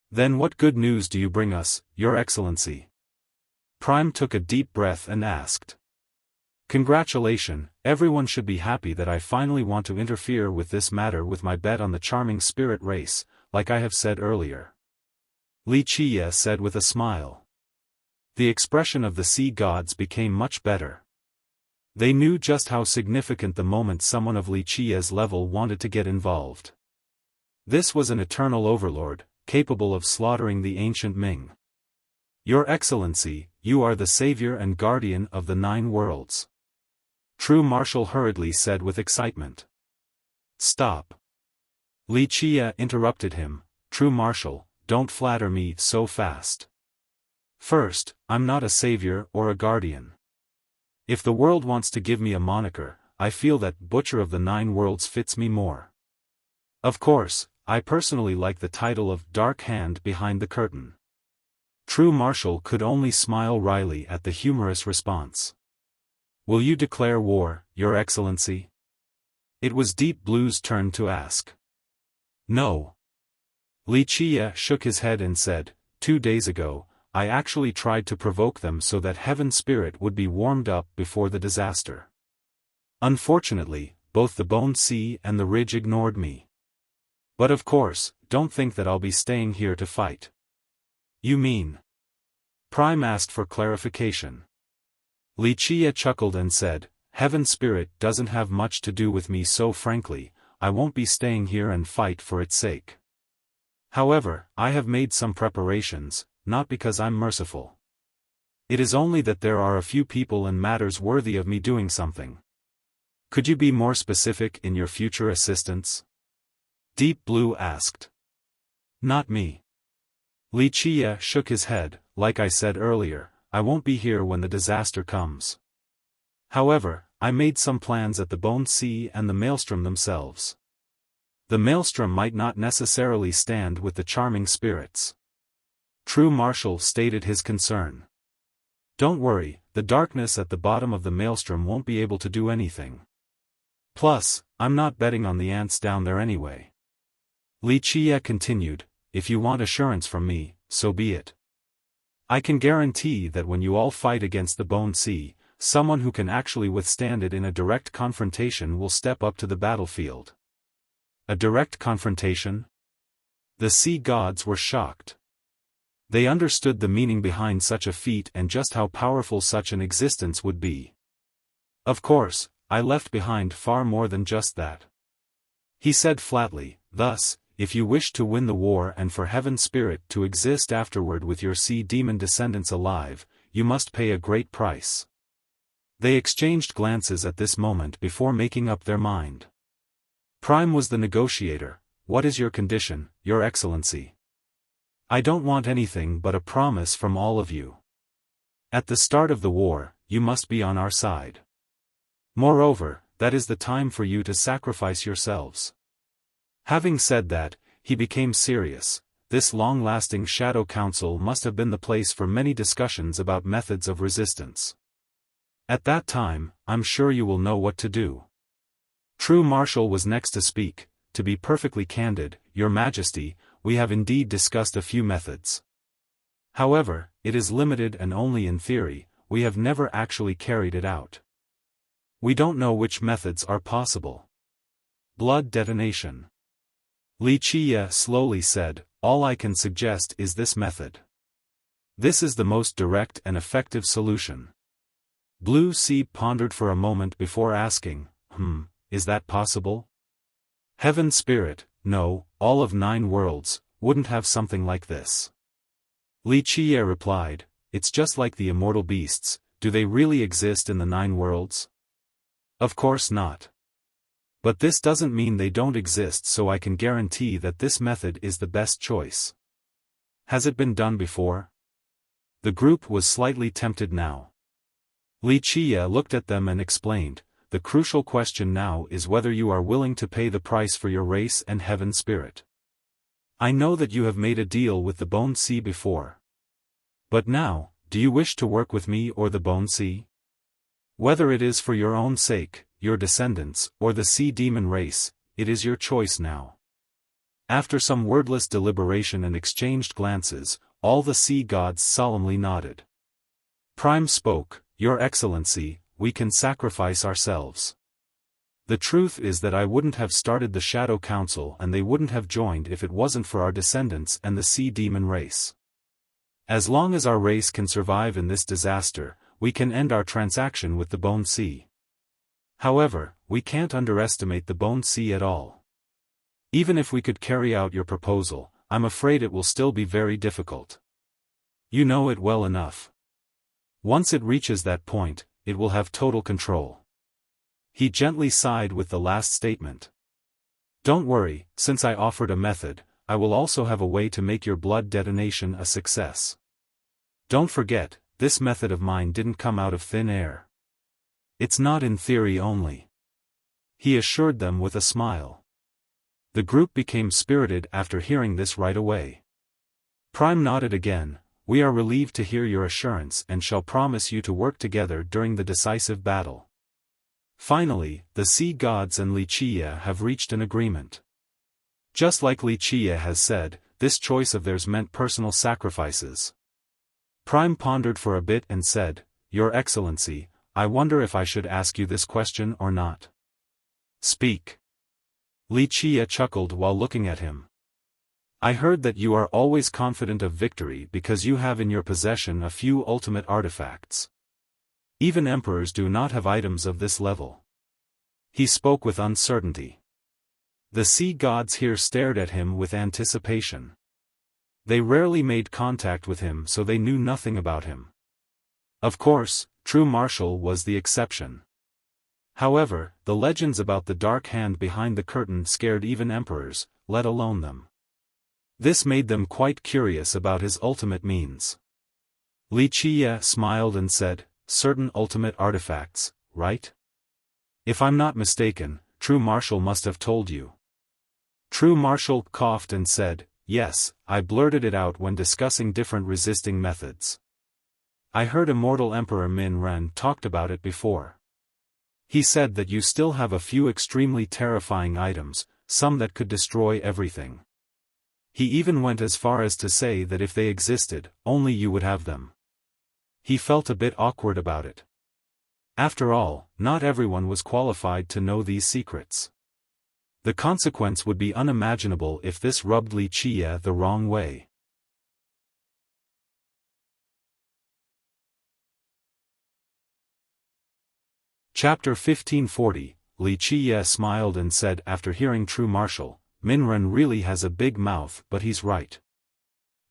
Then what good news do you bring us, Your Excellency? Prime took a deep breath and asked. Congratulations, everyone should be happy that I finally want to interfere with this matter with my bet on the charming spirit race, like I have said earlier. Li Qie said with a smile. The expression of the sea gods became much better. They knew just how significant the moment someone of Li Qie's level wanted to get involved. This was an eternal overlord, capable of slaughtering the ancient Ming. Your Excellency, you are the savior and guardian of the 9 worlds. True Marshal hurriedly said with excitement. Stop. Li Qie interrupted him. True Marshal, don't flatter me so fast. First, I'm not a savior or a guardian. If the world wants to give me a moniker, I feel that Butcher of the 9 Worlds fits me more. Of course, I personally like the title of Dark Hand Behind the Curtain. True Marshal could only smile wryly at the humorous response. Will you declare war, Your Excellency? It was Deep Blue's turn to ask. No. Li Qie shook his head and said, 2 days ago, I actually tried to provoke them so that Heaven Spirit would be warmed up before the disaster. Unfortunately, both the Bone Sea and the Ridge ignored me. But of course, don't think that I'll be staying here to fight. You mean? Prime asked for clarification. Li Qie chuckled and said, Heaven Spirit doesn't have much to do with me, so frankly, I won't be staying here and fight for its sake. However, I have made some preparations, not because I'm merciful. It is only that there are a few people and matters worthy of me doing something. Could you be more specific in your future assistance? Deep Blue asked. Not me. Li Qie shook his head. Like I said earlier, I won't be here when the disaster comes. However, I made some plans at the Bone Sea and the Maelstrom themselves. The Maelstrom might not necessarily stand with the charming spirits. True Marshal stated his concern. Don't worry, the darkness at the bottom of the Maelstrom won't be able to do anything. Plus, I'm not betting on the ants down there anyway. Li Qie continued, if you want assurance from me, so be it. I can guarantee that when you all fight against the Bone Sea, someone who can actually withstand it in a direct confrontation will step up to the battlefield. A direct confrontation? The sea gods were shocked. They understood the meaning behind such a feat and just how powerful such an existence would be. Of course, I left behind far more than just that. He said flatly, thus, if you wish to win the war and for Heaven Spirit to exist afterward with your sea demon descendants alive, you must pay a great price. They exchanged glances at this moment before making up their mind. Prime was the negotiator. What is your condition, Your Excellency? I don't want anything but a promise from all of you. At the start of the war, you must be on our side. Moreover, that is the time for you to sacrifice yourselves. Having said that, he became serious. This long-lasting Shadow Council must have been the place for many discussions about methods of resistance. At that time, I'm sure you will know what to do. True Marshal was next to speak. To be perfectly candid, Your Majesty, we have indeed discussed a few methods. However, it is limited and only in theory, we have never actually carried it out. We don't know which methods are possible. Blood detonation. Li Qie slowly said, all I can suggest is this method. This is the most direct and effective solution. Blue Sea pondered for a moment before asking, is that possible? Heaven Spirit, no, all of 9 worlds, wouldn't have something like this. Li Qie replied, it's just like the immortal beasts, do they really exist in the 9 worlds? Of course not. But this doesn't mean they don't exist, so I can guarantee that this method is the best choice. Has it been done before? The group was slightly tempted now. Wuxia looked at them and explained, the crucial question now is whether you are willing to pay the price for your race and heaven spirit. I know that you have made a deal with the Bone Sea before. But now, do you wish to work with me or the Bone Sea? Whether it is for your own sake, your descendants, or the sea demon race, it is your choice now. After some wordless deliberation and exchanged glances, all the sea gods solemnly nodded. Prime spoke, Your Excellency, we can sacrifice ourselves. The truth is that I wouldn't have started the Shadow Council and they wouldn't have joined if it wasn't for our descendants and the sea demon race. As long as our race can survive in this disaster, we can end our transaction with the Bone Sea. However, we can't underestimate the Bone Sea at all. Even if we could carry out your proposal, I'm afraid it will still be very difficult. You know it well enough. Once it reaches that point, it will have total control. He gently sighed with the last statement. Don't worry, since I offered a method, I will also have a way to make your blood detonation a success. Don't forget, this method of mine didn't come out of thin air. It's not in theory only. He assured them with a smile. The group became spirited after hearing this right away. Prime nodded again. We are relieved to hear your assurance and shall promise you to work together during the decisive battle. Finally, the sea gods and Wuxia have reached an agreement. Just like Wuxia has said, this choice of theirs meant personal sacrifices. Prime pondered for a bit and said, Your Excellency, I wonder if I should ask you this question or not. Speak. Wuxia chuckled while looking at him. I heard that you are always confident of victory because you have in your possession a few ultimate artifacts. Even emperors do not have items of this level. He spoke with uncertainty. The sea gods here stared at him with anticipation. They rarely made contact with him, so they knew nothing about him. Of course, True Marshal was the exception. However, the legends about the dark hand behind the curtain scared even emperors, let alone them. This made them quite curious about his ultimate means. Wuxia smiled and said, certain ultimate artifacts, right? If I'm not mistaken, True Marshal must have told you. True Marshal coughed and said, yes, I blurted it out when discussing different resisting methods. I heard Immortal Emperor Min Ren talked about it before. He said that you still have a few extremely terrifying items, some that could destroy everything. He even went as far as to say that if they existed, only you would have them. He felt a bit awkward about it. After all, not everyone was qualified to know these secrets. The consequence would be unimaginable if this rubbed Wuxia the wrong way. Chapter 1540, Wuxia smiled and said after hearing True Marshal, Minren really has a big mouth, but he's right.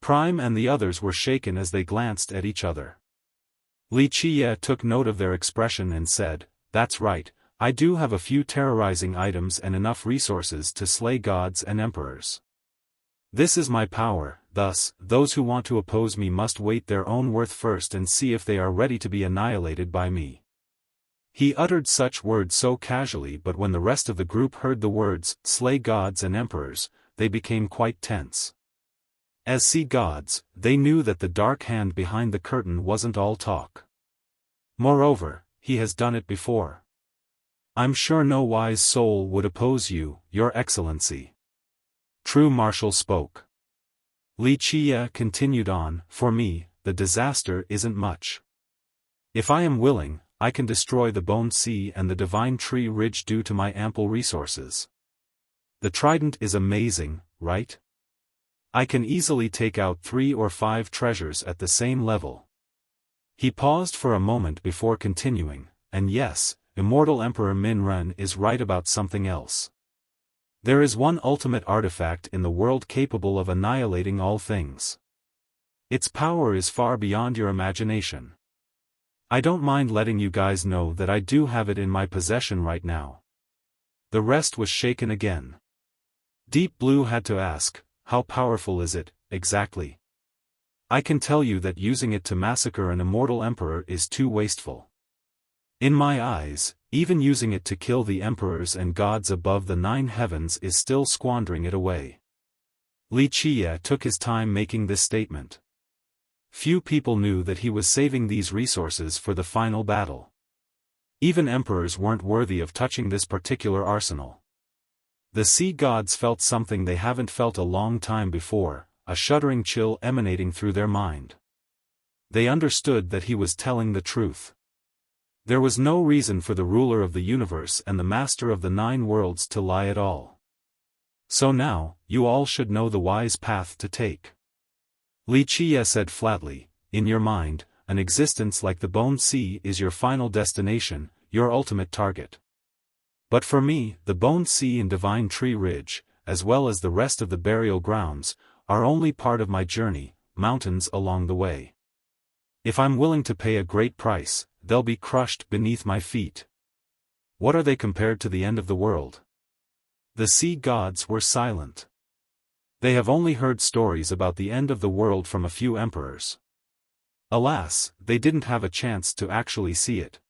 Prime and the others were shaken as they glanced at each other. Wuxia took note of their expression and said, that's right, I do have a few terrorizing items and enough resources to slay gods and emperors. This is my power, thus, those who want to oppose me must weight their own worth first and see if they are ready to be annihilated by me. He uttered such words so casually, but when the rest of the group heard the words, slay gods and emperors, they became quite tense. As sea gods, they knew that the dark hand behind the curtain wasn't all talk. Moreover, he has done it before. I'm sure no wise soul would oppose you, Your Excellency. True Marshal spoke. Wuxia continued on, for me, the disaster isn't much. If I am willing, I can destroy the Bone Sea and the Divine Tree Ridge due to my ample resources. The trident is amazing, right? I can easily take out 3 or 5 treasures at the same level. He paused for a moment before continuing, and yes, Immortal Emperor Min Ren is right about something else. There is one ultimate artifact in the world capable of annihilating all things. Its power is far beyond your imagination. I don't mind letting you guys know that I do have it in my possession right now. The rest was shaken again. Deep Blue had to ask, how powerful is it, exactly? I can tell you that using it to massacre an immortal emperor is too wasteful. In my eyes, even using it to kill the emperors and gods above the 9 heavens is still squandering it away. Li Qie took his time making this statement. Few people knew that he was saving these resources for the final battle. Even emperors weren't worthy of touching this particular arsenal. The sea gods felt something they haven't felt a long time before, a shuddering chill emanating through their mind. They understood that he was telling the truth. There was no reason for the ruler of the universe and the master of the 9 worlds to lie at all. So now, you all should know the wise path to take. Li Qie said flatly, in your mind, an existence like the Bone Sea is your final destination, your ultimate target. But for me, the Bone Sea and Divine Tree Ridge, as well as the rest of the burial grounds, are only part of my journey, mountains along the way. If I'm willing to pay a great price, they'll be crushed beneath my feet. What are they compared to the end of the world? The sea gods were silent. They have only heard stories about the end of the world from a few emperors. Alas, they didn't have a chance to actually see it.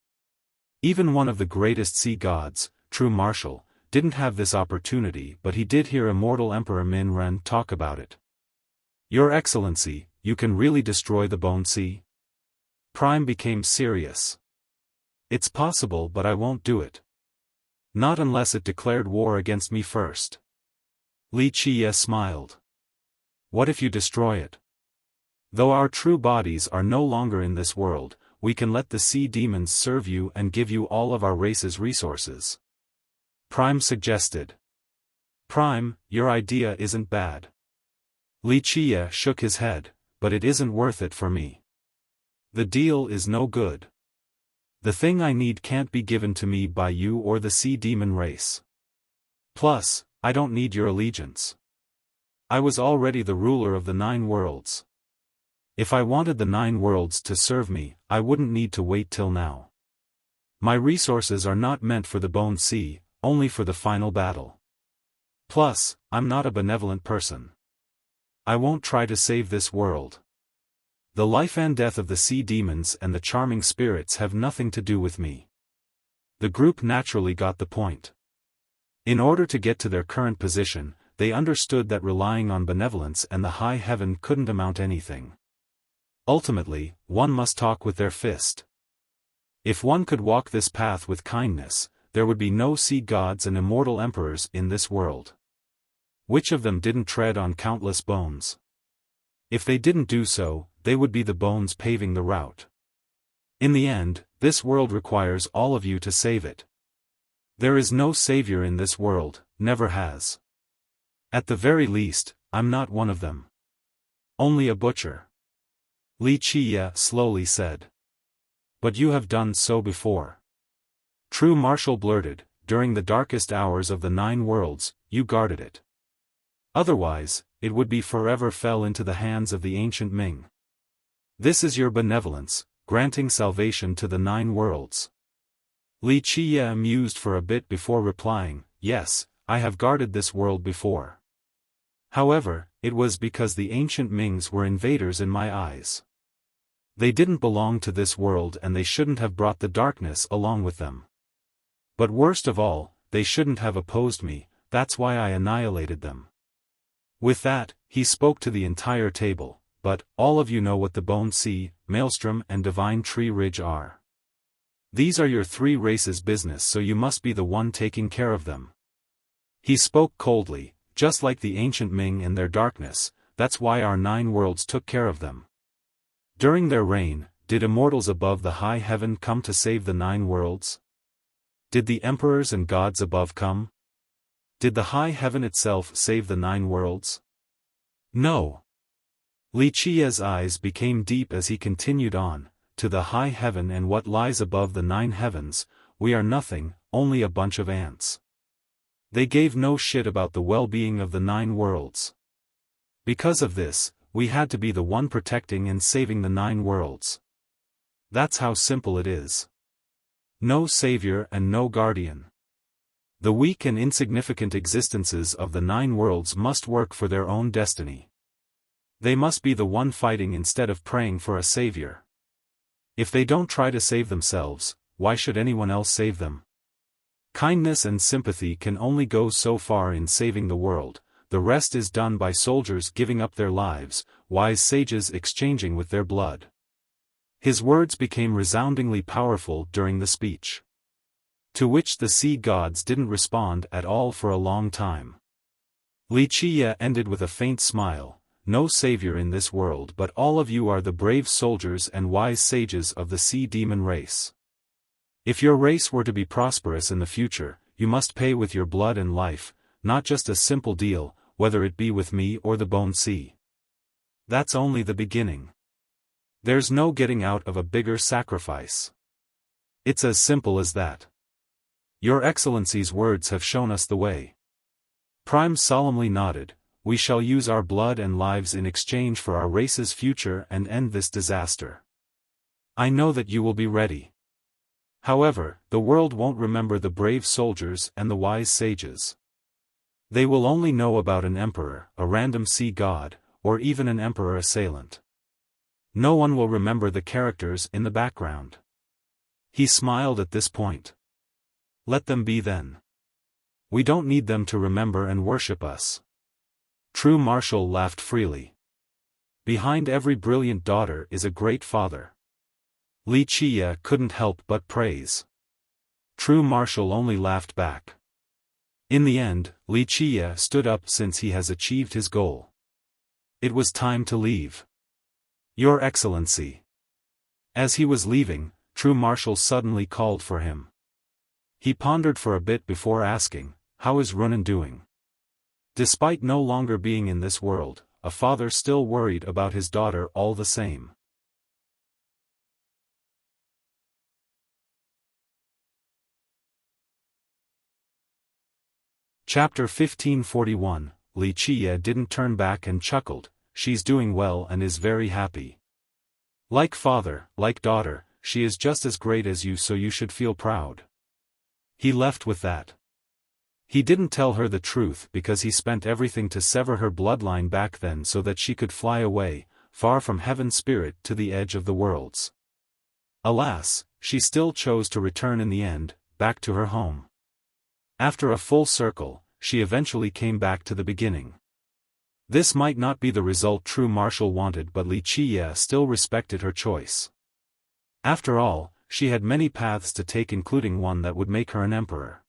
Even one of the greatest sea gods, True Marshal, didn't have this opportunity, but he did hear immortal Emperor Min Ren talk about it. Your Excellency, you can really destroy the Bone Sea? Prime became serious. It's possible, but I won't do it. Not unless it declared war against me first. Li Qie smiled. What if you destroy it? Though our true bodies are no longer in this world, we can let the sea demons serve you and give you all of our race's resources. Prime suggested. Prime, your idea isn't bad. Li Qie shook his head, but it isn't worth it for me. The deal is no good. The thing I need can't be given to me by you or the sea demon race. Plus, I don't need your allegiance. I was already the ruler of the 9 worlds. If I wanted the 9 worlds to serve me, I wouldn't need to wait till now. My resources are not meant for the Bone Sea, only for the final battle. Plus, I'm not a benevolent person. I won't try to save this world. The life and death of the sea demons and the charming spirits have nothing to do with me. The group naturally got the point. In order to get to their current position, they understood that relying on benevolence and the high heaven couldn't amount anything. Ultimately, one must talk with their fist. If one could walk this path with kindness, there would be no sea gods and immortal emperors in this world. Which of them didn't tread on countless bones? If they didn't do so, they would be the bones paving the route. In the end, this world requires all of you to save it. There is no savior in this world, never has. At the very least, I'm not one of them. Only a butcher. Li Qie slowly said. But you have done so before. True Marshal blurted, during the darkest hours of the 9 worlds, you guarded it. Otherwise, it would be forever fell into the hands of the ancient Ming. This is your benevolence, granting salvation to the 9 worlds. Li Qie mused for a bit before replying, yes, I have guarded this world before. However, it was because the ancient Mings were invaders in my eyes. They didn't belong to this world and they shouldn't have brought the darkness along with them. But worst of all, they shouldn't have opposed me, that's why I annihilated them. With that, he spoke to the entire table, but, all of you know what the Bone Sea, Maelstrom and Divine Tree Ridge are. These are your 3 races' business, so you must be the one taking care of them. He spoke coldly, just like the ancient Ming in their darkness, that's why our 9 worlds took care of them. During their reign, did immortals above the high heaven come to save the 9 worlds? Did the emperors and gods above come? Did the high heaven itself save the 9 worlds? No. Li Qie's eyes became deep as he continued on, to the high heaven and what lies above the 9 heavens, we are nothing, only a bunch of ants. They gave no shit about the well-being of the 9 worlds. Because of this, we had to be the one protecting and saving the 9 worlds. That's how simple it is. No savior and no guardian. The weak and insignificant existences of the 9 worlds must work for their own destiny. They must be the one fighting instead of praying for a savior. If they don't try to save themselves, why should anyone else save them? Kindness and sympathy can only go so far in saving the world. The rest is done by soldiers giving up their lives, wise sages exchanging with their blood. His words became resoundingly powerful during the speech, to which the sea gods didn't respond at all for a long time. Wuxia ended with a faint smile. No savior in this world, but all of you are the brave soldiers and wise sages of the sea demon race. If your race were to be prosperous in the future, you must pay with your blood and life, not just a simple deal, whether it be with me or the Bone Sea. That's only the beginning. There's no getting out of a bigger sacrifice. It's as simple as that. Your Excellency's words have shown us the way. Prime solemnly nodded. We shall use our blood and lives in exchange for our race's future and end this disaster. I know that you will be ready. However, the world won't remember the brave soldiers and the wise sages. They will only know about an emperor, a random sea god, or even an emperor assailant. No one will remember the characters in the background. He smiled at this point. Let them be then. We don't need them to remember and worship us. True Marshal laughed freely. Behind every brilliant daughter is a great father. Wuxia couldn't help but praise. True Marshal only laughed back. In the end, Wuxia stood up since he has achieved his goal. It was time to leave. Your Excellency. As he was leaving, True Marshal suddenly called for him. He pondered for a bit before asking, "How is Runan doing?" Despite no longer being in this world, a father still worried about his daughter all the same. Chapter 1541. Wuxia didn't turn back and chuckled. She's doing well and is very happy. Like father, like daughter, she is just as great as you, so you should feel proud. He left with that. He didn't tell her the truth because he spent everything to sever her bloodline back then so that she could fly away, far from Heaven's spirit to the edge of the worlds. Alas, she still chose to return in the end, back to her home. After a full circle, she eventually came back to the beginning. This might not be the result True Marshal wanted, but Wuxia still respected her choice. After all, she had many paths to take, including one that would make her an emperor.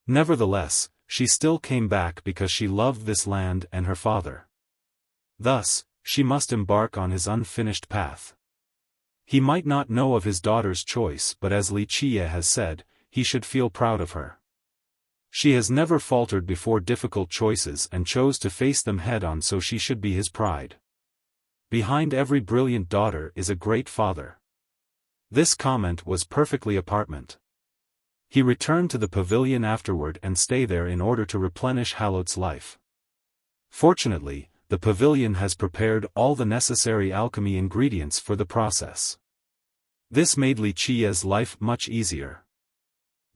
Nevertheless, she still came back because she loved this land and her father. Thus, she must embark on his unfinished path. He might not know of his daughter's choice, but as Wuxia has said, he should feel proud of her. She has never faltered before difficult choices and chose to face them head-on, so she should be his pride. Behind every brilliant daughter is a great father. This comment was perfectly apparent. He returned to the pavilion afterward and stayed there in order to replenish Hallowed's life. Fortunately, the pavilion has prepared all the necessary alchemy ingredients for the process. This made Wuxia's life much easier.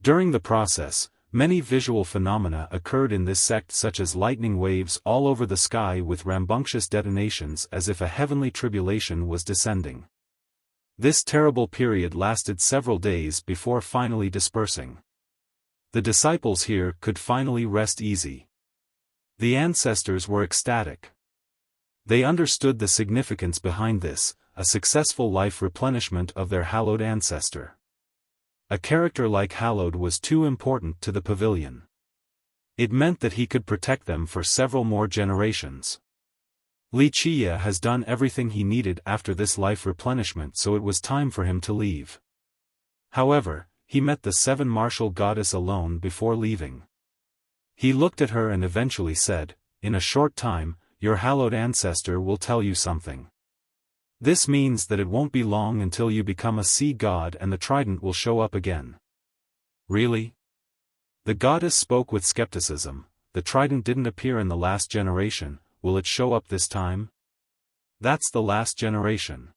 During the process, many visual phenomena occurred in this sect, such as lightning waves all over the sky with rambunctious detonations as if a heavenly tribulation was descending. This terrible period lasted several days before finally dispersing. The disciples here could finally rest easy. The ancestors were ecstatic. They understood the significance behind this, a successful life replenishment of their hallowed ancestor. A character like Hallowed was too important to the pavilion. It meant that he could protect them for several more generations. Wuxia has done everything he needed after this life replenishment, so it was time for him to leave. However, he met the 7 martial goddess alone before leaving. He looked at her and eventually said, "In a short time, your hallowed ancestor will tell you something. This means that it won't be long until you become a sea god and the trident will show up again." Really? The goddess spoke with skepticism. The trident didn't appear in the last generation. Will it show up this time? That's the last generation.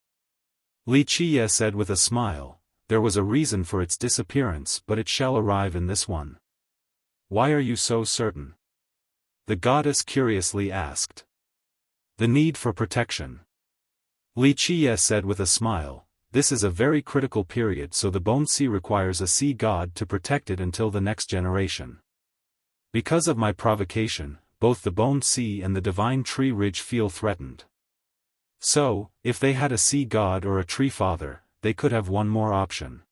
Li Qiye said with a smile, there was a reason for its disappearance, but it shall arrive in this one. Why are you so certain? The goddess curiously asked. The need for protection. Li Qiye said with a smile, this is a very critical period, so the Bone Sea requires a sea god to protect it until the next generation. Because of my provocation, both the Bone Sea and the Divine Tree Ridge feel threatened. So, if they had a sea god or a tree father, they could have one more option.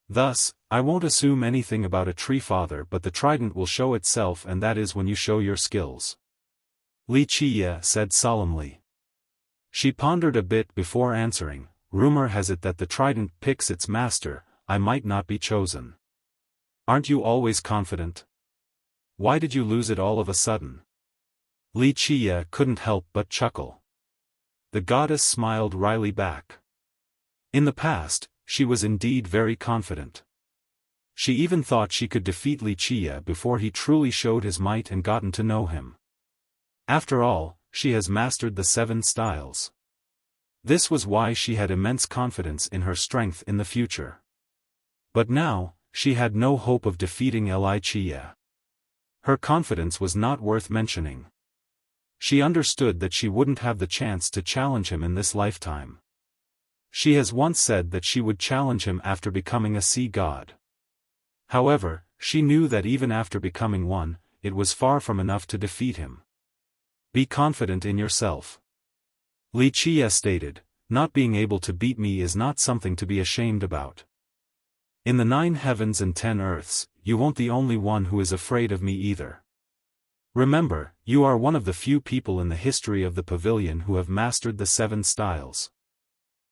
Thus, I won't assume anything about a tree father, but the trident will show itself, and that is when you show your skills. Li Qiye said solemnly. She pondered a bit before answering, rumor has it that the trident picks its master, I might not be chosen. Aren't you always confident? Why did you lose it all of a sudden? Li Qiye couldn't help but chuckle. The goddess smiled wryly back. In the past, she was indeed very confident. She even thought she could defeat Li Qiye before he truly showed his might and gotten to know him. After all, she has mastered the 7 styles. This was why she had immense confidence in her strength in the future. But now, she had no hope of defeating Li Qiye. Her confidence was not worth mentioning. She understood that she wouldn't have the chance to challenge him in this lifetime. She has once said that she would challenge him after becoming a sea god. However, she knew that even after becoming one, it was far from enough to defeat him. Be confident in yourself. Li Qiye stated, not being able to beat me is not something to be ashamed about. In the 9 heavens and 10 earths, you won't be the only one who is afraid of me either. Remember, you are one of the few people in the history of the pavilion who have mastered the 7 styles.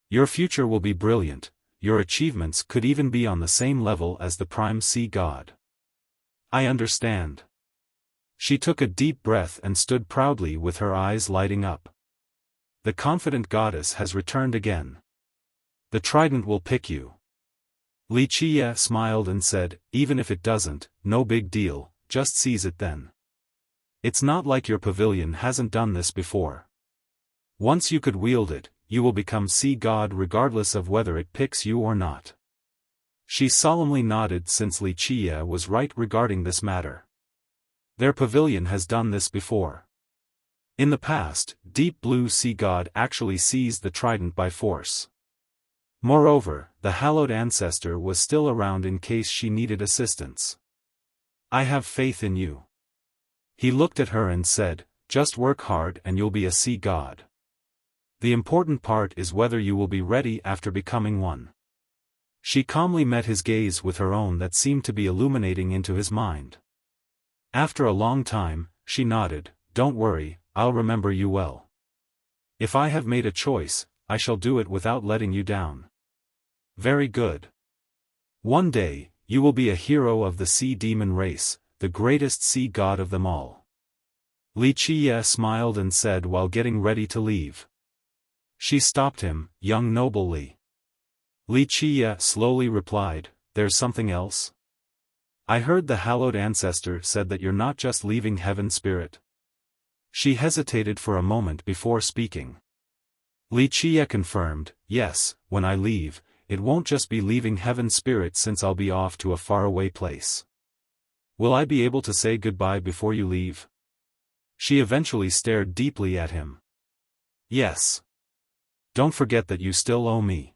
Your future will be brilliant, your achievements could even be on the same level as the Prime Sea God. I understand. She took a deep breath and stood proudly with her eyes lighting up. The confident goddess has returned again. The trident will pick you. Li Qiye smiled and said, even if it doesn't, no big deal, just seize it then. It's not like your pavilion hasn't done this before. Once you could wield it, you will become sea god regardless of whether it picks you or not. She solemnly nodded since Li Qiye was right regarding this matter. Their pavilion has done this before. In the past, Deep Blue Sea God actually seized the trident by force. Moreover, the hallowed ancestor was still around in case she needed assistance. I have faith in you. He looked at her and said, just work hard and you'll be a sea god. The important part is whether you will be ready after becoming one. She calmly met his gaze with her own that seemed to be illuminating into his mind. After a long time, she nodded, don't worry, I'll remember you well. If I have made a choice, I shall do it without letting you down. Very good. One day, you will be a hero of the sea demon race, the greatest sea god of them all. Li Qiye smiled and said while getting ready to leave. She stopped him, young noble Li. Li Qiye slowly replied, there's something else? I heard the hallowed ancestor said that you're not just leaving heaven spirit. She hesitated for a moment before speaking. Li Qiye confirmed, yes, when I leave, it won't just be leaving heaven spirit since I'll be off to a faraway place. Will I be able to say goodbye before you leave? She eventually stared deeply at him. Yes. Don't forget that you still owe me.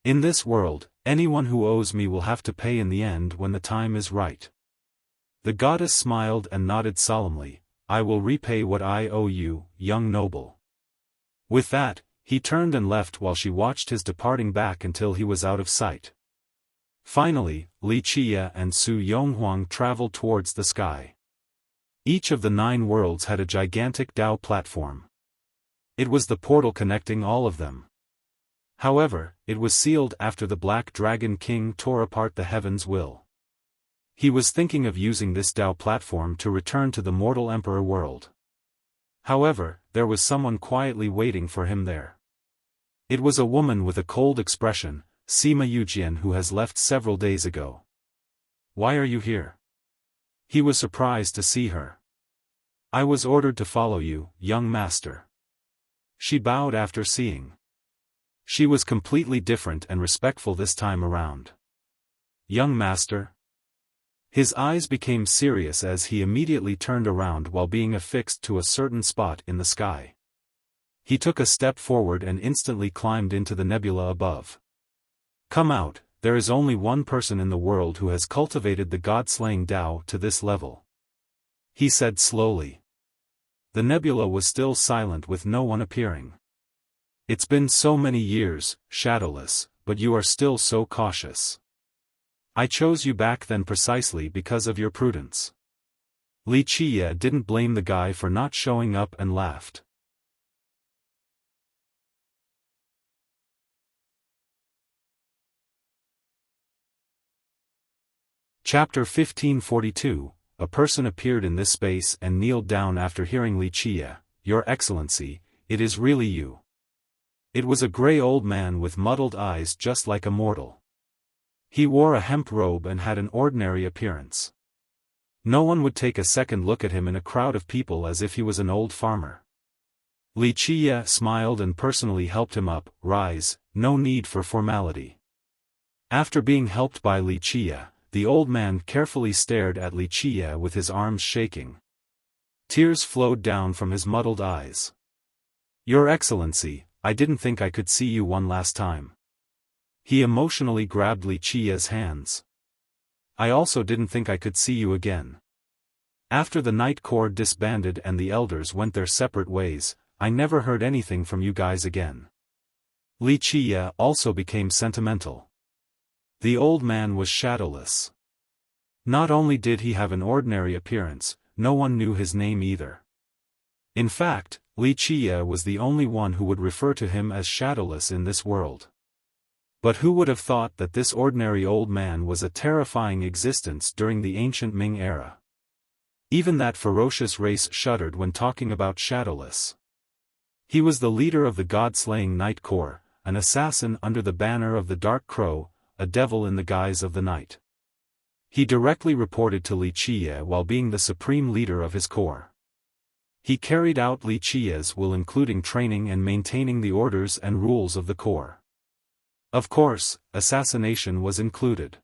In this world, anyone who owes me will have to pay in the end when the time is right. The goddess smiled and nodded solemnly, I will repay what I owe you, young noble. With that, he turned and left while she watched his departing back until he was out of sight. Finally, Li Qiye and Su Yonghuang traveled towards the sky. Each of the 9 worlds had a gigantic Dao platform. It was the portal connecting all of them. However, it was sealed after the Black Dragon King tore apart the heaven's will. He was thinking of using this Dao platform to return to the mortal Emperor world. However, there was someone quietly waiting for him there. It was a woman with a cold expression, Sima Yujian, who has left several days ago. Why are you here? He was surprised to see her. I was ordered to follow you, young master. She bowed after seeing She was completely different and respectful this time around. Young master? His eyes became serious as he immediately turned around while being affixed to a certain spot in the sky. He took a step forward and instantly climbed into the nebula above. Come out, there is only one person in the world who has cultivated the god-slaying Tao to this level. He said slowly. The nebula was still silent with no one appearing. It's been so many years, Shadowless, but you are still so cautious. I chose you back then precisely because of your prudence. Li Qiye didn't blame the guy for not showing up and laughed. Chapter 1542, a person appeared in this space and kneeled down after hearing Li Qiye. Your Excellency, it is really you. It was a grey old man with muddled eyes just like a mortal. He wore a hemp robe and had an ordinary appearance. No one would take a second look at him in a crowd of people as if he was an old farmer. Li Qiye smiled and personally helped him up. Rise, no need for formality. After being helped by Li Qiye, the old man carefully stared at Li Qiye with his arms shaking. Tears flowed down from his muddled eyes. Your Excellency, I didn't think I could see you one last time. He emotionally grabbed Li Qiye's hands. I also didn't think I could see you again. After the Night Corps disbanded and the elders went their separate ways, I never heard anything from you guys again. Li Qiye also became sentimental. The old man was shadowless. Not only did he have an ordinary appearance, no one knew his name either. In fact, Li Qiye was the only one who would refer to him as shadowless in this world. But who would have thought that this ordinary old man was a terrifying existence during the ancient Ming era? Even that ferocious race shuddered when talking about Shadowless. He was the leader of the god-slaying Night Corps, an assassin under the banner of the Dark Crow, a devil in the guise of the night. He directly reported to Li Qiye while being the supreme leader of his corps. He carried out Li Qiye's will, including training and maintaining the orders and rules of the corps. Of course, assassination was included.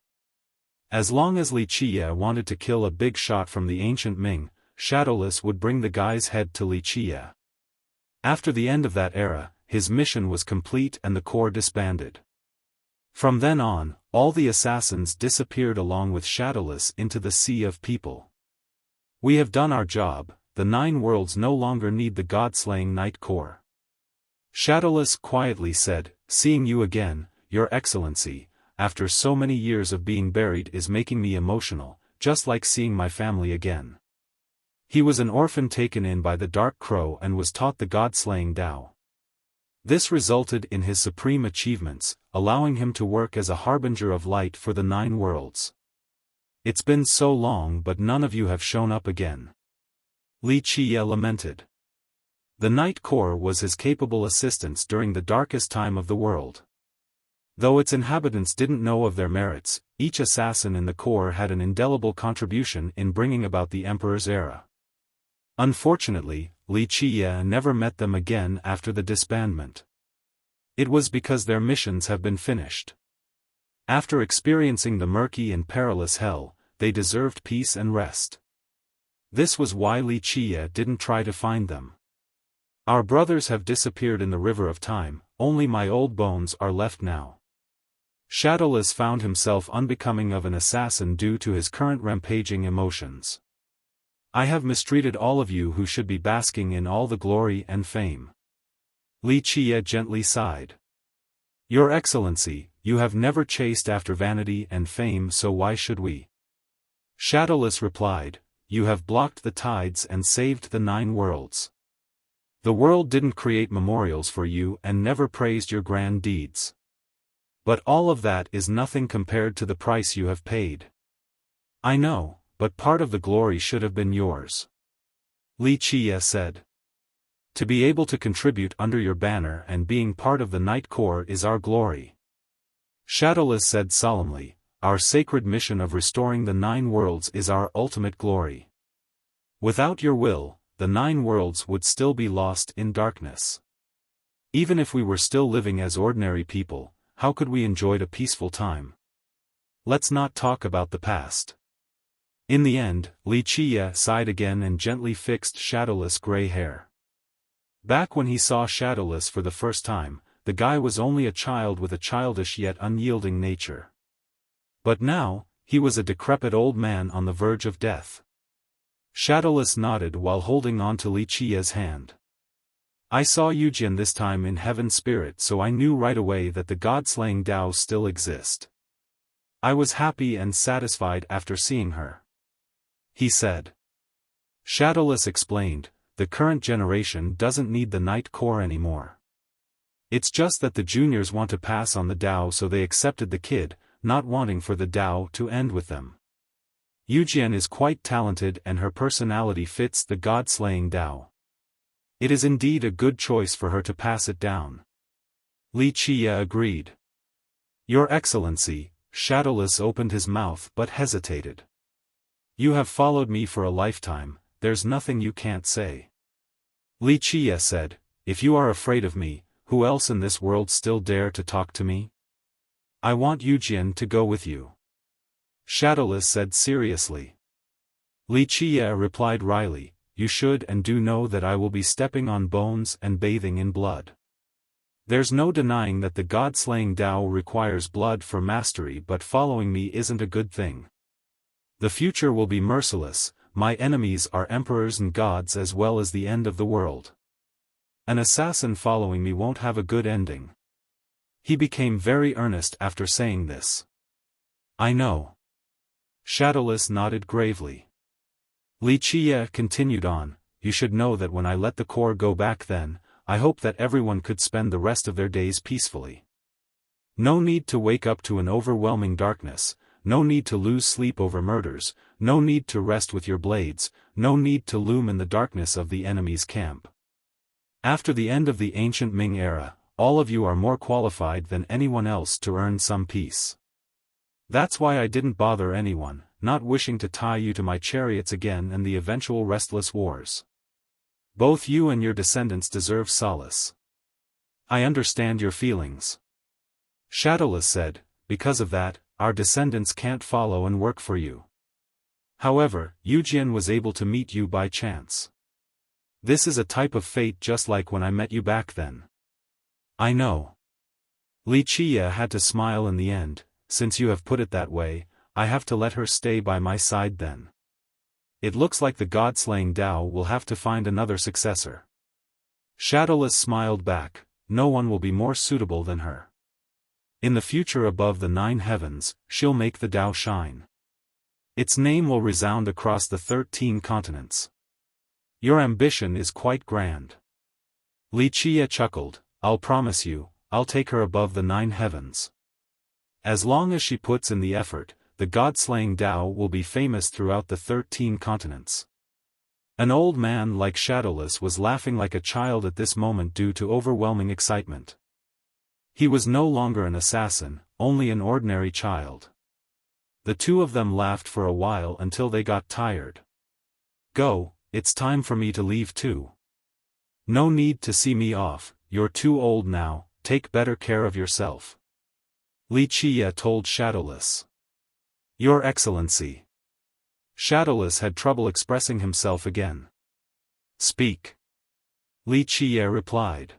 As long as Li Qiye wanted to kill a big shot from the ancient Ming, Shadowless would bring the guy's head to Li Qiye. After the end of that era, his mission was complete and the corps disbanded. From then on, all the assassins disappeared along with Shadowless into the sea of people. We have done our job, the 9 worlds no longer need the god-slaying Night Corps. Shadowless quietly said, seeing you again, Your Excellency, after so many years of being buried is making me emotional, just like seeing my family again. He was an orphan taken in by the Dark Crow and was taught the god-slaying Tao. This resulted in his supreme achievements, allowing him to work as a harbinger of light for the 9 worlds. It's been so long but none of you have shown up again. Li Qiye lamented. The Night Corps was his capable assistants during the darkest time of the world. Though its inhabitants didn't know of their merits, each assassin in the corps had an indelible contribution in bringing about the Emperor's era. Unfortunately, Li Qiye never met them again after the disbandment. It was because their missions have been finished. After experiencing the murky and perilous hell, they deserved peace and rest. This was why Li Qiye didn't try to find them. Our brothers have disappeared in the river of time, only my old bones are left now. Shadowless found himself unbecoming of an assassin due to his current rampaging emotions. I have mistreated all of you who should be basking in all the glory and fame. Li Qiye gently sighed. Your Excellency, you have never chased after vanity and fame, so why should we? Shadowless replied, you have blocked the tides and saved the 9 worlds. The world didn't create memorials for you and never praised your grand deeds. But all of that is nothing compared to the price you have paid. I know, but part of the glory should have been yours. Li Qiye said. To be able to contribute under your banner and being part of the Night Corps is our glory. Shadowless said solemnly, our sacred mission of restoring the 9 worlds is our ultimate glory. Without your will, the 9 worlds would still be lost in darkness. Even if we were still living as ordinary people, how could we enjoy a peaceful time? Let's not talk about the past. In the end, Wuxia sighed again and gently fixed Shadowless' gray hair. Back when he saw Shadowless for the first time, the guy was only a child with a childish yet unyielding nature. But now, he was a decrepit old man on the verge of death. Shadowless nodded while holding on to Wuxia's hand. I saw Yujian this time in heaven spirit, so I knew right away that the god-slaying Dao still exist. I was happy and satisfied after seeing her, he said. Shadowless explained, the current generation doesn't need the Night Core anymore. It's just that the juniors want to pass on the Dao, so they accepted the kid, not wanting for the Dao to end with them. Yujian is quite talented and her personality fits the god-slaying Dao. It is indeed a good choice for her to pass it down. Wuxia agreed. Your Excellency, Shadowless opened his mouth but hesitated. You have followed me for a lifetime, there's nothing you can't say. Wuxia said, if you are afraid of me, who else in this world still dare to talk to me? I want Yujian to go with you. Shadowless said seriously. Wuxia replied wryly, you should and do know that I will be stepping on bones and bathing in blood. There's no denying that the god-slaying Dao requires blood for mastery, but following me isn't a good thing. The future will be merciless, my enemies are emperors and gods as well as the end of the world. An assassin following me won't have a good ending. He became very earnest after saying this. I know. Shadowless nodded gravely. Wuxia continued on, you should know that when I let the core go back then, I hope that everyone could spend the rest of their days peacefully. No need to wake up to an overwhelming darkness, no need to lose sleep over murders, no need to rest with your blades, no need to loom in the darkness of the enemy's camp. After the end of the ancient Ming era, all of you are more qualified than anyone else to earn some peace. That's why I didn't bother anyone, not wishing to tie you to my chariots again and the eventual restless wars. Both you and your descendants deserve solace. I understand your feelings. Shadowless said, because of that, our descendants can't follow and work for you. However, Yujian was able to meet you by chance. This is a type of fate just like when I met you back then. I know. Wuxia had to smile in the end, since you have put it that way, I have to let her stay by my side then. It looks like the god-slaying Dao will have to find another successor. Shadowless smiled back, no one will be more suitable than her. In the future above the 9 heavens, she'll make the Dao shine. Its name will resound across the 13 continents. Your ambition is quite grand. Wuxia chuckled, I'll promise you, I'll take her above the 9 heavens. As long as she puts in the effort, the god-slaying Dao will be famous throughout the 13 continents. An old man like Shadowless was laughing like a child at this moment due to overwhelming excitement. He was no longer an assassin, only an ordinary child. The two of them laughed for a while until they got tired. Go, it's time for me to leave too. No need to see me off, you're too old now, take better care of yourself. Wuxia told Shadowless. Your Excellency. Shadowless had trouble expressing himself again. Speak. Wuxia replied.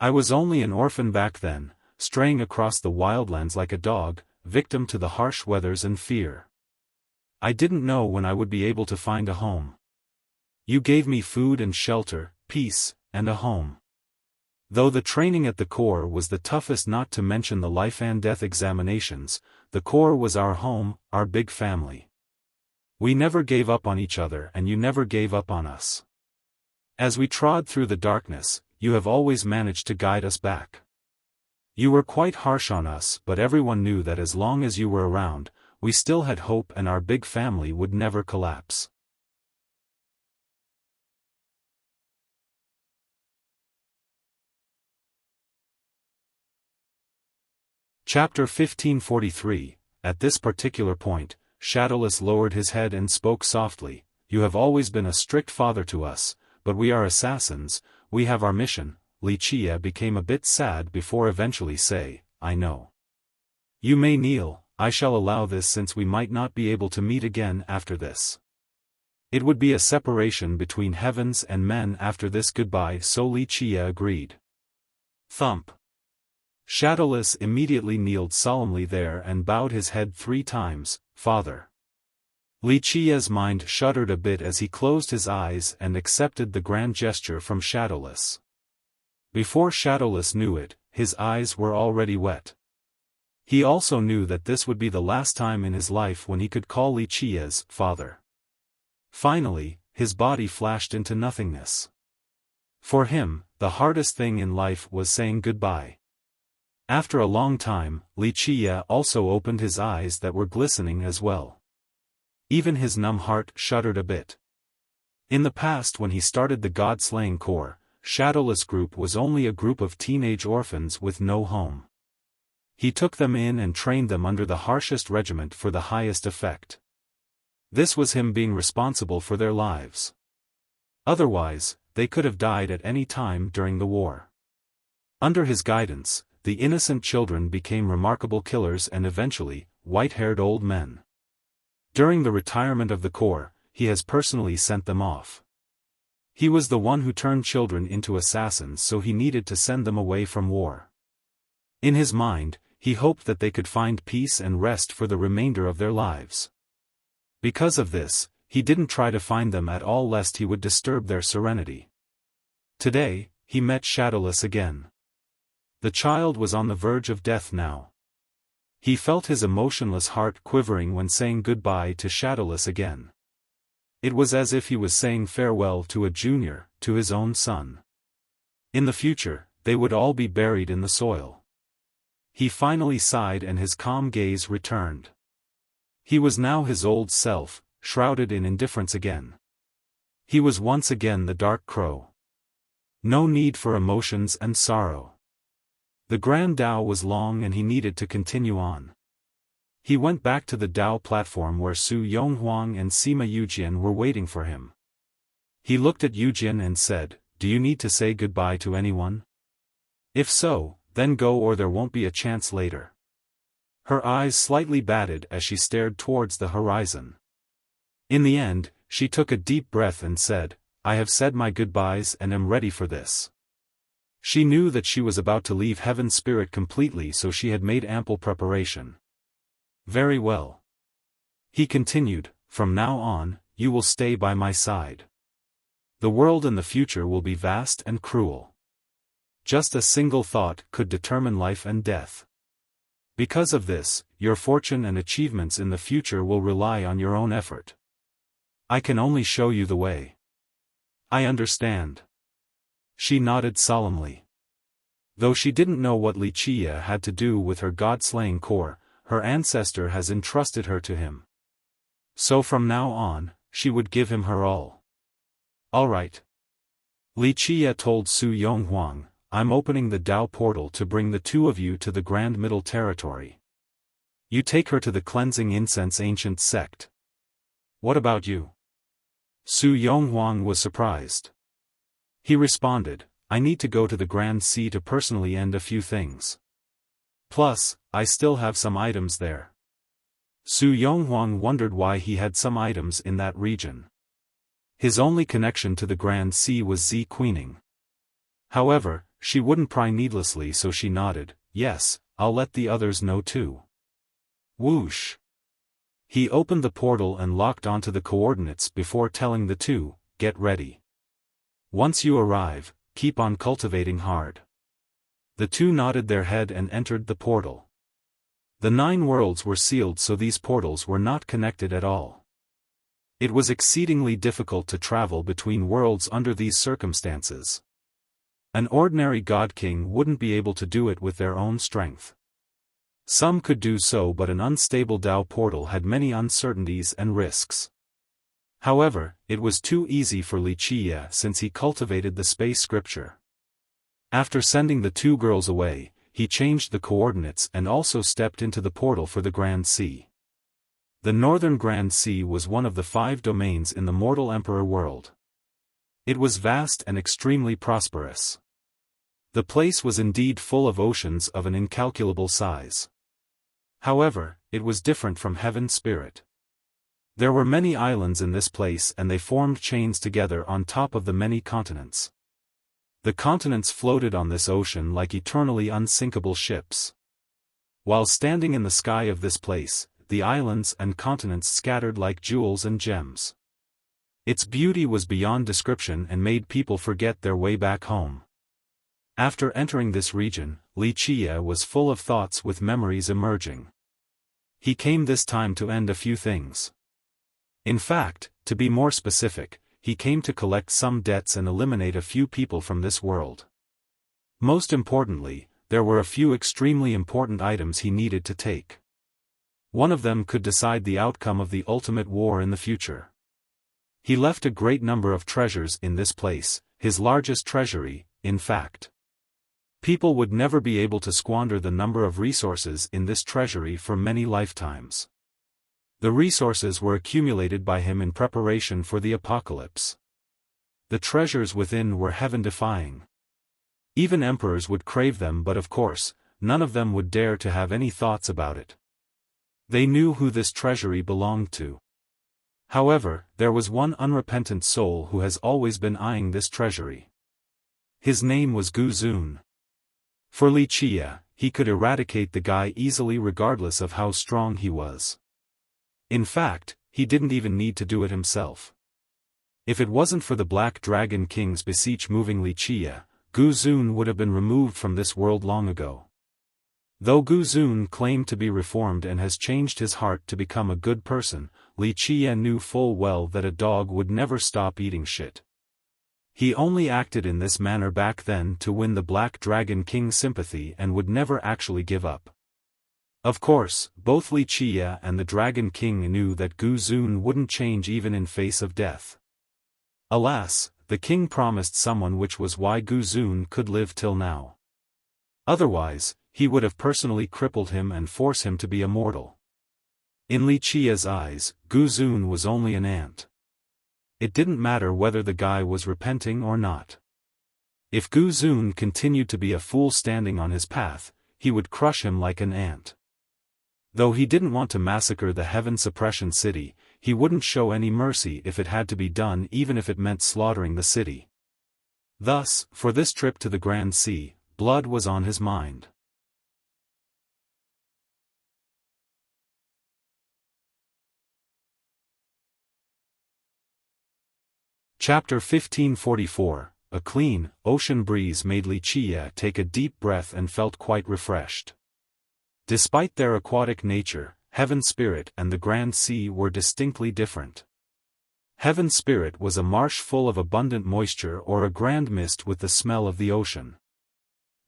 I was only an orphan back then, straying across the wildlands like a dog, victim to the harsh weathers and fear. I didn't know when I would be able to find a home. You gave me food and shelter, peace, and a home. Though the training at the Corps was the toughest, not to mention the life and death examinations, the Corps was our home, our big family. We never gave up on each other and you never gave up on us. As we trod through the darkness, you have always managed to guide us back. You were quite harsh on us, but everyone knew that as long as you were around, we still had hope and our big family would never collapse. Chapter 1543. At this particular point, Shadowless lowered his head and spoke softly, You have always been a strict father to us, but we are assassins, we have our mission, Li Qie became a bit sad before eventually say, I know. You may kneel, I shall allow this since we might not be able to meet again after this. It would be a separation between heavens and men after this goodbye, so Li Qie agreed. Thump. Shadowless immediately kneeled solemnly there and bowed his head 3 times, Father. Li Qie's mind shuddered a bit as he closed his eyes and accepted the grand gesture from Shadowless. Before Shadowless knew it, his eyes were already wet. He also knew that this would be the last time in his life when he could call Li Qie's father. Finally, his body flashed into nothingness. For him, the hardest thing in life was saying goodbye. After a long time, Li Qie also opened his eyes that were glistening as well. Even his numb heart shuddered a bit. In the past, when he started the God-slaying corps, Shadowless Group was only a group of teenage orphans with no home. He took them in and trained them under the harshest regiment for the highest effect. This was him being responsible for their lives. Otherwise, they could have died at any time during the war. Under his guidance, the innocent children became remarkable killers and eventually, white-haired old men. During the retirement of the corps, he has personally sent them off. He was the one who turned children into assassins, so he needed to send them away from war. In his mind, he hoped that they could find peace and rest for the remainder of their lives. Because of this, he didn't try to find them at all lest he would disturb their serenity. Today, he met Shadowless again. The child was on the verge of death now. He felt his emotionless heart quivering when saying goodbye to Shadowless again. It was as if he was saying farewell to a junior, to his own son. In the future, they would all be buried in the soil. He finally sighed and his calm gaze returned. He was now his old self, shrouded in indifference again. He was once again the Dark Crow. No need for emotions and sorrow. The Grand Dao was long and he needed to continue on. He went back to the Dao platform where Su Yonghuang and Sima Yujian were waiting for him. He looked at Yujian and said, Do you need to say goodbye to anyone? If so, then go or there won't be a chance later. Her eyes slightly batted as she stared towards the horizon. In the end, she took a deep breath and said, I have said my goodbyes and am ready for this. She knew that she was about to leave Heaven's spirit completely, so she had made ample preparation. Very well. He continued, From now on, you will stay by my side. The world in the future will be vast and cruel. Just a single thought could determine life and death. Because of this, your fortune and achievements in the future will rely on your own effort. I can only show you the way. I understand. She nodded solemnly. Though she didn't know what Li Qie had to do with her god-slaying corps, her ancestor has entrusted her to him. So from now on, she would give him her all. All right. Li Qie told Su Yonghuang, I'm opening the Dao portal to bring the 2 of you to the Grand Middle Territory. You take her to the Cleansing Incense Ancient Sect. What about you? Su Yonghuang was surprised. He responded, I need to go to the Grand Sea to personally end a few things. Plus, I still have some items there. Su Yonghuang wondered why he had some items in that region. His only connection to the Grand Sea was Z-Queening. However, she wouldn't pry needlessly, so she nodded, yes, I'll let the others know too. Whoosh! He opened the portal and locked onto the coordinates before telling the 2, get ready. Once you arrive, keep on cultivating hard. The 2 nodded their head and entered the portal. The 9 worlds were sealed, so these portals were not connected at all. It was exceedingly difficult to travel between worlds under these circumstances. An ordinary God King wouldn't be able to do it with their own strength. Some could do so, but an unstable Dao portal had many uncertainties and risks. However, it was too easy for Li Qie since he cultivated the space scripture. After sending the 2 girls away, he changed the coordinates and also stepped into the portal for the Grand Sea. The Northern Grand Sea was one of the 5 domains in the Mortal Emperor world. It was vast and extremely prosperous. The place was indeed full of oceans of an incalculable size. However, it was different from Heaven's spirit. There were many islands in this place and they formed chains together on top of the many continents. The continents floated on this ocean like eternally unsinkable ships. While standing in the sky of this place, the islands and continents scattered like jewels and gems. Its beauty was beyond description and made people forget their way back home. After entering this region, Wuxia was full of thoughts with memories emerging. He came this time to end a few things. In fact, to be more specific, he came to collect some debts and eliminate a few people from this world. Most importantly, there were a few extremely important items he needed to take. One of them could decide the outcome of the ultimate war in the future. He left a great number of treasures in this place, his largest treasury, in fact. People would never be able to squander the number of resources in this treasury for many lifetimes. The resources were accumulated by him in preparation for the apocalypse. The treasures within were heaven-defying. Even emperors would crave them, but of course, none of them would dare to have any thoughts about it. They knew who this treasury belonged to. However, there was one unrepentant soul who has always been eyeing this treasury. His name was Gu Zun. For Wuxia, he could eradicate the guy easily regardless of how strong he was. In fact, he didn't even need to do it himself. If it wasn't for the Black Dragon King's beseech moving Wuxia, Gu Zun would have been removed from this world long ago. Though Gu Zun claimed to be reformed and has changed his heart to become a good person, Wuxia knew full well that a dog would never stop eating shit. He only acted in this manner back then to win the Black Dragon King's sympathy and would never actually give up. Of course, both Wuxia and the Dragon King knew that Gu Zun wouldn't change even in face of death. Alas, the king promised someone, which was why Gu Zun could live till now. Otherwise, he would have personally crippled him and forced him to be immortal. In Wuxia's eyes, Gu Zun was only an ant. It didn't matter whether the guy was repenting or not. If Gu Zun continued to be a fool standing on his path, he would crush him like an ant. Though he didn't want to massacre the Heaven Suppression City, he wouldn't show any mercy if it had to be done, even if it meant slaughtering the city. Thus, for this trip to the Grand Sea, blood was on his mind. Chapter 1544, A clean, ocean breeze made Wuxia take a deep breath and felt quite refreshed. Despite their aquatic nature, Heaven Spirit and the Grand Sea were distinctly different. Heaven Spirit was a marsh full of abundant moisture or a grand mist with the smell of the ocean.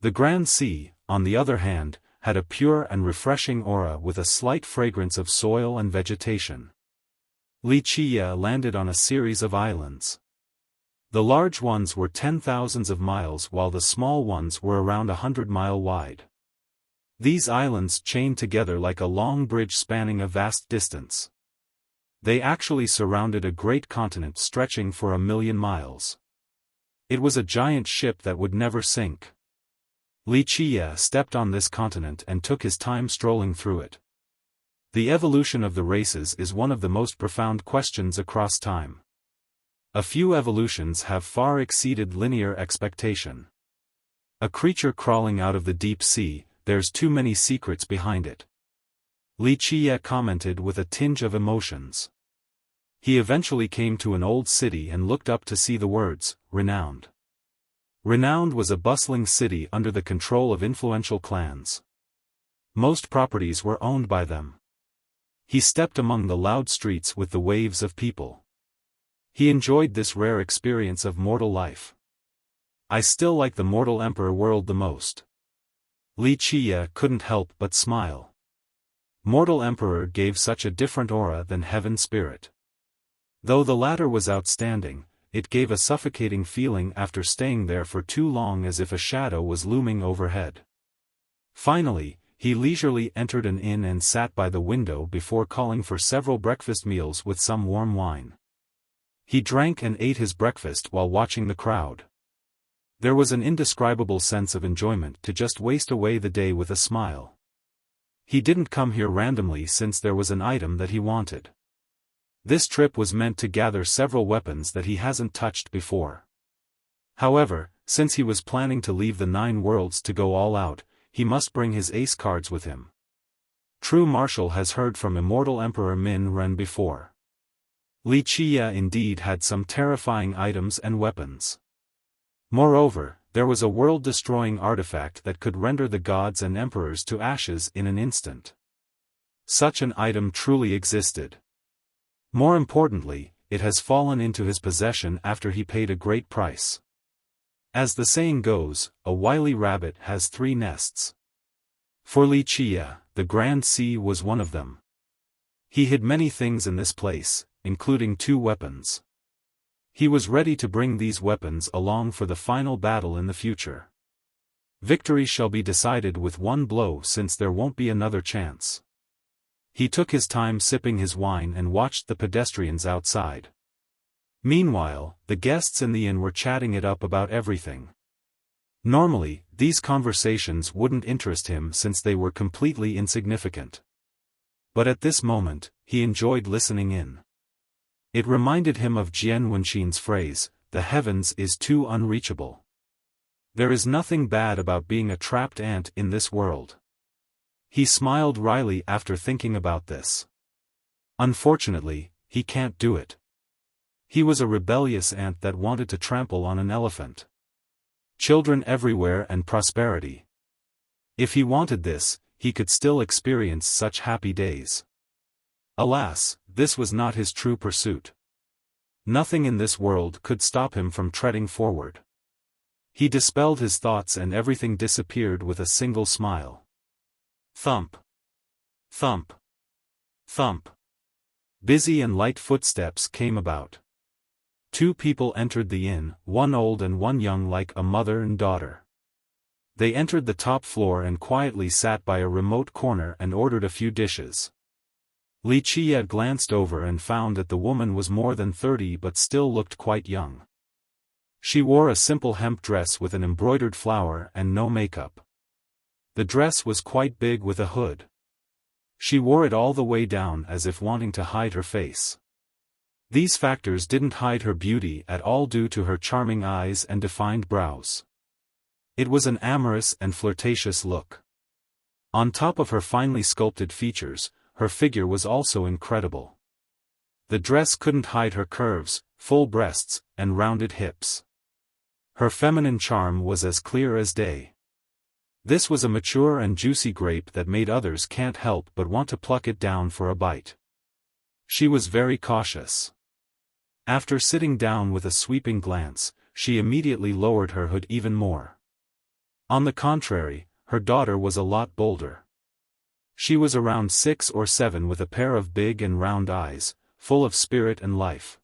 The Grand Sea, on the other hand, had a pure and refreshing aura with a slight fragrance of soil and vegetation. Wuxia landed on a series of islands. The large ones were 10,000s of miles while the small ones were around 100-mile wide. These islands chained together like a long bridge spanning a vast distance. They actually surrounded a great continent stretching for 1,000,000 miles. It was a giant ship that would never sink. Wuxia stepped on this continent and took his time strolling through it. The evolution of the races is one of the most profound questions across time. A few evolutions have far exceeded linear expectation. A creature crawling out of the deep sea, there's too many secrets behind it. Wuxia commented with a tinge of emotions. He eventually came to an old city and looked up to see the words, renowned. Renowned was a bustling city under the control of influential clans. Most properties were owned by them. He stepped among the loud streets with the waves of people. He enjoyed this rare experience of mortal life. I still like the mortal emperor world the most. Wuxia couldn't help but smile. Mortal Emperor gave such a different aura than Heaven Spirit. Though the latter was outstanding, it gave a suffocating feeling after staying there for too long, as if a shadow was looming overhead. Finally, he leisurely entered an inn and sat by the window before calling for several breakfast meals with some warm wine. He drank and ate his breakfast while watching the crowd. There was an indescribable sense of enjoyment to just waste away the day with a smile. He didn't come here randomly since there was an item that he wanted. This trip was meant to gather several weapons that he hasn't touched before. However, since he was planning to leave the 9 worlds to go all out, he must bring his ace cards with him. True martial has heard from immortal Emperor Min Ren before. Wuxia indeed had some terrifying items and weapons. Moreover, there was a world-destroying artifact that could render the gods and emperors to ashes in an instant. Such an item truly existed. More importantly, it has fallen into his possession after he paid a great price. As the saying goes, a wily rabbit has 3 nests. For Wuxia, the Grand Sea was one of them. He hid many things in this place, including 2 weapons. He was ready to bring these weapons along for the final battle in the future. Victory shall be decided with 1 blow since there won't be another chance. He took his time sipping his wine and watched the pedestrians outside. Meanwhile, the guests in the inn were chatting it up about everything. Normally, these conversations wouldn't interest him since they were completely insignificant. But at this moment, he enjoyed listening in. It reminded him of Jian Wenxin's phrase, "The heavens is too unreachable." There is nothing bad about being a trapped ant in this world. He smiled wryly after thinking about this. Unfortunately, he can't do it. He was a rebellious ant that wanted to trample on an elephant. Children everywhere and prosperity. If he wanted this, he could still experience such happy days. Alas, this was not his true pursuit. Nothing in this world could stop him from treading forward. He dispelled his thoughts and everything disappeared with a single smile. Thump. Thump. Thump. Busy and light footsteps came about. 2 people entered the inn, 1 old and 1 young, like a mother and daughter. They entered the top floor and quietly sat by a remote corner and ordered a few dishes. Wuxia glanced over and found that the woman was more than 30 but still looked quite young. She wore a simple hemp dress with an embroidered flower and no makeup. The dress was quite big with a hood. She wore it all the way down as if wanting to hide her face. These factors didn't hide her beauty at all due to her charming eyes and defined brows. It was an amorous and flirtatious look. On top of her finely sculpted features, her figure was also incredible. The dress couldn't hide her curves, full breasts, and rounded hips. Her feminine charm was as clear as day. This was a mature and juicy grape that made others can't help but want to pluck it down for a bite. She was very cautious. After sitting down with a sweeping glance, she immediately lowered her hood even more. On the contrary, her daughter was a lot bolder. She was around 6 or 7 with a pair of big and round eyes, full of spirit and life.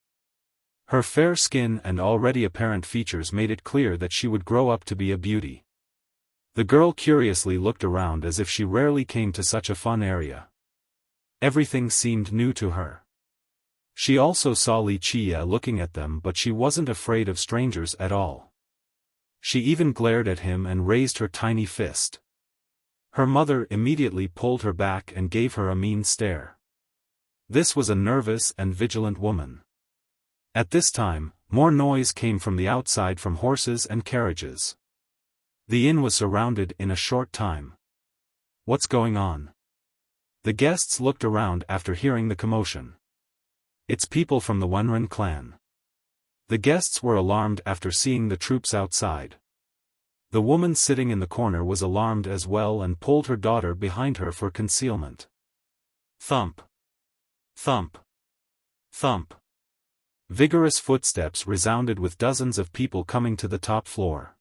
Her fair skin and already apparent features made it clear that she would grow up to be a beauty. The girl curiously looked around as if she rarely came to such a fun area. Everything seemed new to her. She also saw Wuxia looking at them, but she wasn't afraid of strangers at all. She even glared at him and raised her tiny fist. Her mother immediately pulled her back and gave her a mean stare. This was a nervous and vigilant woman. At this time, more noise came from the outside from horses and carriages. The inn was surrounded in a short time. What's going on? The guests looked around after hearing the commotion. It's people from the Wenren clan. The guests were alarmed after seeing the troops outside. The woman sitting in the corner was alarmed as well and pulled her daughter behind her for concealment. Thump. Thump. Thump. Vigorous footsteps resounded with dozens of people coming to the top floor.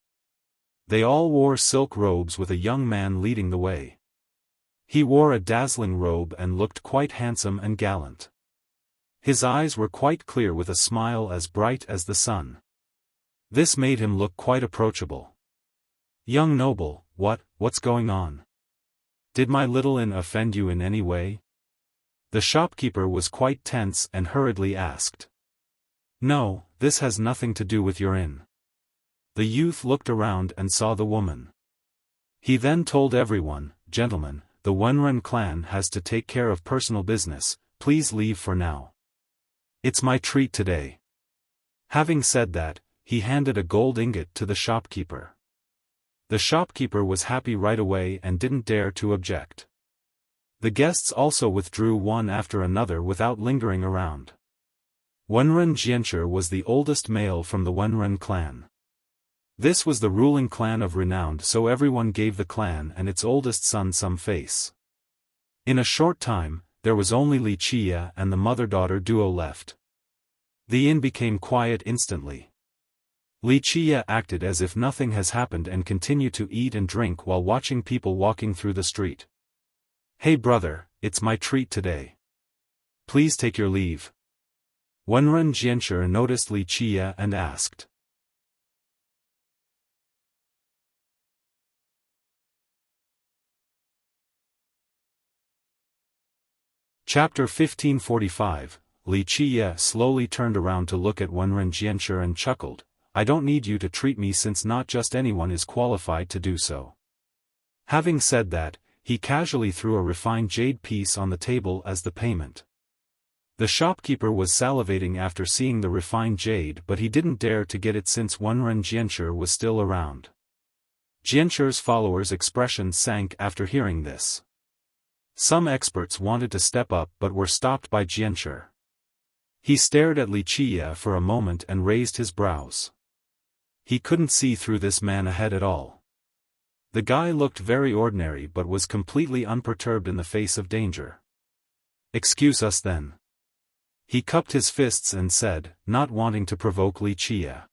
They all wore silk robes with a young man leading the way. He wore a dazzling robe and looked quite handsome and gallant. His eyes were quite clear with a smile as bright as the sun. This made him look quite approachable. Young noble, what's going on? Did my little inn offend you in any way? The shopkeeper was quite tense and hurriedly asked. No, this has nothing to do with your inn. The youth looked around and saw the woman. He then told everyone, "Gentlemen, the Wenren clan has to take care of personal business, please leave for now. It's my treat today." Having said that, he handed a gold ingot to the shopkeeper. The shopkeeper was happy right away and didn't dare to object. The guests also withdrew one after another without lingering around. Wenren Jianshi was the oldest male from the Wenren clan. This was the ruling clan of renown, so everyone gave the clan and its oldest son some face. In a short time, there was only Wuxia and the mother-daughter duo left. The inn became quiet instantly. Wuxia acted as if nothing has happened and continued to eat and drink while watching people walking through the street. "Hey brother, it's my treat today. Please take your leave." Wenren Jianshi noticed Wuxia and asked. Chapter 1545. Wuxia slowly turned around to look at Wenren Jianshi and chuckled, "I don't need you to treat me since not just anyone is qualified to do so." Having said that, he casually threw a refined jade piece on the table as the payment. The shopkeeper was salivating after seeing the refined jade, but he didn't dare to get it since Wenren Jianshi was still around. Jianshi's followers' expressions sank after hearing this. Some experts wanted to step up but were stopped by Jianshi. He stared at Wuxia for a moment and raised his brows. He couldn't see through this man ahead at all. The guy looked very ordinary but was completely unperturbed in the face of danger. "Excuse us then." He cupped his fists and said, not wanting to provoke Wuxia.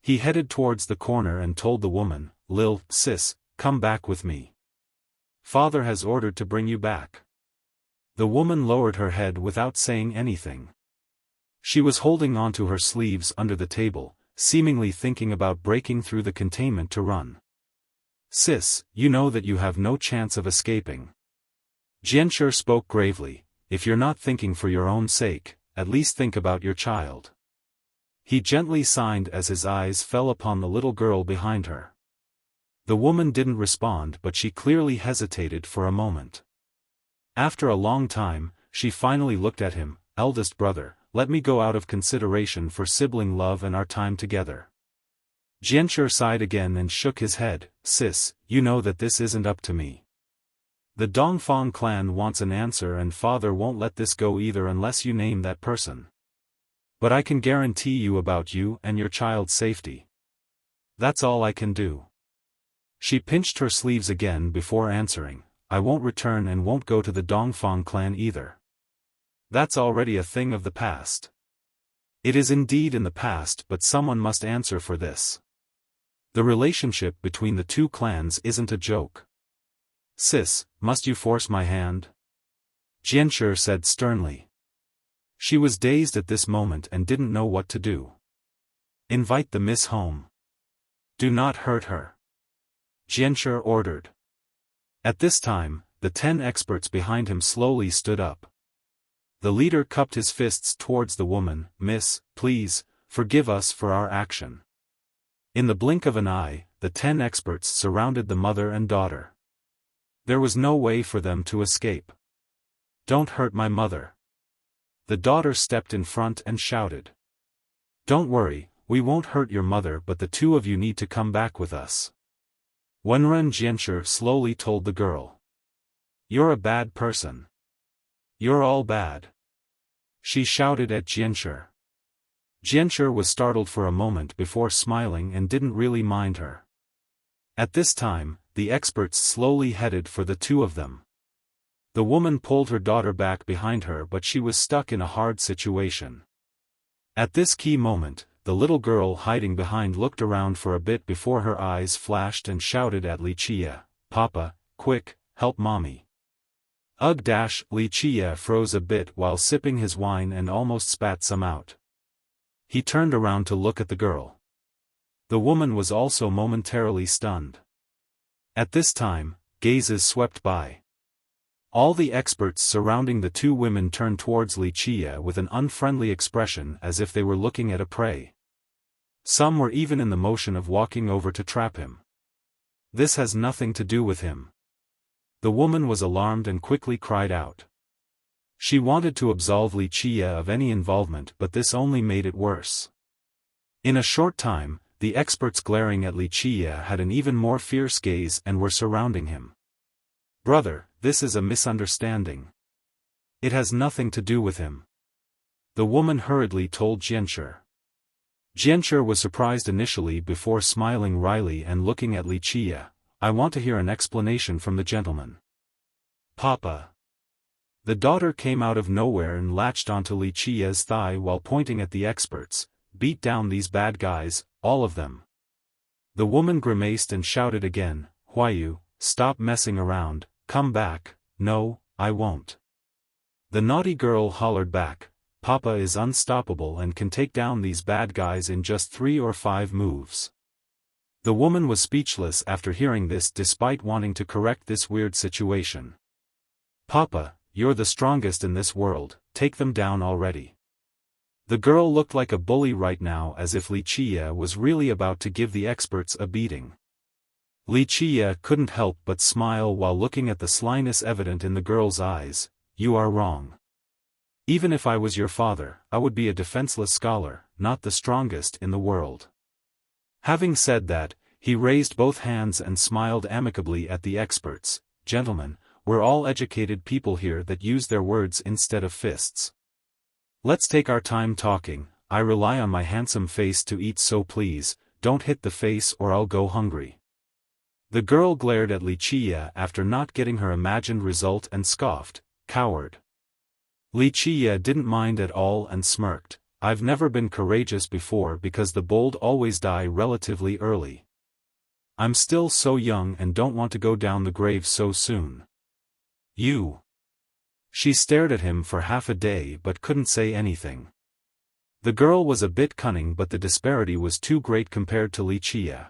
He headed towards the corner and told the woman, "Lil, sis, come back with me. Father has ordered to bring you back." The woman lowered her head without saying anything. She was holding onto her sleeves under the table, seemingly thinking about breaking through the containment to run. "Sis, you know that you have no chance of escaping." Jianshi spoke gravely, "If you're not thinking for your own sake, at least think about your child." He gently signed as his eyes fell upon the little girl behind her. The woman didn't respond, but she clearly hesitated for a moment. After a long time, she finally looked at him, "Eldest brother, let me go out of consideration for sibling love and our time together." Jianshi sighed again and shook his head, "Sis, you know that this isn't up to me. The Dongfang clan wants an answer and father won't let this go either unless you name that person. But I can guarantee you about you and your child's safety. That's all I can do." She pinched her sleeves again before answering, "I won't return and won't go to the Dongfang clan either. That's already a thing of the past." "It is indeed in the past, but someone must answer for this. The relationship between the two clans isn't a joke. Sis, must you force my hand?" Jianshi said sternly. She was dazed at this moment and didn't know what to do. "Invite the miss home. Do not hurt her," Jianshi ordered. At this time, the 10 experts behind him slowly stood up. The leader cupped his fists towards the woman, "Miss, please, forgive us for our action." In the blink of an eye, the 10 experts surrounded the mother and daughter. There was no way for them to escape. "Don't hurt my mother." The daughter stepped in front and shouted. "Don't worry, we won't hurt your mother, but the two of you need to come back with us," Wenren Jianshi slowly told the girl. "You're a bad person. You're all bad," she shouted at Jianshi. Jianshi was startled for a moment before smiling and didn't really mind her. At this time, the experts slowly headed for the two of them. The woman pulled her daughter back behind her, but she was stuck in a hard situation. At this key moment, the little girl hiding behind looked around for a bit before her eyes flashed and shouted at Wuxia, "Papa, quick, help mommy." Ugh! Wuxia froze a bit while sipping his wine and almost spat some out. He turned around to look at the girl. The woman was also momentarily stunned. At this time, gazes swept by. All the experts surrounding the two women turned towards Wuxia with an unfriendly expression as if they were looking at a prey. Some were even in the motion of walking over to trap him. This has nothing to do with him. The woman was alarmed and quickly cried out. She wanted to absolve Wuxia of any involvement, but this only made it worse. In a short time, the experts glaring at Wuxia had an even more fierce gaze and were surrounding him. Brother, this is a misunderstanding. It has nothing to do with him. The woman hurriedly told Jianshi. Jianshi was surprised initially before smiling wryly and looking at Wuxia. I want to hear an explanation from the gentleman. Papa. The daughter came out of nowhere and latched onto Wuxia's thigh while pointing at the experts. Beat down these bad guys, all of them. The woman grimaced and shouted again, Huayu, stop messing around, come back. No, I won't. The naughty girl hollered back, Papa is unstoppable and can take down these bad guys in just 3 or 5 moves. The woman was speechless after hearing this despite wanting to correct this weird situation. Papa, you're the strongest in this world, take them down already. The girl looked like a bully right now, as if Wuxia was really about to give the experts a beating. Wuxia couldn't help but smile while looking at the slyness evident in the girl's eyes. You are wrong. Even if I was your father, I would be a defenseless scholar, not the strongest in the world. Having said that, he raised both hands and smiled amicably at the experts. Gentlemen, we're all educated people here that use their words instead of fists. Let's take our time talking. I rely on my handsome face to eat, so please, don't hit the face or I'll go hungry. The girl glared at Wuxia after not getting her imagined result and scoffed, coward. Wuxia didn't mind at all and smirked, I've never been courageous before because the bold always die relatively early. I'm still so young and don't want to go down the grave so soon. You. She stared at him for half a day but couldn't say anything. The girl was a bit cunning, but the disparity was too great compared to Wuxia.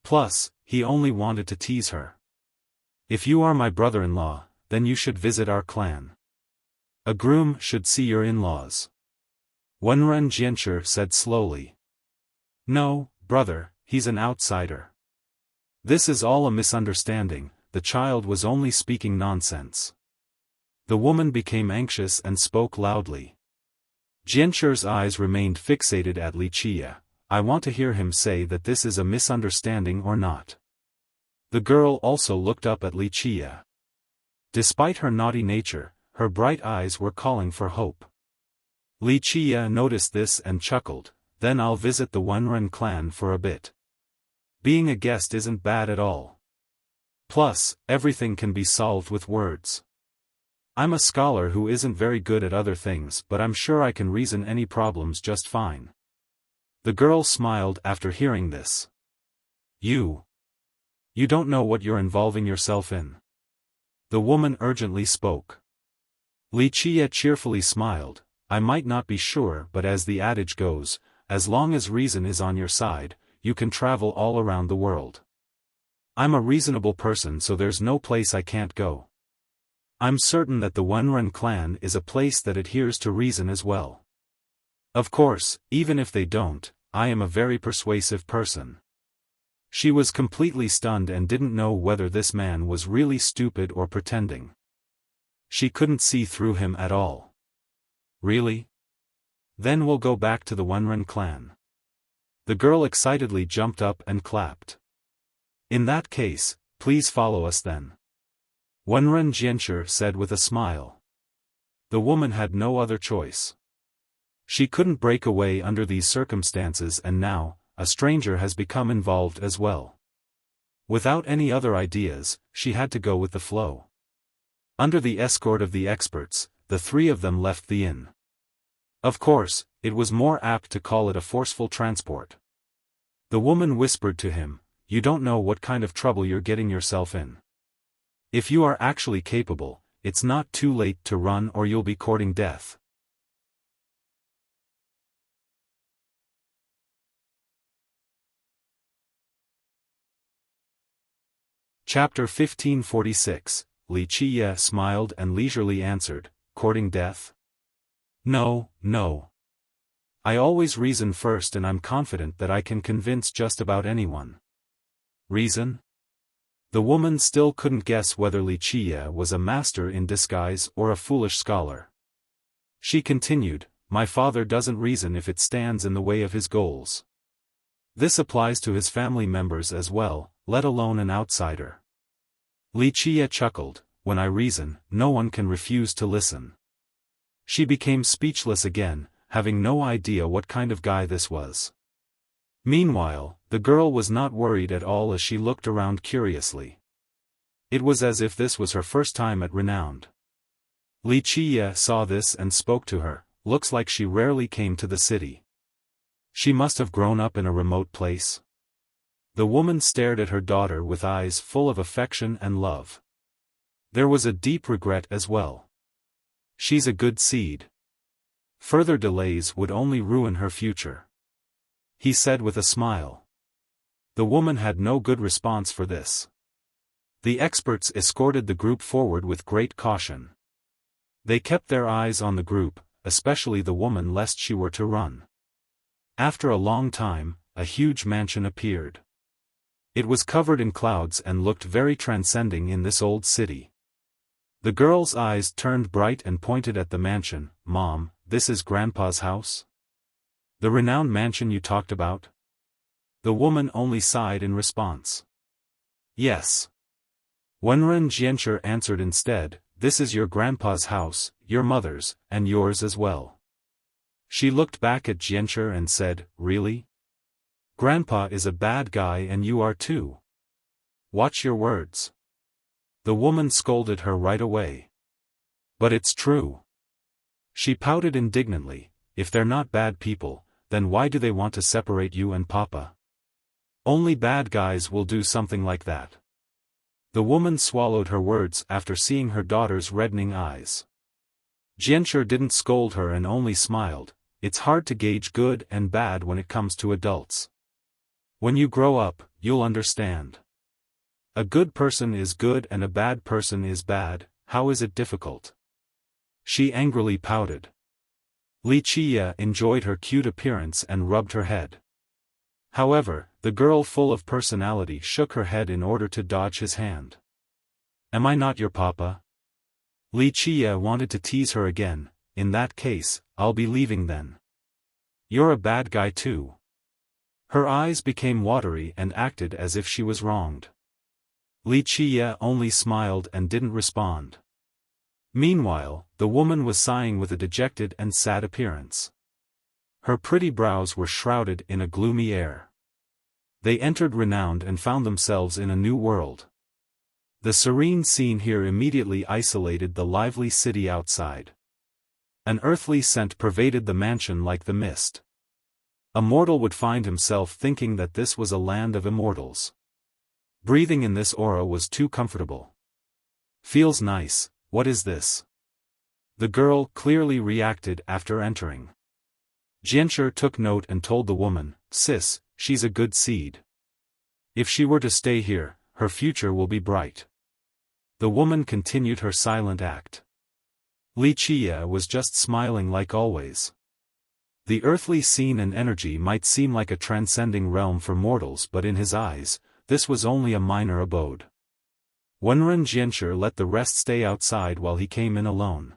Plus, he only wanted to tease her. If you are my brother-in-law, then you should visit our clan. A groom should see your in-laws. Wenren Jianshi said slowly. No, brother, he's an outsider. This is all a misunderstanding, the child was only speaking nonsense. The woman became anxious and spoke loudly. Jianshi's eyes remained fixated at Wuxia. I want to hear him say that this is a misunderstanding or not. The girl also looked up at Wuxia. Despite her naughty nature, her bright eyes were calling for hope. Wuxia noticed this and chuckled, then I'll visit the Wenren clan for a bit. Being a guest isn't bad at all. Plus, everything can be solved with words. I'm a scholar who isn't very good at other things, but I'm sure I can reason any problems just fine. The girl smiled after hearing this. You don't know what you're involving yourself in. The woman urgently spoke. Wuxia cheerfully smiled, I might not be sure, but as the adage goes, as long as reason is on your side, you can travel all around the world. I'm a reasonable person, so there's no place I can't go. I'm certain that the Wenren clan is a place that adheres to reason as well. Of course, even if they don't, I am a very persuasive person. She was completely stunned and didn't know whether this man was really stupid or pretending. She couldn't see through him at all. Really? Then we'll go back to the Wenren clan. The girl excitedly jumped up and clapped. In that case, please follow us then. Wenren Jianshi said with a smile. The woman had no other choice. She couldn't break away under these circumstances, and now, a stranger has become involved as well. Without any other ideas, she had to go with the flow. Under the escort of the experts, the 3 of them left the inn. Of course, it was more apt to call it a forceful transport. The woman whispered to him, you don't know what kind of trouble you're getting yourself in. If you are actually capable, it's not too late to run or you'll be courting death. Chapter 1546, Wuxia smiled and leisurely answered, courting death? No, no. I always reason first, and I'm confident that I can convince just about anyone. Reason? The woman still couldn't guess whether Wuxia was a master in disguise or a foolish scholar. She continued, my father doesn't reason if it stands in the way of his goals. This applies to his family members as well, let alone an outsider. Wuxia chuckled, when I reason, no one can refuse to listen. She became speechless again, having no idea what kind of guy this was. Meanwhile, the girl was not worried at all as she looked around curiously. It was as if this was her first time at Renowned. Wuxia saw this and spoke to her, looks like she rarely came to the city. She must have grown up in a remote place. The woman stared at her daughter with eyes full of affection and love. There was a deep regret as well. She's a good seed. Further delays would only ruin her future, he said with a smile. The woman had no good response for this. The experts escorted the group forward with great caution. They kept their eyes on the group, especially the woman, lest she were to run. After a long time, a huge mansion appeared. It was covered in clouds and looked very transcending in this old city. The girl's eyes turned bright and pointed at the mansion. Mom, this is Grandpa's house? The renowned mansion you talked about? The woman only sighed in response. Yes. Wenren Jianshi answered instead, this is your grandpa's house, your mother's, and yours as well. She looked back at Jianshi and said, really? Grandpa is a bad guy and you are too. Watch your words. The woman scolded her right away. But it's true. She pouted indignantly, if they're not bad people, then why do they want to separate you and Papa? Only bad guys will do something like that. The woman swallowed her words after seeing her daughter's reddening eyes. Jianshi didn't scold her and only smiled. It's hard to gauge good and bad when it comes to adults. When you grow up, you'll understand. A good person is good and a bad person is bad, how is it difficult? She angrily pouted. Wuxia enjoyed her cute appearance and rubbed her head. However, the girl full of personality shook her head in order to dodge his hand. Am I not your papa? Wuxia wanted to tease her again, in that case, I'll be leaving then. You're a bad guy too. Her eyes became watery and acted as if she was wronged. Wuxia only smiled and didn't respond. Meanwhile, the woman was sighing with a dejected and sad appearance. Her pretty brows were shrouded in a gloomy air. They entered Renowned and found themselves in a new world. The serene scene here immediately isolated the lively city outside. An earthly scent pervaded the mansion like the mist. A mortal would find himself thinking that this was a land of immortals. Breathing in this aura was too comfortable. Feels nice, what is this? The girl clearly reacted after entering. Jianshi took note and told the woman, sis, she's a good seed. If she were to stay here, her future will be bright. The woman continued her silent act. Wuxia was just smiling like always. The earthly scene and energy might seem like a transcending realm for mortals, but in his eyes, this was only a minor abode. Wenren Jianshi let the rest stay outside while he came in alone.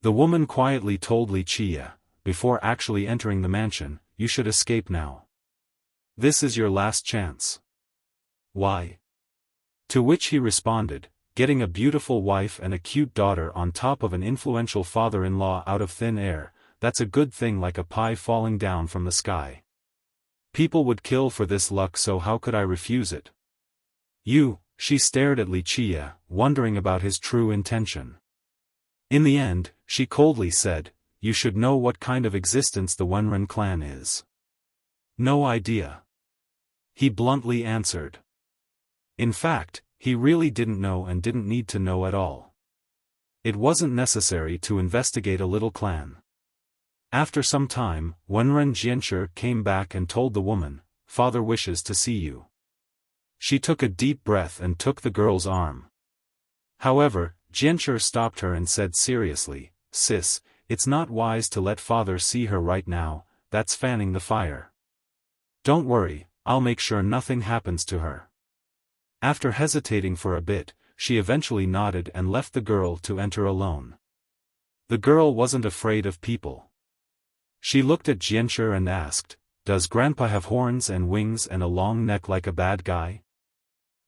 The woman quietly told Wuxia, before actually entering the mansion, you should escape now. This is your last chance. Why? To which he responded, getting a beautiful wife and a cute daughter on top of an influential father-in-law out of thin air, that's a good thing, like a pie falling down from the sky. People would kill for this luck, so how could I refuse it? She stared at Wuxia, wondering about his true intention. In the end, she coldly said, you should know what kind of existence the Wenren clan is. No idea. He bluntly answered. In fact, he really didn't know and didn't need to know at all. It wasn't necessary to investigate a little clan. After some time, Wenren Jianshi came back and told the woman, father wishes to see you. She took a deep breath and took the girl's arm. However, Jianshi stopped her and said seriously, sis, it's not wise to let father see her right now, that's fanning the fire. Don't worry, I'll make sure nothing happens to her. After hesitating for a bit, she eventually nodded and left the girl to enter alone. The girl wasn't afraid of people. She looked at Jianshi and asked, "Does Grandpa have horns and wings and a long neck like a bad guy?"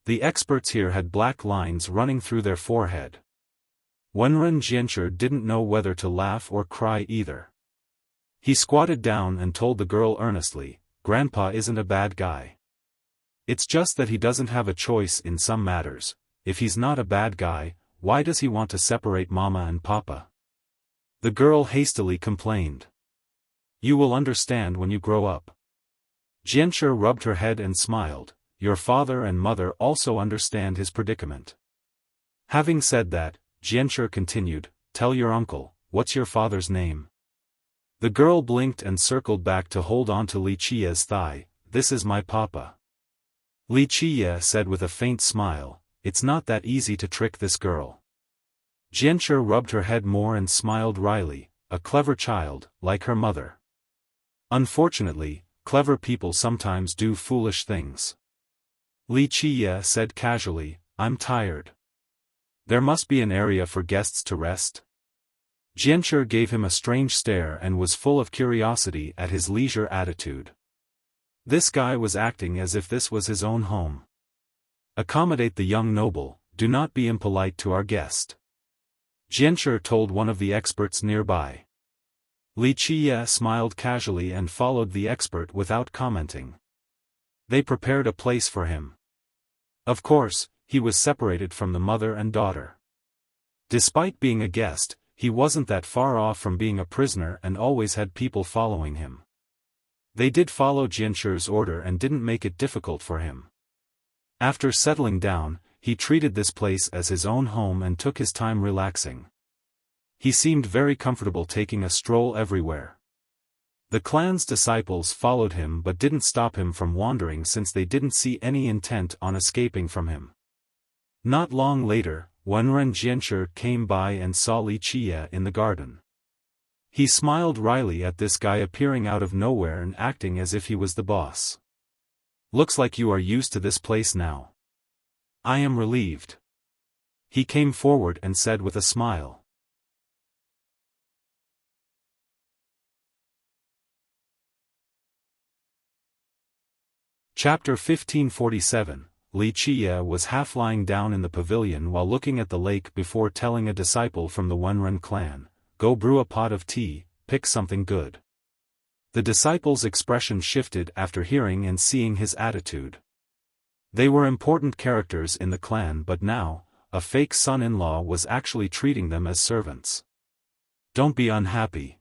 The experts here had black lines running through their forehead. Wenren Jianshi didn't know whether to laugh or cry either. He squatted down and told the girl earnestly, "Grandpa isn't a bad guy. It's just that he doesn't have a choice in some matters. If he's not a bad guy, why does he want to separate Mama and Papa?" The girl hastily complained. "You will understand when you grow up." Jianshi rubbed her head and smiled. "Your father and mother also understand his predicament." Having said that, Jianshi continued, "Tell your uncle, what's your father's name?" The girl blinked and circled back to hold on to Li Qiye's thigh. "This is my papa." Li Qiye said with a faint smile, "It's not that easy to trick this girl." Jianshi rubbed her head more and smiled wryly, "A clever child, like her mother." "Unfortunately, clever people sometimes do foolish things." Li Qiye said casually, "I'm tired. There must be an area for guests to rest." Jianshi gave him a strange stare and was full of curiosity at his leisure attitude. This guy was acting as if this was his own home. "Accommodate the young noble, do not be impolite to our guest," Jianshi told one of the experts nearby. Li Qiye smiled casually and followed the expert without commenting. They prepared a place for him. Of course, he was separated from the mother and daughter. Despite being a guest, he wasn't that far off from being a prisoner and always had people following him. They did follow Jianshi's order and didn't make it difficult for him. After settling down, he treated this place as his own home and took his time relaxing. He seemed very comfortable taking a stroll everywhere. The clan's disciples followed him but didn't stop him from wandering since they didn't see any intent on escaping from him. Not long later, Wenren Jianshi came by and saw Li Qiye in the garden. He smiled wryly at this guy appearing out of nowhere and acting as if he was the boss. "Looks like you are used to this place now. I am relieved." He came forward and said with a smile. Chapter 1547. Li Qiye was half lying down in the pavilion while looking at the lake before telling a disciple from the Wenren clan, "Go brew a pot of tea, pick something good." The disciple's expression shifted after hearing and seeing his attitude. They were important characters in the clan but now, a fake son-in-law was actually treating them as servants. "Don't be unhappy."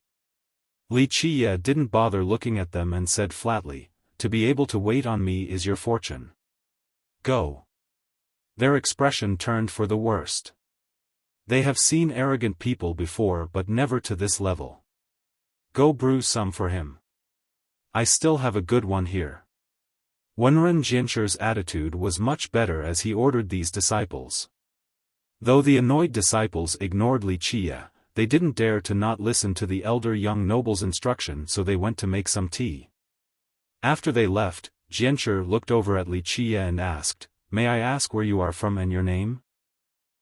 Li Qiye didn't bother looking at them and said flatly, "To be able to wait on me is your fortune. Go." Their expression turned for the worst. They have seen arrogant people before but never to this level. "Go brew some for him. I still have a good one here." Wenren Jianshi's attitude was much better as he ordered these disciples. Though the annoyed disciples ignored Li Qiye, they didn't dare to not listen to the elder young noble's instruction, so they went to make some tea. After they left, Jianshi looked over at Li Qiye and asked, "May I ask where you are from and your name?"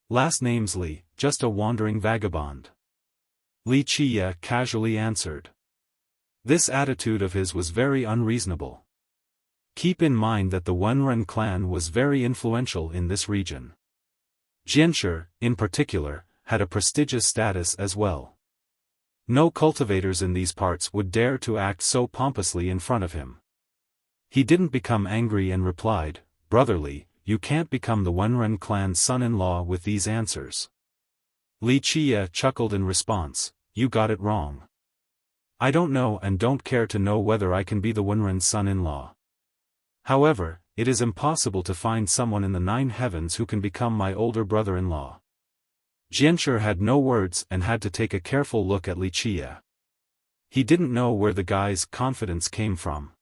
"Last name's Li, just a wandering vagabond." Li Qiye casually answered. This attitude of his was very unreasonable. Keep in mind that the Wenren clan was very influential in this region. Jianshi, in particular, had a prestigious status as well. No cultivators in these parts would dare to act so pompously in front of him. He didn't become angry and replied, "Brotherly, you can't become the Wenren clan's son-in-law with these answers." Li Qiye chuckled in response, "You got it wrong. I don't know and don't care to know whether I can be the Wenren's son-in-law. However, it is impossible to find someone in the 9 heavens who can become my older brother-in-law." Jianshi had no words and had to take a careful look at Li Qiye. He didn't know where the guy's confidence came from.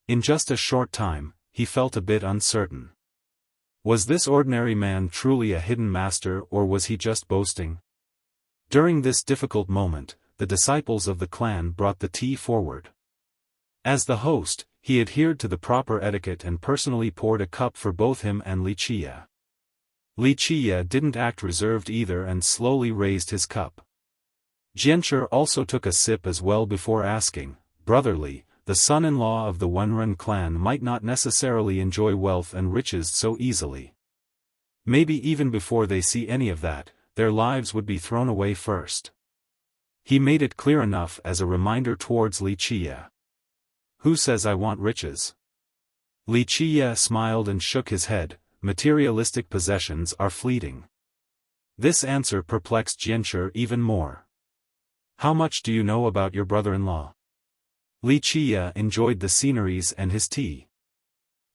In just a short time, he felt a bit uncertain. Was this ordinary man truly a hidden master or was he just boasting? During this difficult moment, the disciples of the clan brought the tea forward. As the host, he adhered to the proper etiquette and personally poured a cup for both him and Wuxia. Wuxia didn't act reserved either and slowly raised his cup. Jianshi also took a sip as well before asking, "Brotherly, the son-in-law of the Wenren clan might not necessarily enjoy wealth and riches so easily. Maybe even before they see any of that, their lives would be thrown away first." He made it clear enough as a reminder towards Wuxia. "Who says I want riches?" Wuxia smiled and shook his head. "Materialistic possessions are fleeting." This answer perplexed Jianshi even more. "How much do you know about your brother-in-law?" Wuxia enjoyed the sceneries and his tea.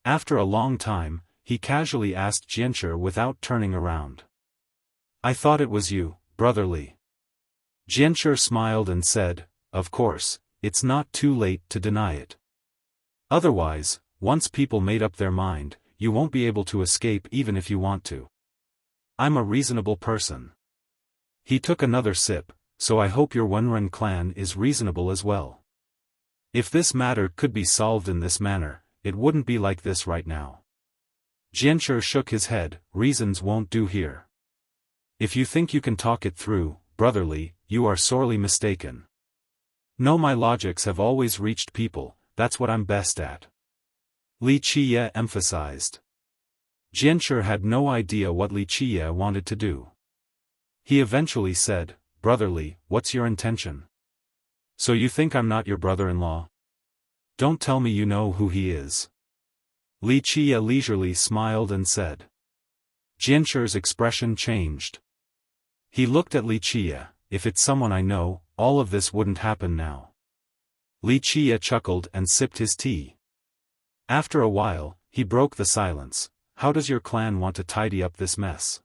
After a long time, he casually asked Jianshi without turning around. "I thought it was you, brotherly." Jianshi smiled and said, "Of course, it's not too late to deny it. Otherwise, once people made up their mind, you won't be able to escape even if you want to. I'm a reasonable person." He took another sip, "So I hope your Wenren clan is reasonable as well. If this matter could be solved in this manner, it wouldn't be like this right now." Jianshi shook his head. "Reasons won't do here. If you think you can talk it through, brotherly, you are sorely mistaken. No, my logics have always reached people, that's what I'm best at," Wuxia emphasized. Jianshi had no idea what Wuxia wanted to do. He eventually said, "Brotherly, what's your intention? So you think I'm not your brother-in-law? Don't tell me you know who he is." Wuxia leisurely smiled and said. Jianshi's expression changed. He looked at Wuxia. "If it's someone I know, all of this wouldn't happen now." Wuxia chuckled and sipped his tea. After a while, he broke the silence. "How does your clan want to tidy up this mess?"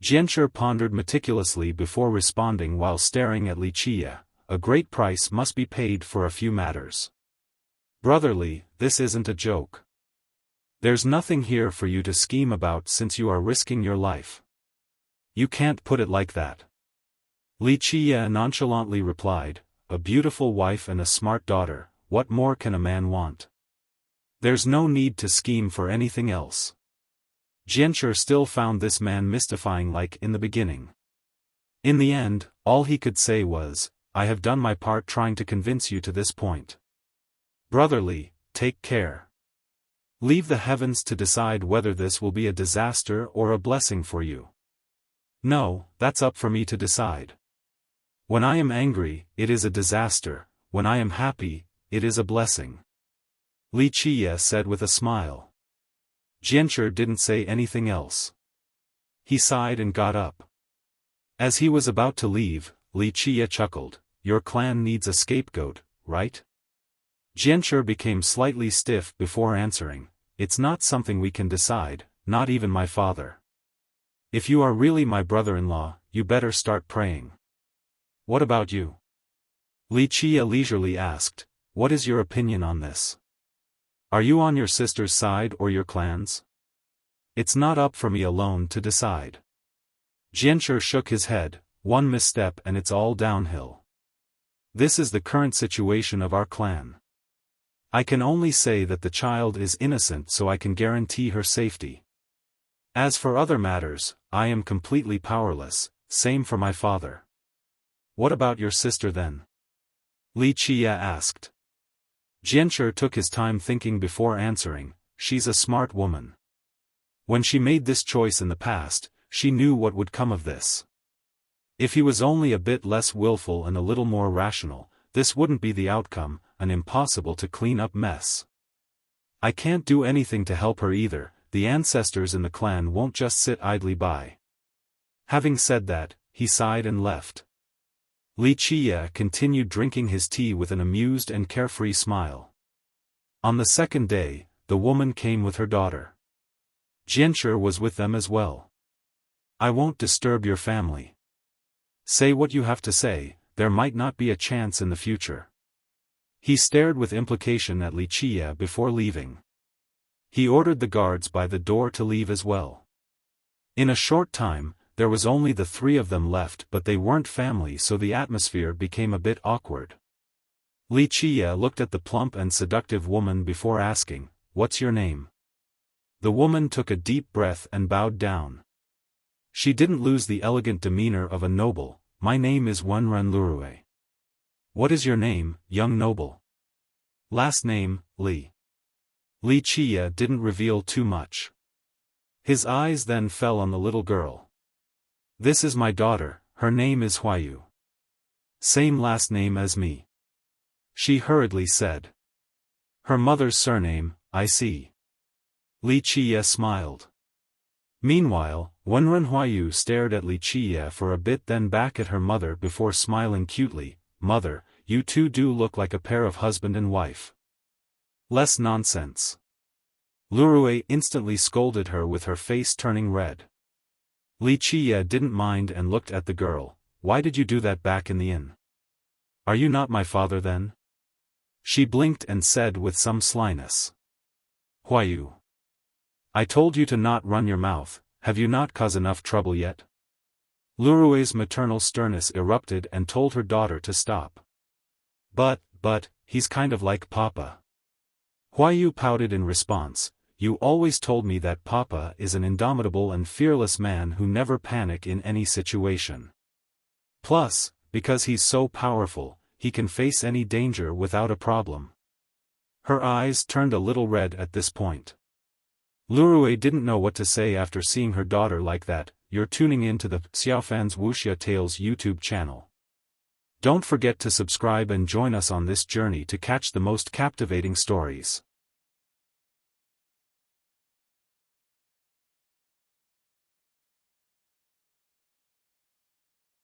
Jianshi pondered meticulously before responding while staring at Wuxia. "A great price must be paid for a few matters. Brotherly, this isn't a joke. There's nothing here for you to scheme about since you are risking your life." "You can't put it like that," Wuxia nonchalantly replied. "A beautiful wife and a smart daughter, what more can a man want? There's no need to scheme for anything else." Jianshi still found this man mystifying like in the beginning. In the end, all he could say was, "I have done my part trying to convince you to this point. Brotherly, take care. Leave the heavens to decide whether this will be a disaster or a blessing for you. No, that's up for me to decide. When I am angry, it is a disaster, when I am happy, it is a blessing," Wuxia said with a smile. Jianshi didn't say anything else. He sighed and got up. As he was about to leave, Wuxia chuckled. "Your clan needs a scapegoat, right?" Jianshi became slightly stiff before answering. "It's not something we can decide, not even my father. If you are really my brother-in-law, you better start praying." "What about you?" Wuxia leisurely asked. "What is your opinion on this? Are you on your sister's side or your clan's? It's not up for me alone to decide." Jianshi shook his head. "One misstep and it's all downhill. This is the current situation of our clan. I can only say that the child is innocent so I can guarantee her safety. As for other matters, I am completely powerless, same for my father." "What about your sister then?" Wuxia asked. Jianshi took his time thinking before answering. "She's a smart woman. When she made this choice in the past, she knew what would come of this. If he was only a bit less willful and a little more rational, this wouldn't be the outcome, an impossible to clean up mess. I can't do anything to help her either, the ancestors in the clan won't just sit idly by." Having said that, he sighed and left. Wuxia continued drinking his tea with an amused and carefree smile. On the second day, the woman came with her daughter. Jianshi was with them as well. "I won't disturb your family. Say what you have to say, there might not be a chance in the future." He stared with implication at Wuxia before leaving. He ordered the guards by the door to leave as well. In a short time, there was only the three of them left, but they weren't family, so the atmosphere became a bit awkward. Li Qiye looked at the plump and seductive woman before asking, "What's your name?" The woman took a deep breath and bowed down. She didn't lose the elegant demeanor of a noble. "My name is Wenren Lurue." "What is your name, young noble?" "Last name, Li." Li Qiye didn't reveal too much. His eyes then fell on the little girl. "This is my daughter, her name is Huayu. Same last name as me," she hurriedly said. "Her mother's surname, I see." Li Qiye smiled. Meanwhile, Wenren Huayu stared at Li Qiye for a bit, then back at her mother before smiling cutely. "Mother, you two do look like a pair of husband and wife." "Less nonsense." Lurue instantly scolded her with her face turning red. Li Qiye didn't mind and looked at the girl. "Why did you do that back in the inn? Are you not my father then?" She blinked and said with some slyness. "Huayu. I told you to not run your mouth, have you not caused enough trouble yet?" Lurue's maternal sternness erupted and told her daughter to stop. But, he's kind of like Papa." Huayu pouted in response. "You always told me that Papa is an indomitable and fearless man who never panic in any situation. Plus, because he's so powerful, he can face any danger without a problem." Her eyes turned a little red at this point. Lurue didn't know what to say after seeing her daughter like that. You're tuning in to the Xiaofan's Wuxia Tales YouTube channel. Don't forget to subscribe and join us on this journey to catch the most captivating stories.